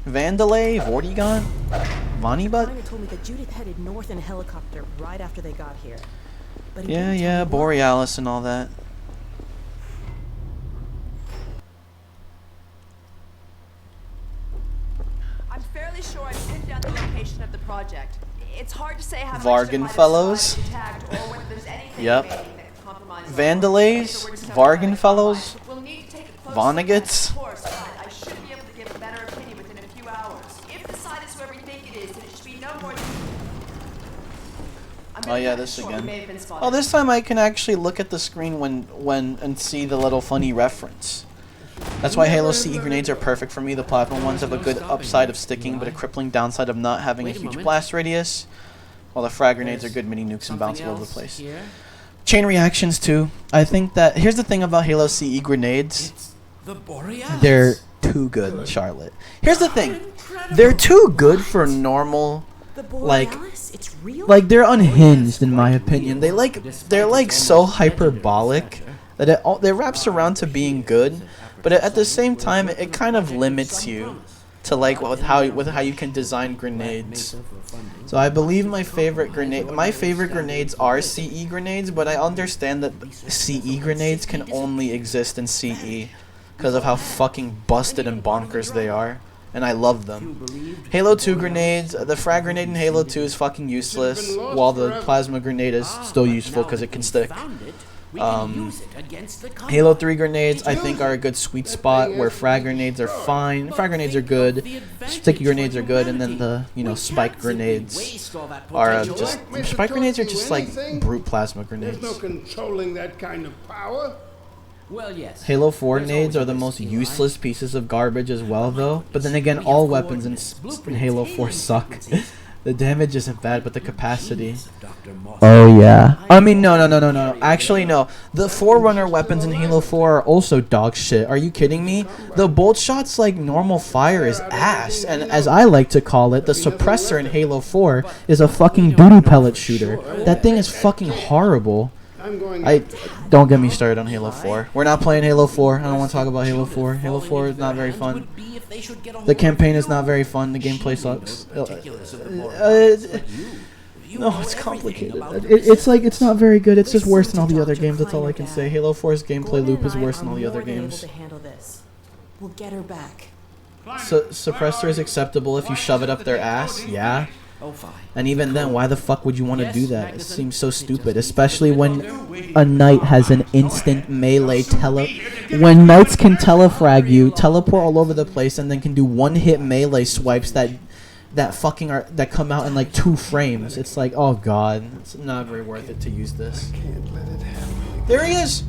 Vandalay, Vortigaunt, Vonnegut. Miner told me that Judith headed north in a helicopter right after they got here. But he Yeah, didn't tell me why. Borealis and all that. I'm fairly sure I've pinned down the location of the project. It's hard to say how much Vargan fellows. Yep. Vandalays, Vargan fellows, Vonnegut's. I should be able to give a better opinion within a few hours. If the site is where we think it is, then it should be no more than... Oh yeah, this Sure, we again. may have been spotted. Oh, this time I can actually look at the screen when and see the little funny reference. That's why Halo CE grenades are perfect for me. The plasma ones have a good upside of sticking, but a crippling downside of not having a huge blast radius. While the frag grenades are good mini nukes and bounce all over the place. Chain reactions too. I think that here's the thing about Halo CE grenades. They're too good, Charlotte. Here's the thing. They're too good for normal, like they're unhinged in my opinion. They're like so hyperbolic that it wraps around to being good, but at the same time it kind of limits you to like with how you can design grenades. So I believe my favorite grenades are CE grenades, but I understand that CE grenades can only exist in CE because of how fucking busted and bonkers they are. And I love them. Halo 2 grenades, the frag grenade in Halo 2 is fucking useless, while the plasma grenade is still useful because it can stick. Halo 3 grenades I think are a good sweet spot where frag grenades are fine. Frag grenades are good, sticky grenades are good, and then the spike grenades are spike grenades are just like brute plasma grenades. There's no controlling that kind of power. Well, yes. Halo 4 nades are the most useless pieces of garbage as well, though. But then again, all weapons in Halo 4 suck. The damage isn't bad, but the capacity. Oh yeah. I mean, no. Actually, no. The Forerunner weapons in Halo 4 are also dog shit. Are you kidding me? The bolt shots like normal fire is ass, and as I like to call it, the suppressor in Halo 4 is a fucking booty pellet shooter. That thing is fucking horrible. Don't get me started on Halo 4. We're not playing Halo 4. I don't want to talk about Halo 4. Halo 4 is not very fun. The campaign is not very fun. The gameplay sucks. No, it's complicated. It's not very good. It's just worse than all the other games. That's all I can say. Halo 4's gameplay loop is worse than all the other games. We'll get her back. Suppressor is acceptable if you shove it up their ass. Yeah. And even then, why the fuck would you want to do that? It seems so stupid, especially when a knight has an instant melee when knights can telefrag you, teleport all over the place, and then can do one-hit melee swipes that come out in like 2 frames. It's like, oh god, it's not very worth it to use this. There he is.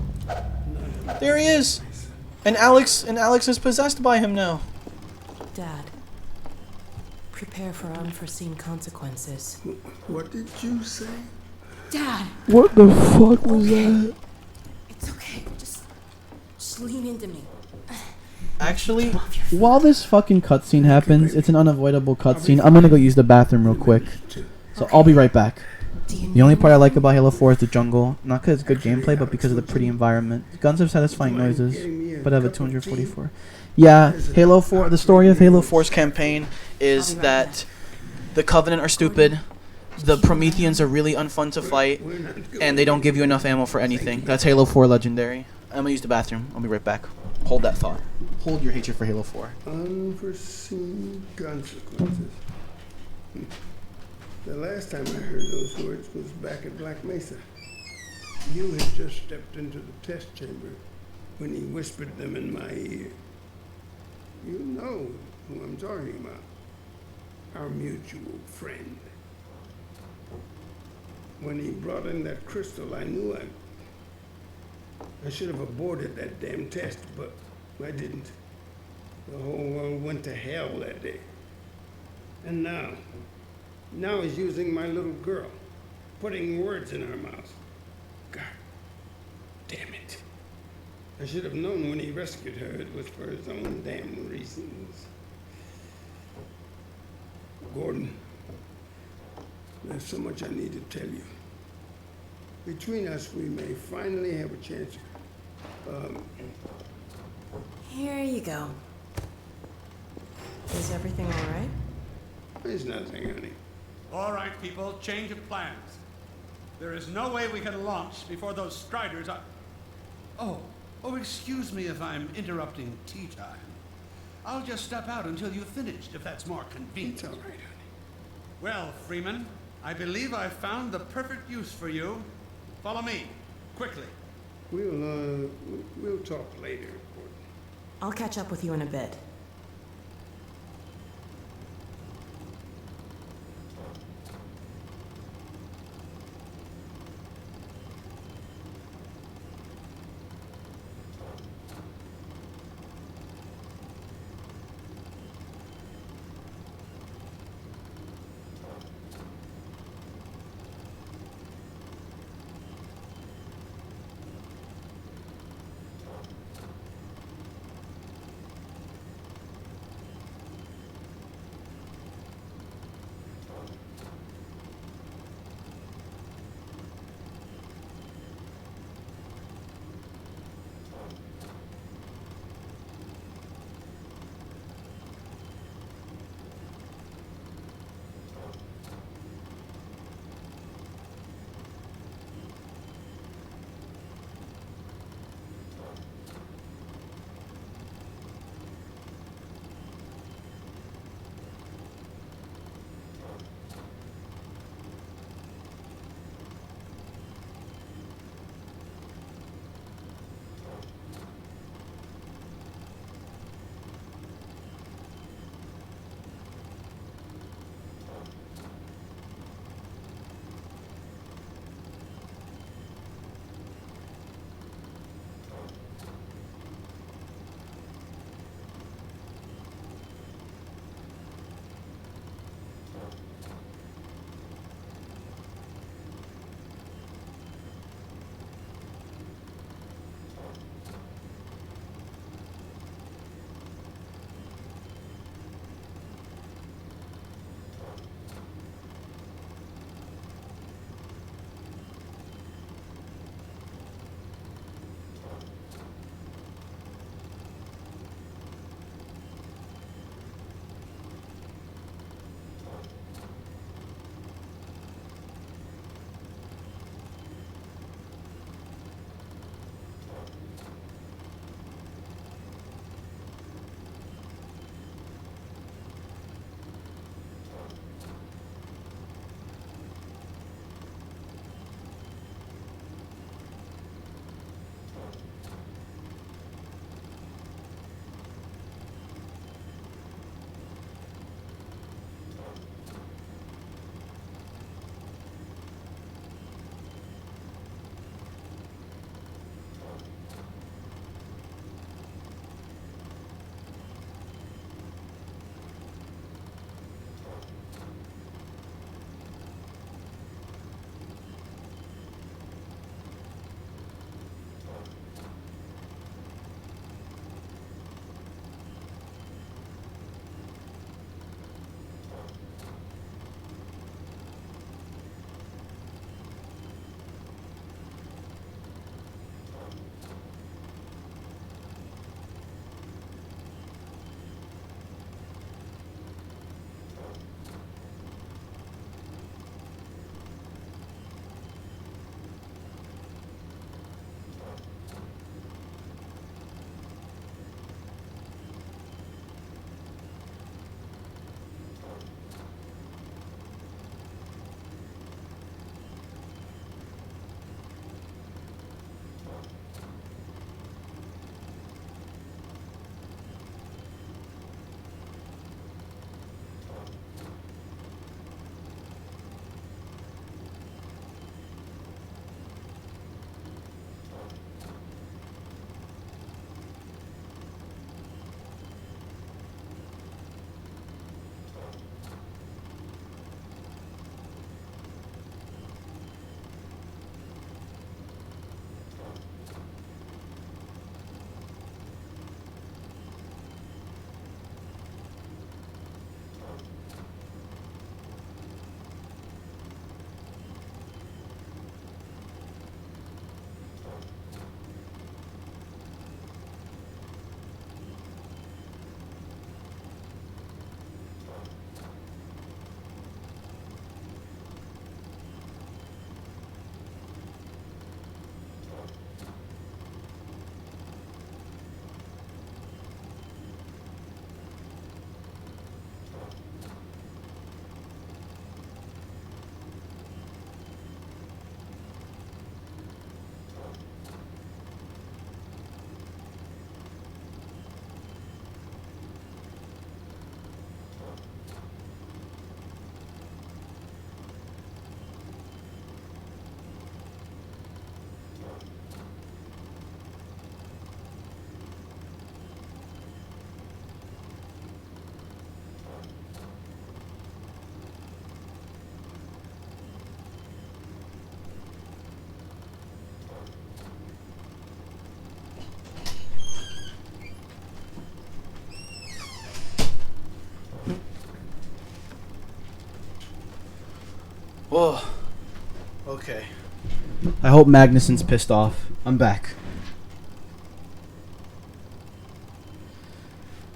There he is. And Alex is possessed by him now. Dad. Prepare for unforeseen consequences. What did you say? Dad! What the fuck was that? It's okay. Just lean into me. Actually, while this fucking cutscene happens, it's an unavoidable cutscene. I'm gonna go use the bathroom real quick. So I'll be right back. The only part I like about Halo 4 is the jungle. Not because it's good gameplay, but because of the pretty environment. Guns have satisfying noises, but I have a 244. Yeah, Halo 4. The story of Halo 4's campaign is that the Covenant are stupid, the Prometheans are really unfun to fight, and they don't give you enough ammo for anything. That's Halo 4 Legendary. I'm gonna use the bathroom. I'll be right back. Hold that thought. Hold your hatred for Halo 4. Unforeseen consequences. The last time I heard those words was back at Black Mesa. You had just stepped into the test chamber when he whispered them in my ear. You know who I'm talking about. Our mutual friend. When he brought in that crystal, I knew I should have aborted that damn test, but I didn't. The whole world went to hell that day. And now he's using my little girl, putting words in her mouth. God damn it. I should have known when he rescued her it was for his own damn reasons. Gordon, there's so much I need to tell you. Between us, we may finally have a chance. Here you go. Is everything all right? There's nothing, honey. All right, people, change of plans. There is no way we can launch before those Striders are... Oh, excuse me if I'm interrupting tea time. I'll just step out until you've finished, if that's more convenient. It's all right, honey. Well, Freeman, I believe I've found the perfect use for you. Follow me, quickly. We'll talk later, Gordon. I'll catch up with you in a bit. Oh. Okay. I hope Magnuson's pissed off. I'm back.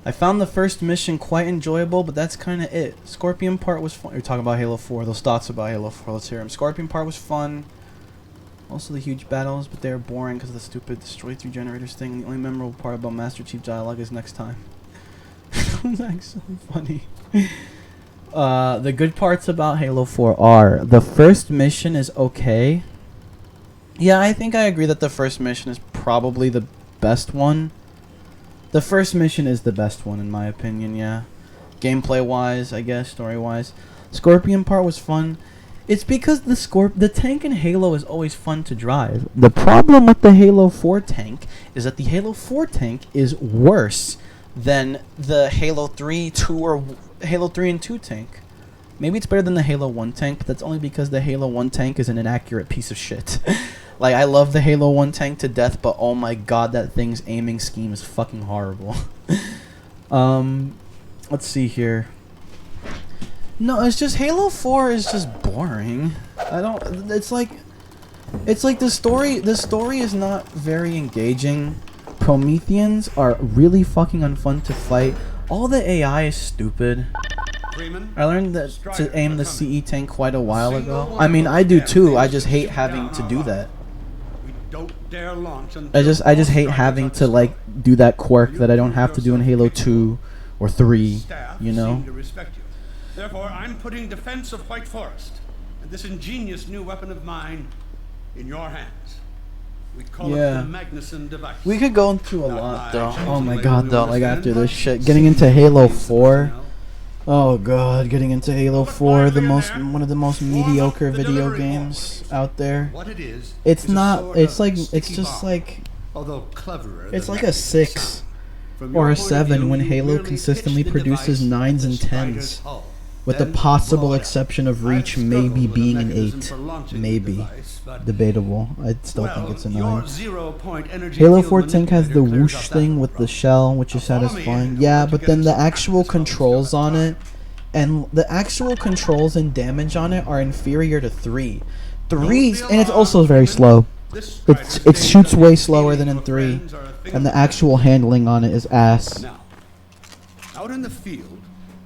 I found the first mission quite enjoyable, but that's kind of it. Scorpion part was fun. You're talking about Halo 4. Those thoughts about Halo 4. Let's hear them. Scorpion part was fun. Also the huge battles, but they were boring because of the stupid destroy 3 generators thing. The only memorable part about Master Chief dialogue is next time. It was actually funny. The good parts about Halo 4 are the first mission is okay. Yeah, I think I agree that the first mission is probably the best one. The first mission is the best one in my opinion, yeah. Gameplay wise, I guess, story wise. Scorpion part was fun. It's because the tank in Halo is always fun to drive. The problem with the Halo 4 tank is that the Halo 4 tank is worse than the Halo 3, 2 or Halo 3 and 2 tank. Maybe it's better than the Halo 1 tank, but that's only because the Halo 1 tank is an inaccurate piece of shit. Like, I love the Halo 1 tank to death, but oh my god, that thing's aiming scheme is fucking horrible. Let's see here. No, it's just Halo 4 is just boring. It's like the story is not very engaging. Prometheans are really fucking unfun to fight. All the AI is stupid. I learned that to aim the CE tank quite a while ago. I mean, I do too. I just hate having to do that. I just hate having to like do that quirk that I don't have to do in Halo 2 or 3, you know? Therefore, I'm putting defense of White Forest and this ingenious new weapon of mine in your hands. We call it the Magnuson device. We could go into a lot though. Oh my god though, like after this shit. Getting into Halo 4. Oh god, getting into Halo 4, one of the most mediocre video games out there. It's not, it's just like, it's like a 6 or a 7 when Halo consistently produces 9s and 10s. With the possible exception of Reach maybe being an 8. Maybe. Debatable. I still think it's a 9. Halo 4 tank has the whoosh thing with the shell, which is satisfying. Yeah, but then the actual controls on it, and the actual controls and damage on it are inferior to 3. 3, and it's also very slow. It shoots way slower than in 3, and the actual handling on it is ass. Now, out in the field,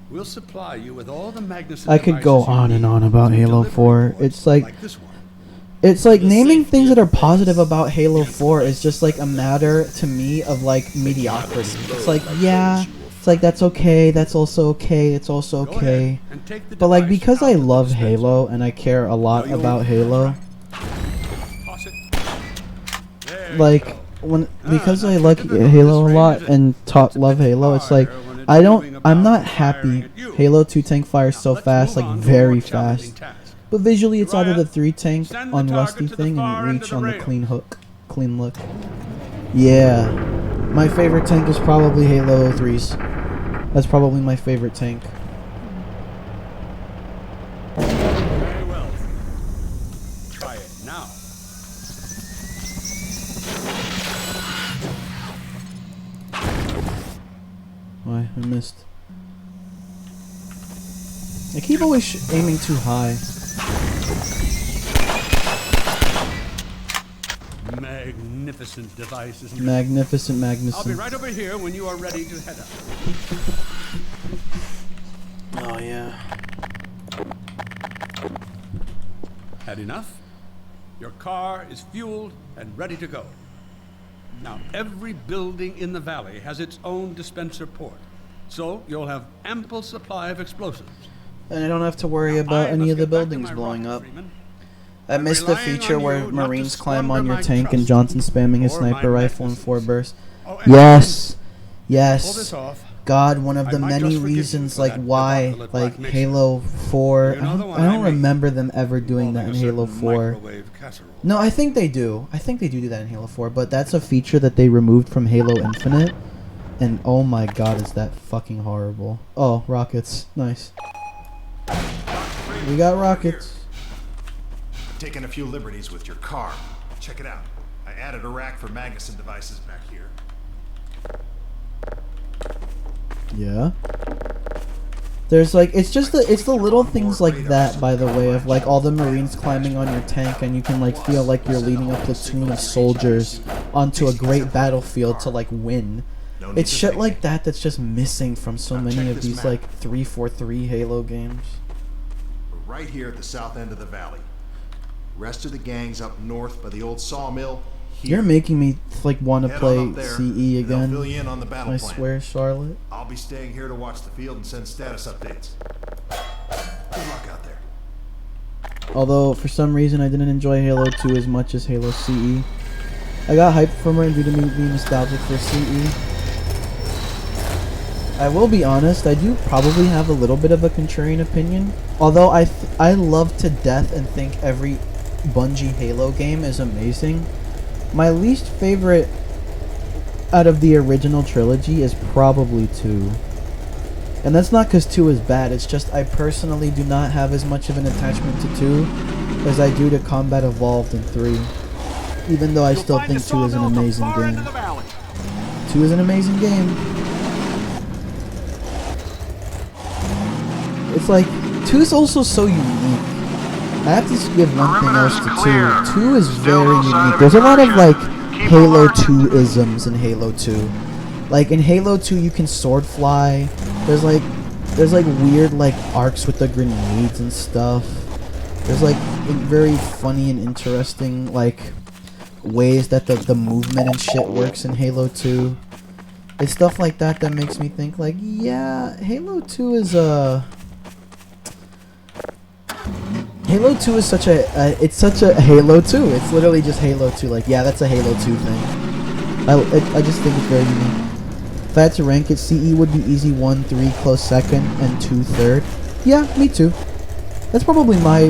we'll supply you with all the Magnuson I could go on and on about Halo 4. It's like naming things that are positive about Halo 4 is just like a matter to me of like mediocrity. It's like, yeah, it's like that's okay, that's also okay, it's also okay. But like because I love Halo and I care a lot about Halo, like because I like Halo a lot and love Halo, it's like I'm not happy Halo 2 tank fires so fast, like very fast. But visually it's either the 3 tank on Rusty thing and Reach on the clean look. Yeah. My favorite tank is probably Halo 3's. That's probably my favorite tank. Very well. Try it now. Why? I missed. I keep always aiming too high. Magnificent device, isn't it? Magnificent Magnuson. I'll be right over here when you are ready to head up. Oh yeah. Had enough? Your car is fueled and ready to go. Now, every building in the valley has its own dispenser port, so you'll have ample supply of explosives. And I don't have to worry about any of the buildings blowing up. I missed the feature where Marines climb on your tank and Johnson spamming his sniper rifle in 4 bursts. Yes! Yes! God, one of the many reasons like why like Halo 4, I don't remember them ever doing that in Halo 4. No, I think they do. I think they do that in Halo 4, but that's a feature that they removed from Halo Infinite. And oh my god, is that fucking horrible. Oh, rockets. Nice. We got rockets. Taking a few liberties with your car. Check it out. I added a rack for Magnuson devices back here. Yeah. There's like it's the little things like that, by the way, of like all the Marines climbing on your tank, and you can like feel like you're leading a platoon of soldiers onto a great battlefield to like win. It's shit like that that's just missing from so many of these like 343 Halo games. We're right here at the south end of the valley. Rest of the gang's up north by the old sawmill. You're making me like want to play CE again. Fill you in on the battle I plan. swear, Charlotte. I'll be staying here to watch the field and send status updates. Good luck out there. Although for some reason I didn't enjoy Halo 2 as much as Halo CE. I got hyped from her due to me being nostalgic for CE. I will be honest, I do probably have a little bit of a contrarian opinion. Although I love to death and think every Bungie Halo game is amazing. My least favorite out of the original trilogy is probably 2. And that's not because 2 is bad, it's just I personally do not have as much of an attachment to 2 as I do to Combat Evolved in 3. Even though I still think 2 is an amazing game. 2 is an amazing game. It's like, 2 is also so unique. I have to give one thing else to 2. 2 is very unique. There's a lot of like Halo 2-isms in Halo 2. Like in Halo 2 you can sword fly. There's like weird like arcs with the grenades and stuff. There's like very funny and interesting like ways that the movement and shit works in Halo 2. It's stuff like that that makes me think like, yeah, Halo 2 is Halo 2 is such a it's such a Halo 2. It's literally just Halo 2. Like, yeah, that's a Halo 2 thing. I just think it's very unique. If I had to rank it, CE would be easy 1, 3, close second, and 2, third. Yeah, me too. That's probably my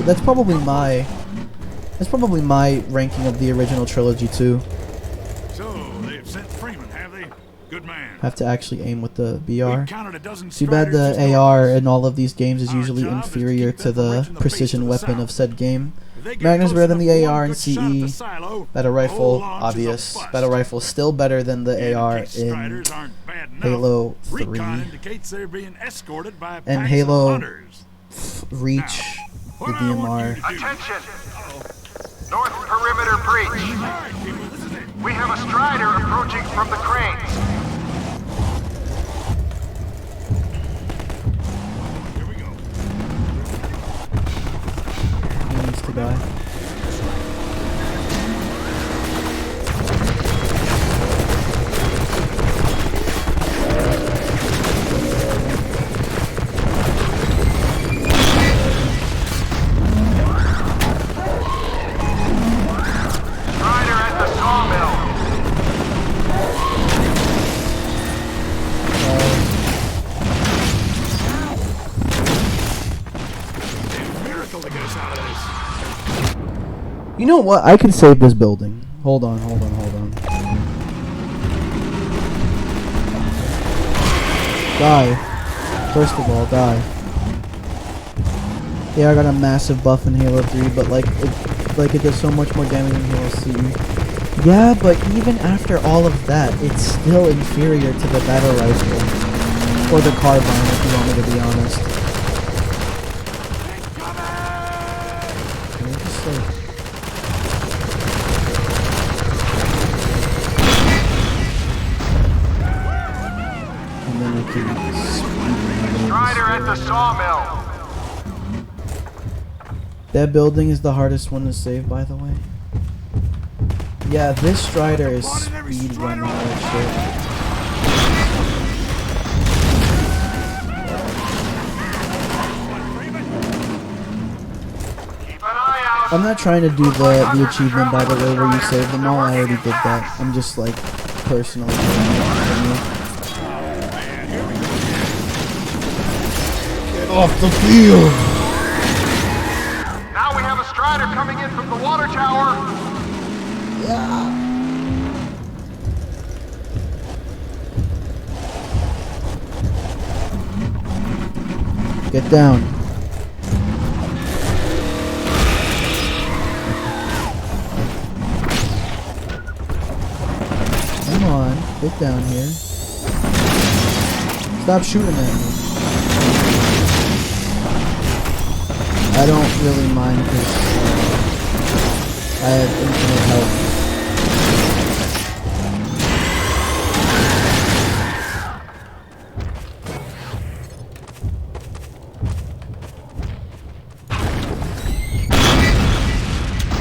ranking of the original trilogy too. So they've sent Freeman, have they? Good man. Have to actually aim with the BR. Too bad the AR in all of these games is usually inferior to the precision weapon of said game. Magnum's better than the AR in CE. Battle rifle, obvious. Battle rifle still better than the AR in Halo 3. And Halo Reach, the DMR. Attention! North perimeter breach. We have a Strider approaching from the cranes. He needs to die. You know what? I can save this building. Hold on. Die. First of all, die. Yeah, I got a massive buff in Halo 3, but like it does so much more damage than Halo CE. Yeah, but even after all of that, it's still inferior to the battle rifle. Or the carbine, if you want me to be honest. Can I just like... Strider at the sawmill. That building is the hardest one to save, by the way. Yeah, this Strider is speed running that shit. I'm not trying to do the achievement, by the way, where you save them all. I already did that. I'm just like personally doing it. Off the field! Now we have a Strider coming in from the water tower. Yeah. Get down. Come on, get down here. Stop shooting at me. I don't really mind because I have infinite health.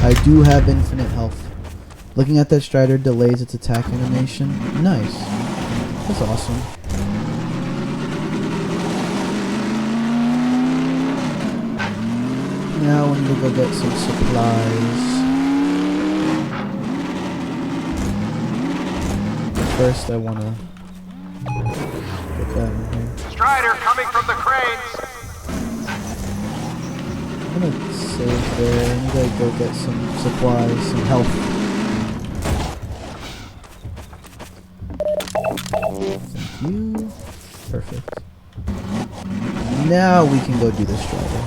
I do have infinite health. Looking at that Strider delays its attack animation. Nice. That's awesome. Now we need to go get some supplies. But first I wanna put that in here. Strider coming from the cranes. I'm gonna save there. I need to go get some supplies, some health. Thank you. Perfect. Now we can go do the Strider.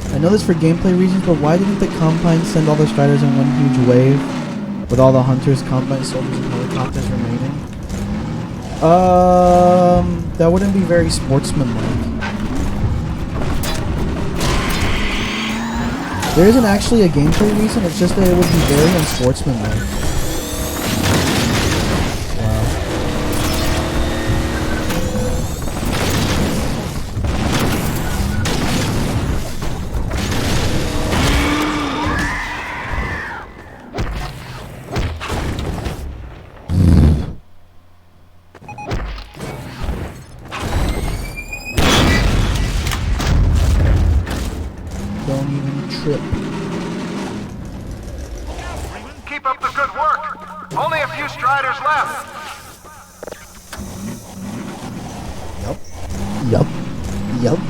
I know this for gameplay reasons, but why didn't the Combine send all the Striders in one huge wave? With all the Hunters, Combine Soldiers, and Helicopters remaining? That wouldn't be very sportsmanlike. There isn't actually a gameplay reason, it's just that it would be very unsportsmanlike. Wow. Don't even trip. Keep up the good work. Only a few Striders left. Yup. Yup. Yup.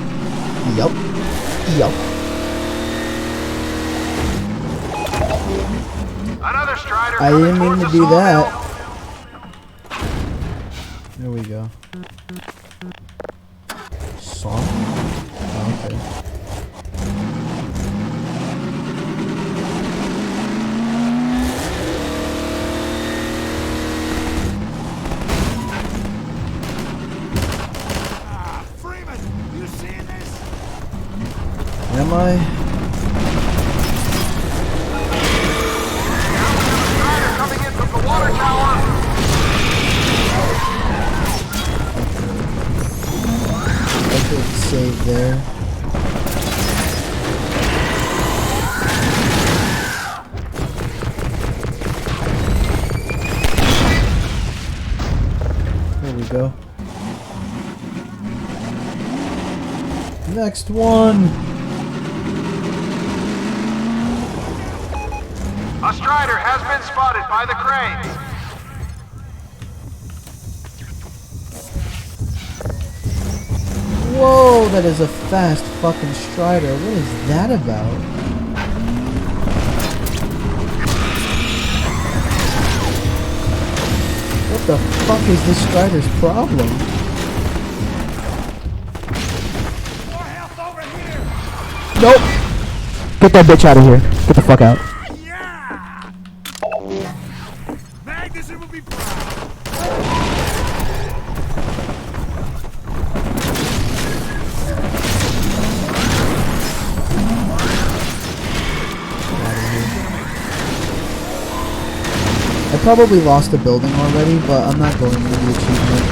Yup. Yup. Another Strider. I didn't mean to do that. There we go. Song? Oh, okay. Freeman, you seeing this? Am I? Strider coming in from the water tower. I could save there. There we go. Next one. A Strider has been spotted by the cranes. Whoa, that is a fast fucking Strider. What is that about? What the fuck is this Strider's problem? More health over here. Nope. Get that bitch out of here. Get the fuck out. Yeah. Magnuson will be proud. I probably lost a building already, but I'm not going to the achievement.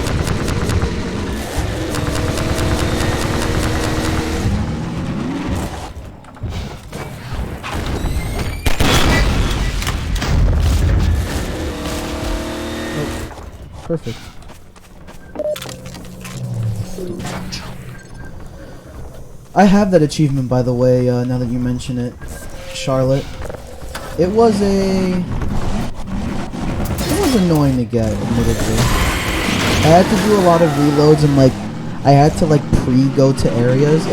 Oh, perfect. I have that achievement, by the way, now that you mention it, Charlotte. It was annoying to get, admittedly. I had to do a lot of reloads and like I had to like pre-go to areas.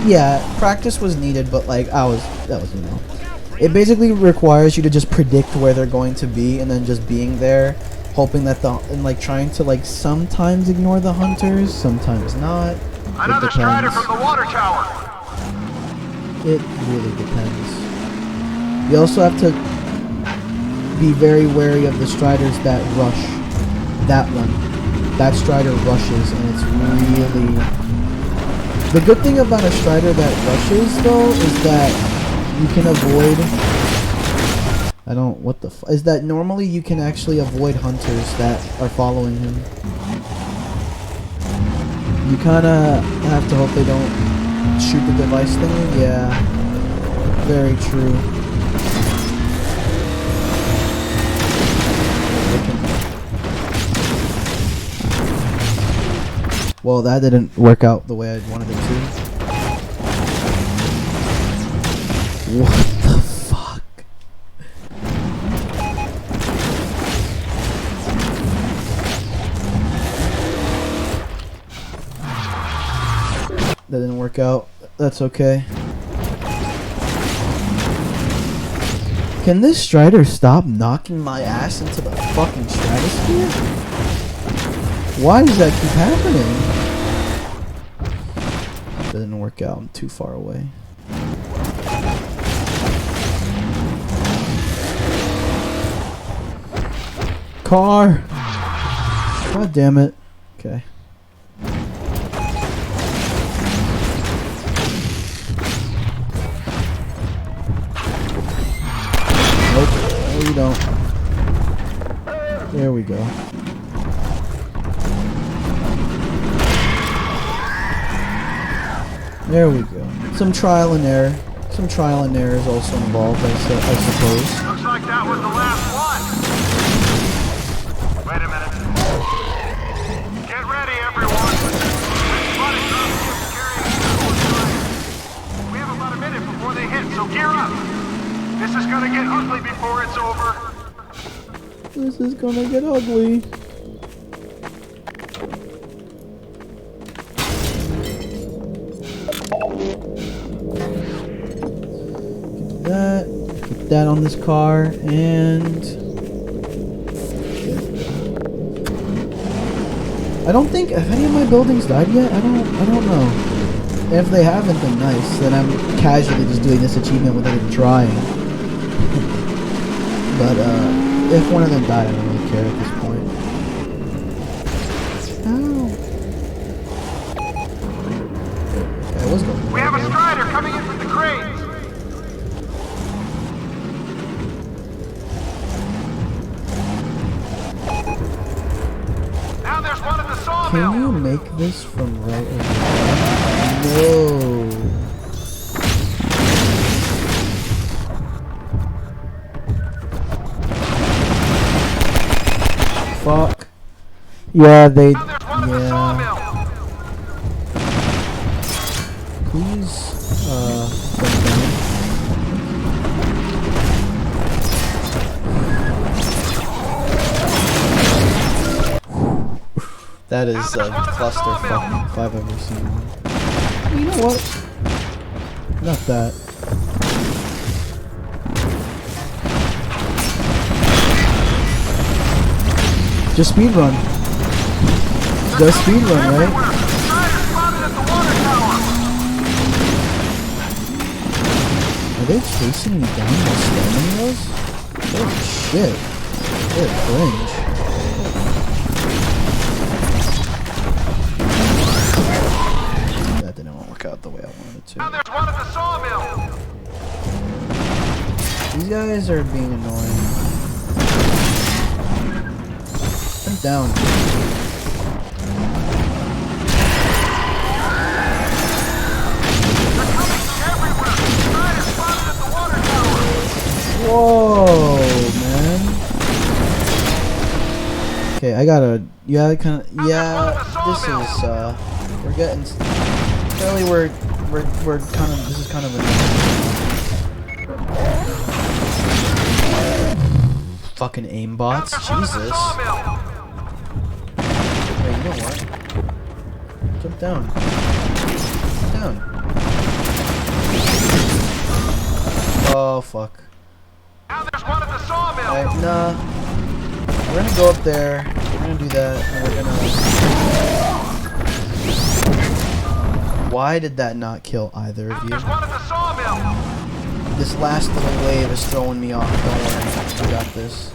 Yeah, practice was needed, but like that was you know. It basically requires you to just predict where they're going to be and then just being there, hoping that and like trying to like sometimes ignore the hunters, sometimes not. Another Strider from the water tower. It really depends. You also have to be very wary of the Striders that rush. That one. That Strider rushes, and it's really The good thing about a Strider that rushes, though, is that you can avoid... I don't... What the f... Is that normally you can actually avoid hunters that are following him. You kind of have to hope they don't shoot the device thing. Yeah. Very true. Well, that didn't work out the way I wanted it to. What the fuck? That didn't work out. That's okay. Can this Strider stop knocking my ass into the fucking stratosphere? Why does that keep happening? That didn't work out. I'm too far away. Car! God damn it. Okay. Nope. No, you don't. There we go. There we go. Some trial and error. Some trial and error is also involved, I suppose. Looks like that was the last one. Wait a minute. Get ready, everyone. We have about a minute before they hit, so gear up. This is gonna get ugly before it's over. This is gonna get ugly. Get that on this car, and I don't think have any of my buildings died yet. I don't know. If they haven't, then nice. Then I'm casually just doing this achievement without even trying. But if one of them died, I don't really care at this point. Ow. I was going. We have a Strider coming in with the cranes. Can you make this from right over there? No. Fuck. Yeah, they... Yeah. Please, come down. That is a clusterfuck if I've ever seen one. You know what? Not that. Just speedrun. Just speedrun, right? Are they chasing me down while slamming those? Holy shit. They're cringe. Out the way I wanted it to. Now there's one at the sawmill. These guys are being annoying. I'm down. Whoa, man. Okay, I gotta. Yeah, kind of. Yeah, this is. We're getting. Apparently we're kind of, this is kind of a fucking aimbots, Jesus. Hey, you know what? Jump down. Jump down. Oh fuck. Alright, nah. We're gonna go up there. We're gonna do that, and we're gonna. Why did that not kill either of you? This last little wave is throwing me off. Don't worry, I got this.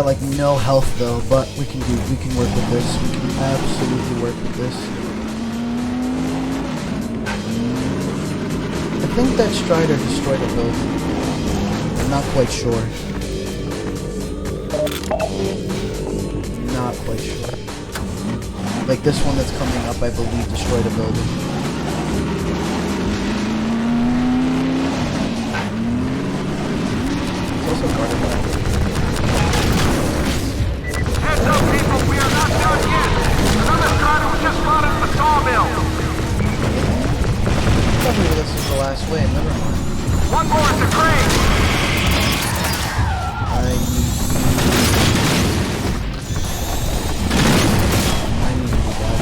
got like no health though, but we can work with this. We can absolutely work with this. I think that Strider destroyed a building. I'm not quite sure. Not quite sure. Like this one that's coming up, I believe, destroyed a building. It's also part of that. Heads up, people, we are not done yet. Another strider was just spotted at the sawmill. Tell me this is the last wave, never mind. One more at the crane. I need to be back.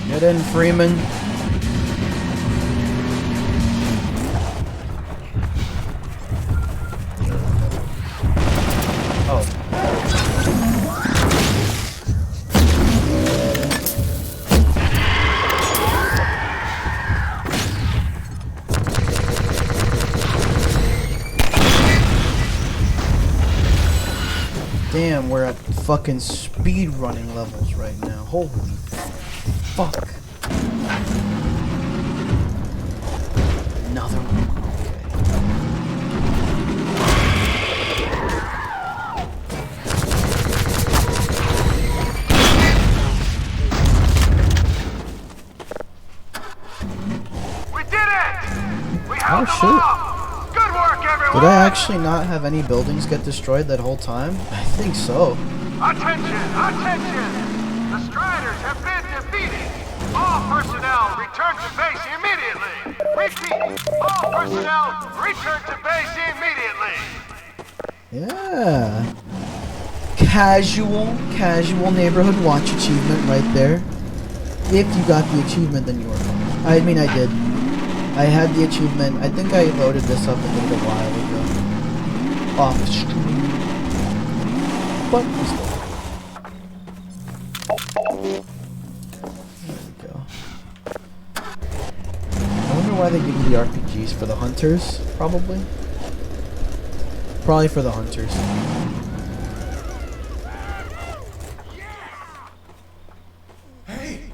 Get in, Freeman. Oh. Damn, we're at fucking speed running levels right now. Holy fuck. Another one. We did it! We Oh held them shit. off! Good work, everyone! Did I actually not have any buildings get destroyed that whole time? I think so. Attention! Attention! The Striders have been defeated! All personnel return to base immediately! Repeat! All personnel return to base immediately! Yeah. Casual neighborhood watch achievement right there. If you got the achievement, then you were fine. I mean, I did. I had the achievement. I think I loaded this up a little while ago. Off stream. But we still. There we go. I wonder why they give you the RPGs for the hunters, probably. Probably for the hunters. Hey,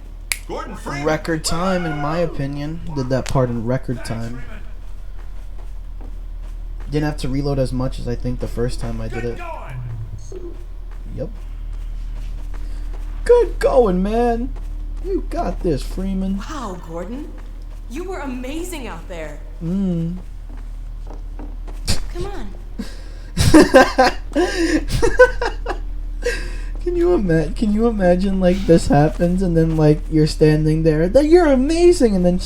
Gordon Freeman. Record time, in my opinion. Did that part in record time. Didn't have to reload as much as I think the first time I did it. Yep. Good going, man. You got this, Freeman. Wow, Gordon. You were amazing out there. Mmm. Come on. Can you imagine like this happens and then like you're standing there, that you're amazing, and then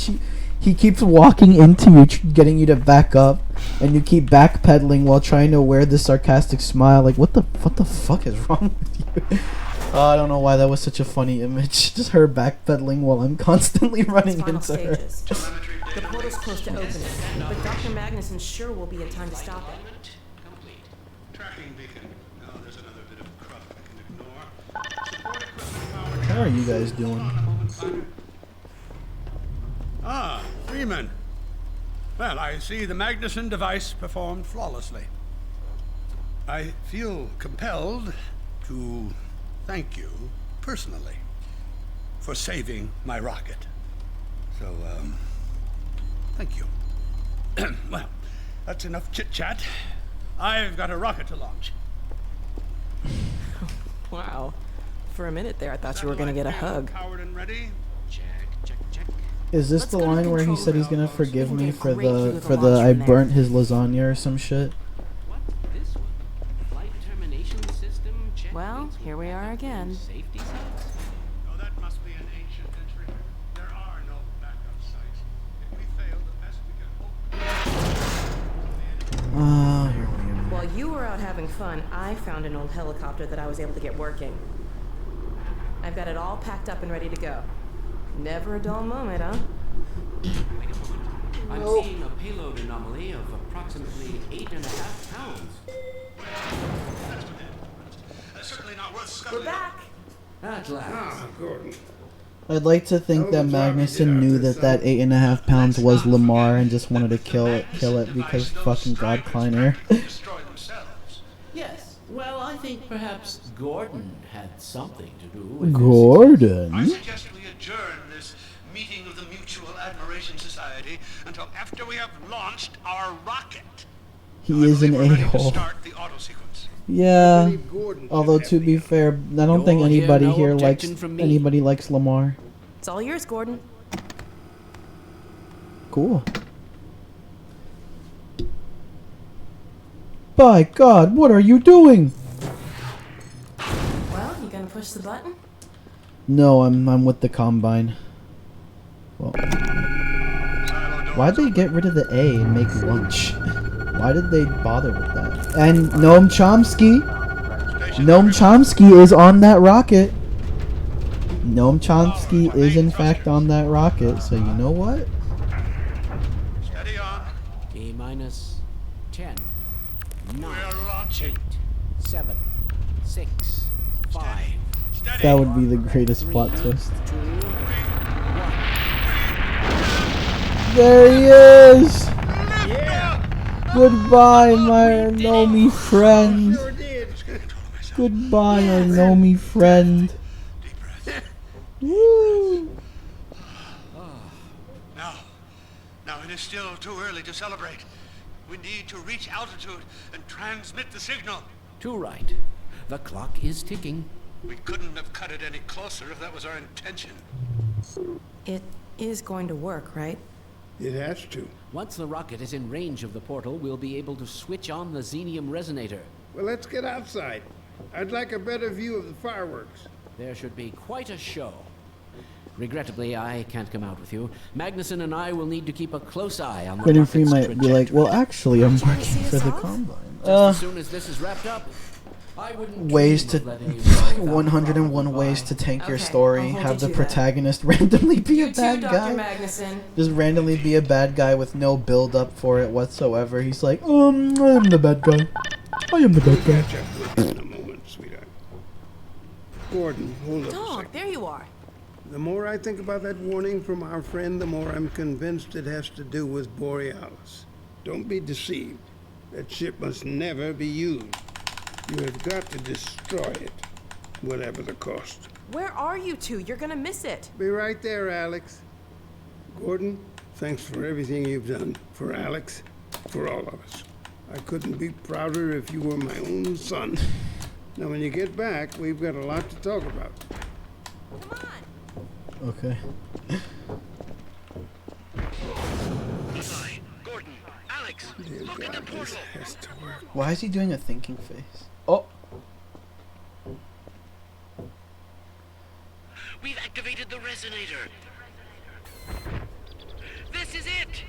he keeps walking into you, getting you to back up, and you keep backpedaling while trying to wear this sarcastic smile. Like what the fuck is wrong with you? I don't know why that was such a funny image. Just her backpedaling while I'm constantly running into her. The portal's close to opening, but Dr. Magnuson sure will be in time to stop it. Tracking beacon. Oh, there's another bit of crap I can ignore. Support equipment powered. How are you guys doing? Ah, Freeman. Well, I see the Magnuson device performed flawlessly. I feel compelled to thank you personally for saving my rocket. So, thank you. Well, that's enough chit-chat. I've got a rocket to launch. Wow. For a minute there, I thought you were gonna get a hug. Powered and ready. Check, check, check. Is this Let's the go to line where he control said he's room. gonna forgive We can me get a for great view the of the launch I from there. burnt his lasagna or some shit? What? This one? Flight termination system check. Well, here we are again. Safety sites? Oh, that must be an ancient entry. There are no backup sites. If we fail, the best we can hope. Here we go. While you were out having fun, I found an old helicopter that I was able to get working. I've got it all packed up and ready to go. Never a dull moment, huh? Wait a moment. I'm seeing a payload anomaly of approximately 8.5 pounds. That's certainly not worth We're scuttling. back. At last. Ah, Gordon. I'd like to think that Magnuson knew that 8.5 pounds was Lamar and just wanted to kill it because fucking God Kleiner. Yes. Well, I think perhaps Gordon had something to do with Gordon? I suggest we adjourn this meeting of the Mutual Admiration Society until after we have launched our rocket. He is an a-hole. Yeah. Although to be fair, I don't think anybody here likes Lamar. It's all yours, Gordon. Cool. By God, what are you doing? Well, you gonna push the button? No, I'm with the Combine. Well, why'd they get rid of the A and make lunch? Why did they bother with that? And Noam Chomsky is on that rocket. Noam Chomsky is in fact on that rocket, so you know what? Steady on. T minus 10, 9, 8, 7, 6, 5. That would be the greatest plot twist. 2, 1. There he is! Goodbye, my Nomi friend. Goodbye, my Nomi friend. Woo! Now it is still too early to celebrate. We need to reach altitude and transmit the signal. Too right. The clock is ticking. We couldn't have cut it any closer if that was our intention. It is going to work, right? It has to. Once the rocket is in range of the portal, we'll be able to switch on the xenium resonator. Well, let's get outside. I'd like a better view of the fireworks. There should be quite a show. Regrettably, I can't come out with you. Magnuson and I will need to keep a close eye on the Gordon rocket's Free might be like, well, actually, I'm working for the Combine. As soon as this is wrapped up, I wouldn't ways to dream of letting you know 101 ways to tank your story. I'll hold Have you the to protagonist randomly be a You too, bad Dr. guy. Magnuson. Just randomly be a bad guy with no build up for it whatsoever. He's like, I am the bad guy. I am the bad guy. Catch up with you in a moment, sweetheart. Gordon, hold up a Dog, second. there you are. The more I think about that warning from our friend, the more I'm convinced it has to do with Borealis. Don't be deceived. That ship must never be used. You have got to destroy it, whatever the cost. Where are you two? You're gonna miss it. Be right there, Alex. Gordon, thanks for everything you've done. For Alex, for all of us. I couldn't be prouder if you were my own son. Now, when you get back, we've got a lot to talk about. Come on. Okay. Gordon, Alex, Dear God, this has to work. Why is he doing a thinking face? Oh. We've activated the resonator. this is it.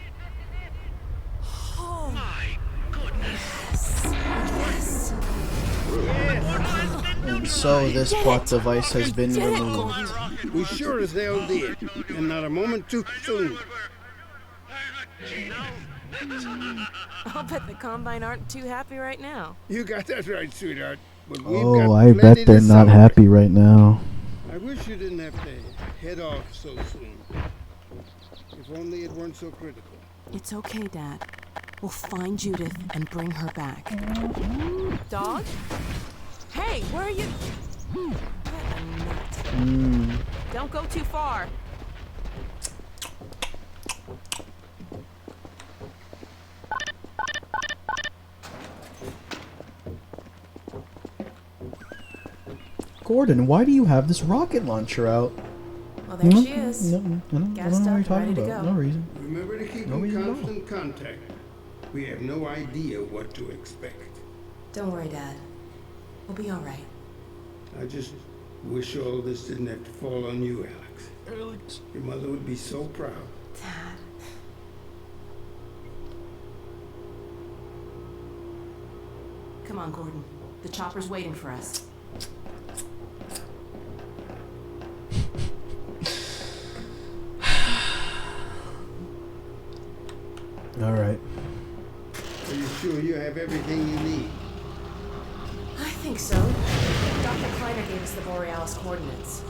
Oh, My goodness. yes. And so this plot device has been removed. We sure as hell did, and not a moment too soon. I'll bet the Combine aren't too happy right now. You got that right, sweetheart. But we've Oh, got I plenty bet they're to not celebrate. happy right now. I wish you didn't have to head off so soon. If only it weren't so critical. It's okay, Dad. We'll find Judith and bring her back. Dog? Hey, where are you? What a nut. Don't go too far. Gordon, why do you have this rocket launcher out? Well, there she is. No, I don't know Gassed what you're up, talking ready to about. go. No reason. Remember to keep No in reason at all. constant contact. We have no idea what to expect. Don't worry, Dad. We'll be all right. I just wish all this didn't have to fall on you, Alex. Your mother would be so proud. Dad. Come on, Gordon. The chopper's waiting for us. All right. Are you sure you have everything you need? I think so. Dr. Kleiner gave us the Borealis coordinates.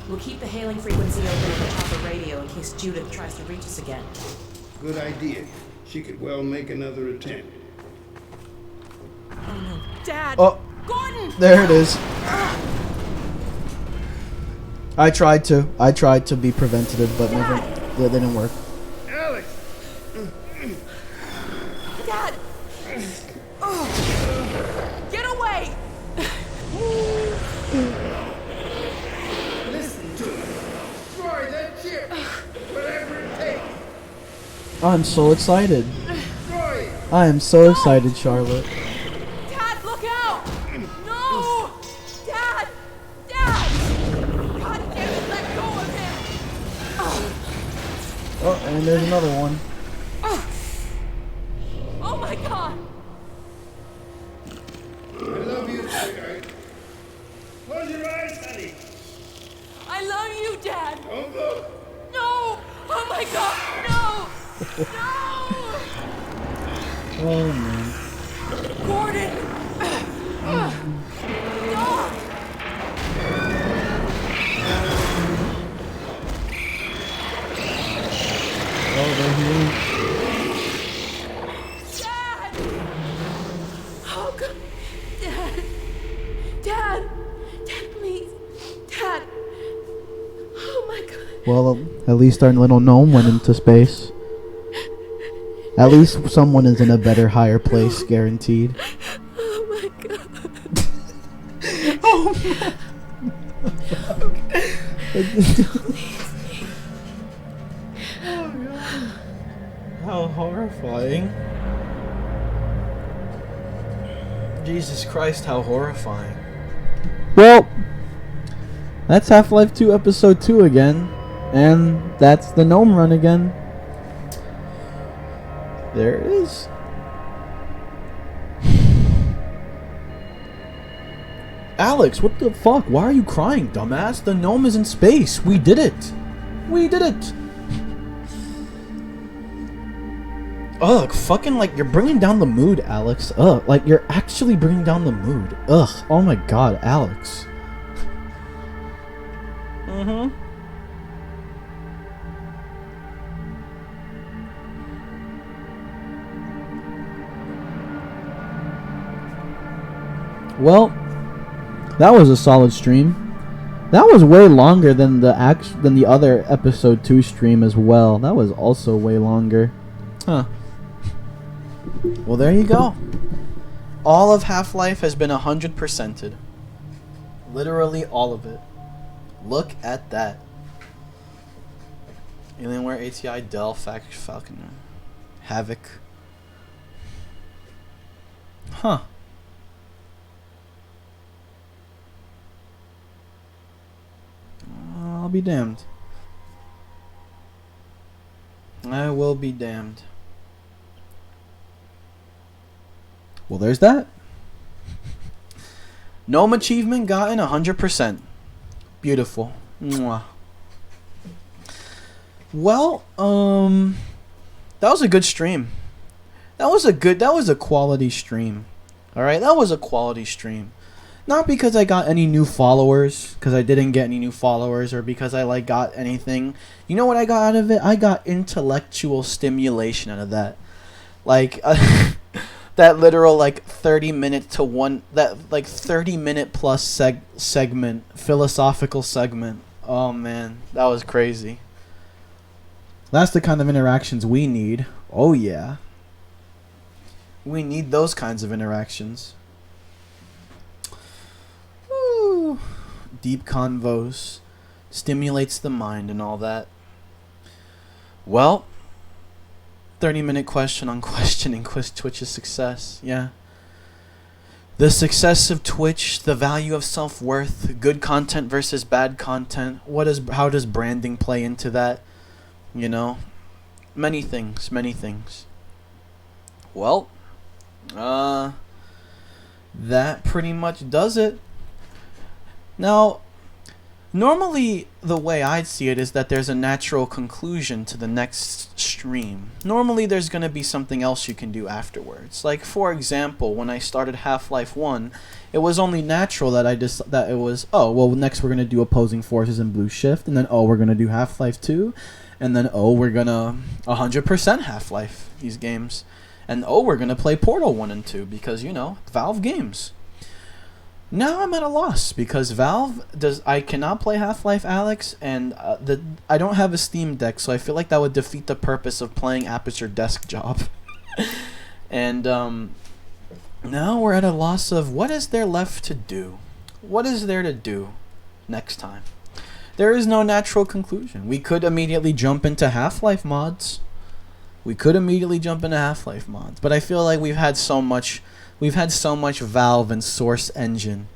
We'll keep the hailing frequency open at the top of radio in case Judith tries to reach us again. Good idea. She could well make another attempt. Oh no. Dad! Oh, Gordon! there it is. I tried to be preventative, but never. That didn't work. Alex! Dad! Get away! Listen to me. Destroy that ship. Whatever it takes. I'm so excited. Destroy it. I am so excited, Charlotte. Dad, look out! No! Dad! Dad! God damn it, let go of him! Oh, and there's another one. Oh my god! I love you, sweetheart. Close your eyes, honey. I love you, Dad! Don't look. No! Oh my god, no! No! Oh man. Gordon! Dog! Oh, there he is. Dad! Oh god! Dad! Dad! Dad, please! Dad! Oh my god! Well, at least our little gnome went into space. At least someone is in a better, higher place, guaranteed. Oh my god! Oh no! How horrifying. Jesus Christ, how horrifying. Well, that's Half-Life 2 Episode 2 again. And that's the Gnome Run again. There it is. Alex, what the fuck? Why are you crying, dumbass? The gnome is in space. We did it. We did it. Ugh, fucking like you're bringing down the mood, Alex. Ugh, like you're actually bringing down the mood. Ugh, oh my god, Alex. Mm-hmm. Well, that was a solid stream. That was way longer than the other episode 2 stream as well. That was also way longer. Huh. Well, there you go. All of Half-Life has been 100%ed. Literally all of it. Look at that. Alienware, ATI, Dell, Falcon, Havoc. Huh. I'll be damned. I will be damned. Well, there's that. Gnome achievement gotten 100%. Beautiful. Mwah. Well, that was a good stream. That was a quality stream. Alright, that was a quality stream. Not because I got any new followers, because I didn't get any new followers, or because I got anything. You know what I got out of it? I got intellectual stimulation out of that. That literal 30-minute to one, that 30-minute plus segment, philosophical segment. Oh man, that was crazy. That's the kind of interactions we need. Oh yeah. We need those kinds of interactions. Woo. Deep convos. Stimulates the mind and all that. Well, 30-minute question on questioning Twitch's success. Yeah. The success of Twitch, the value of self-worth, good content versus bad content. How does branding play into that? You know, many things. Well, that pretty much does it. Now, Normally, the way I'd see it is that there's a natural conclusion to the next stream. Normally, there's going to be something else you can do afterwards. Like, for example, when I started Half-Life 1, it was only natural that it was, oh, well, next we're going to do Opposing Forces and Blue Shift, and then, oh, we're going to do Half-Life 2, and then, oh, we're going to 100% Half-Life, these games. And, oh, we're going to play Portal 1 and 2, because, you know, Valve games. Now I'm at a loss because I cannot play Half-Life Alyx, and I don't have a Steam Deck, so I feel like that would defeat the purpose of playing Aperture Desk Job. And now we're at a loss of what is there left to do? What is there to do next time? There is no natural conclusion. We could immediately jump into Half-Life mods. But I feel like we've had so much Valve and Source Engine.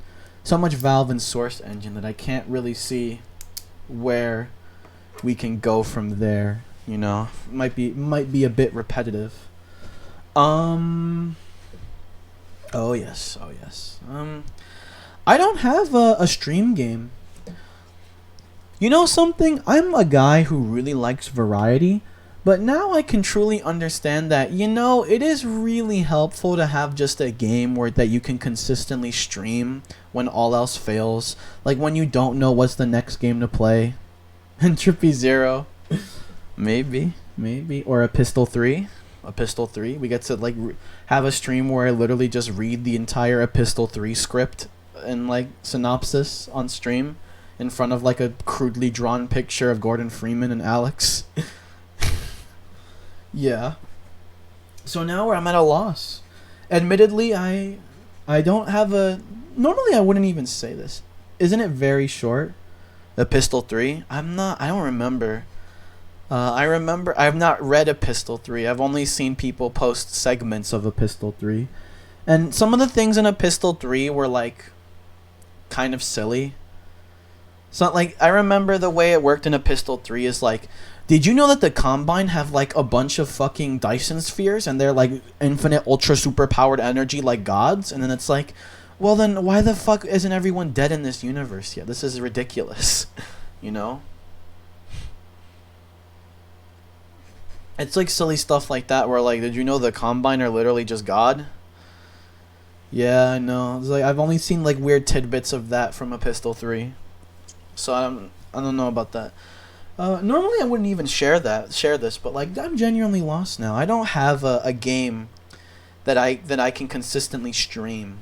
That I can't really see where we can go from there, you know. Might be a bit repetitive. Oh yes. I don't have a stream game. You know something? I'm a guy who really likes variety. But now I can truly understand that, you know, it is really helpful to have just a game that you can consistently stream when all else fails. Like when you don't know what's the next game to play. And Trippy Zero. Maybe. Or a Pistol 3. We get to like have a stream where I literally just read the entire Epistle 3 script and like synopsis on stream in front of like a crudely drawn picture of Gordon Freeman and Alex. Yeah. So now I'm at a loss. Admittedly, I don't have a... Normally I wouldn't even say this. Isn't it very short? Epistle 3? I don't remember. I've not read Epistle 3. I've only seen people post segments of Epistle 3. And some of the things in Epistle 3 were like kind of silly. So like I remember the way it worked in Epistle 3 is like, did you know that the Combine have like a bunch of fucking Dyson spheres and they're like infinite ultra super powered energy like gods? And then it's like, well then why the fuck isn't everyone dead in this universe yet? This is ridiculous. You know? It's like silly stuff like that where like, did you know the Combine are literally just God? Yeah, I know. It's like I've only seen like weird tidbits of that from Epistle 3. So I don't know about that. Normally I wouldn't even share this, but like I'm genuinely lost now. I don't have a game that I can consistently stream.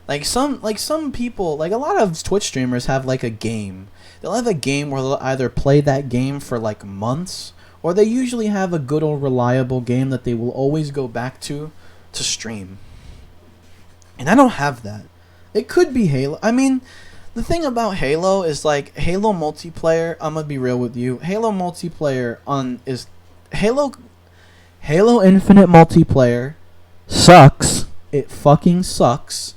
Like some people, like a lot of Twitch streamers have like a game. They'll have a game where they'll either play that game for like months, or they usually have a good old reliable game that they will always go back to stream. And I don't have that. It could be Halo. I mean, the thing about Halo is like Halo multiplayer, I'm gonna be real with you. Halo multiplayer is Halo Infinite multiplayer sucks. It fucking sucks.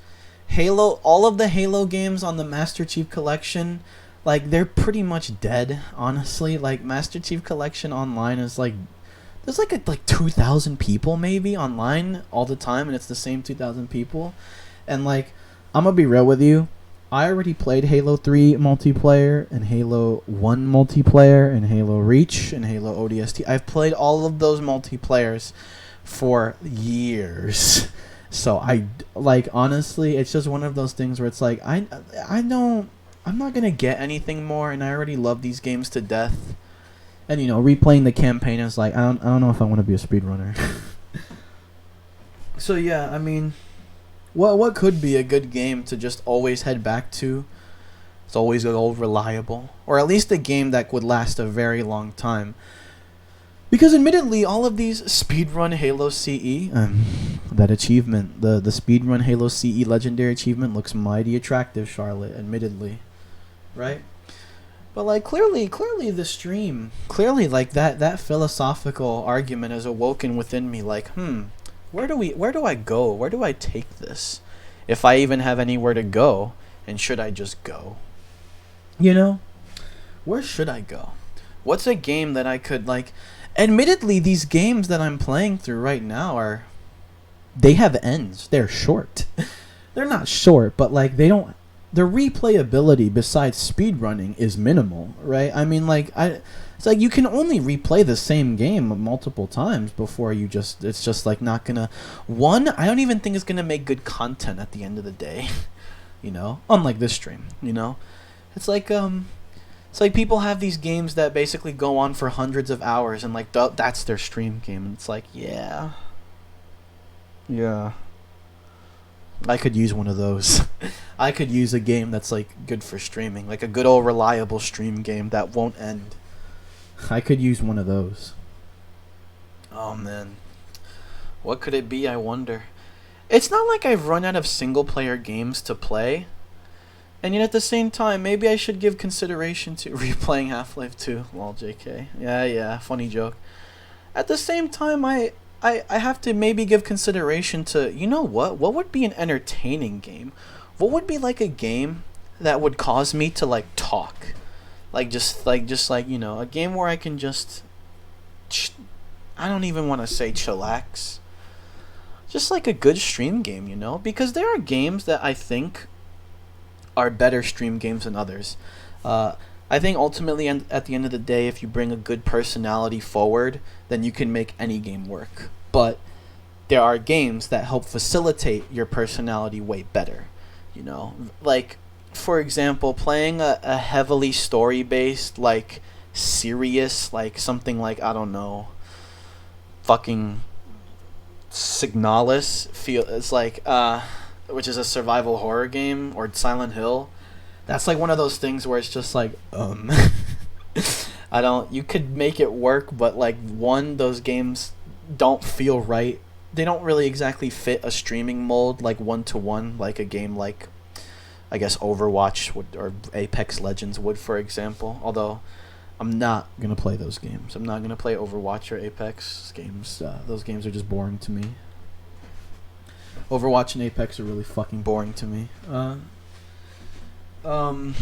All of the Halo games on the Master Chief Collection, like they're pretty much dead, honestly. Like Master Chief Collection online is like there's like 2,000 people maybe online all the time, and it's the same 2,000 people. And like I'm gonna be real with you. I already played Halo 3 multiplayer and Halo 1 multiplayer and Halo Reach and Halo ODST. I've played all of those multiplayers for years. So honestly, it's just one of those things where it's like I'm not going to get anything more, and I already love these games to death. And you know, replaying the campaign is like I don't know if I want to be a speedrunner. So yeah, I mean, What could be a good game to just always head back to? It's always all reliable. Or at least a game that would last a very long time. Because admittedly, all of these speedrun Halo CE, that achievement, the speedrun Halo CE legendary achievement looks mighty attractive, Charlotte, admittedly. Right? But like clearly the stream, like that philosophical argument has awoken within me like, where do I go? Where do I take this? If I even have anywhere to go, and should I just go? You know? Where should I go? What's a game that I could like... Admittedly, these games that I'm playing through right now they have ends. They're short. They're not short, but like they don't the replayability besides speedrunning is minimal, right? I mean, like, it's like you can only replay the same game multiple times before it's just like not gonna, I don't even think it's gonna make good content at the end of the day, you know, unlike this stream, you know. It's like people have these games that basically go on for hundreds of hours and like that's their stream game, and it's like, yeah, I could use one of those. I could use a game that's like good for streaming, like a good old reliable stream game that won't end. I could use one of those. Oh man, what could it be, I wonder? It's not like I've run out of single player games to play, and yet at the same time maybe I should give consideration to replaying Half-Life 2. Lol, JK. Yeah, funny joke. At the same time, I have to maybe give consideration to, you know what would be an entertaining game? What would be like a game that would cause me to like talk? Just like, you know, a game where I can just, I don't even want to say chillax. Just like a good stream game, you know? Because there are games that I think are better stream games than others. I think ultimately at the end of the day, if you bring a good personality forward, then you can make any game work. But there are games that help facilitate your personality way better, you know? Like, for example, playing a heavily story-based, like, serious, like, something like, I don't know, fucking Signalis, it's like, which is a survival horror game, or Silent Hill. That's like one of those things where it's just like, you could make it work, but like, those games don't feel right. They don't really exactly fit a streaming mold, like one-to-one, like a game like, I guess, Overwatch would, or Apex Legends would, for example. Although, I'm not going to play those games. I'm not going to play Overwatch or Apex games. Those games are just boring to me. Overwatch and Apex are really fucking boring to me. We're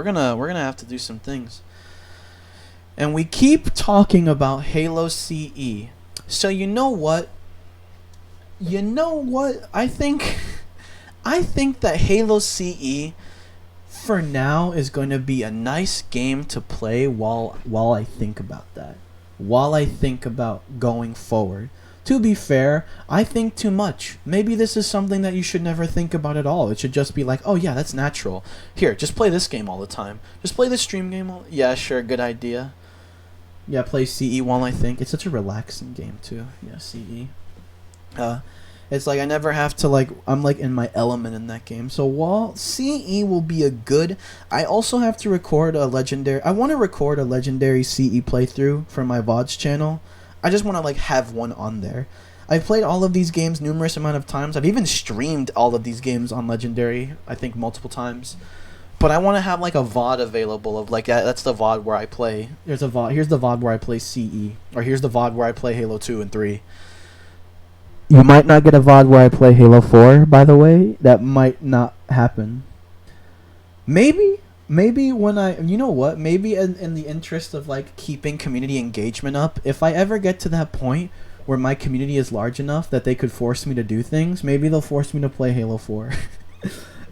gonna have to do some things. And we keep talking about Halo CE. So you know what? I think that Halo CE for now is going to be a nice game to play while I think about that. While I think about going forward. To be fair, I think too much. Maybe this is something that you should never think about at all. It should just be like, oh yeah, that's natural. Here, just play this game all the time. Just play this stream game yeah, sure, good idea. Yeah, play CE while I think. It's such a relaxing game too. Yeah, CE. It's like I never have to like, I'm like in my element in that game. So while CE will be a good, I also have to record I want to record a legendary CE playthrough for my VODs channel. I just want to like have one on there. I've played all of these games numerous amount of times. I've even streamed all of these games on Legendary, I think multiple times. But I want to have like a VOD available of like, that's the VOD where I play. Here's the VOD where I play CE. Or here's the VOD where I play Halo 2 and 3. You might not get a VOD where I play Halo 4, by the way. That might not happen. Maybe when you know what, maybe in the interest of like keeping community engagement up, if I ever get to that point where my community is large enough that they could force me to do things, maybe they'll force me to play Halo 4.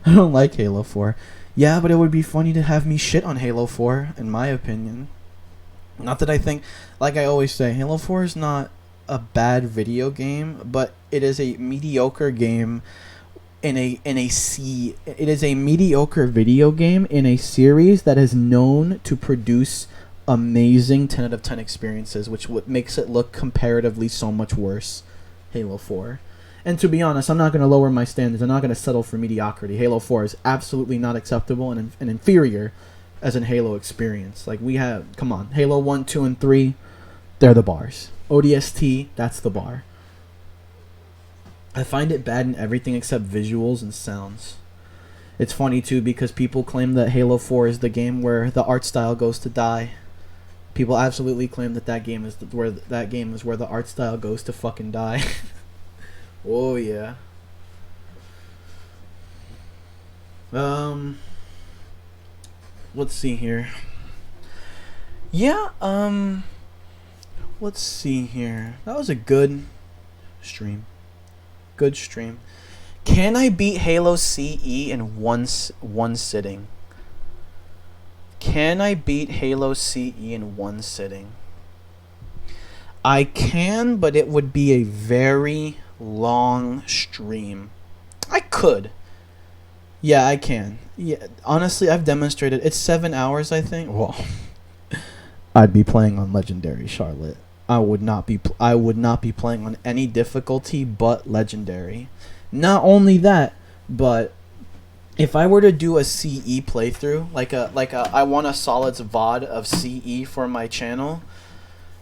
I don't like Halo 4. Yeah, but it would be funny to have me shit on Halo 4, in my opinion. Not that I think, like I always say, Halo 4 is not a bad video game, but it is a mediocre game it is a mediocre video game in a series that is known to produce amazing 10 out of 10 experiences, which makes it look comparatively so much worse. Halo 4. And to be honest, I'm not going to lower my standards. I'm not going to settle for mediocrity. Halo 4 is absolutely not acceptable and inferior as an Halo experience. Like, we have, come on, Halo 1, 2, and 3, they're the bars. ODST, that's the bar. I find it bad in everything except visuals and sounds. It's funny too because people claim that Halo 4 is the game where the art style goes to die. People absolutely claim that game is where the art style goes to fucking die. Oh yeah. Let's see here. Yeah, let's see here. That was a good stream. Good stream. Can I beat Halo CE in one sitting? Can I beat Halo CE in one sitting? I can, but it would be a very long stream. I could. Yeah, I can. Yeah, honestly, I've demonstrated. It's 7 hours, I think. Well, I'd be playing on Legendary, Charlotte. I would not be playing on any difficulty but Legendary. Not only that, but if I were to do a CE playthrough, like a I want a solids VOD of CE for my channel,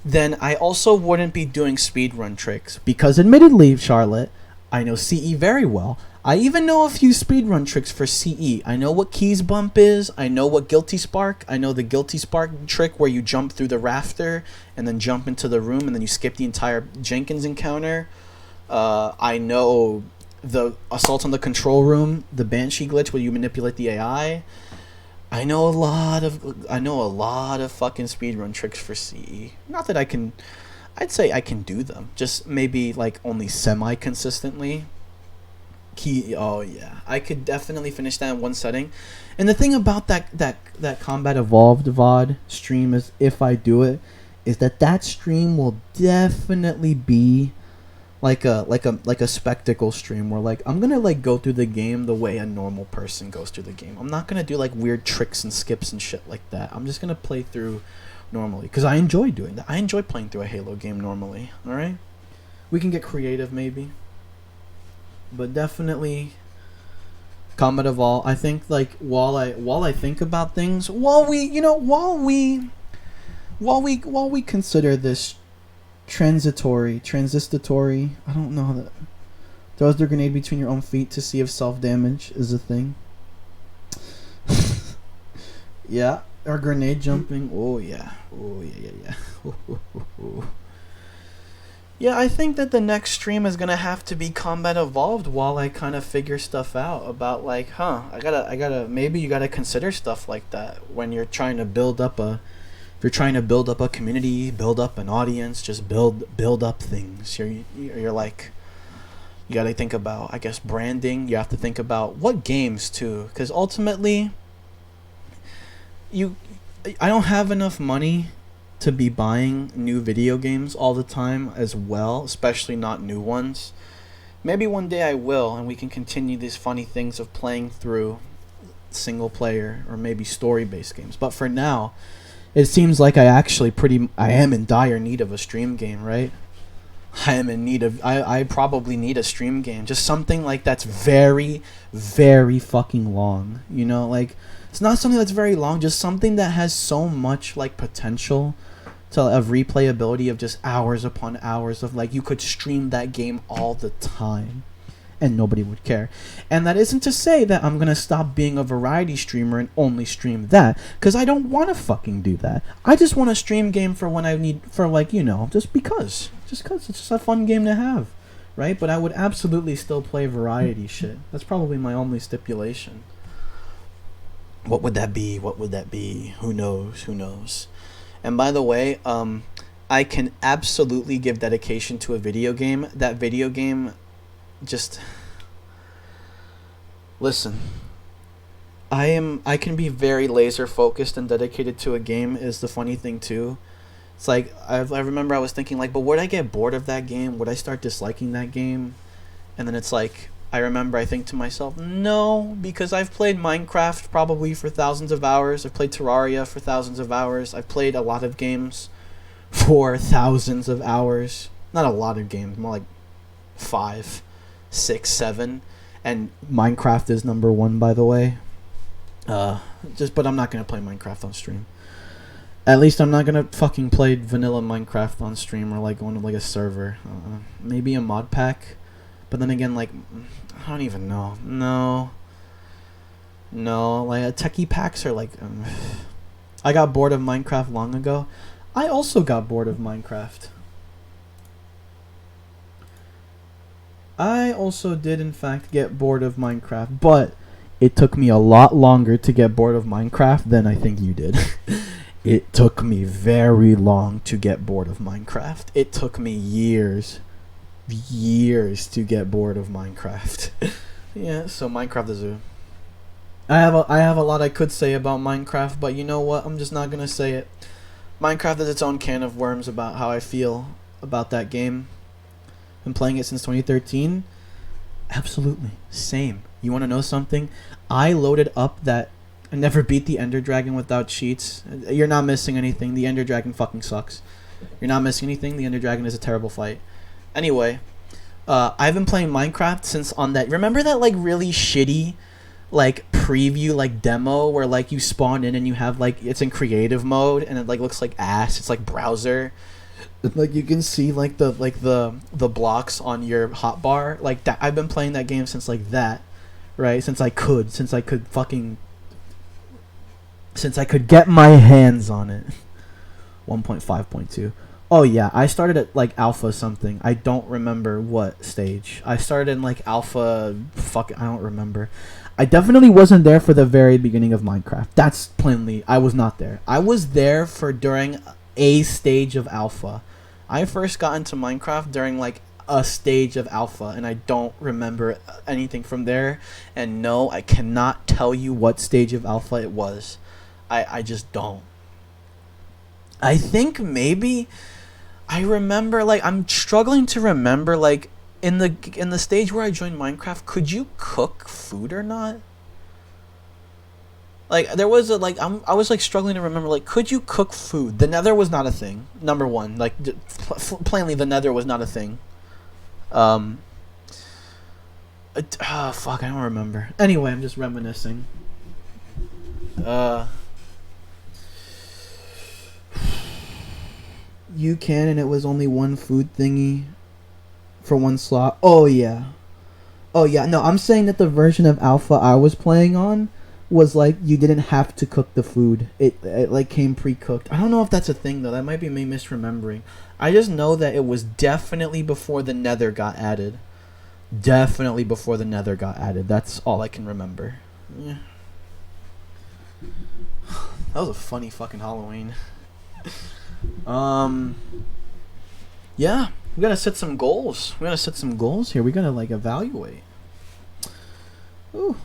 then I also wouldn't be doing speedrun tricks. Because admittedly, Charlotte, I know CE very well. I even know a few speedrun tricks for CE. I know what keys bump is. I know what guilty spark. I know the guilty spark trick where you jump through the rafter and then jump into the room and then you skip the entire Jenkins encounter. I know the assault on the control room, the Banshee glitch where you manipulate the AI. I know a lot of fucking speedrun tricks for CE. Not that I'd say I can do them. Just maybe like only semi-consistently. Oh yeah, I could definitely finish that in one setting. And the thing about that Combat Evolved VOD stream is, if I do it, is that stream will definitely be like a spectacle stream where like I'm gonna like go through the game the way a normal person goes through the game. I'm not gonna do like weird tricks and skips and shit like that. I'm just gonna play through normally because I enjoy doing that. I enjoy playing through a Halo game normally. All right, we can get creative maybe. But definitely Combat Evolved. I think like while I think about things, while we consider this transitory, I don't know that throws the grenade between your own feet to see if self-damage is a thing. Yeah, or grenade jumping. Oh yeah. Yeah, I think that the next stream is gonna have to be Combat Evolved while I kind of figure stuff out about like, I gotta maybe you gotta consider stuff like that when you're trying to build up a community, build up an audience, just build up things. You're like, you gotta think about, I guess, branding. You have to think about what games too, because ultimately, I don't have enough money to be buying new video games all the time as well, especially not new ones. Maybe one day I will, and we can continue these funny things of playing through single player or maybe story-based games. But for now, it seems like I am in dire need of a stream game, right? I probably need a stream game. Just something like that's very, very fucking long. You know, like, it's not something that's very long, just something that has so much, like, potential of replayability of just hours upon hours of, like, you could stream that game all the time and nobody would care. And that isn't to say that I'm gonna stop being a variety streamer and only stream that, because I don't want to fucking do that. I just want a stream game for when I need, for, like, you know, just because it's just a fun game to have, right? But I would absolutely still play variety shit. That's probably my only stipulation. What would that be? Who knows? And by the way, I can absolutely give dedication to a video game. That video game, just listen. I can be very laser focused and dedicated to a game. Is the funny thing too. It's like I remember I was thinking like, but would I get bored of that game? Would I start disliking that game? And then it's like, I think to myself, no, because I've played Minecraft probably for thousands of hours. I've played Terraria for thousands of hours. I've played a lot of games for thousands of hours. Not a lot of games, more like 5, 6, 7. And Minecraft is number 1, by the way. But I'm not going to play Minecraft on stream. At least I'm not going to fucking play vanilla Minecraft on stream or like going to like a server. Maybe a mod pack. But then again, like, I don't even know. No, like, techie packs are like, I got bored of Minecraft long ago. I also got bored of Minecraft. I also did, in fact, get bored of Minecraft, but it took me a lot longer to get bored of Minecraft than I think you did. It took me very long to get bored of Minecraft. It took me years to get bored of Minecraft. Yeah, so Minecraft is a... I have a lot I could say about Minecraft, but you know what? I'm just not gonna say it. Minecraft is its own can of worms about how I feel about that game. Been playing it since 2013. Absolutely. Same. You want to know something? I loaded up that... I never beat the Ender Dragon without cheats. You're not missing anything. The Ender Dragon fucking sucks. You're not missing anything. The Ender Dragon is a terrible fight. Anyway, I've been playing Minecraft since on that... Remember that like really shitty like preview like demo where like you spawn in and you have like... It's in creative mode and it like looks like ass. It's like browser. Like you can see like the blocks on your hotbar like that. I've been playing that game since like that, right? Since I could get my hands on it. 1.5.2. Oh yeah, I started at like alpha something. I don't remember what stage. I started in like alpha. I don't remember. I definitely wasn't there for the very beginning of Minecraft. That's plainly, I was not there. I was there for during a stage of alpha. I first got into Minecraft during like a stage of alpha, and I don't remember anything from there. And no, I cannot tell you what stage of alpha it was. I just don't. I think maybe I remember, like, I'm struggling to remember, like, in the stage where I joined Minecraft, could you cook food or not? Like, there was a, like, I was, like, struggling to remember, like, could you cook food? The nether was not a thing, number one. Like, plainly, the nether was not a thing. Fuck, I don't remember. Anyway, I'm just reminiscing. You can, and it was only one food thingy for one slot. Oh, yeah. No, I'm saying that the version of alpha I was playing on was like you didn't have to cook the food. It like came pre-cooked. I don't know if that's a thing though. That might be me misremembering. I just know that it was definitely before the nether got added. Definitely before the nether got added. That's all I can remember. Yeah. That was a funny fucking Halloween. Yeah, we gotta set some goals. We gotta set some goals here. We gotta like evaluate. Ooh.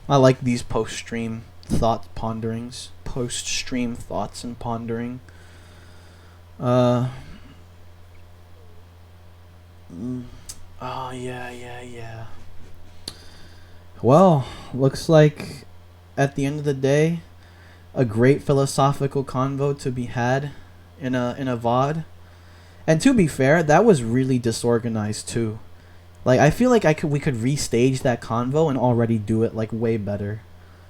I like these post-stream thought ponderings. Post-stream thoughts and pondering. Oh, yeah. Well, looks like at the end of the day, a great philosophical convo to be had in a VOD. And to be fair, that was really disorganized too. Like, I feel like we could restage that convo and already do it like way better.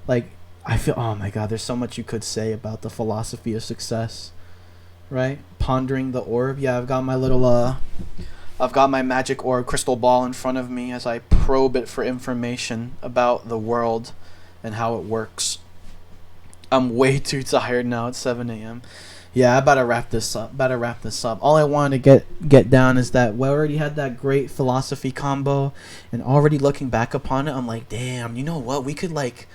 Like, I feel, oh my god, there's so much you could say about the philosophy of success, right? Pondering the orb. Yeah, I've got my little I've got my magic orb crystal ball in front of me as I probe it for information about the world and how it works. I'm way too tired now. It's 7 a.m. Yeah, I better wrap this up. All I wanted to get down is that we already had that great philosophy combo, and already looking back upon it, I'm like, damn, you know what? We could like,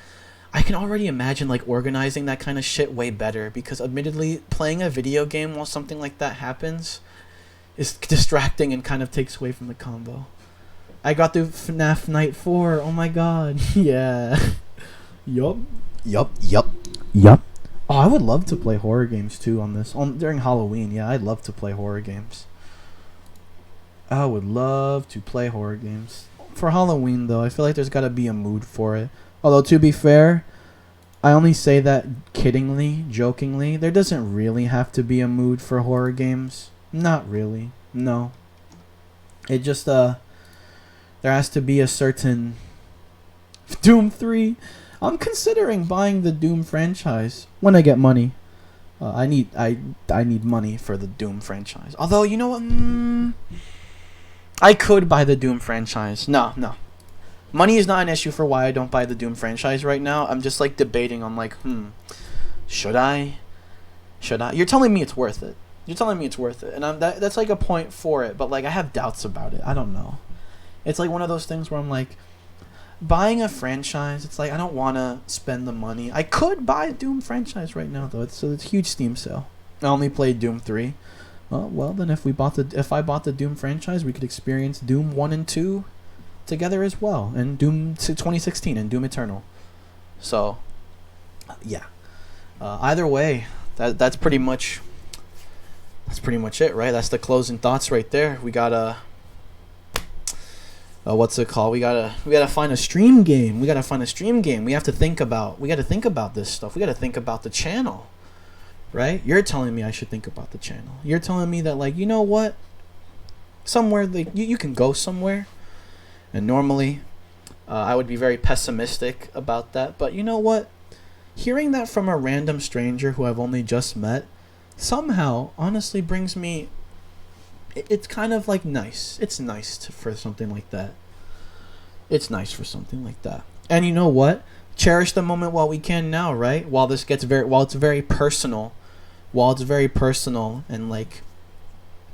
I can already imagine like organizing that kind of shit way better, because admittedly, playing a video game while something like that happens is distracting and kind of takes away from the combo. I got through FNAF Night 4. Oh my god. Yeah. Yup. Oh, I would love to play horror games too on this. During Halloween, yeah, I'd love to play horror games. I would love to play horror games. For Halloween, though, I feel like there's got to be a mood for it. Although, to be fair, I only say that kiddingly, jokingly. There doesn't really have to be a mood for horror games. Not really. No. It just, there has to be a certain... Doom 3... I'm considering buying the Doom franchise when I get money. I need money for the Doom franchise. Although, you know what? I could buy the Doom franchise. No. Money is not an issue for why I don't buy the Doom franchise right now. I'm just like debating. I'm like, should I? You're telling me it's worth it. And that's like a point for it. But like, I have doubts about it. I don't know. It's like one of those things where I'm like, buying a franchise, it's like I don't want to spend the money. I could buy a Doom franchise right now though. It's a huge Steam sale. I only played Doom 3. Well then if I bought the Doom franchise, we could experience Doom 1 and 2 together as well, and Doom 2016 and Doom Eternal. So, yeah. Either way, that's pretty much it, right? That's the closing thoughts right there. We gotta what's it called? We gotta find a stream game. We have to think about this stuff. We gotta think about the channel, right? You're telling me I should think about the channel. You're telling me that, like, you know what? Somewhere, like, you can go somewhere. And normally, I would be very pessimistic about that. But you know what? Hearing that from a random stranger who I've only just met somehow honestly brings me... It's kind of like nice. It's nice for something like that. It's nice for something like that. And you know what? Cherish the moment while we can now, right? While it's very personal. While it's very personal and, like,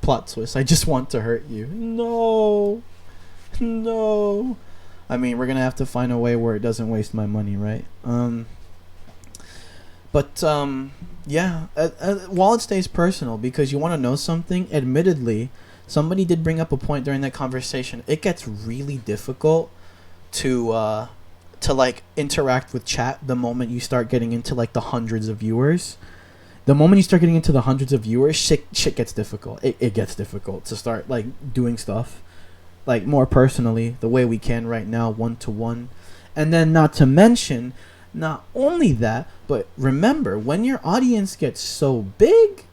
plot twist. I just want to hurt you. No. I mean, we're gonna have to find a way where it doesn't waste my money, right? Yeah. While it stays personal, because you want to know something. Admittedly, somebody did bring up a point during that conversation. It gets really difficult to like interact with chat the moment you start getting into, like, the hundreds of viewers. The moment you start getting into the hundreds of viewers, shit gets difficult. It gets difficult to start, like, doing stuff, like, more personally, the way we can right now, one-to-one. And then, not to mention, not only that, but remember, when your audience gets so big,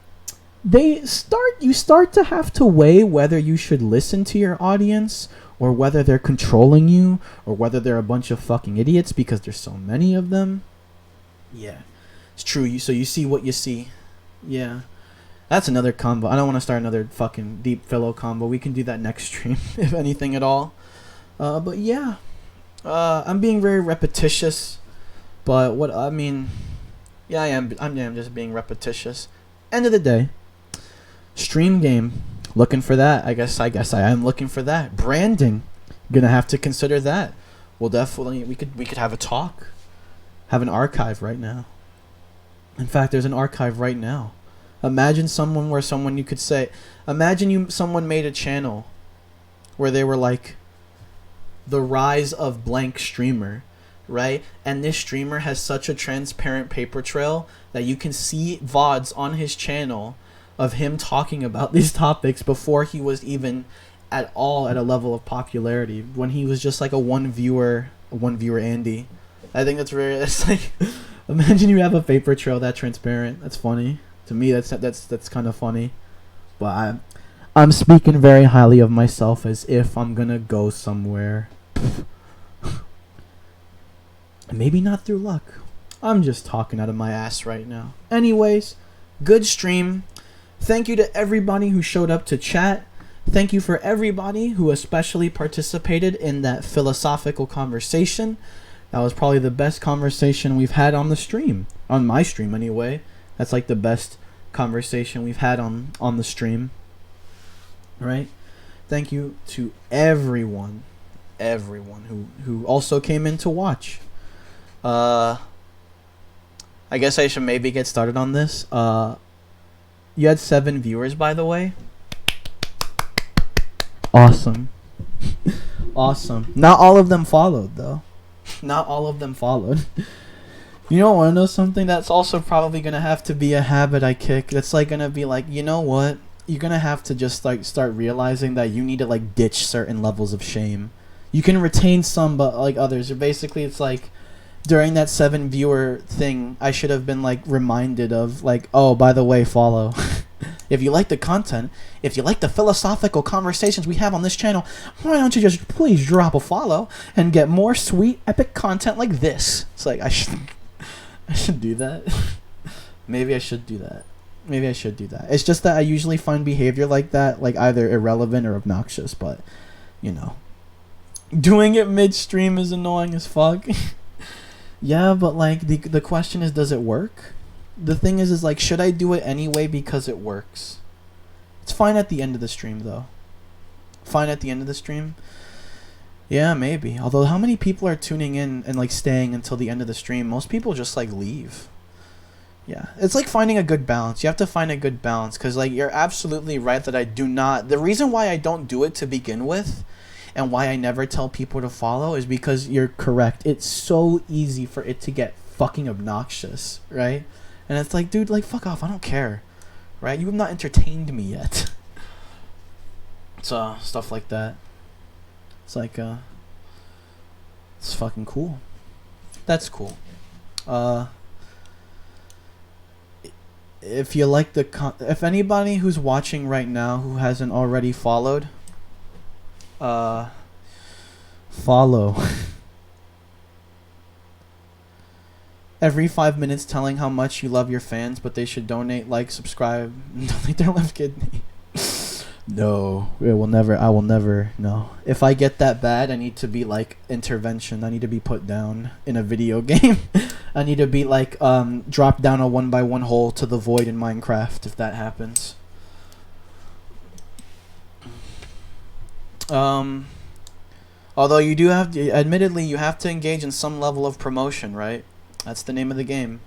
you start to have to weigh whether you should listen to your audience, or whether they're controlling you, or whether they're a bunch of fucking idiots because there's so many of them. Yeah. It's true. So you see what you see. Yeah. That's another combo. I don't want to start another fucking deep fellow combo. We can do that next stream, if anything at all. But yeah. I'm being very repetitious. But what I mean... Yeah, I am. I'm just being repetitious. End of the day. Stream game. Looking for that. I guess I am looking for that. Branding. Gonna have to consider that. We'll definitely... We could have a talk. Have an archive right now. In fact, there's an archive right now. Imagine someone you could say... someone made a channel where they were like, the rise of blank streamer, right? And this streamer has such a transparent paper trail that you can see VODs on his channel of him talking about these topics before he was even at all at a level of popularity, when he was just like a one viewer Andy. I think it's like... Imagine you have a paper trail that transparent. That's funny. To me, that's kind of funny. But I'm speaking very highly of myself as if I'm gonna go somewhere. Maybe not through luck. I'm just talking out of my ass right now. Anyways, good stream. Thank you to everybody who showed up to chat. Thank you for everybody who especially participated in that philosophical conversation. That was probably the best conversation we've had on the stream. On my stream, anyway. That's like the best conversation we've had on the stream. Right? Thank you to everyone who also came in to watch. I guess I should maybe get started on this. You had 7 viewers, by the way. Awesome. Awesome. Not all of them followed, though. Not all of them followed. You don't want to know something? That's also probably going to have to be a habit I kick. That's like going to be like, you know what? You're going to have to just like start realizing that you need to like ditch certain levels of shame. You can retain some, but like others. Basically, it's like during that 7 viewer thing, I should have been like reminded of like, oh, by the way, follow. If you like the content, if you like the philosophical conversations we have on this channel, why don't you just please drop a follow and get more sweet, epic content like this? It's like, I should do that. Maybe I should do that. It's just that I usually find behavior like that, like, either irrelevant or obnoxious, but, you know. Doing it midstream is annoying as fuck. Yeah, but, like, the question is, does it work? The thing is like, should I do it anyway because it works? It's fine at the end of the stream, though. Fine at the end of the stream? Yeah, maybe. Although, how many people are tuning in and, like, staying until the end of the stream? Most people just, like, leave. Yeah. It's like finding a good balance. You have to find a good balance. Because, like, you're absolutely right that I do not... The reason why I don't do it to begin with and why I never tell people to follow is because you're correct. It's so easy for it to get fucking obnoxious, right? And it's like, dude, like, fuck off. I don't care, right? You have not entertained me yet. So, stuff like that. It's like, it's fucking cool. That's cool. If you like if anybody who's watching right now who hasn't already followed, follow. Every 5 minutes telling how much you love your fans, but they should donate, like, subscribe, and donate their left kidney. No, I will never, no. If I get that bad, I need to be, like, intervention. I need to be put down in a video game. I need to be, like, drop down a 1x1 hole to the void in Minecraft, if that happens. Although you do have to, admittedly, you have to engage in some level of promotion, right? That's the name of the game.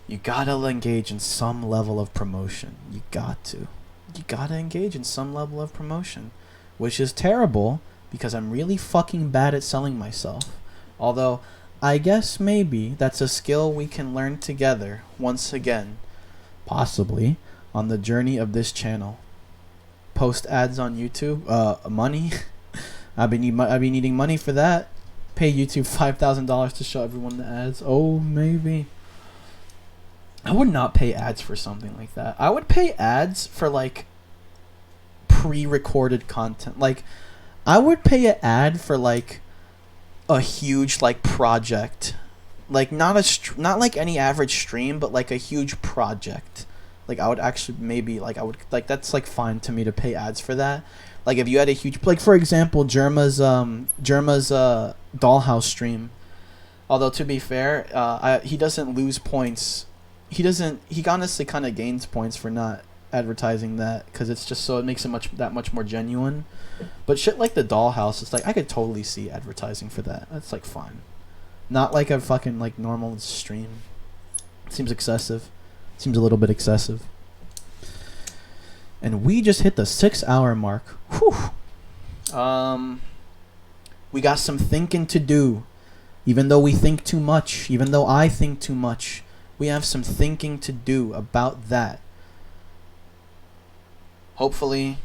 You gotta engage in some level of promotion. You got to. You gotta engage in some level of promotion. Which is terrible, because I'm really fucking bad at selling myself. Although, I guess maybe that's a skill we can learn together, once again. Possibly, on the journey of this channel. Post ads on YouTube? Money? I've been needing money for that. Pay YouTube $5,000 to show everyone the ads. Oh, maybe. I would not pay ads for something like that. I would pay ads for, like, pre-recorded content. Like, I would pay an ad for, like, a huge, like, project. Like, not like any average stream, but, like, a huge project. Like, I would actually maybe, like, that's, like, fine to me to pay ads for that. Like, if you had a huge, like, for example, Germa's Dollhouse stream. Although, to be fair, he doesn't lose points. He honestly kind of gains points for not advertising that, because it's just so it makes it that much more genuine. But shit like the Dollhouse, it's like, I could totally see advertising for that. That's, like, fine. Not like a fucking, like, normal stream. It seems excessive. It seems a little bit excessive. And we just hit the 6-hour mark. Whew. We got some thinking to do. Even though we think too much. Even though I think too much. We have some thinking to do about that. Hopefully,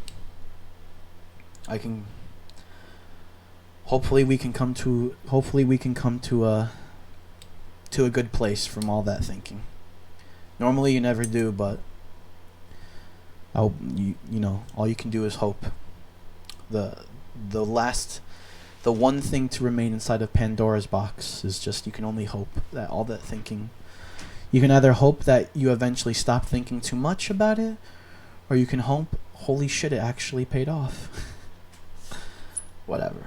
we can come to a good place from all that thinking. Normally you never do, but you know, all you can do is hope. The one thing to remain inside of Pandora's box is just, you can only hope that all that thinking, you can either hope that you eventually stop thinking too much about it, or you can hope, holy shit, it actually paid off. Whatever.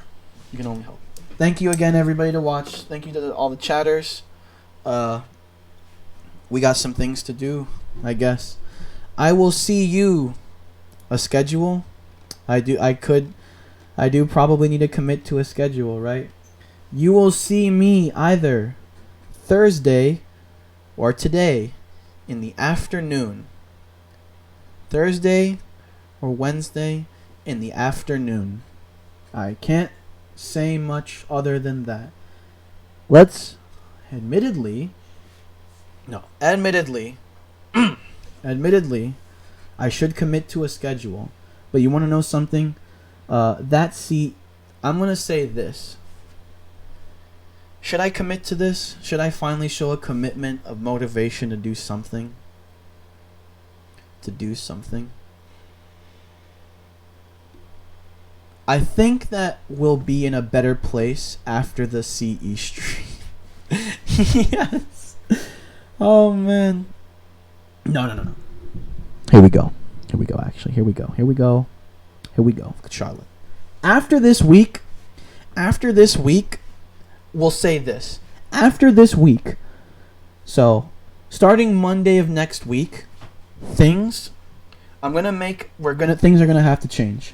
You can only hope. Thank you again, everybody, to watch. Thank you to all the chatters. We got some things to do, I guess. I will see you. A schedule? I do probably need to commit to a schedule, right? You will see me either Thursday or today in the afternoon. Thursday or Wednesday in the afternoon. I can't say much other than that. Admittedly, I should commit to a schedule. But you want to know something? I'm going to say this. Should I commit to this? Should I finally show a commitment of motivation to do something? I think that we'll be in a better place after the CE stream. Yes. Oh, man. No. Here we go, actually. Here we go. Look at Charlotte. After this week, we'll say this. After this week, so, starting Monday of next week, things are gonna have to change.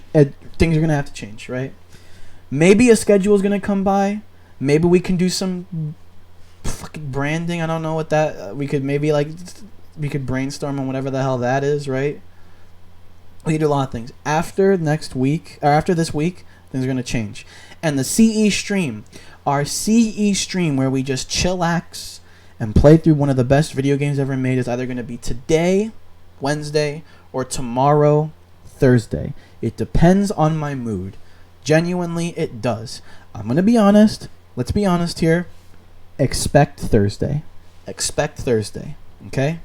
Things are gonna have to change, right? Maybe a schedule is gonna come by. Maybe we can do some fucking branding. I don't know what that. We could brainstorm on whatever the hell that is, right? We could do a lot of things. After this week, Things are going to change. And the CE stream, our CE stream where we just chillax and play through one of the best video games ever made, is either going to be today, Wednesday, or tomorrow, Thursday. It depends on my mood. Genuinely, it does. I'm going to be honest. Let's be honest here. Expect Thursday. Expect Thursday. Okay?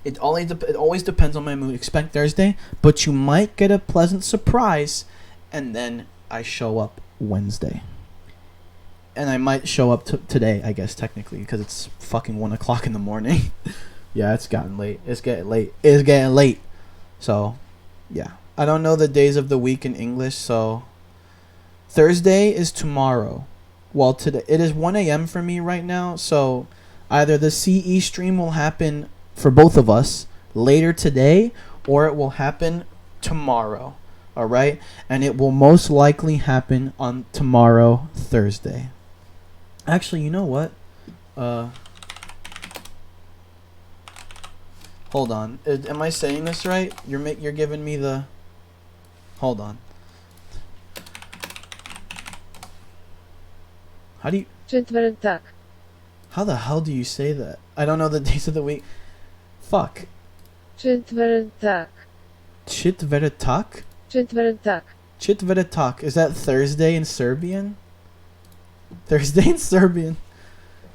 It always depends on my mood. Expect Thursday, but you might get a pleasant surprise, and then I show up Wednesday. And I might show up today, I guess, technically, because it's fucking 1 o'clock in the morning. Yeah, it's gotten late. It's getting late. So, yeah. I don't know the days of the week in English, so Thursday is tomorrow. Well, today it is 1 a.m. for me right now, so either the CE stream will happen for both of us later today, or it will happen tomorrow. All right? And it will most likely happen on tomorrow, Thursday. Actually, you know what? Hold on. Am I saying this right? You're giving me the... Hold on. How do you... Четвертак. How the hell do you say that? I don't know the days of the week. Fuck. Четвертак. Четвертак? Четвертак. Четвертак. Is that Thursday in Serbian? Thursday in Serbian.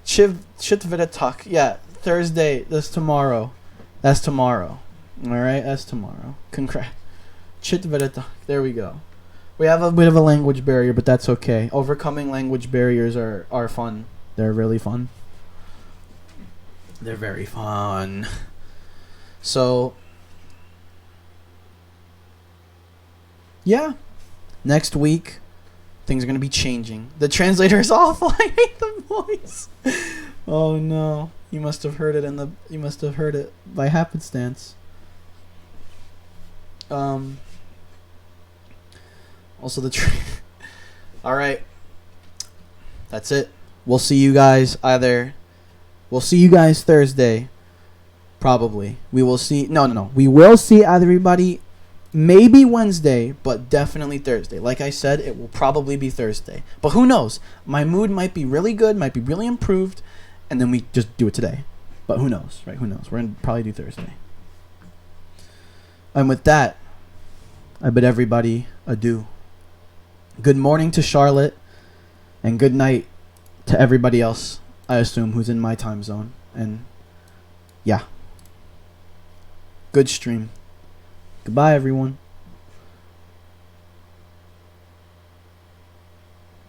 Четвертак. Yeah, Thursday. That's tomorrow. That's tomorrow. Alright, that's tomorrow. Congrats. Четвертак. There we go. We have a bit of a language barrier, but that's okay. Overcoming language barriers are fun. They're really fun. They're very fun. So, yeah. Next week, things are going to be changing. The translator is awful. I hate the voice. Oh no. You must have heard it by happenstance. Also Alright. That's it. We'll see you guys Thursday. Probably. We will see. No. We will see everybody maybe Wednesday, but definitely Thursday. Like I said, it will probably be Thursday. But who knows? My mood might be really good, might be really improved, and then we just do it today. But who knows, right? Who knows? We're going to probably do Thursday. And with that, I bid everybody adieu. Good morning to Charlotte, and good night to everybody else, I assume, who's in my time zone. And yeah. Good stream. Goodbye, everyone.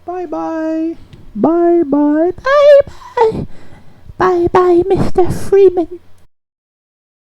Bye-bye. Bye-bye. Bye-bye. Bye-bye, Mr. Freeman.